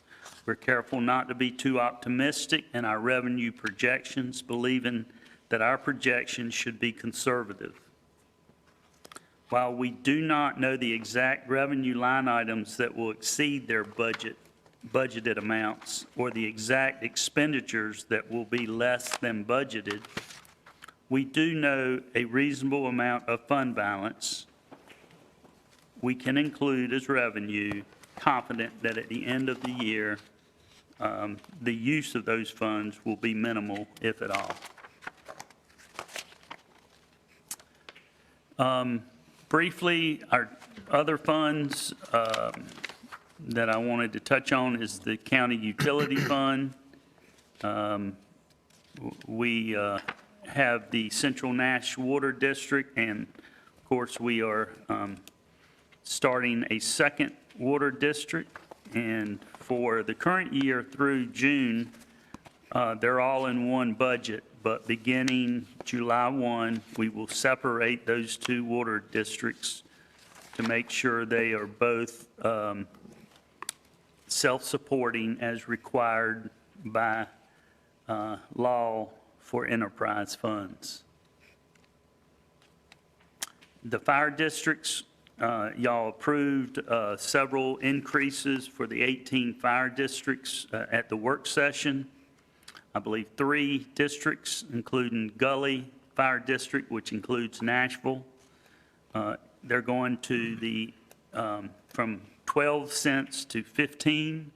We're careful not to be too optimistic in our revenue projections, believing that our projections should be conservative. While we do not know the exact revenue line items that will exceed their budgeted amounts or the exact expenditures that will be less than budgeted, we do know a reasonable amount of fund balance we can include as revenue, confident that at the end of the year, the use of those funds will be minimal, if at all. Briefly, our other funds that I wanted to touch on is the county utility fund. We have the Central Nash Water District, and of course, we are starting a second water district. And for the current year through June, they're all in one budget, but beginning July 1, we will separate those two water districts to make sure they are both self-supporting as required by law for enterprise funds. The fire districts, y'all approved several increases for the 18 fire districts at the work session. I believe 3 districts, including Gully Fire District, which includes Nashville. They're going to the, from 12 cents to 15,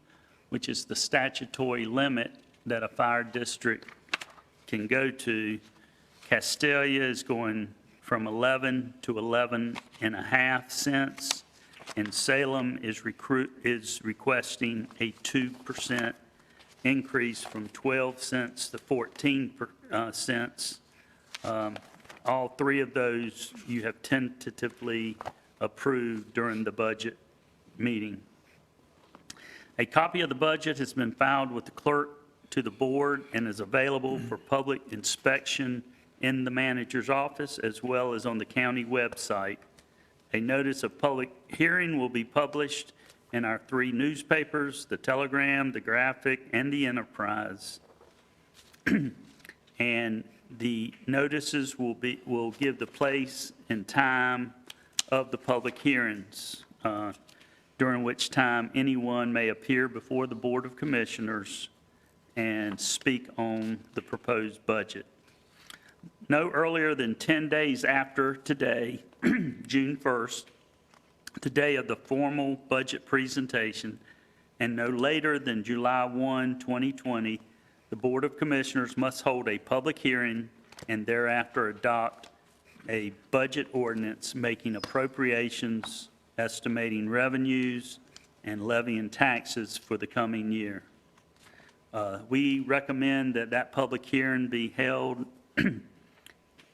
which is the statutory limit that a fire district can go to. Castelia is going from 11 to 11 and a half cents, and Salem is requesting a 2% increase from 12 cents to 14 cents. All 3 of those you have tentatively approved during the budget meeting. A copy of the budget has been filed with the clerk to the board and is available for public inspection in the manager's office as well as on the county website. A notice of public hearing will be published in our 3 newspapers, the Telegram, the Graphic, and the Enterprise. And the notices will give the place and time of the public hearings, during which time anyone may appear before the Board of Commissioners and speak on the proposed budget. No earlier than 10 days after today, June 1st, the day of the formal budget presentation, and no later than July 1, 2020, the Board of Commissioners must hold a public hearing and thereafter adopt a budget ordinance making appropriations, estimating revenues, and levying taxes for the coming year. We recommend that that public hearing be held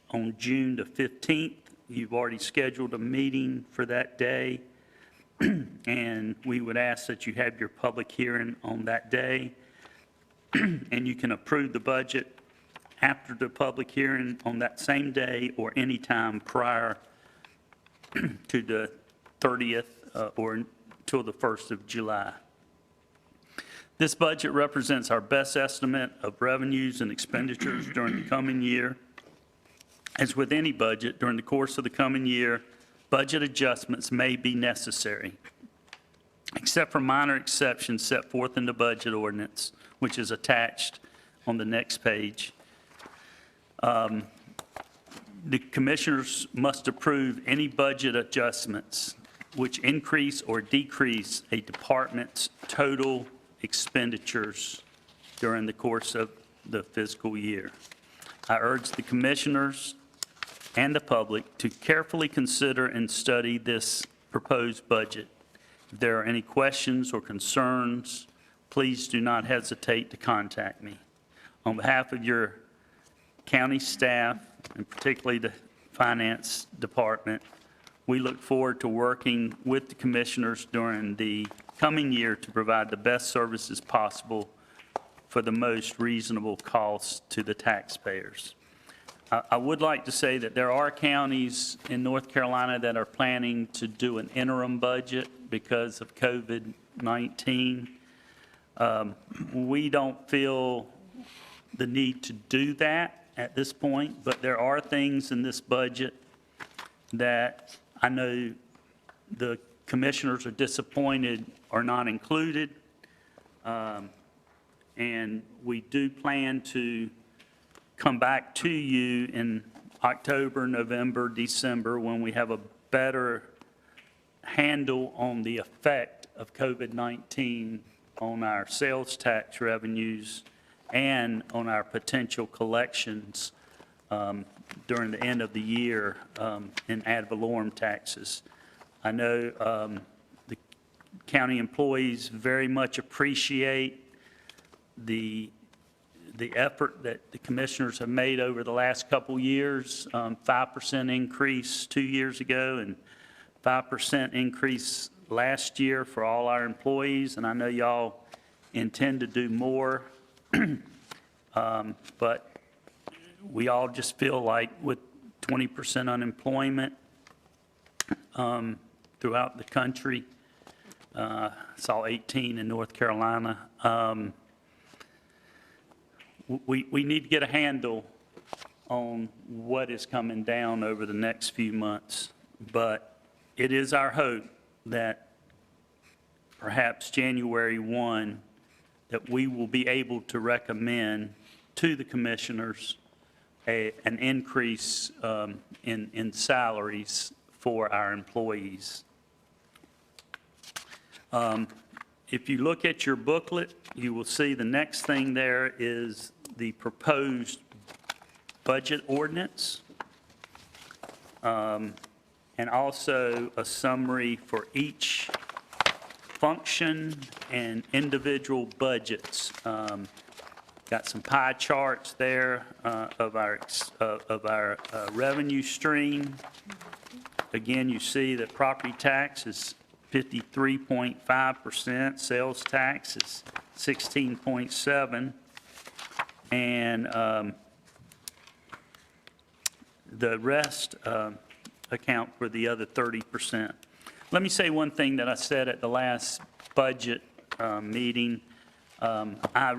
on June the 15th. You've already scheduled a meeting for that day, and we would ask that you have your public hearing on that day, and you can approve the budget after the public hearing on that same day or any time prior to the 30th or until the 1st of July. This budget represents our best estimate of revenues and expenditures during the coming year. As with any budget, during the course of the coming year, budget adjustments may be necessary, except for minor exceptions set forth in the budget ordinance, which is attached on the next page. The commissioners must approve any budget adjustments which increase or decrease a department's total expenditures during the course of the fiscal year. I urge the commissioners and the public to carefully consider and study this proposed budget. If there are any questions or concerns, please do not hesitate to contact me. On behalf of your county staff, and particularly the finance department, we look forward to working with the commissioners during the coming year to provide the best services possible for the most reasonable cost to the taxpayers. I would like to say that there are counties in North Carolina that are planning to do an interim budget because of COVID-19. We don't feel the need to do that at this point, but there are things in this budget that I know the commissioners are disappointed are not included. And we do plan to come back to you in October, November, December, when we have a better handle on the effect of COVID-19 on our sales tax revenues and on our potential collections during the end of the year in ad valorem taxes. I know the county employees very much appreciate the effort that the commissioners have made over the last couple years, 5% increase 2 years ago and 5% increase last year for all our employees, and I know y'all intend to do more, but we all just feel like with 20% unemployment throughout the country, saw 18 in North Carolina, we need to get a handle on what is coming down over the next few months. But it is our hope that perhaps January 1, that we will be able to recommend to the commissioners an increase in salaries for our employees. If you look at your booklet, you will see the next thing there is the proposed budget ordinance, and also a summary for each function and individual budgets. Got some pie charts there of our revenue stream. Again, you see that property tax is 53.5%, sales tax is 16.7%, and the rest account for the other 30%. Let me say one thing that I said at the last budget meeting. I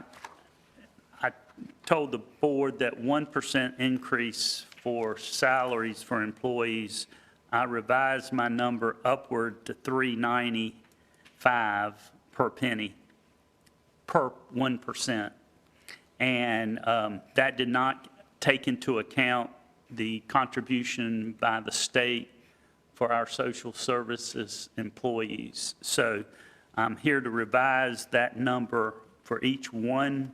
told the board that 1% increase for salaries for employees, I revised my number upward to $3.95 per penny per 1%. And that did not take into account the contribution by the state for our social services employees. So I'm here to revise that number for each 1%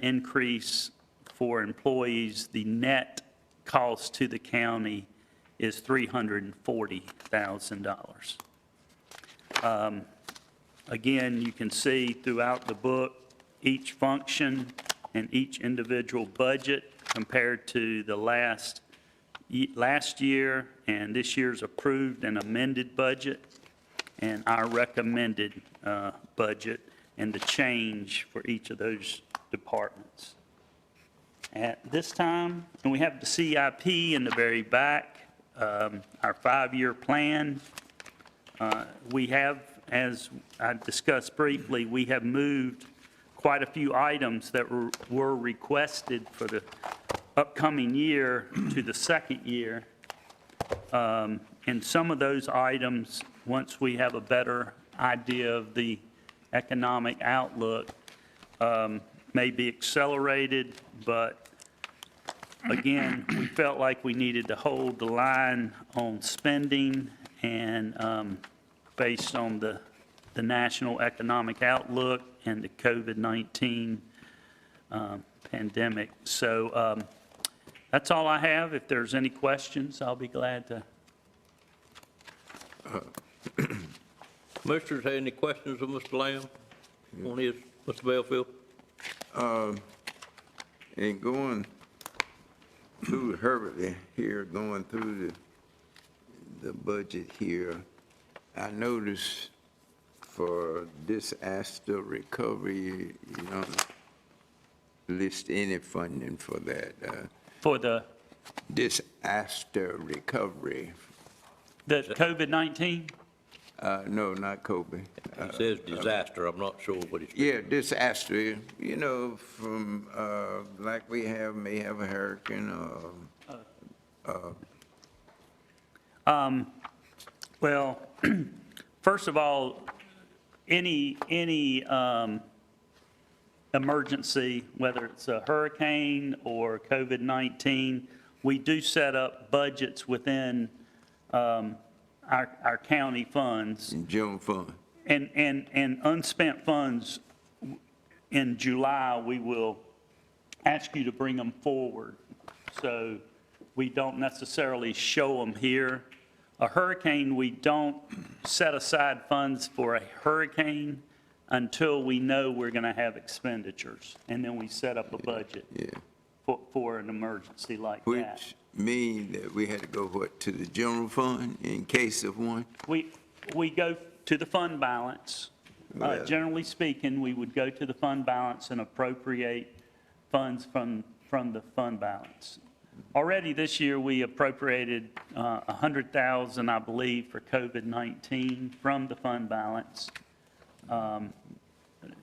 increase for employees. The net cost to the county is $340,000. Again, you can see throughout the book, each function and each individual budget compared to the last year and this year's approved and amended budget and our recommended budget and the change for each of those departments. At this time, and we have the CIP in the very back, our 5-year plan. We have, as I discussed briefly, we have moved quite a few items that were requested for the upcoming year to the second year. And some of those items, once we have a better idea of the economic outlook, may be accelerated, but Again, we felt like we needed to hold the line on spending, and based on the national economic outlook and the COVID-19 pandemic. So that's all I have. If there's any questions, I'll be glad to. Commissioners, have any questions of Mr. Lamb on his, Mr. Belfield? And going through Herbert here, going through the budget here, I noticed for disaster recovery, you don't list any funding for that. For the Disaster recovery. the COVID-19? No, not Kobe. He says disaster, I'm not sure what he's. Yeah, disaster, you know, from, like we may have a hurricane or, Well, first of all, any emergency, whether it's a hurricane or COVID-19, we do set up budgets within our county funds. general fund. And unspent funds, in July, we will ask you to bring them forward. So we don't necessarily show them here. A hurricane, we don't set aside funds for a hurricane until we know we're going to have expenditures. And then we set up a budget for an emergency like that. Which mean that we had to go, what, to the general fund in case of one? We go to the fund balance. Yeah. Generally speaking, we would go to the fund balance and appropriate funds from the fund balance. Already this year, we appropriated $100,000, I believe, for COVID-19 from the fund balance.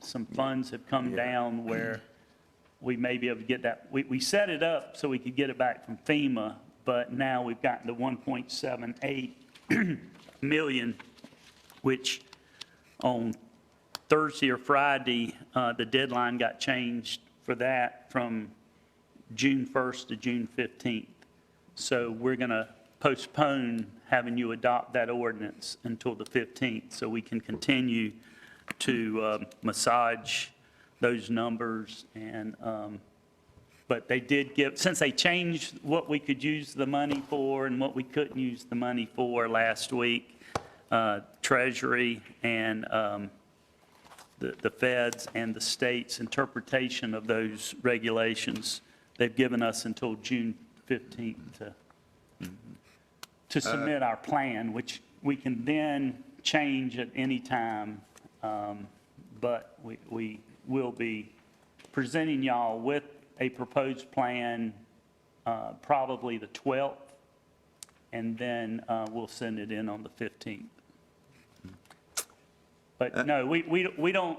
Some funds have come down where we may be able to get that. We set it up so we could get it back from FEMA, but now we've gotten to 1.78 million, which on Thursday or Friday, the deadline got changed for that from June 1st to June 15th. So we're going to postpone having you adopt that ordinance until the 15th so we can continue to massage those numbers. And but they did give, since they changed what we could use the money for and what we couldn't use the money for last week, Treasury and the feds and the state's interpretation of those regulations, they've given us until June 15th to submit our plan, which we can then change at any time. But we will be presenting y'all with a proposed plan probably the 12th, and then we'll send it in on the 15th. But no, we don't,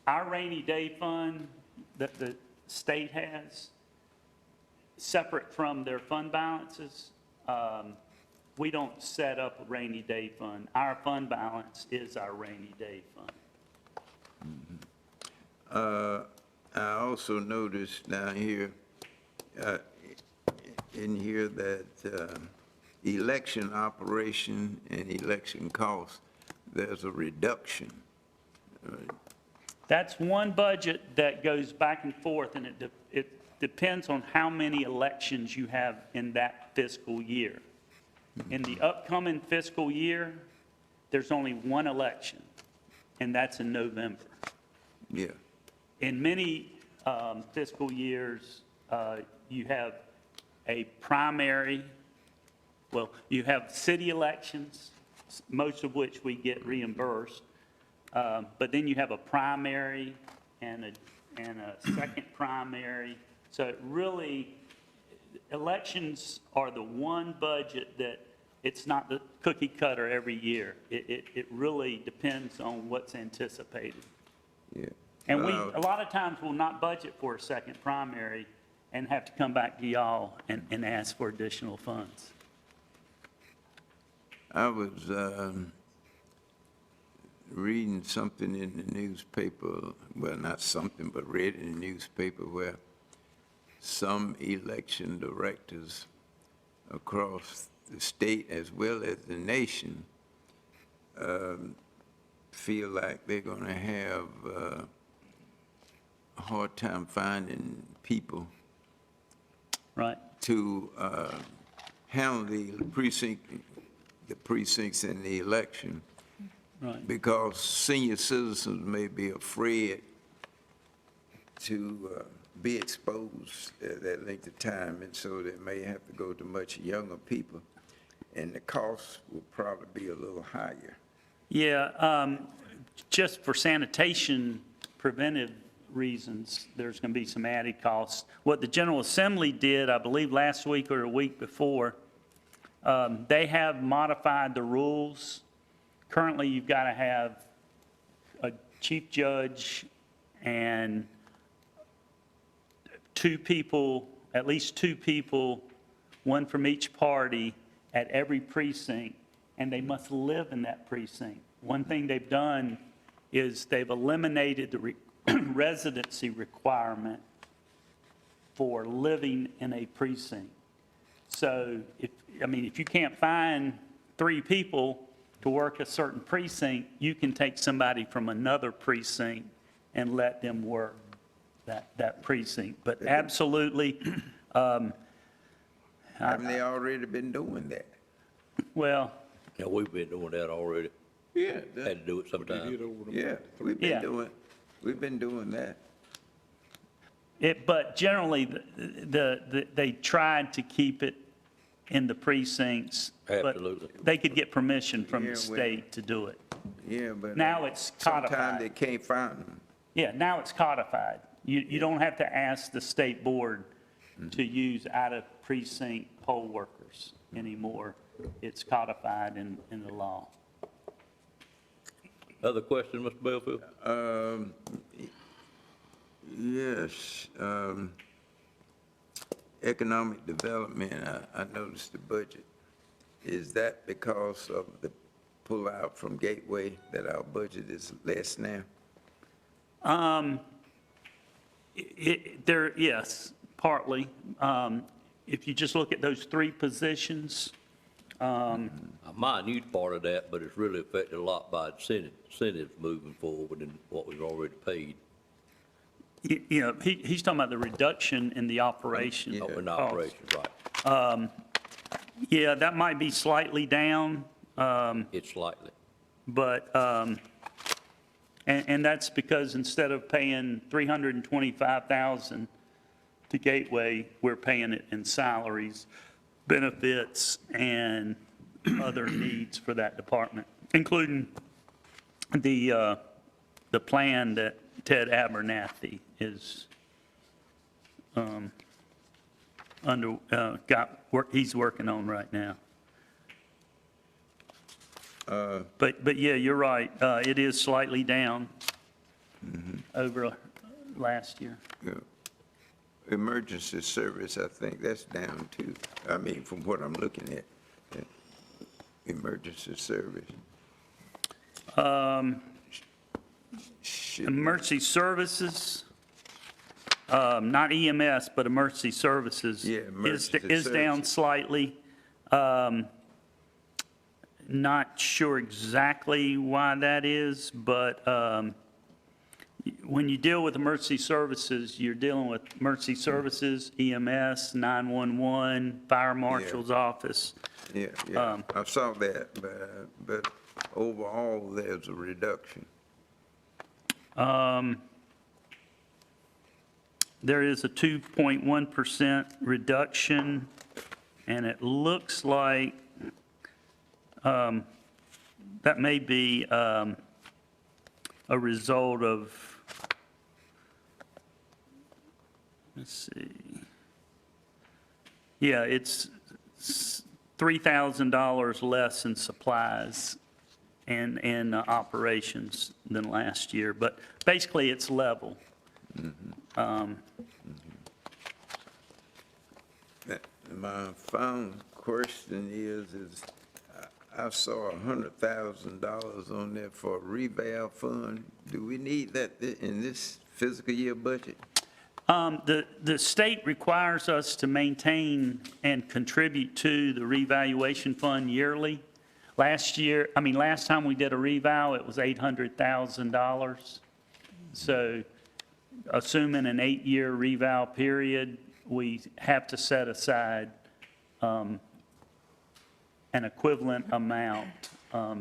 our rainy day fund that the state has, separate from their fund balances, we don't set up a rainy day fund. Our fund balance is our rainy day fund. I also noticed down here, in here that election operation and election costs, there's a reduction. That's one budget that goes back and forth, and it depends on how many elections you have in that fiscal year. In the upcoming fiscal year, there's only one election, and that's in November. Yeah. In many fiscal years, you have a primary, well, you have city elections, most of which we get reimbursed, but then you have a primary and a second primary. So it really, elections are the one budget that it's not the cookie cutter every year. It really depends on what's anticipated. Yeah. And we, a lot of times, will not budget for a second primary and have to come back to y'all and ask for additional funds. I was reading something in the newspaper, well, not something, but read in the newspaper where some election directors across the state as well as the nation feel like they're going to have a hard time finding people Right. to handle the precincts in the election. Right. Because senior citizens may be afraid to be exposed at that length of time, and so they may have to go to much younger people, and the cost will probably be a little higher. Yeah, just for sanitation preventive reasons, there's going to be some added costs. What the General Assembly did, I believe last week or a week before, they have modified the rules. Currently, you've got to have a chief judge and two people, at least two people, one from each party at every precinct, and they must live in that precinct. One thing they've done is they've eliminated the residency requirement for living in a precinct. So if you can't find three people to work a certain precinct, you can take somebody from another precinct and let them work that precinct. But absolutely. Haven't they already been doing that? Well. Yeah, we've been doing that already. Yeah. Had to do it sometime. Yeah, we've been doing that. But generally, they tried to keep it in the precincts. Absolutely. But they could get permission from the state to do it. Yeah, but. Now it's codified. Sometimes they can't find them. Yeah, now it's codified. You don't have to ask the state board to use out-of-precinct poll workers anymore. It's codified in the law. Other question, Mr. Belfield? Yes. Economic development, I noticed the budget. Is that because of the pullout from Gateway that our budget is less now? Yes, partly. If you just look at those three positions. A minute part of that, but it's really affected a lot by incentives moving forward and what we've already paid. He's talking about the reduction in the operation. Oh, in the operations, right. Yeah, that might be slightly down. It's slightly. But, and that's because instead of paying $325,000 to Gateway, we're paying it in salaries, benefits, and other needs for that department, including the plan that Ted Abernathy is he's working on right now. But yeah, you're right. It is slightly down over last year. Yeah. Emergency service, I think that's down too. I mean, from what I'm looking at, emergency service. Emergency services, not EMS, but emergency services is down slightly. Not sure exactly why that is, but when you deal with emergency services, you're dealing with emergency services, EMS, 911, fire marshal's office. Yeah, I saw that, but overall, there's a reduction. There is a 2.1% reduction, and it looks like that may be a result of, let's see. Yeah, it's $3,000 less in supplies and operations than last year, but basically it's level. My final question is I saw $100,000 on there for a reval fund. Do we need that in this fiscal year budget? The state requires us to maintain and contribute to the revaluation fund yearly. Last time we did a revow, it was $800,000. So assuming an 8-year revow period, we have to set aside an equivalent amount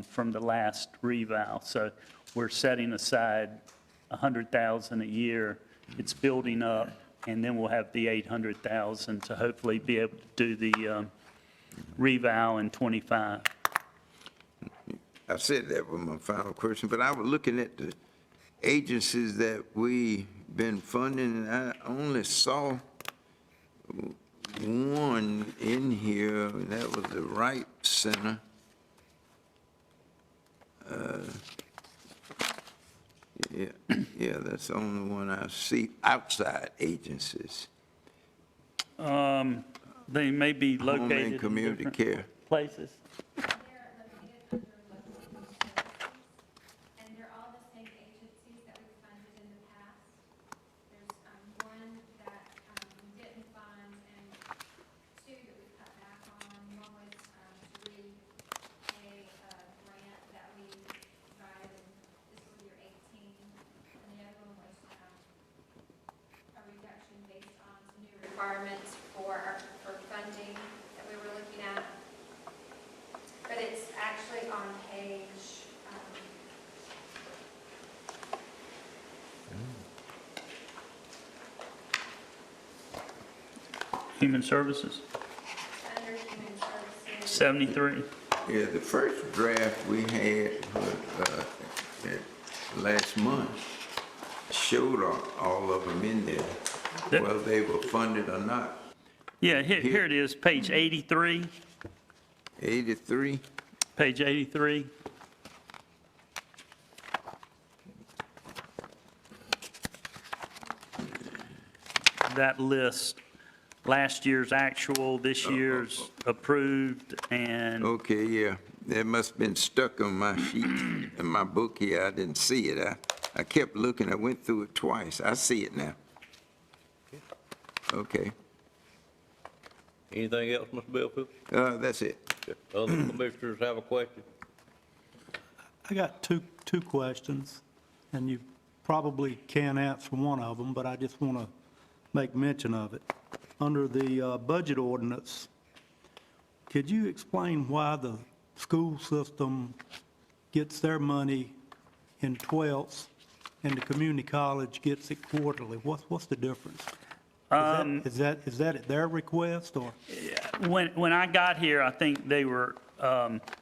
from the last revow. So we're setting aside $100,000 a year. It's building up, and then we'll have the $800,000 to hopefully be able to do the revow in '25. I said that was my final question, but I was looking at the agencies that we've been funding, and I only saw one in here, and that was the Wright Center. Yeah, that's the only one I see outside agencies. They may be located Home and in community different care. places. And they're all the same agencies that we've funded in the past. There's one that we didn't fund and two that we cut back on. One was to repay a grant that we provided in fiscal year 18. And the other one was a reduction based on some new requirements for funding that we were looking at. But it's actually on page, Human Services, under Human Services. 73. Yeah, the first draft we had last month showed all of them in there, whether they were funded or not. Yeah, here it is, page 83. 83? Page 83. That list, last year's actual, this year's approved, and Okay, yeah, that must have been stuck on my sheet, in my book here, I didn't see it. I kept looking, I went through it twice, I see it now. Okay, Anything else, Mr. Bellfield? that's it. Other commissioners have a question? I got two questions, and you probably can't answer one of them, but I just want to make mention of it. Under the budget ordinance, could you explain why the school system gets their money in 12ths and the community college gets it quarterly? What's the difference? Is that at their request, or? when I got here, I think they were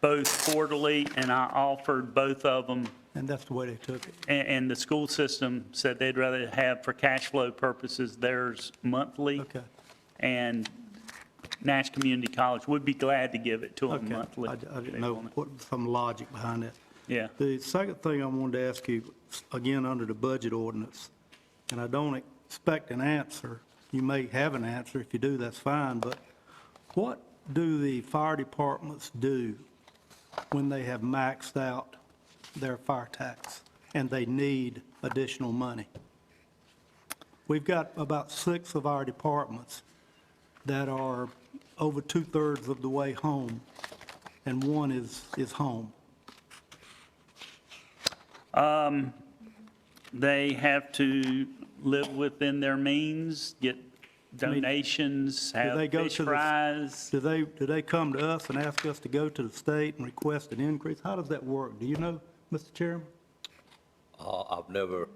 both quarterly, and I offered both of them. And that's the way they took it? And the school system said they'd rather have, for cash flow purposes, theirs monthly. Okay. And Nash Community College would be glad to give it to them Okay. monthly. I didn't know what some logic behind that. Yeah. The second thing I wanted to ask you, again, under the budget ordinance, and I don't expect an answer. You may have an answer. If you do, that's fine. But what do the fire departments do when they have maxed out their fire tax and they need additional money? We've got about 6 of our departments that are over 2/3 of the way home, and one is home. They have to live within their means, get donations, Do they have go fish to the- fries. Do they come to us and ask us to go to the state and request an increase? How does that work? Do you know, Mr. Chairman? I've never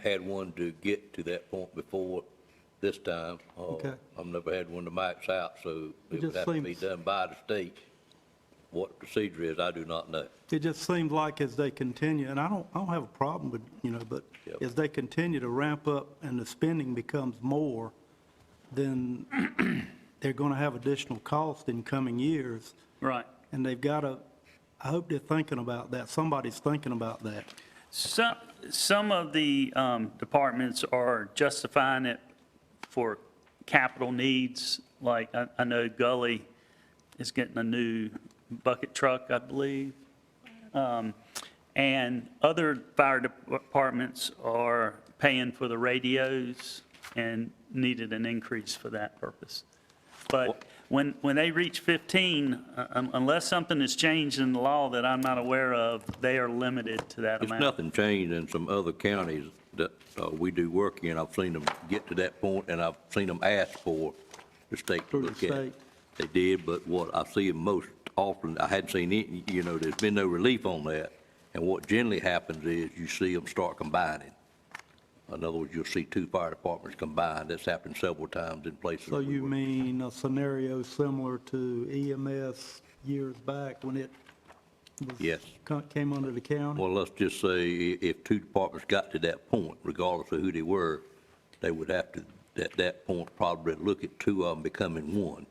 had one to get to that point before this time. Okay. I've never had one to max out, so It it would just have to be seems- done by the state. What the procedure is, I do not know. It just seems like as they continue, and I don't have a problem with, but Yep. as they continue to ramp up and the spending becomes more, then they're going to have additional cost in coming years. Right. And they've got to, I hope they're thinking about that. Somebody's thinking about that. Some of the departments are justifying it for capital needs, like I know Gully is getting a new bucket truck, I believe. And other fire departments are paying for the radios and needed an increase for that purpose. But when they reach 15, unless something has changed in the law that I'm not aware of, they are limited to that It's amount. nothing changed in some other counties that we do work in. I've seen them get to that point, and I've seen them ask for the state to Through the look at it. state. They did, but what I see them most often, I hadn't seen it, there's been no relief on that. And what generally happens is you see them start combining. In other words, you'll see two fire departments combined. That's happened several times in places. So we you work. mean a scenario similar to EMS years back when it Yes. came under the county? Well, let's just say if two departments got to that point, regardless of who they were, they would have to, at that point, probably look at two of them becoming one,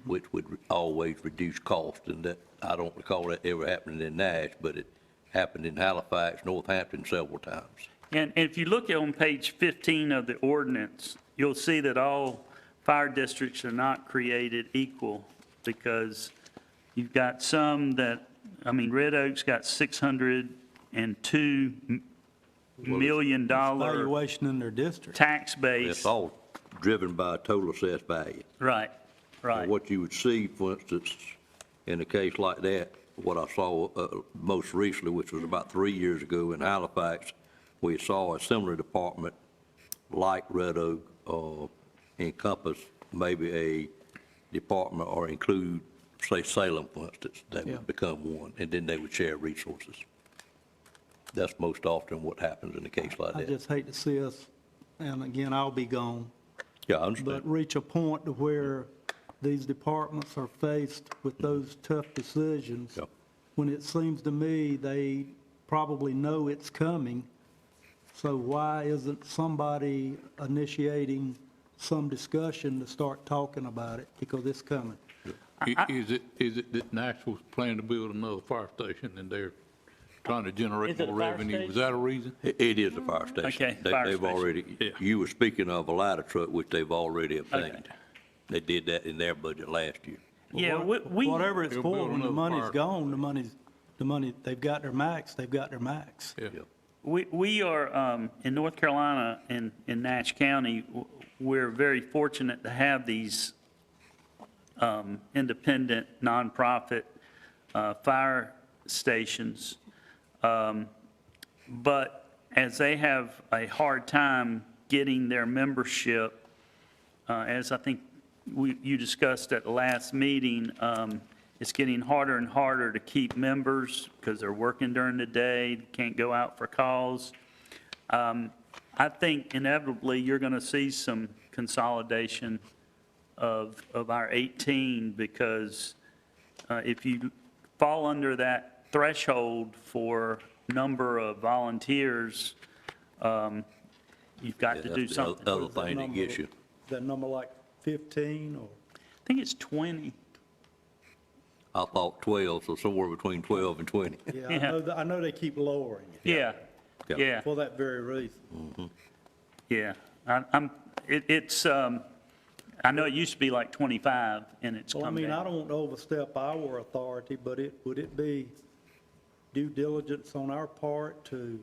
which would always reduce cost. And that, I don't recall that ever happening in Nash, but it happened in Halifax, Northampton several times. And if you look on page 15 of the ordinance, you'll see that all fire districts are not created equal, because you've got some that, Red Oak's got $602 million Valuation in their district. tax base. It's all driven by total assessed value. Right, right. And what you would see, for instance, in a case like that, what I saw most recently, which was about 3 years ago in Halifax, we saw a similar department like Red Oak encompass maybe a department or include, say, Salem, for instance. They would become one, and then they would share resources. That's most often what happens in a case like I that. just hate to see us, and again, I'll be gone, Yeah, I understand. but reach a point to where these departments are faced with those tough decisions, Yep. when it seems to me they probably know it's coming. So why isn't somebody initiating some discussion to start talking about it? Because it's coming. Is it that Nashville's planning to build another fire station and they're trying to generate Is it more a fire revenue? station? Was that a reason? It is a fire station. Okay, They- fire They've station. already, Yeah. you were speaking of a ladder truck, which they've already obtained. Okay. They did that in their budget last year. Yeah, Whatever it's They'll for, build when the another money's fire- gone, the money, they've got their max, they've got their max. Yeah. We are, in North Carolina, in Nash County, we're very fortunate to have these independent, nonprofit fire stations. But as they have a hard time getting their membership, as I think you discussed at the last meeting, it's getting harder and harder to keep members because they're working during the day, can't go out for calls. I think inevitably you're going to see some consolidation of our 18, because if you fall under that threshold for number of volunteers, you've got to do That's the something. other thing that gets you. Is that number like 15 or? I think it's 20. I thought 12, so somewhere between 12 and 20. Yeah, Yeah. I know they keep lowering it Yeah, Yeah. yeah, for that very reason. yeah. I know it used to be like 25, and it's Well, I come mean, I down. don't want to overstep our authority, but would it be due diligence on our part to,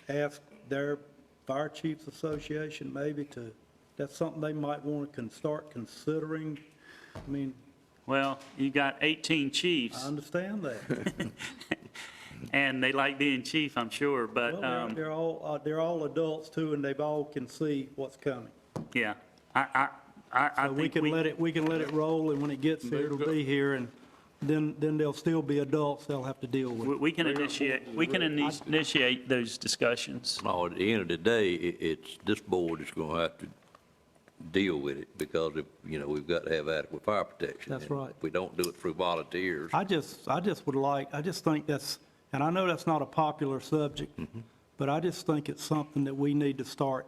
ask their Fire Chiefs Association maybe to, that's something they might want to start considering? I mean, Well, you got 18 I chiefs, understand that. and they like being chief, I'm sure, but, Well, they're all adults too, and they've all can see what's coming. yeah. I So we think can let it roll, and when it gets here, it'll be here, and then they'll still be adults they'll have to deal with. we can initiate those discussions. No, at the end of the day, it's, this board is going to have to deal with it, because if, we've got to have adequate fire protection. That's And right. if we don't do it through volunteers, I just think that's, and I know that's not a popular subject, but I just think it's something that we need to start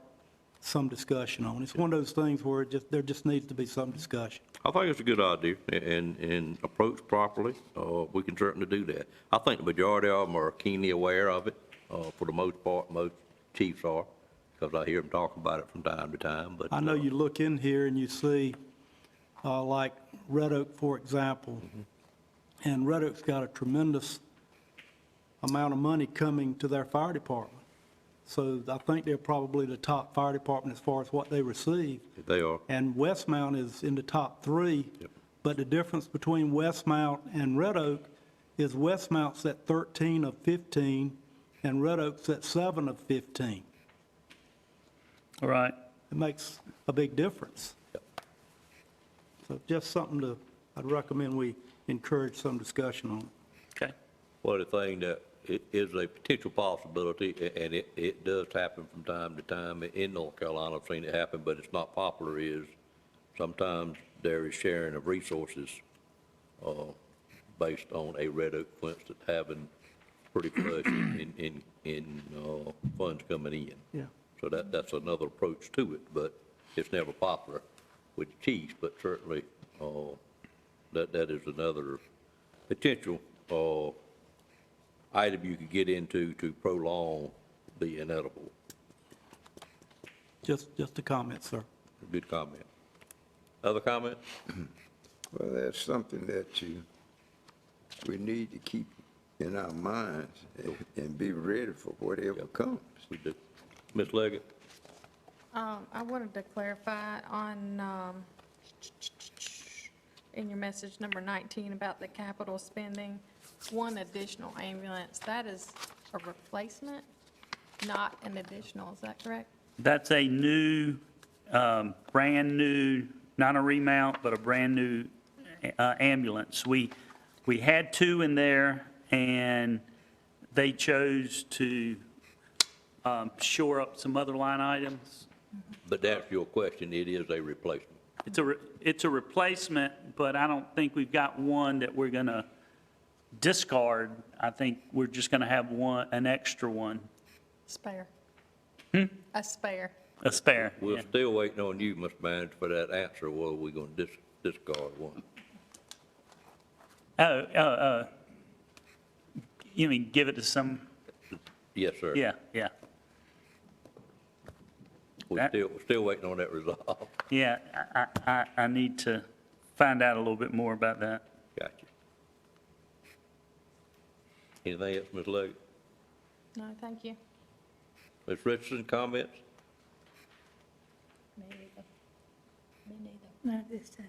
some discussion on. It's one of those things where there just needs to be some discussion. I think it's a good idea, and approached properly, we can certainly do that. I think the majority of them are keenly aware of it, for the most part, most chiefs are, because I hear them talk about it from time to time, but. I know you look in here and you see, like Red Oak, for example, and Red Oak's got a tremendous amount of money coming to their fire department. So I think they're probably the top fire department as far as what they receive. They are. And Westmount is in the top 3. Yep. But the difference between Westmount and Red Oak is Westmount's at 13 of 15, and Red Oak's at 7 of 15. All right. It makes a big difference. So just something I'd recommend we encourage some discussion on. Okay. Well, the thing that it is a potential possibility, and it does happen from time to time in North Carolina. I've seen it happen, but it's not popular, is sometimes there is sharing of resources based on a Red Oak, for instance, having pretty flush in funds coming in. Yeah. So that's another approach to it, but it's never popular with the chiefs, but certainly that is another potential item you could get into to prolong the inedible. Just a comment, sir. Good comment. Other comment? Well, that's something that we need to keep in our minds and be ready for whatever comes. We do. Ms. Leggett? I wanted to clarify on, in your message number 19 about the capital spending, one additional ambulance, that is a replacement, not an additional, is that correct? That's a new, brand new, not a remount, but a brand new ambulance. We had 2 in there, and they chose to shore up some other line items. But that's your question, it is a replacement. It's a replacement, but I don't think we've got one that we're going to discard. I think we're just going to have an extra one. Spare. Hmm? A spare. A spare. We're Yeah. still waiting on you, Mr. Manager, for that answer, whether we're going to discard one. You mean give it to some? Yes, sir. Yeah. We're still waiting on that resolve. Yeah, I need to find out a little bit more about that. Gotcha. Anything else, Ms. Leggett? No, thank you. Ms. Richardson, comments? Me neither. Me neither. Not this time.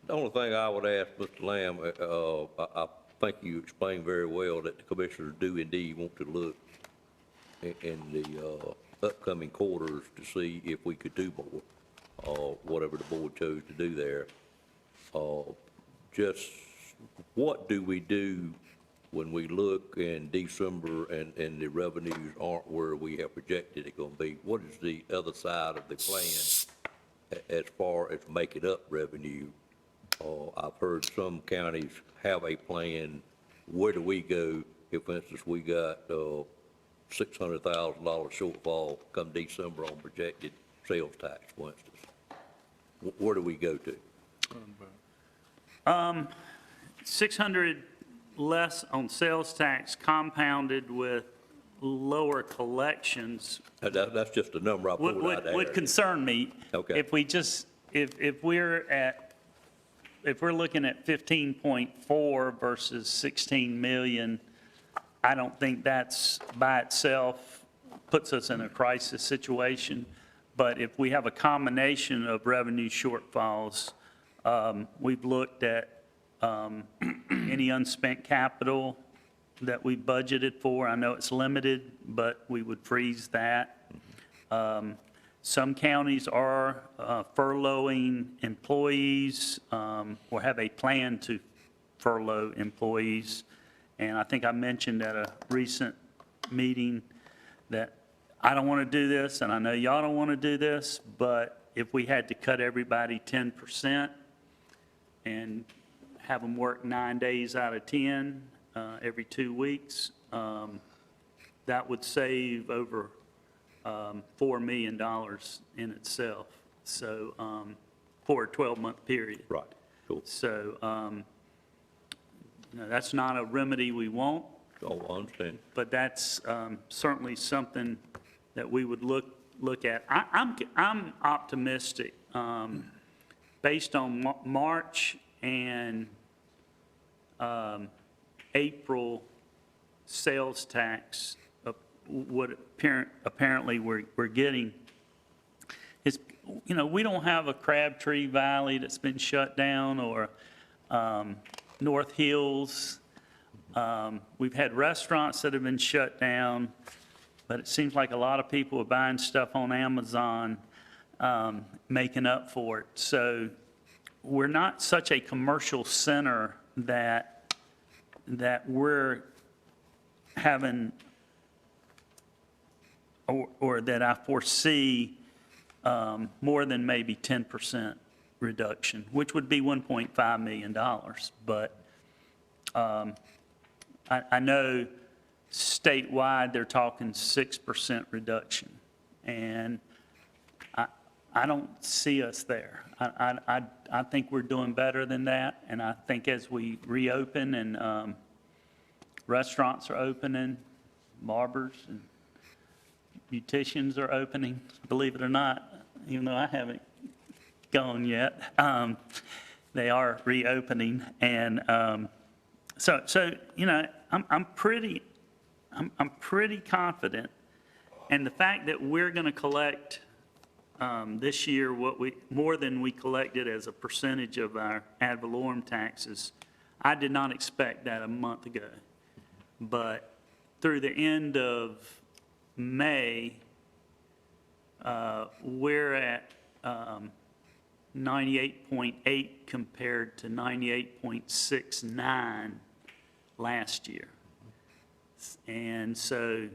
The only thing I would ask, Mr. Lamb, I think you explained very well that the commissioners do indeed want to look in the upcoming quarters to see if we could do more, whatever the board chose to do there. Just what do we do when we look in December and the revenues aren't where we have projected it going to be? What is the other side of the plan as far as making up revenue? I've heard some counties have a plan. Where do we go if, for instance, we got $600,000 shortfall come December on projected sales tax, for instance? Where do we go to? 600 less on sales tax compounded with lower collections That's just a number I pulled out there. would concern me. Okay. If we just, if we're looking at 15.4 versus 16 million, I don't think that's by itself puts us in a crisis situation. But if we have a combination of revenue shortfalls, we've looked at any unspent capital that we budgeted for. I know it's limited, but we would freeze that. Some counties are furloughing employees or have a plan to furlough employees. And I think I mentioned at a recent meeting that I don't want to do this, and I know y'all don't want to do this, but if we had to cut everybody 10% and have them work 9 days out of 10 every 2 weeks, that would save over $4 million in itself, so for a 12-month period. Right, cool. So that's not a remedy we want. Oh, I understand. But that's certainly something that we would look at. I'm optimistic. Based on March and April sales tax, what apparently we're getting is, we don't have a Crabtree Valley that's been shut down, or North Hills. We've had restaurants that have been shut down, but it seems like a lot of people are buying stuff on Amazon, making up for it. So we're not such a commercial center that we're having, or that I foresee more than maybe 10% reduction, which would be $1.5 million. But I know statewide, they're talking 6% reduction. And I don't see us there. I think we're doing better than that. And I think as we reopen and restaurants are opening, barbers and beauticians are opening, believe it or not, even though I haven't gone yet, they are reopening. And so I'm pretty confident. And the fact that we're going to collect this year more than we collected as a percentage of our ad valorem taxes, I did not expect that a month ago. But through the end of May, we're at 98.8 compared to 98.69 last year. And so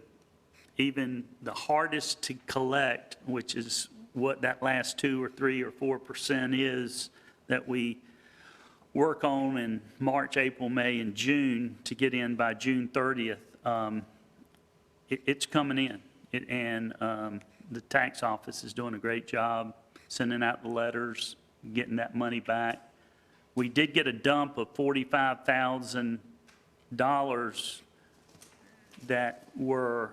even the hardest to collect, which is what that last 2 or 3 or 4% is that we work on in March, April, May, and June to get in by June 30th, it's coming in. And the tax office is doing a great job sending out the letters, getting that money back. We did get a dump of $45,000 that were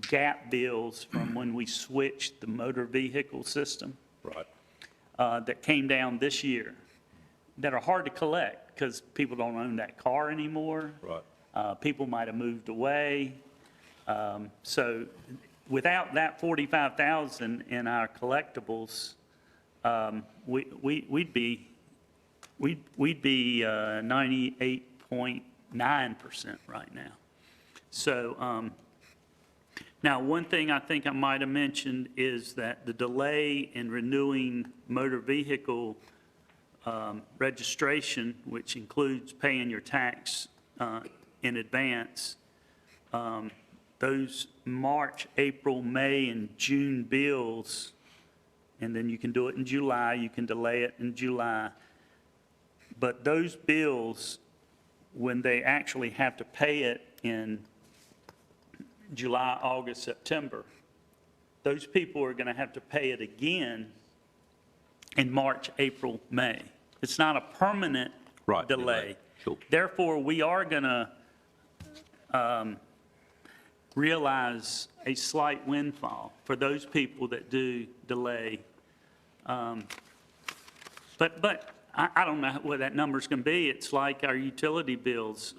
gap bills from when we switched the motor vehicle system. Right. That came down this year, that are hard to collect because people don't own that car anymore. Right. People might have moved away. So without that 45,000 in our collectibles, we'd be 98.9% right now. So now, one thing I think I might have mentioned is that the delay in renewing motor vehicle registration, which includes paying your tax in advance, those March, April, May, and June bills, and then you can do it in July, you can delay it in July. But those bills, when they actually have to pay it in July, August, September, those people are going to have to pay it again in March, April, May. It's not a permanent delay. Sure. Therefore, we are going to realize a slight windfall for those people that do delay. But I don't know what that number's going to be. It's like our utility bills.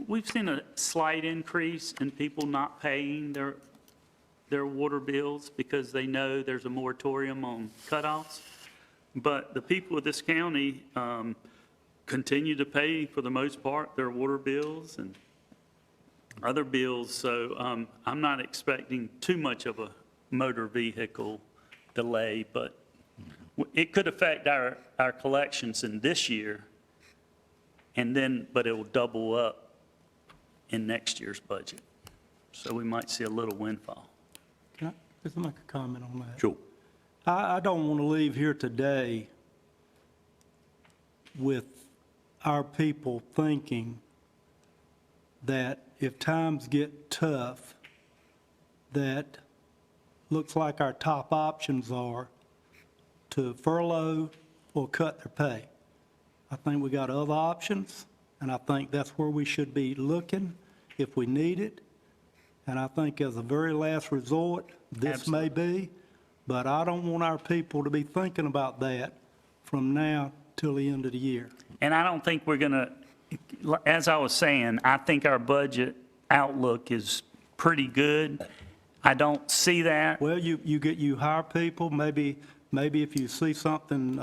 We've seen a slight increase in people not paying their water bills because they know there's a moratorium on cutoffs. But the people of this county continue to pay, for the most part, their water bills and other bills. So I'm not expecting too much of a motor vehicle delay, but it could affect our collections in this year, but it will double up in next year's budget. So we might see a little windfall. Can I just make a comment on that? Sure. I don't want to leave here today with our people thinking that if times get tough, that looks like our top options are to furlough or cut their pay. I think we got other options, and I think that's where we should be looking if we need it. And I think as a very last resort, this may be, but I don't want our people to be thinking about that from now till the end of the year. And I don't think we're going to as I was saying, I think our budget outlook is pretty good. I don't see that. Well, you hire people, maybe if you see something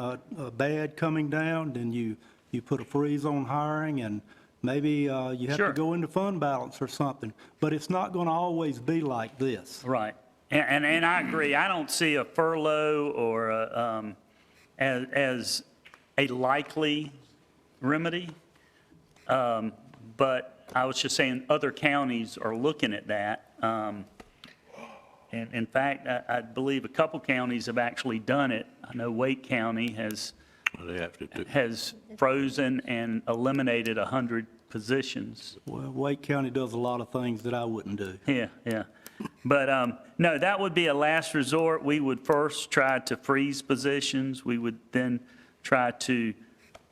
bad coming down, then you put a freeze on hiring, and maybe you have to Sure. go into fund balance or something. But it's not going to always be like this. Right. And I agree. I don't see a furlough or as a likely remedy. But I was just saying, other counties are looking at that. And in fact, I believe a couple counties have actually done it. I know Wake County has frozen and eliminated 100 positions. Well, Wake County does a lot of things that I wouldn't do. Yeah. But no, that would be a last resort. We would first try to freeze positions. We would then try to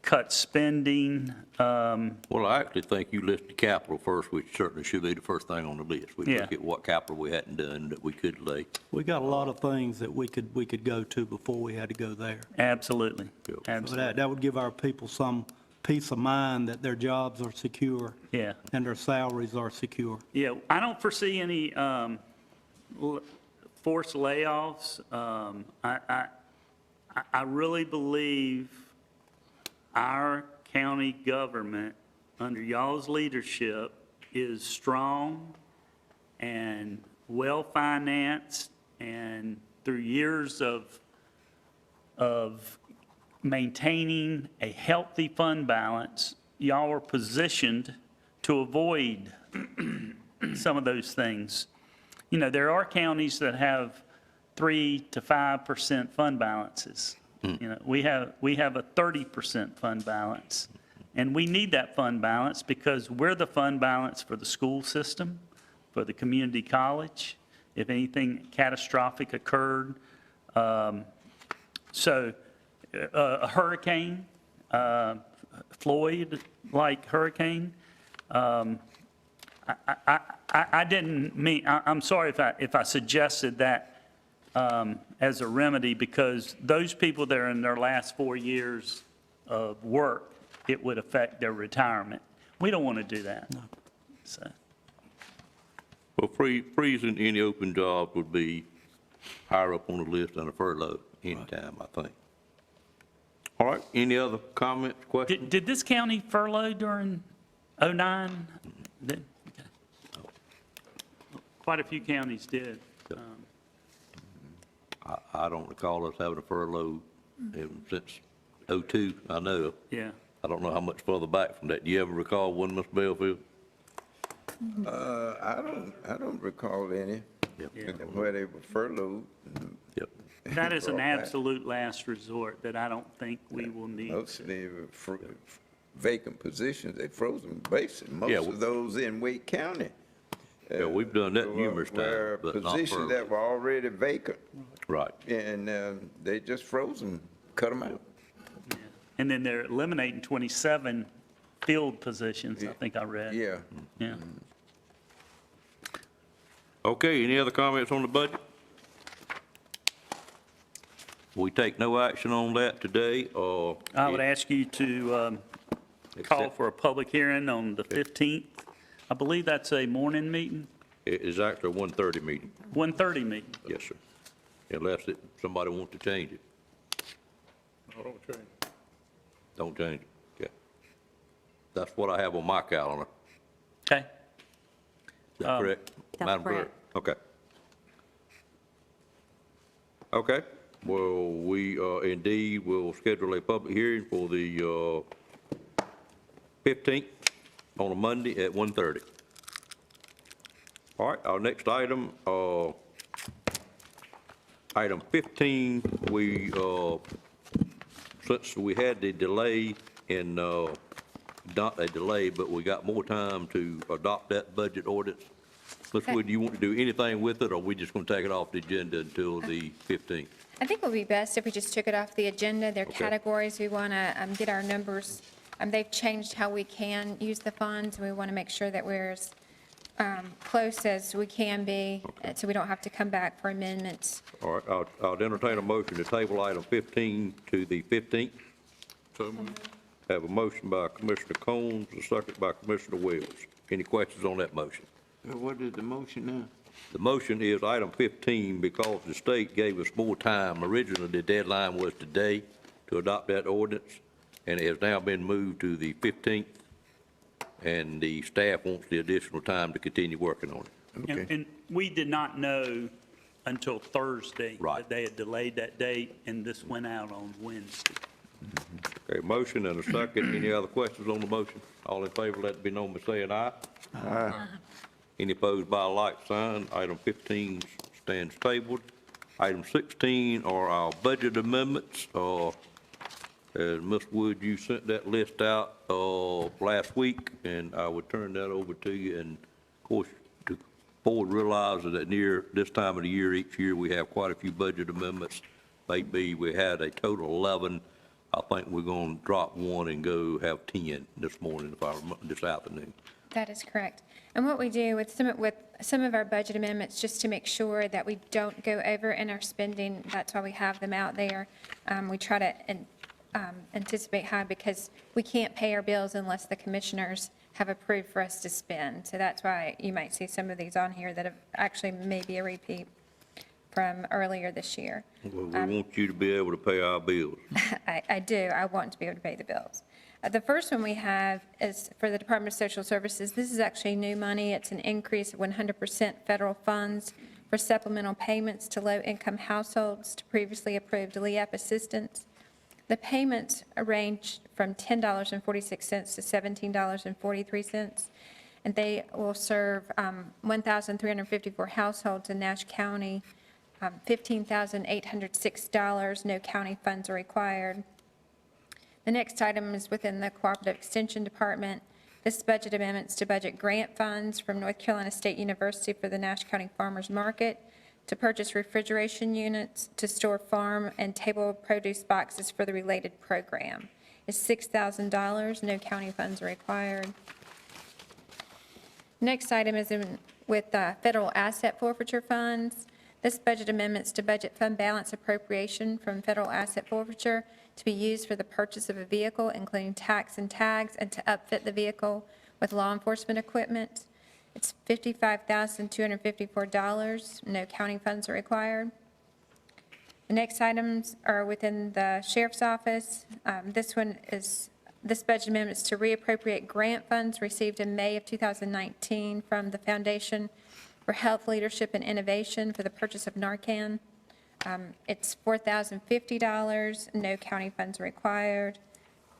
cut spending. Well, I actually think you listed capital first, which certainly should be the first thing on the list. We Yeah. look at what capital we hadn't done that we could lay. We got a lot of things that we could go to before we had to go there. Absolutely. So Absolutely. that would give our people some peace of mind that their jobs are secure. Yeah. And their salaries are secure. Yeah, I don't foresee any forced layoffs. I really believe our county government, under y'all's leadership, is strong and well-financed, and through years of maintaining a healthy fund balance, y'all are positioned to avoid some of those things. You know, there are counties that have 3 to 5% fund balances. You know, we have a 30% fund balance, and we need that fund balance because we're the fund balance for the school system, for the community college, if anything catastrophic occurred. So a hurricane, Floyd-like hurricane, I didn't mean, I'm sorry if I suggested that as a remedy, because those people that are in their last 4 years of work, it would affect their retirement. We don't want to do that. No. So. Well, freezing any open job would be higher up on the list than a furlough anytime, I think. All right, any other comments, questions? Did this county furlough during '09? Okay. Quite a few counties did. I don't recall us having a furlough since '02, I know. Yeah. I don't know how much further back from that. Do you ever recall one, Mr. Belfield? I don't recall any where they were furloughed. Yep. That is an absolute last resort that I don't think we will need. Most of the vacant positions, they froze them basically, most Yeah, of those in Wake County. Yeah, we've done that numerous Where times, but not positions that furlough. were already vacant, Right. and they just froze them, cut them out. And then they're eliminating 27 field positions, I think I read. Yeah. Yeah. Okay, any other comments on the budget? We take no action on that today, or? I would ask you to call for a public hearing on the 15th. I believe that's a morning meeting, It is actually a 1:30 meeting. 1:30 meeting. Yes, sir. Unless somebody wants to change it. Don't change it. Okay. That's what I have on my calendar. Okay. Is that correct? That's Madam Clerk? correct. Okay. Okay, well, we indeed will schedule a public hearing for the 15th on a Monday at 1:30. All right, our next item, item 15, since we had the delay in, not a delay, but we got more time to adopt that budget ordinance. Ms. Wood, do you want to do anything with it, or are we just going to take it off the agenda until the 15th? I think it would be best if we just took it off the agenda. There are Okay. categories, we want to get our numbers. They've changed how we can use the funds, and we want to make sure that we're as close as we can be, so we don't have to come back for amendments. All right, I'll entertain a motion to table item 15 to the 15th. So moved. Have a motion by Commissioner Combs, a second by Commissioner Wells. Any questions on that motion? What is the motion now? The motion is item 15, because the state gave us more time. Originally, the deadline was today to adopt that ordinance, and it has now been moved to the 15th, and the staff wants the additional time to continue working on it. Okay. And we did not know until Thursday Right. that they had delayed that date, and this went out on Wednesday. Okay, motion and a second. Any other questions on the motion? All in favor, let it be known by saying aye. Aye. Any opposed by a like sign? Item 15 stands tabled. Item 16 are our budget amendments. Ms. Wood, you sent that list out last week, and I would turn that over to you. And of course, the board realizes that near this time of the year, each year, we have quite a few budget amendments. Maybe we had a total of 11. I think we're going to drop one and go have 10 this morning, this afternoon. That is correct. And what we do with some of our budget amendments, just to make sure that we don't go over in our spending, that's why we have them out there. We try to anticipate high, because we can't pay our bills unless the commissioners have approved for us to spend. So that's why you might see some of these on here that have actually maybe a repeat from earlier this year. Well, we want you to be able to pay our bills. I do. I want to be able to pay the bills. The first one we have is for the Department of Social Services. This is actually new money. It's an increase of 100% federal funds for supplemental payments to low-income households to previously approved LEAP assistance. The payments range from $10.46 to $17.43, and they will serve 1,354 households in Nash County, $15,806. No county funds are required. The next item is within the Cooperative Extension Department. This is budget amendments to budget grant funds from North Carolina State University for the Nash County Farmers Market to purchase refrigeration units to store farm and table produce boxes for the related program. It's $6,000. No county funds are required. Next item is with federal asset forfeiture funds. This budget amendments to budget fund balance appropriation from federal asset forfeiture to be used for the purchase of a vehicle, including tax and tags, and to upfit the vehicle with law enforcement equipment. It's $55,254. No county funds are required. The next items are within the sheriff's office. This budget amendment is to reappropriate grant funds received in May of 2019 from the Foundation for Health Leadership and Innovation for the purchase of Narcan. It's $4,050. No county funds are required.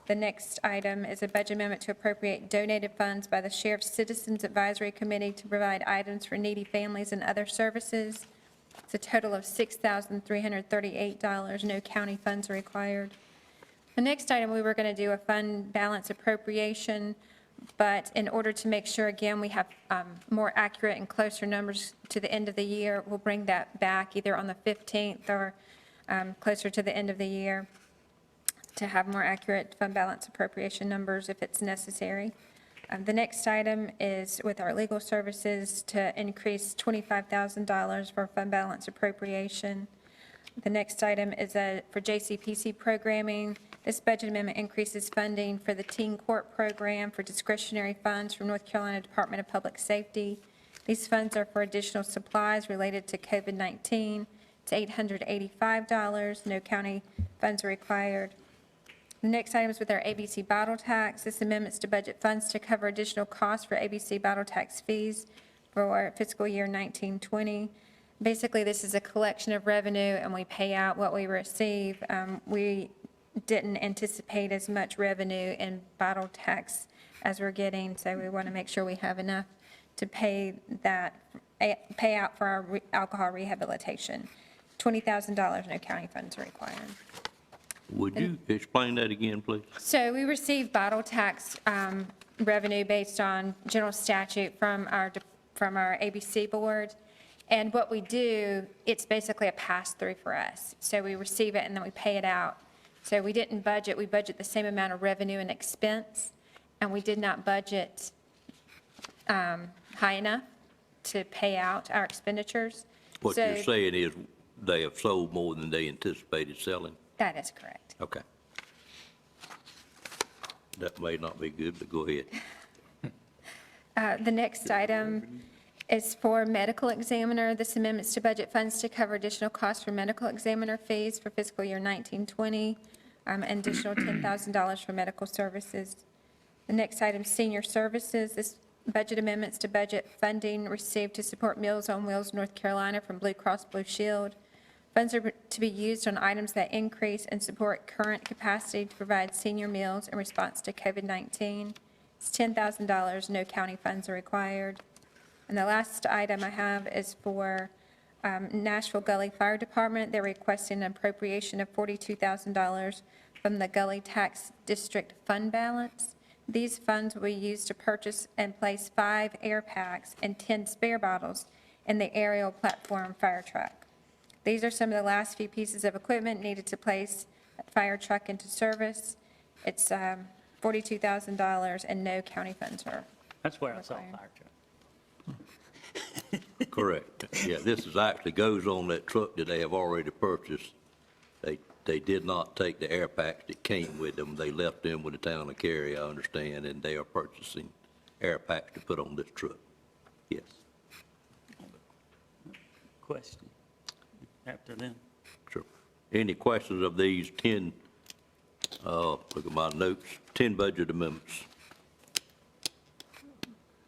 The next item is a budget amendment to appropriate donated funds by the Sheriff's Citizens Advisory Committee to provide items for needy families and other services. It's a total of $6,338. No county funds are required. The next item, we were going to do a fund balance appropriation, but in order to make sure, again, we have more accurate and closer numbers to the end of the year, we'll bring that back either on the 15th or closer to the end of the year to have more accurate fund balance appropriation numbers if it's necessary. The next item is with our legal services to increase $25,000 for fund balance appropriation. The next item is for JCPC programming. This budget amendment increases funding for the Teen Court Program for discretionary funds from North Carolina Department of Public Safety. These funds are for additional supplies related to COVID-19. It's $885. No county funds are required. The next item is with our ABC bottle tax. This amendment is to budget funds to cover additional costs for ABC bottle tax fees for fiscal year 1920. Basically, this is a collection of revenue, and we pay out what we receive. We didn't anticipate as much revenue in bottle tax as we're getting, so we want to make sure we have enough to pay out for our alcohol rehabilitation. $20,000, no county funds are required. Would you explain that again, please? So we receive bottle tax revenue based on general statute from our ABC board. And what we do, it's basically a pass-through for us. So we receive it and then we pay it out. So we didn't budget. We budget the same amount of revenue and expense, and we did not budget high enough to pay out our expenditures. What you're saying is they have sold more than they anticipated selling? That is correct. Okay. That may not be good, but go ahead. The next item is for medical examiner. This amendments to budget funds to cover additional costs for medical examiner fees for fiscal year 1920, and additional $10,000 for medical services. The next item, senior services. This budget amendments to budget funding received to support Meals on Wheels North Carolina from Blue Cross Blue Shield. Funds are to be used on items that increase and support current capacity to provide senior meals in response to COVID-19. It's $10,000. No county funds are required. And the last item I have is for Nashville Gully Fire Department. They're requesting an appropriation of $42,000 from the Gully Tax District Fund Balance. These funds will be used to purchase and place 5 air packs and 10 spare bottles in the aerial platform fire truck. These are some of the last few pieces of equipment needed to place a fire truck into service. It's $42,000, and no county funds are That's where I saw required. fire truck. Correct. Yeah, this is actually goes on that truck that they have already purchased. They did not take the air packs that came with them. They left them with the town of Cary, I understand, and they are purchasing air packs to put on this truck. Yes. Question after them. Sure. Any questions of these 10, look at my notes, 10 budget amendments?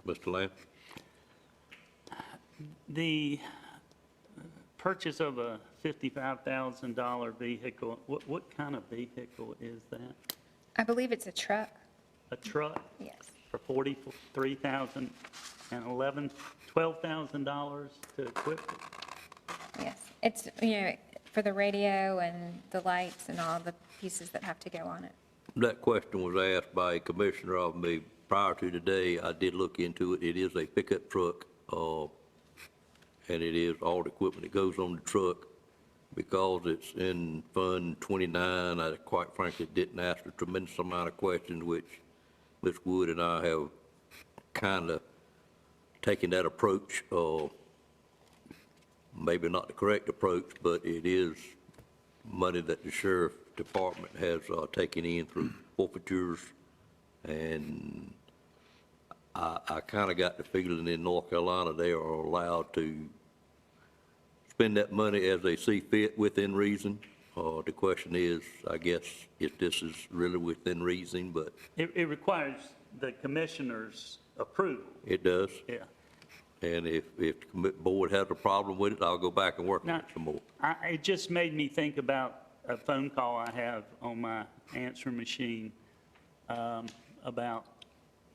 Mr. Lamb? The purchase of a $55,000 vehicle, what kind of vehicle is that? I believe it's a truck. A truck Yes. for $43,000 and $12,000 to equip it? Yes. It's, for the radio and the lights and all the pieces that have to go on it. That question was asked by a commissioner of me prior to today. I did look into it. It is a pickup truck, and it is all the equipment that goes on the truck. Because it's in Fund 29, I quite frankly didn't ask a tremendous amount of questions, which Ms. Wood and I have kind of taken that approach, maybe not the correct approach, but it is money that the sheriff department has taken in through forfeitures, and I kind of got the feeling in North Carolina they are allowed to spend that money as they see fit within reason. The question is, I guess, if this is really within reason, but It requires the commissioner's approval. it does. Yeah. And if the board has a problem with it, I'll go back and work on it some more. It just made me think about a phone call I have on my answering machine about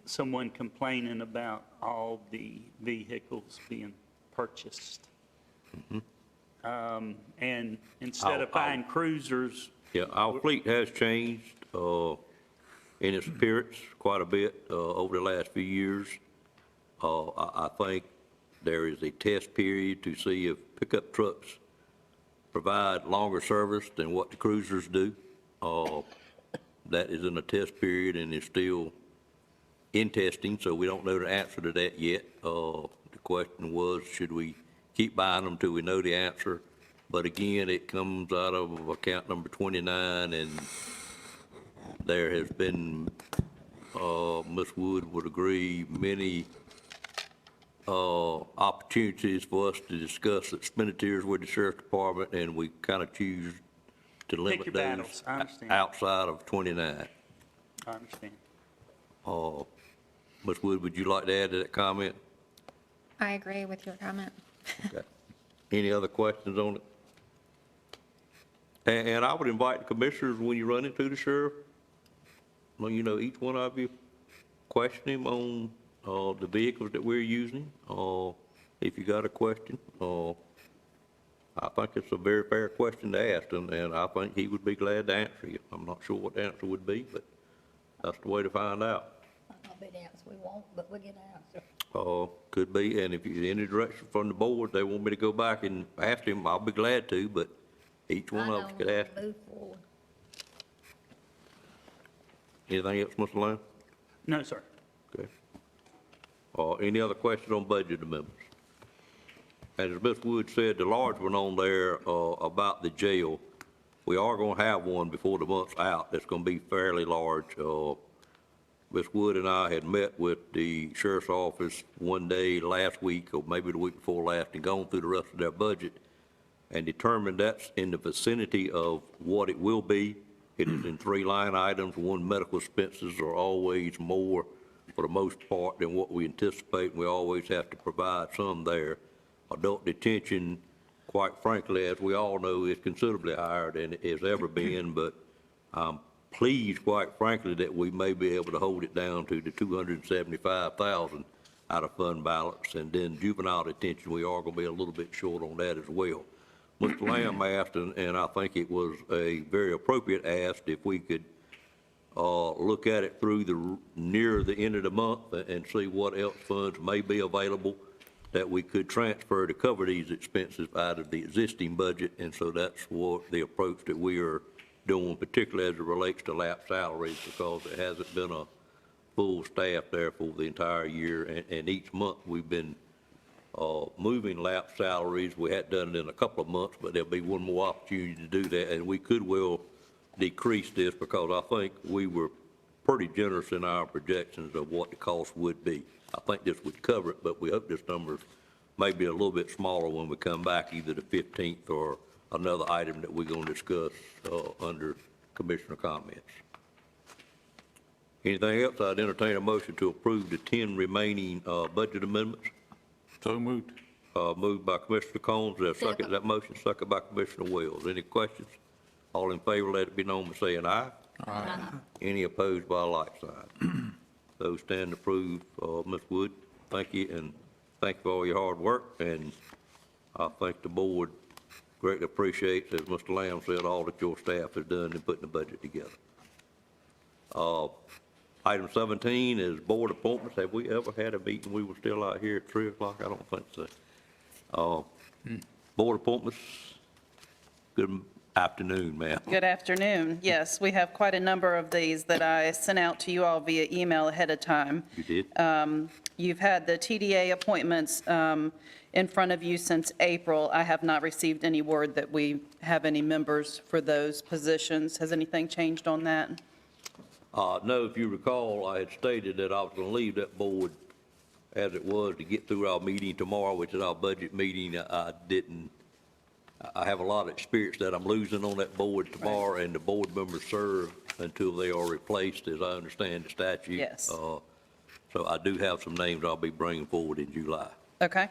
someone complaining about all the vehicles being purchased. And instead of buying cruisers. Yeah, our fleet has changed in its appearance quite a bit over the last few years. I think there is a test period to see if pickup trucks provide longer service than what the cruisers do. That is in a test period and is still in testing, so we don't know the answer to that yet. The question was, should we keep buying them till we know the answer? But again, it comes out of account number 29, and there has been, Ms. Wood would agree, many opportunities for us to discuss expenditures with the sheriff's department, and we kind of choose to limit your those battles. I understand. outside of 29. I understand. Ms. Wood, would you like to add to that comment? I agree with your comment. Okay. Any other questions on it? And I would invite the commissioners, when you run into the sheriff, each one of you, question him on the vehicles that we're using, if you got a question. I think it's a very fair question to ask, and I think he would be glad to answer you. I'm not sure what the answer would be, but that's the way to find out. Might not be the answer we want, but we'll get an answer. Could be, and if you any direction from the board, they want me to go back and ask him, I'll be glad to, but each one of us could ask. Move forward. Anything else, Mr. Lamb? No, sir. Okay. Any other questions on budget amendments? As Ms. Wood said, the large one on there about the jail, we are going to have one before the month's out that's going to be fairly large. Ms. Wood and I had met with the sheriff's office one day last week, or maybe the week before last, and gone through the rest of their budget and determined that's in the vicinity of what it will be. It is in 3 line items. One, medical expenses are always more, for the most part, than what we anticipate, and we always have to provide some there. Adult detention, quite frankly, as we all know, is considerably higher than it has ever been, but I'm pleased, quite frankly, that we may be able to hold it down to the 275,000 out of fund balance. And then juvenile detention, we are going to be a little bit short on that as well. Mr. Lamb asked, and I think it was a very appropriate ask, if we could look at it through near the end of the month and see what else funds may be available that we could transfer to cover these expenses out of the existing budget. And so that's what the approach that we are doing, particularly as it relates to lap salaries, because it hasn't been a full staff there for the entire year. And each month we've been moving lap salaries. We hadn't done it in a couple of months, but there'll be one more opportunity to do that. And we could well decrease this, because I think we were pretty generous in our projections of what the cost would be. I think this would cover it, but we hope this number may be a little bit smaller when we come back, either the 15th or another item that we're going to discuss under commissioner comments. Anything else? I'd entertain a motion to approve the 10 remaining budget amendments. So moved. Moved by Commissioner Combs. Is there a second to that motion? Second by Commissioner Wells. Any questions? All in favor, let it be known by saying aye. Aye. Any opposed by a like sign? Those stand approved. Ms. Wood, thank you, and thank you for all your hard work. And I think the board greatly appreciates, as Mr. Lamb said, all that your staff has done in putting the budget together. Item 17 is board appointments. Have we ever had a meeting? We were still out here at 3 o'clock? I don't think so. Board appointments, good afternoon, ma'am. Good afternoon. Yes, we have quite a number of these that I sent out to you all via email ahead of time. You did? You've had the TDA appointments in front of you since April. I have not received any word that we have any members for those positions. Has anything changed on that? No, if you recall, I had stated that I was going to leave that board as it was to get through our meeting tomorrow, which is our budget meeting. I have a lot of experience that I'm losing on that board tomorrow, and the board members serve until they are replaced, as I understand the statute. Yes. So I do have some names I'll be bringing forward in July. Okay.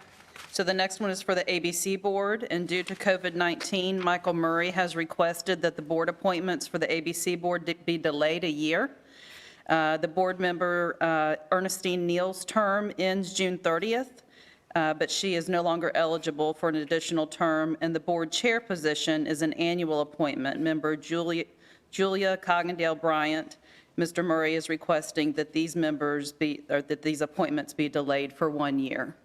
So the next one is for the ABC Board, and due to COVID-19, Michael Murray has requested that the board appointments for the ABC Board be delayed a year. The board member, Ernestine Neal's term ends June 30th, but she is no longer eligible for an additional term, and the board chair position is an annual appointment. Member Julia Coggindale Bryant, Mr. Murray is requesting that these appointments be delayed for 1 year.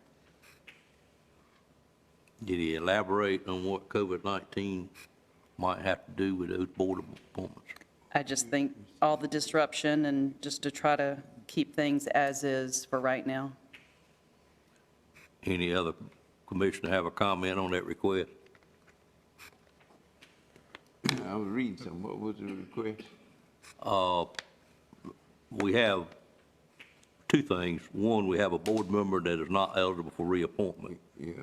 Did he elaborate on what COVID-19 might have to do with those board appointments? I just think all the disruption and just to try to keep things as is for right now. Any other commissioner have a comment on that request? I was reading something. What was the request? We have two things. One, we have a board member that is not eligible for reappointment,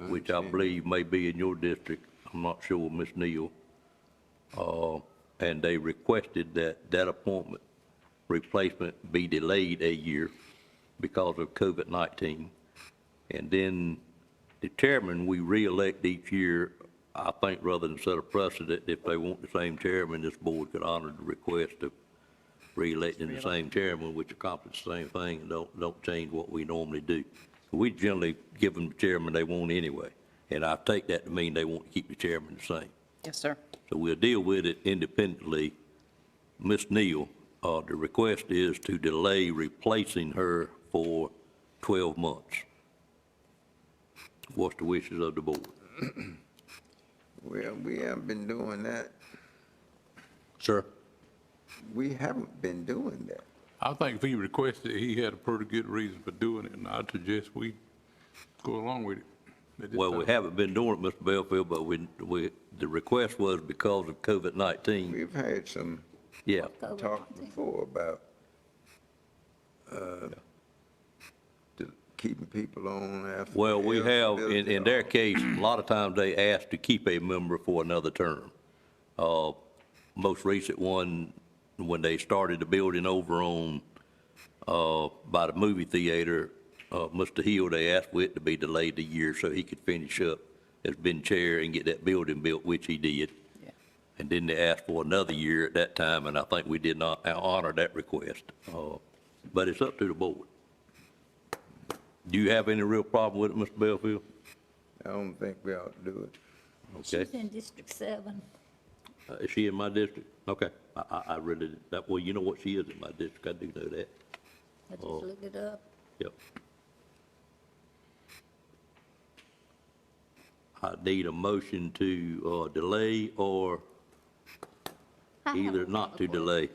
which I believe may be in your district. I'm not sure, Ms. Neal. And they requested that appointment replacement be delayed a year because of COVID-19. And then the chairman, we re-elect each year. I think rather than set a precedent, if they want the same chairman, this board could honor the request of re-electing the same chairman, which accomplishes the same thing and don't change what we normally do. We generally give them the chairman they want anyway, and I take that to mean they want to keep the chairman the same. Yes, sir. So we'll deal with it independently. Ms. Neal, the request is to delay replacing her for 12 months. What's the wishes of the board? Well, we haven't been doing that. Sir? We haven't been doing that. I think if he requested it, he had a pretty good reason for doing it, and I'd suggest we go along with it. Well, we haven't been doing it, Mr. Belfield, but the request was because of COVID-19. We've had some talk before about to keeping people on after. Well, we have, eligibility in their or- case, a lot of times they ask to keep a member for another term. Most recent one, when they started the building over on, by the movie theater, Mr. Hill, they asked for it to be delayed a year so he could finish up as Ben chair and get that building built, which he did. And then they asked for another year at that time, and I think we did not honor that request. But it's up to the board. Do you have any real problem with it, Mr. Belfield? I don't think we ought to do it. Okay. She's in District 7. Is she in my district? Okay. I really, well, you know what she is in my district. I do know that. I just looked it up. Yep. I need a motion to delay or I have either a not to question. delay.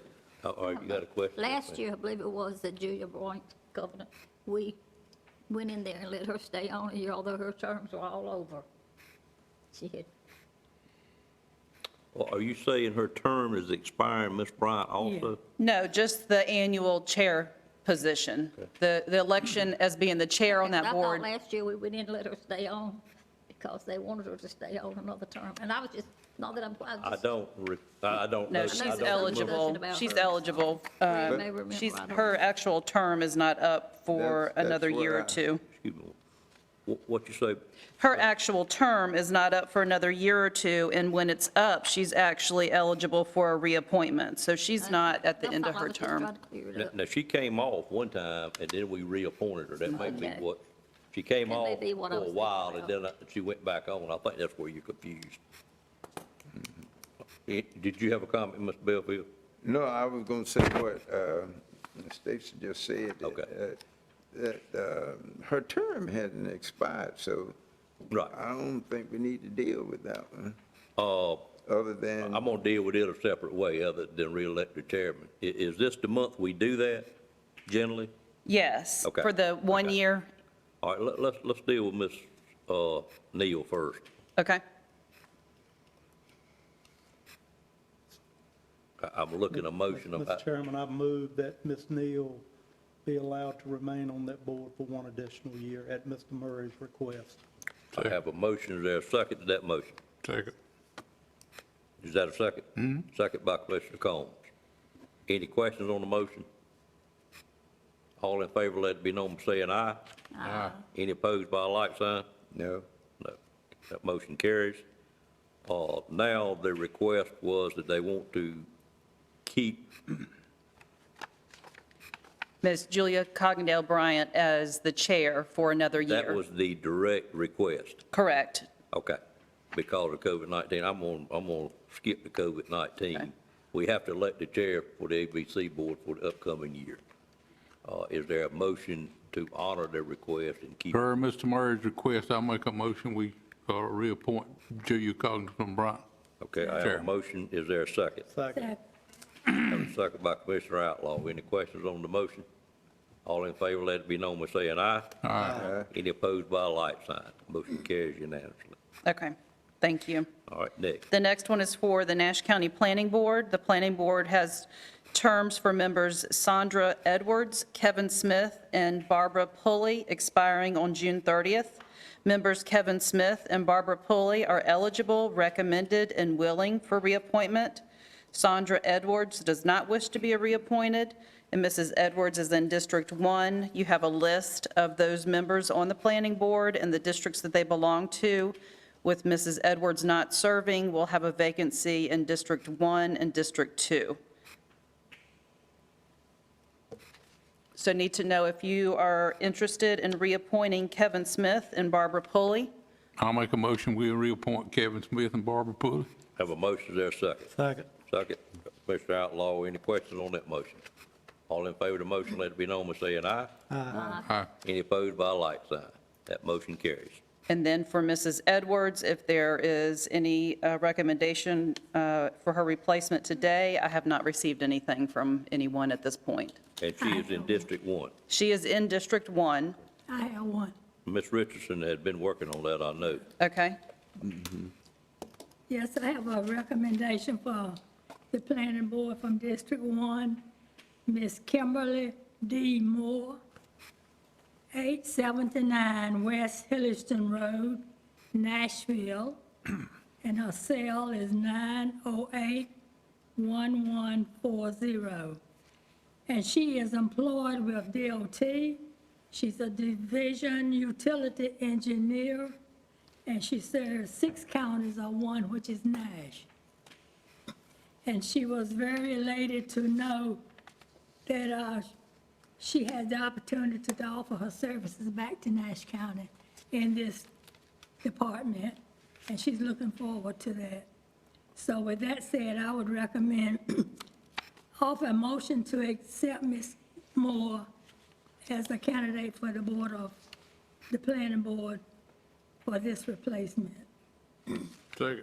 All right, you got a question? Last year, I believe it was that Julia Bryant, governor, we went in there and let her stay on a year, although her terms were all over. She had, Well, are you saying her term is expiring, Ms. Bryant, also? No, just the annual chair position. The election as being the chair on I that thought board. last year we went in and let her stay on because they wanted her to stay on another term. And I was just, not that I don't know. No, I don't she's remember. eligible. about She's her. eligible. may remember, She's, I don't her actual term is not up for That's another what year or I- two. Excuse me. What you say? Her actual term is not up for another year or two, and when it's up, she's actually eligible for a reappointment. So she's not at the That's end all, of I her was just term. trying to clear it Now, up. now, she came off one time, and then we reappointed her. That may be Okay. what, she came That may off be what I for a was while, and thinking then she went back on. I think that's where you're confused. Did you have a comment, Mr. Belfield? No, I was gonna say what, Stacy just said. that, Okay. That, her term hadn't expired, so Right. I don't think we need to deal with that one, Uh, other than. I'm gonna deal with it a separate way, other than re-elect the chairman. Is this the month we do that, generally? Yes, Okay. for the 1 Okay. year. All right, let's deal with Ms. Neal first. Okay. I'm looking a motion Mr. about, Chairman, I've moved that Ms. Neal be allowed to remain on that board for one additional year at Mr. Murray's request. I have a motion, is there a second to that motion? Second. Is that a second? Second by Commissioner Combs. Any questions on the motion? All in favor, let it be known by saying aye. Aye. Any opposed by a like sign? No. No. That motion carries. Now, the request was that they want to keep, Ms. Julia Coggindale Bryant as the chair for another year. that was the direct request. Correct. Okay. Because of COVID-19, I'm gonna skip the COVID-19. Okay. We have to elect the chair for the ABC board for the upcoming year. Is there a motion to honor their request and keep? Per Mr. Murray's request, I'll make a motion, we reappoint Julia Coggins Bryant. Okay, I have a Chairman. motion. Is there a second? Second. I have a second by Commissioner Outlaw. Any questions on the motion? All in favor, let it be known by saying aye. Aye. Any opposed by a like sign? Motion carries unanimously. Okay, thank you. All right, next. The next one is for the Nash County Planning Board. The Planning Board has terms for members Sandra Edwards, Kevin Smith, and Barbara Pulley expiring on June 30th. Members Kevin Smith and Barbara Pulley are eligible, recommended, and willing for reappointment. Sandra Edwards does not wish to be reappointed, and Mrs. Edwards is in District 1. You have a list of those members on the Planning Board and the districts that they belong to. With Mrs. Edwards not serving, we'll have a vacancy in District 1 and District 2. So need to know if you are interested in reappointing Kevin Smith and Barbara Pulley. I'll make a motion, we reappoint Kevin Smith and Barbara Pulley. Have a motion. Is there a second? Second. Second. Commissioner Outlaw, any questions on that motion? All in favor of the motion, let it be known by saying aye. Aye. Any opposed by a like sign? That motion carries. And then for Mrs. Edwards, if there is any recommendation for her replacement today, I have not received anything from anyone at this point. And she is in District 1. She is in District 1, I have one. Ms. Richardson had been working on that, I know. okay? Yes, I have a recommendation for the planning board from District 1, Ms. Kimberly D. Moore, 879 West Hilliston Road, Nashville, and her cell is 908-1140. And she is employed with DOT. She's a division utility engineer, and she serves 6 counties of one, which is Nash. And she was very elated to know that she had the opportunity to offer her services back to Nash County in this department, and she's looking forward to that. So with that said, I would recommend offer a motion to accept Ms. Moore as a candidate for the planning board for this replacement. Second.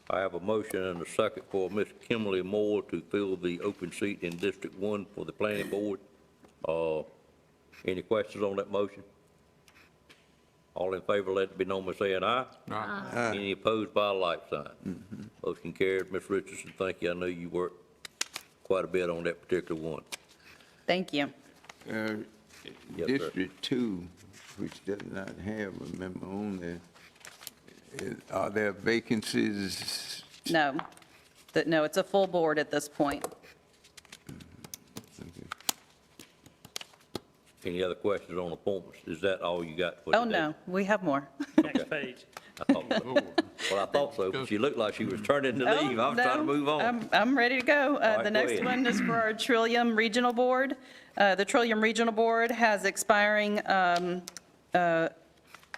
I have a motion and a second for Ms. Kimberly Moore to fill the open seat in District 1 for the planning board. Any questions on that motion? All in favor, let it be known by saying aye. Aye. Any opposed by a like sign. Motion carries. Ms. Richardson, thank you. I know you worked quite a bit on that particular one. Thank you. Yes, sir. District 2, which does not have a member on there, are there vacancies? No, no, it's a full board at this point. Any other questions on appointments? Is that all you got for Oh, today? no, we have more. Next page. I thought so. Well, I thought so, but she looked like she was turning to leave. I was trying to move on. I'm ready to go. right, The go next ahead. one is for our Trillium Regional Board. The Trillium Regional Board has expiring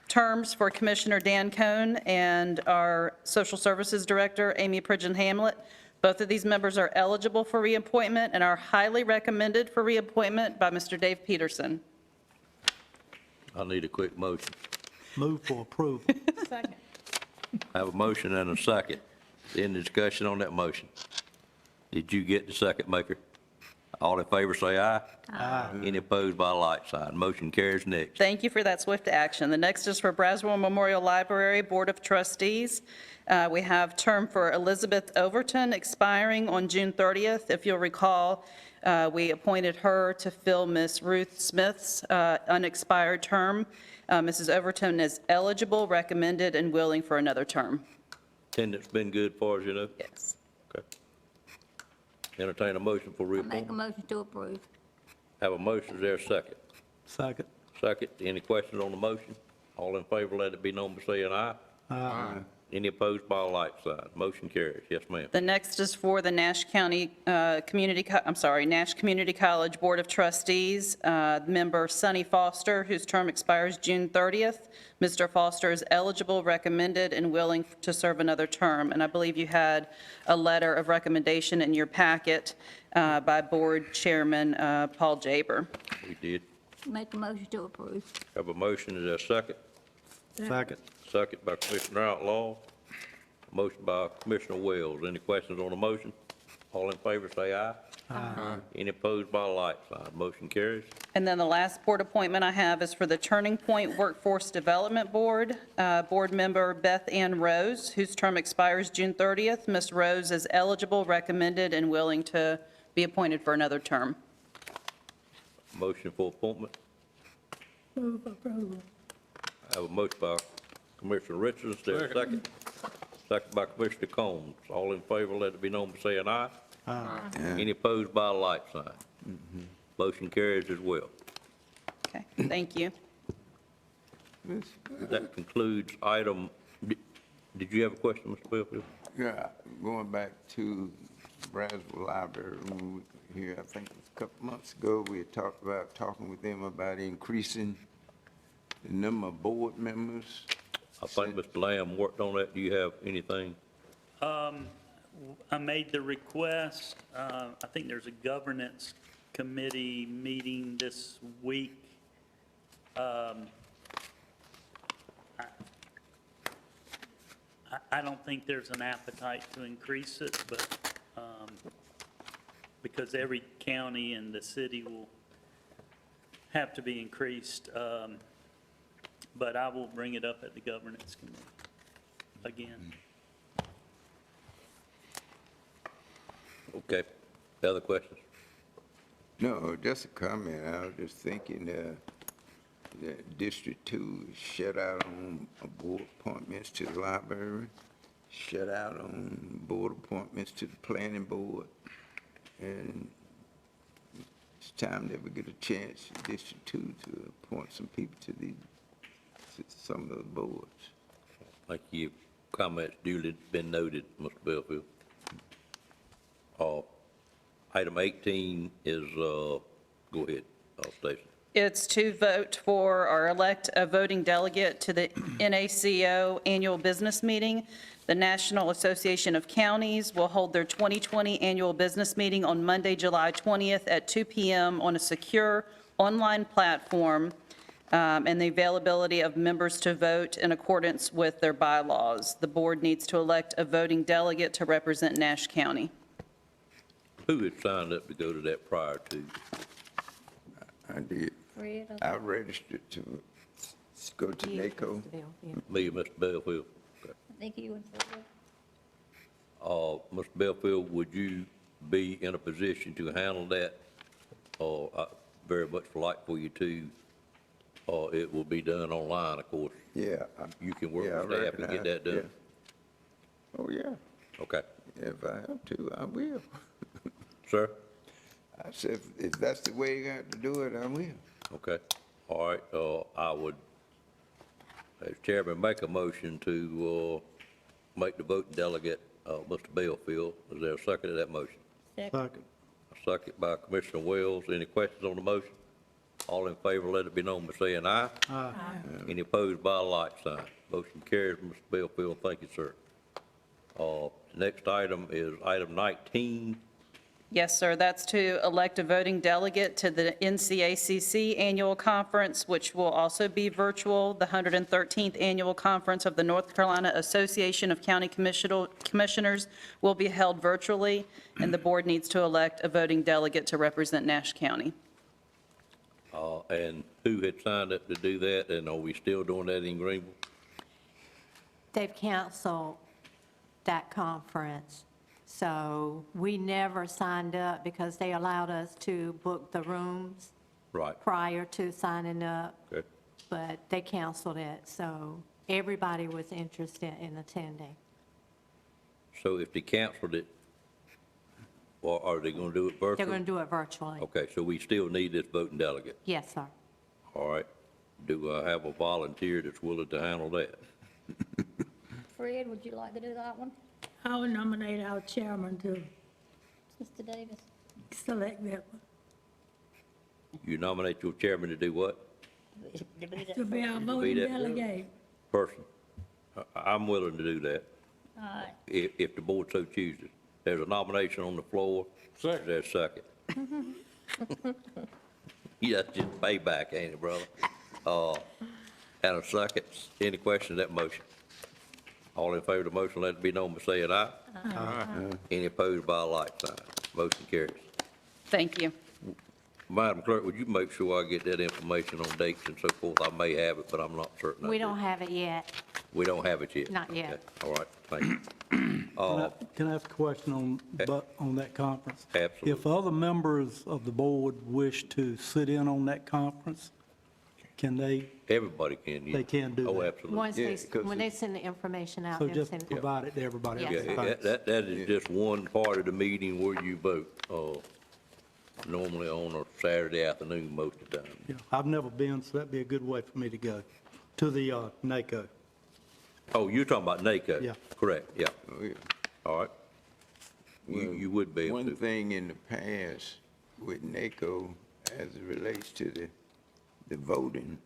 terms for Commissioner Dan Cohn and our Social Services Director, Amy Pridgeon-Hamlet. Both of these members are eligible for reappointment and are highly recommended for reappointment by Mr. Dave Peterson. I need a quick motion. Move for approval. Second. I have a motion and a second. Any discussion on that motion? Did you get the second maker? All in favor, say aye. Aye. Any opposed by a like sign. Motion carries. Next. Thank you for that swift action. The next is for Braswell Memorial Library Board of Trustees. We have term for Elizabeth Overton expiring on June 30th. If you'll recall, we appointed her to fill Miss Ruth Smith's unexpired term. Mrs. Overton is eligible, recommended, and willing for another term. Attendance been good for us, you know? Yes. Okay. Entertain a motion for I make a reappointment. motion to approve. Have a motion, is there a second? Second. Second, any questions on the motion? All in favor, let it be known by saying aye. Aye. Any opposed by a like sign. Motion carries. Yes, ma'am. The next is for the Nash Community College Board of Trustees, member Sonny Foster, whose term expires June 30th. Mr. Foster is eligible, recommended, and willing to serve another term. And I believe you had a letter of recommendation in your packet by Board Chairman Paul Jaber. We did. Make a motion to approve. Have a motion, is there a second? Second. Second by Commissioner Outlaw. Motion by Commissioner Wells. Any questions on the motion? All in favor, say aye. Aye. Any opposed by a like sign. Motion carries. And then the last board appointment I have is for the Turning Point Workforce Development Board, Board Member Beth Ann Rose, whose term expires June 30th. Ms. Rose is eligible, recommended, and willing to be appointed for another term. Motion for appointment. Move approval. I have a motion by Commissioner Richards. Is there a second? Second by Commissioner Combs. All in favor, let it be known by saying aye. Aye. Any opposed by a like sign. Motion carries as well. Okay, thank you. That concludes item, did you have a question, Mr. Bellfield? Yeah, going back to Braswell Library room here, I think it was a couple months ago, we had talking with them about increasing the number of board members. I think Mr. Lamb worked on that. Do you have anything? I made the request. I think there's a governance committee meeting this week. I don't think there's an appetite to increase it, but because every county and the city will have to be increased. But I will bring it up at the governance committee again. Okay. Other questions? No, just a comment. I was just thinking that District 2 is shut out on board appointments to the library, shut out on board appointments to the planning board. And it's time that we get a chance in District 2 to appoint some people to some of those boards. Thank you. Comments duly been noted, Mr. Belfield. Item 18 is, go ahead, Stacy. It's to vote for or elect a voting delegate to the NACO Annual Business Meeting. The National Association of Counties will hold their 2020 Annual Business Meeting on Monday, July 20th at 2 p.m. on a secure online platform, and the availability of members to vote in accordance with their bylaws. The board needs to elect a voting delegate to represent Nash County. Who had signed up to go to that prior to? I did. I registered to go to NACO. Me and Mr. Belfield. Okay. I think you and Fred. Mr. Belfield, would you be in a position to handle that? I very much like for you to. It will be done online, of course. Yeah. You can work Yeah, I with staff and get that done. yeah. Oh, yeah. Okay. If I have to, I will. Sir? I said, if that's the way you got to do it, I will. Okay. All right. I would, as chairman, make a motion to make the voting delegate Mr. Belfield. Is there a second to that motion? Second. A second by Commissioner Wells. Any questions on the motion? All in favor, let it be known by saying aye. Aye. Any opposed by a like sign. Motion carries, Mr. Belfield. Thank you, sir. Next item is item 19. Yes, sir. That's to elect a voting delegate to the NCACC Annual Conference, which will also be virtual. The 113th Annual Conference of the North Carolina Association of County Commissioners will be held virtually, and the board needs to elect a voting delegate to represent Nash County. And who had signed up to do that, and are we still doing that in Greenville? They've canceled that conference, so we never signed up because they allowed us to book the rooms Right. prior to signing up, Okay. but they canceled it, so everybody was interested in attending. So if they canceled it, or are they going to do it virtually? They're going to do it virtually. Okay, so we still need this voting delegate. Yes, sir. All right. Do I have a volunteer that's willing to handle that? Fred, would you like to do that one? I would nominate our chairman to Mr. Davis? select that one, You nominate your chairman to do what? to be our Be voting that delegate. person? I'm willing to do that, All right. if the board so chooses. There's a nomination on the floor. Second. There's a second. Yeah, that's just payback, ain't it, brother? And a second. Any questions on that motion? All in favor of the motion, let it be known by saying aye. Aye. Any opposed by a like sign? Motion carries. Thank you. Madam Clerk, would you make sure I get that information on dates and so forth? I may have it, but I'm not certain. I We do. don't have it yet. We don't have it yet? Not yet. Okay. All right, thank you. Can I ask a question on that conference? Absolutely. If other members of the board wish to sit in on that conference, can they? Everybody can, yeah. They can do Oh, that. absolutely. Once Yeah, they, 'cause when they send the information out, So they'll just send it. provide it to everybody Yes. else? Yeah, Thanks. that is just one part of the meeting where you vote, normally on a Saturday afternoon most of the time. Yeah, I've never been, so that'd be a good way for me to go, to the NACO. Oh, you're talking about NACO? Yeah. Correct, yeah. Oh, yeah. All right. You would be able One to. thing in the past with NACO, as it relates to the voting,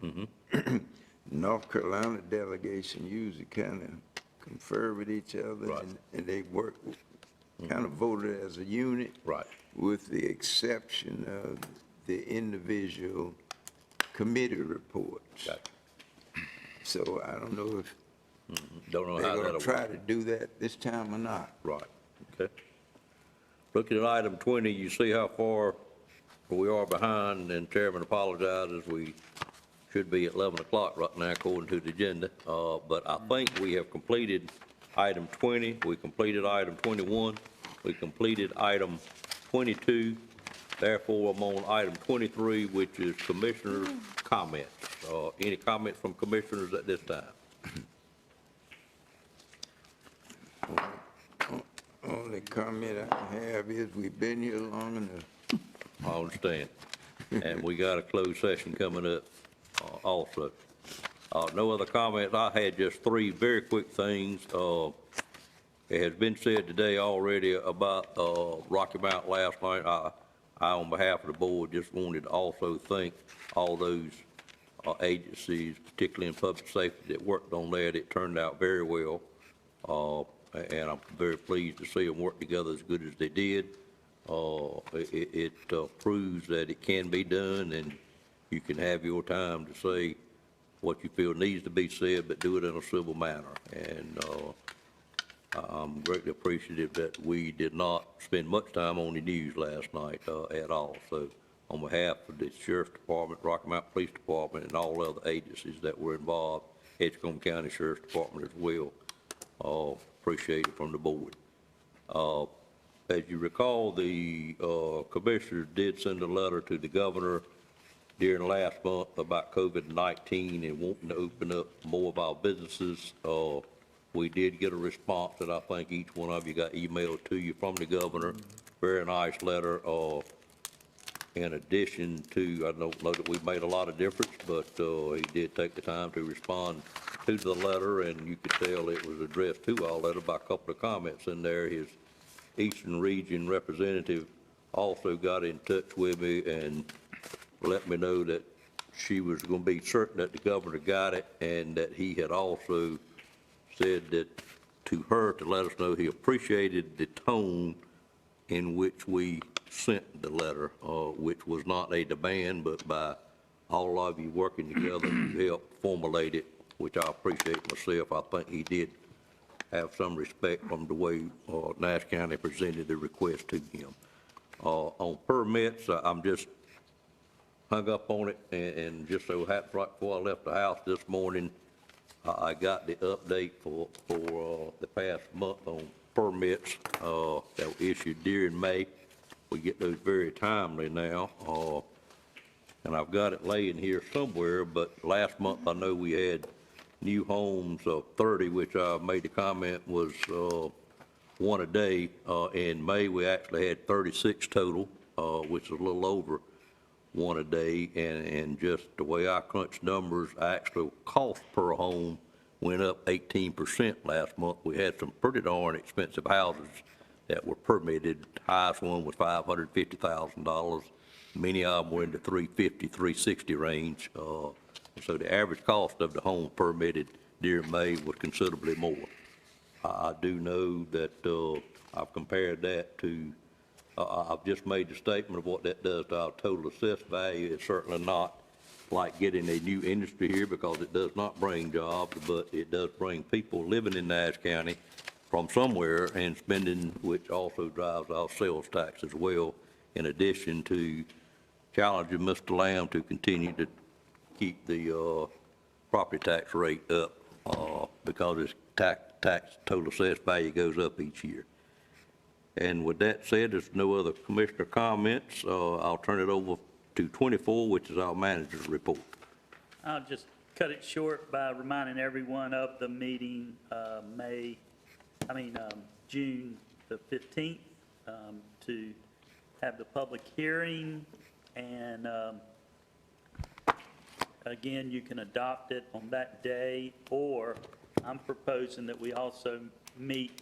North Carolina delegation usually kind of confer with each other, Right. and they work, kind of voted as a unit. Right. With the exception of the individual committee reports. Gotcha. So I don't know if Don't know they're how going that'll to try work. to do that this time or not. Right, okay. Looking at item 20, you see how far we are behind, and Chairman apologizes. We should be at 11 o'clock right now according to the agenda. But I think we have completed item 20. We completed item 21. We completed item 22. Therefore, I'm on item 23, which is commissioner comments. Any comments from commissioners at this time? Only comment I have is we've been here long enough. I understand. And we got a closed session coming up also. No other comments. I had just three very quick things. It has been said today already about Rocky Mount last night. I, on behalf of the board, just wanted to also thank all those agencies, particularly in public safety, that worked on that. It turned out very well. And I'm very pleased to see them work together as good as they did. It proves that it can be done, and you can have your time to say what you feel needs to be said, but do it in a civil manner. And I'm greatly appreciative that we did not spend much time on the news last night at all. So on behalf of the Sheriff's Department, Rocky Mount Police Department, and all other agencies that were involved, Edgecombe County Sheriff's Department as well, appreciate it from the board. As you recall, the commissioners did send a letter to the governor during last month about COVID-19 and wanting to open up more of our businesses. We did get a response that I think each one of you got emailed to you from the governor. Very nice letter. In addition to, I don't know that we made a lot of difference, but he did take the time to respond to the letter, and you could tell it was addressed to our letter by a couple of comments in there. His Eastern Region representative also got in touch with me and let me know that she was going to be certain that the governor got it, and that he had also said that to her to let us know he appreciated the tone in which we sent the letter, which was not a demand, but by all of you working together to help formulate it, which I appreciate myself. I think he did have some respect from the way Nash County presented the request to him. On permits, I'm just hung up on it, and just so happened right before I left the house this morning, I got the update for the past month on permits that were issued during May. We get those very timely now, and I've got it laying here somewhere, but last month I know we had new homes of 30, which I made the comment was one a day. In May, we actually had 36 total, which is a little over one a day, and just the way I crunched numbers, actual cost per home went up 18% last month. We had some pretty darn expensive houses that were permitted. The highest one was $550,000. Many of them were in the $350,000, $360,000 range. So the average cost of the home permitted during May was considerably more. I do know that I've compared that to, I've just made the statement of what that does to our total assessed value. It's certainly not like getting a new industry here, because it does not bring jobs, but it does bring people living in Nash County from somewhere and spending, which also drives our sales tax as well, in addition to challenging Mr. Lamb to continue to keep the property tax rate up because its tax total assessed value goes up each year. And with that said, there's no other commissioner comments. I'll turn it over to 24, which is our manager's report. I'll just cut it short by reminding everyone of the meeting June the 15th to have the public hearing, and again, you can adopt it on that day, or I'm proposing that we also meet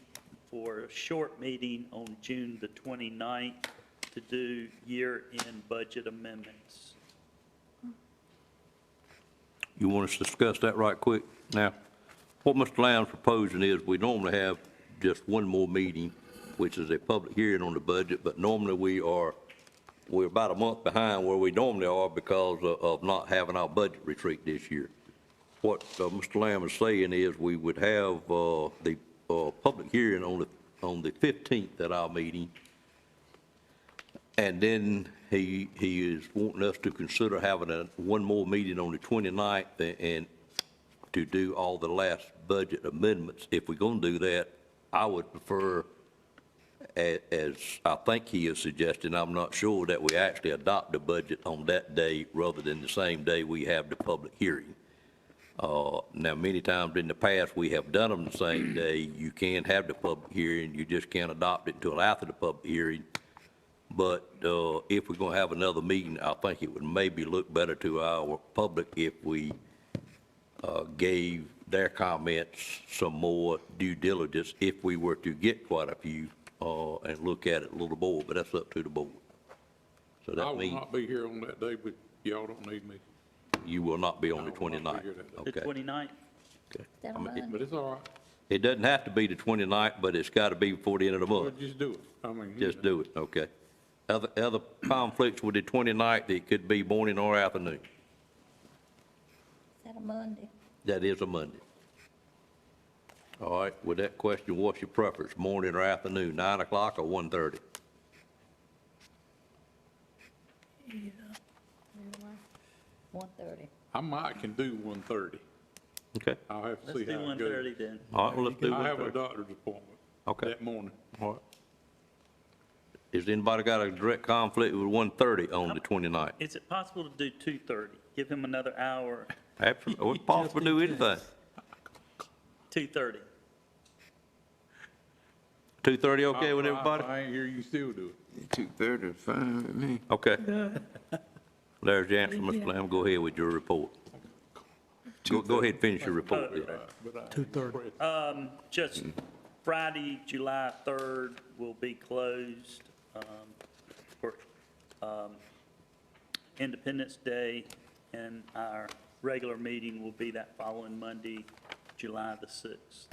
for a short meeting on June the 29th to do year-end budget amendments. You want us to discuss that right quick now? What Mr. Lamb's proposing is we normally have just one more meeting, which is a public hearing on the budget, but normally we're about a month behind where we normally are because of not having our budget retreat this year. What Mr. Lamb is saying is we would have the public hearing on the 15th at our meeting, and then he is wanting us to consider having one more meeting on the 29th and to do all the last budget amendments. If we're going to do that, I would prefer as I think he is suggesting, I'm not sure that we actually adopt the budget on that day rather than the same day we have the public hearing. Now, many times in the past, we have done them the same day. You can have the public hearing, you just can't adopt it until after the public hearing. But if we're going to have another meeting, I think it would maybe look better to our public if we gave their comments some more due diligence if we were to get quite a few and look at it a little more, but that's up to the board. So I that will means not be here on that day, but y'all don't need me. you will not be on the I will not 29th. be here that The Okay. 29th? Okay. That I mean, But it's all right. it doesn't have to be the 29th, but it's got to be before the end of the Well, month. just do it. I mean. Just do it, okay. Other conflicts with the 29th, it could be morning or afternoon. Is that a Monday? That is a Monday. All right, with that question, what's your preference, morning or afternoon, 9 o'clock or 1:30? 1:30. I might can do 1:30. Okay, I'll have to Let's see do how it goes. 1:30 then. all right, well, let's do I have a 1:30. doctor's appointment Okay, that morning. all right. Has anybody got a direct conflict with 1:30 on the 29th? Is it possible to do 2:30? Give him another hour, Absolutely, it's possible to do anything. 2:30. 2:30 okay with everybody? I ain't here, you still do it. 2:30 is fine with me. Okay. There's the answer, Mr. Lamb, go ahead with your report. Go ahead and finish your report. then. 2:30. Just Friday, July 3rd will be closed for Independence Day, and our regular meeting will be that following Monday, July the 6th.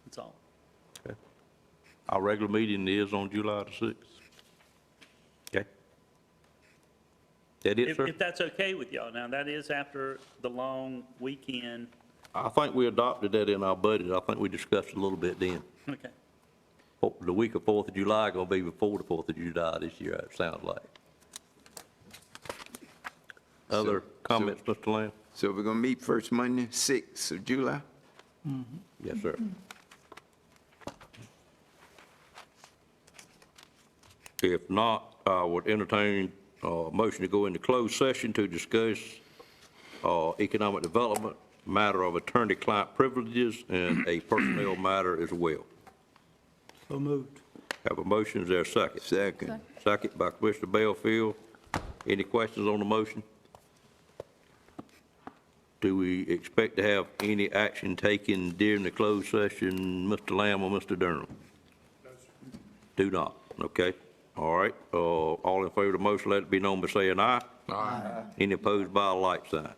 That's all. Our regular meeting is on July the 6th. Okay. That it, sir? If that's okay with y'all. Now, that is after the long weekend. I think we adopted that in our budget. I think we discussed it a little bit then. Okay. The week of 4th of July gonna be before the 4th of July this year, it sounds like. Other comments, Mr. Lamb? So we're gonna meet first Monday, 6th of July? Yes, sir. If not, I would entertain a motion to go into closed session to discuss economic development, matter of attorney-client privileges, and a personnel matter as well. So moved. Have a motion, is there a second? Second. Second by Commissioner Bellfield. Any questions on the motion? Do we expect to have any action taken during the closed session, Mr. Lamb or Mr. Durham? Do not, okay. All right, all in favor of the motion, let it be known by saying aye. Aye. Any opposed by a like sign.